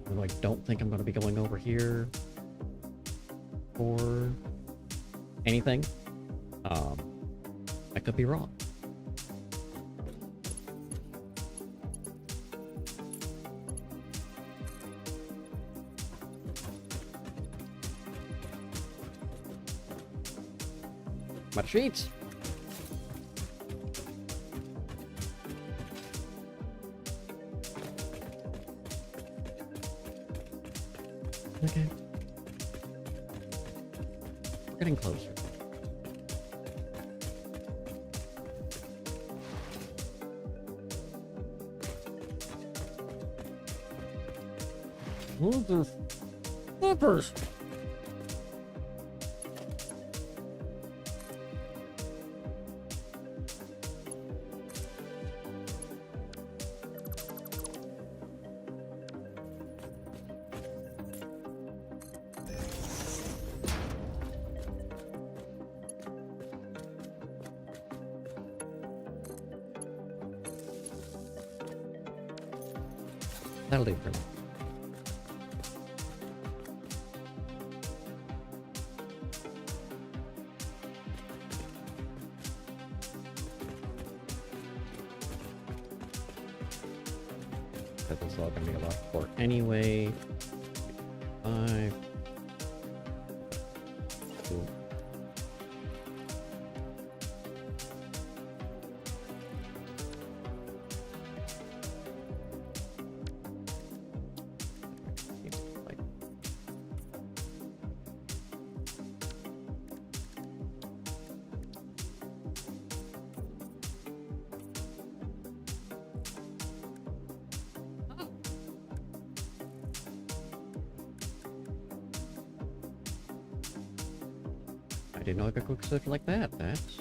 Although I don't think I'm going to be going over here for anything. I could be wrong. My sheets. Okay. We're getting closer. Mother flippers! That'll do for now. This is all gonna be a lot for anyway. 5. Cool. I didn't know I could quick search like that. That's...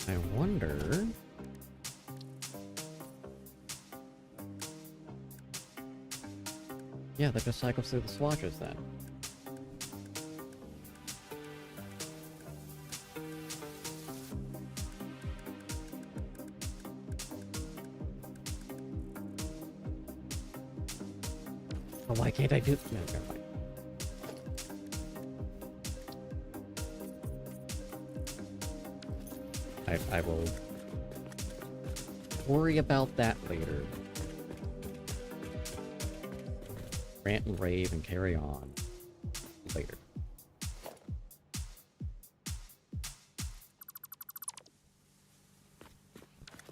I wonder... Yeah, that just cycles through the swatches then. Oh, why can't I do... No, never mind. I will Worry about that later. Rant and rave and carry on later.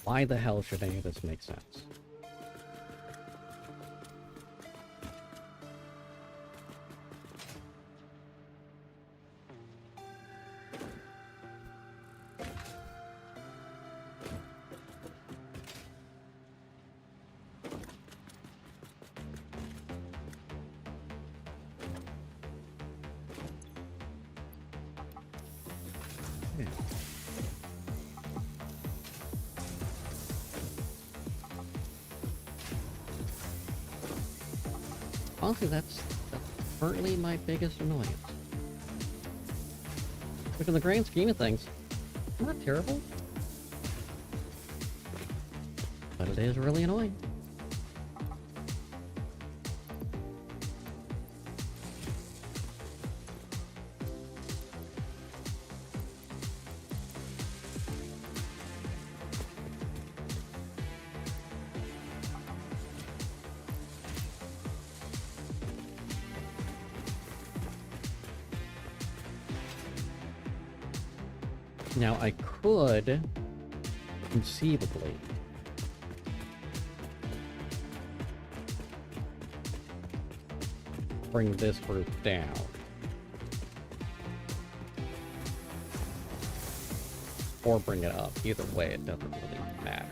Why the hell should any of this make sense? Honestly, that's currently my biggest annoyance. Which in the grand scheme of things, not terrible. But it is really annoying. Now, I could conceivably bring this group down. Or bring it up. Either way, it doesn't really matter.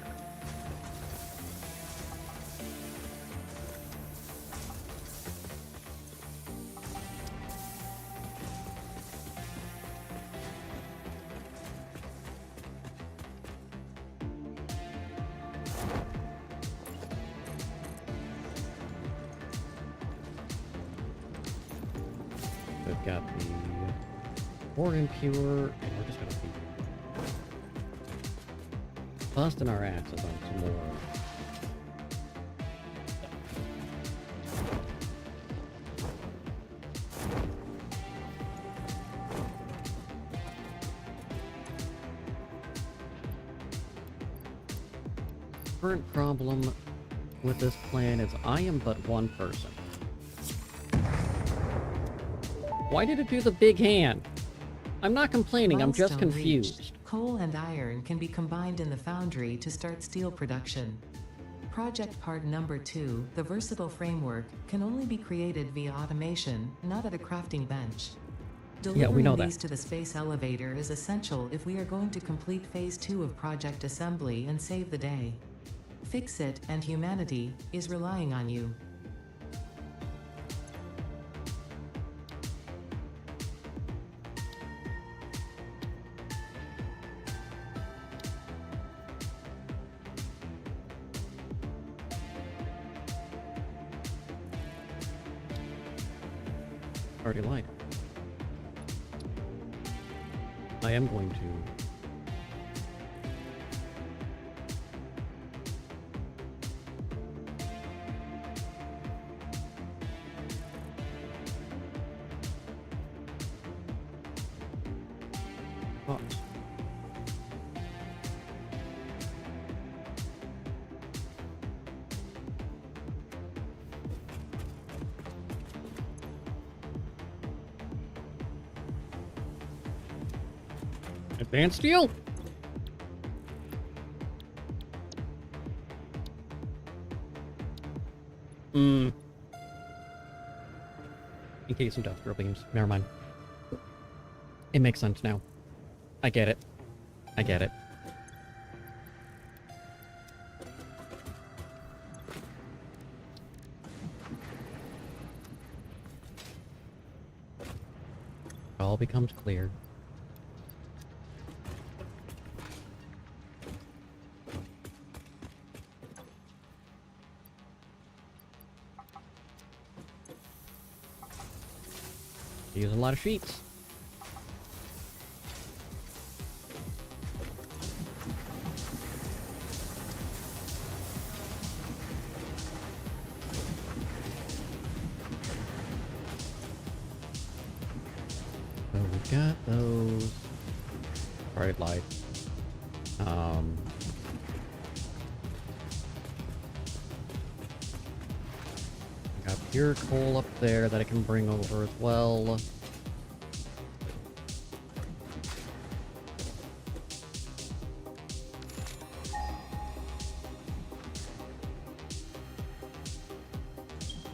We've got the organ pure, and we're just gonna be busting our asses on some more. Current problem with this plan is I am but one person. Why did it do the big hand? I'm not complaining, I'm just Milestone confused. reached. Coal and iron can be combined in the foundry to start steel production. Project part number 2, the versatile framework, can only be created via automation, not at a crafting bench. Delivering we know these that. to the space elevator is essential if we are going to complete phase 2 of project assembly and save the day. Fix It and humanity is relying on you. Already lied. I am going to pause. Advanced steel. In case industrial beams. Never mind. It makes sense now. I get it. I get it. It all becomes clear. Using a lot of sheets. So we got those. Bright light. pure coal up there that I can bring over as well.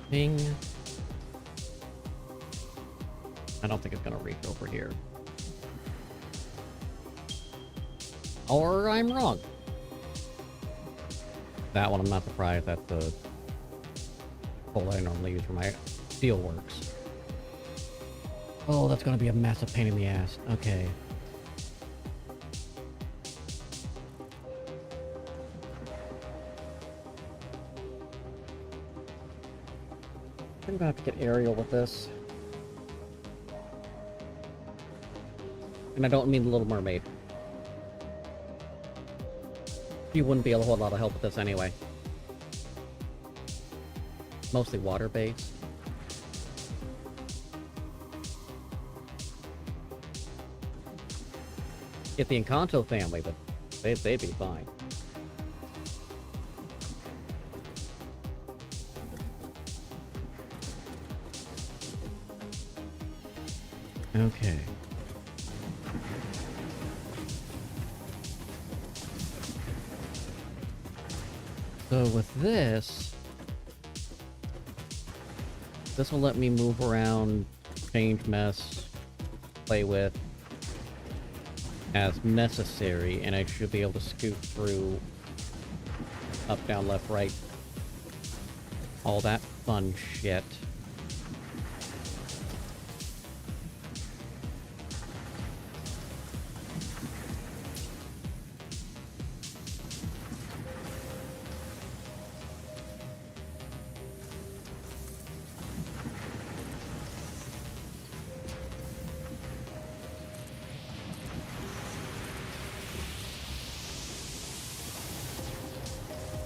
Ping. I don't think it's gonna reach over here. Or I'm wrong. That one I'm not surprised. That's the coal I normally use for my steelworks. Oh, that's gonna be a massive pain in the ass. Okay. I'm gonna have to get aerial with this. And I don't mean the Little Mermaid. She wouldn't be a whole lot of help with this anyway. Mostly water-based. Get the Encanto family, but they'd be fine. Okay. So with this will let me move around, change mess, play with as necessary, and I should be able to scoot through up, down, left, right, all that fun shit.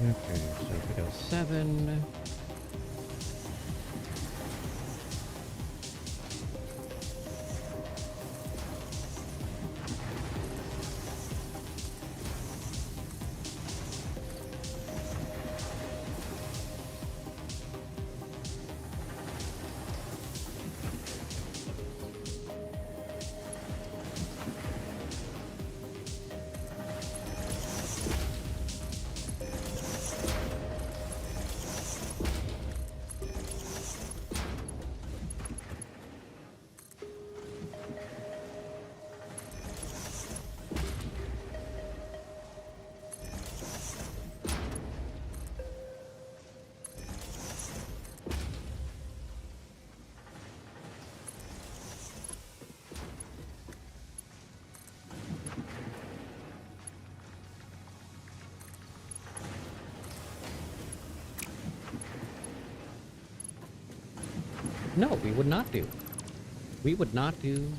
Okay, so if we go 7... No, we would not do. We would not do.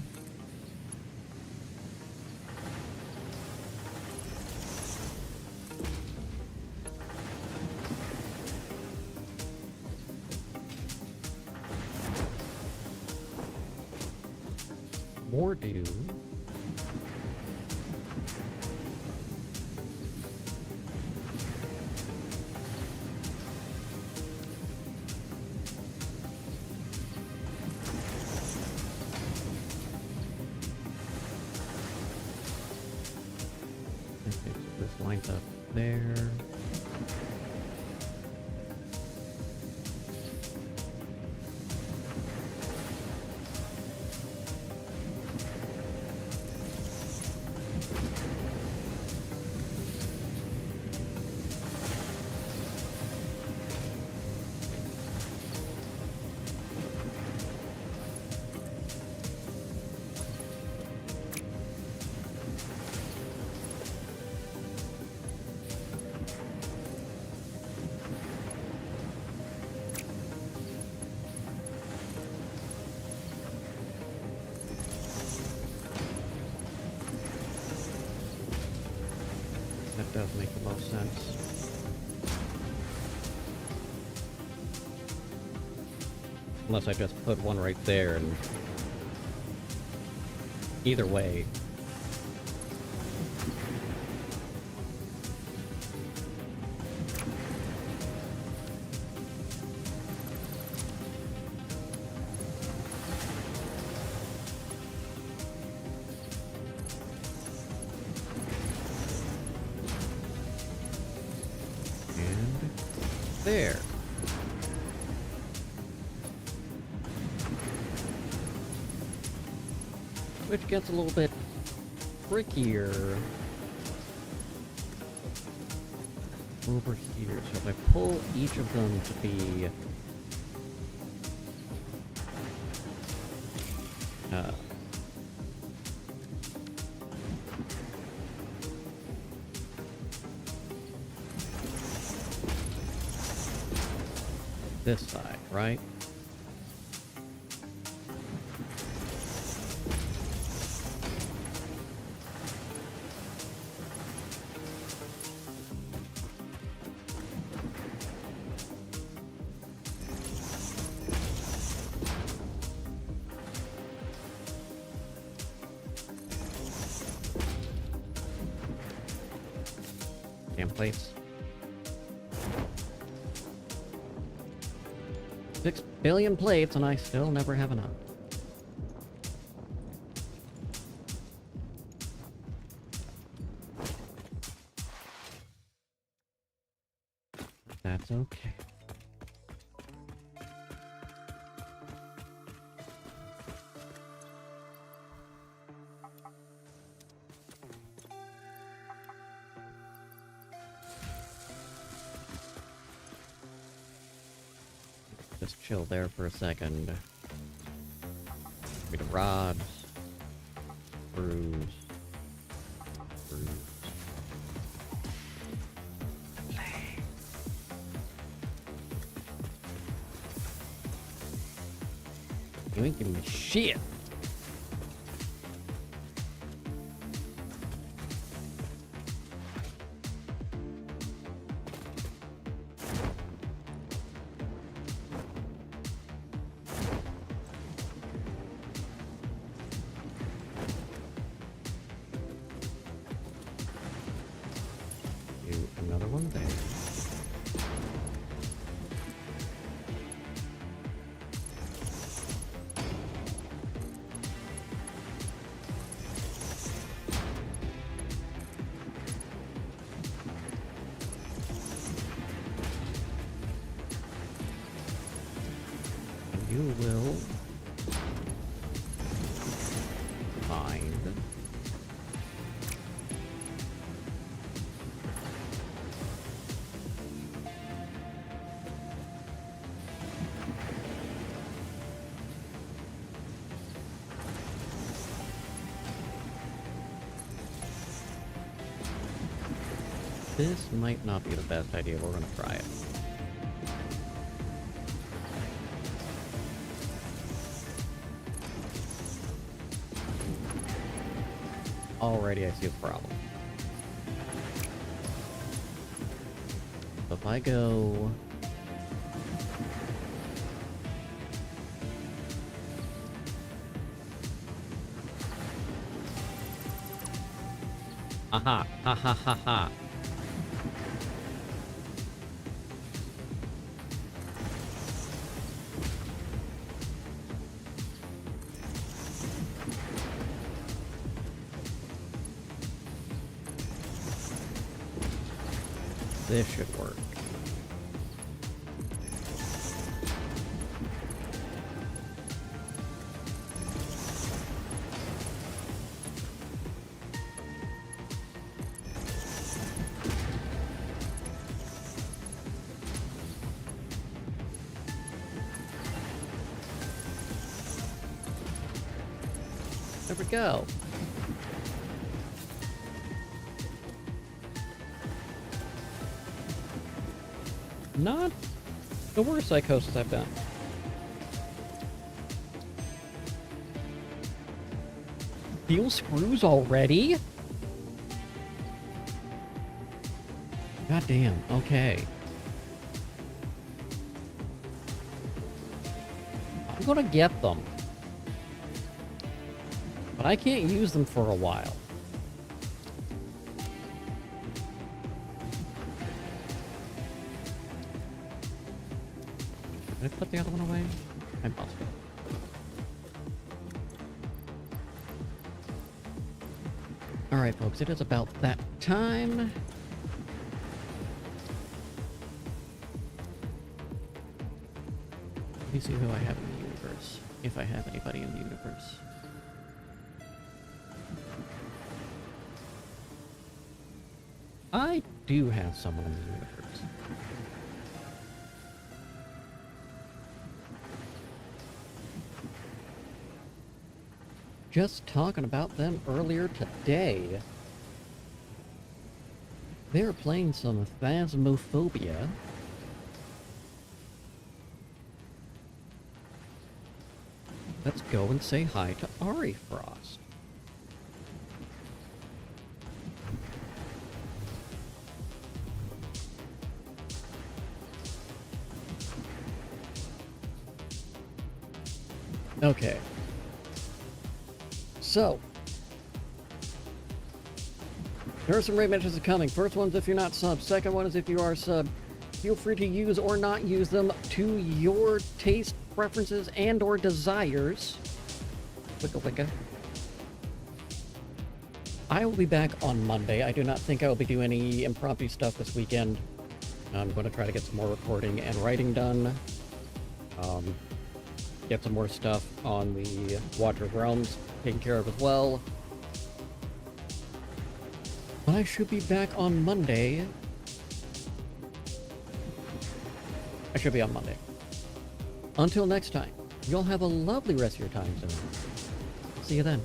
More do. Lines up there. That does make the most sense. Unless I just put one right there, and either way. there. Which gets a little bit trickier over here. So if I pull each of them to be this side, right? Damn plates. 6 billion plates and I still never have enough. That's okay. Just chill there for a second. Get the rods. Screws. Screws. You ain't giving me shit. Do another one there. You will find this might not be the best idea. We're gonna try it. Already I see a problem. So if I go... Aha! Ha ha ha ha! This should work. There we go. Not the worst psychosis I've done. Steel screws already? God damn, okay. I'm gonna get them. But I can't use them for a while. Did I put the other one away? I must have. Alright, folks, it is about that time. Let me see who I have in the universe. If I have anybody in the universe. I do have someone in the universe. Just talking about them earlier today. They were playing some Phasmophobia. Let's go and say hi to Ari Frost. Okay. So, there are some raid matches coming. First one's if you're not sub. Second one is if you are sub. Feel free to use or not use them to your taste, preferences, and or desires. Wicka wicka. I will be back on Monday. I do not think I will be doing any impromptu stuff this weekend. I'm going to try to get some more recording and writing done. Get some more stuff on the Watcher of Realms taken care of as well. But I should be back on Monday. I should be on Monday. Until next time, y'all have a lovely rest of your time zone. See you then.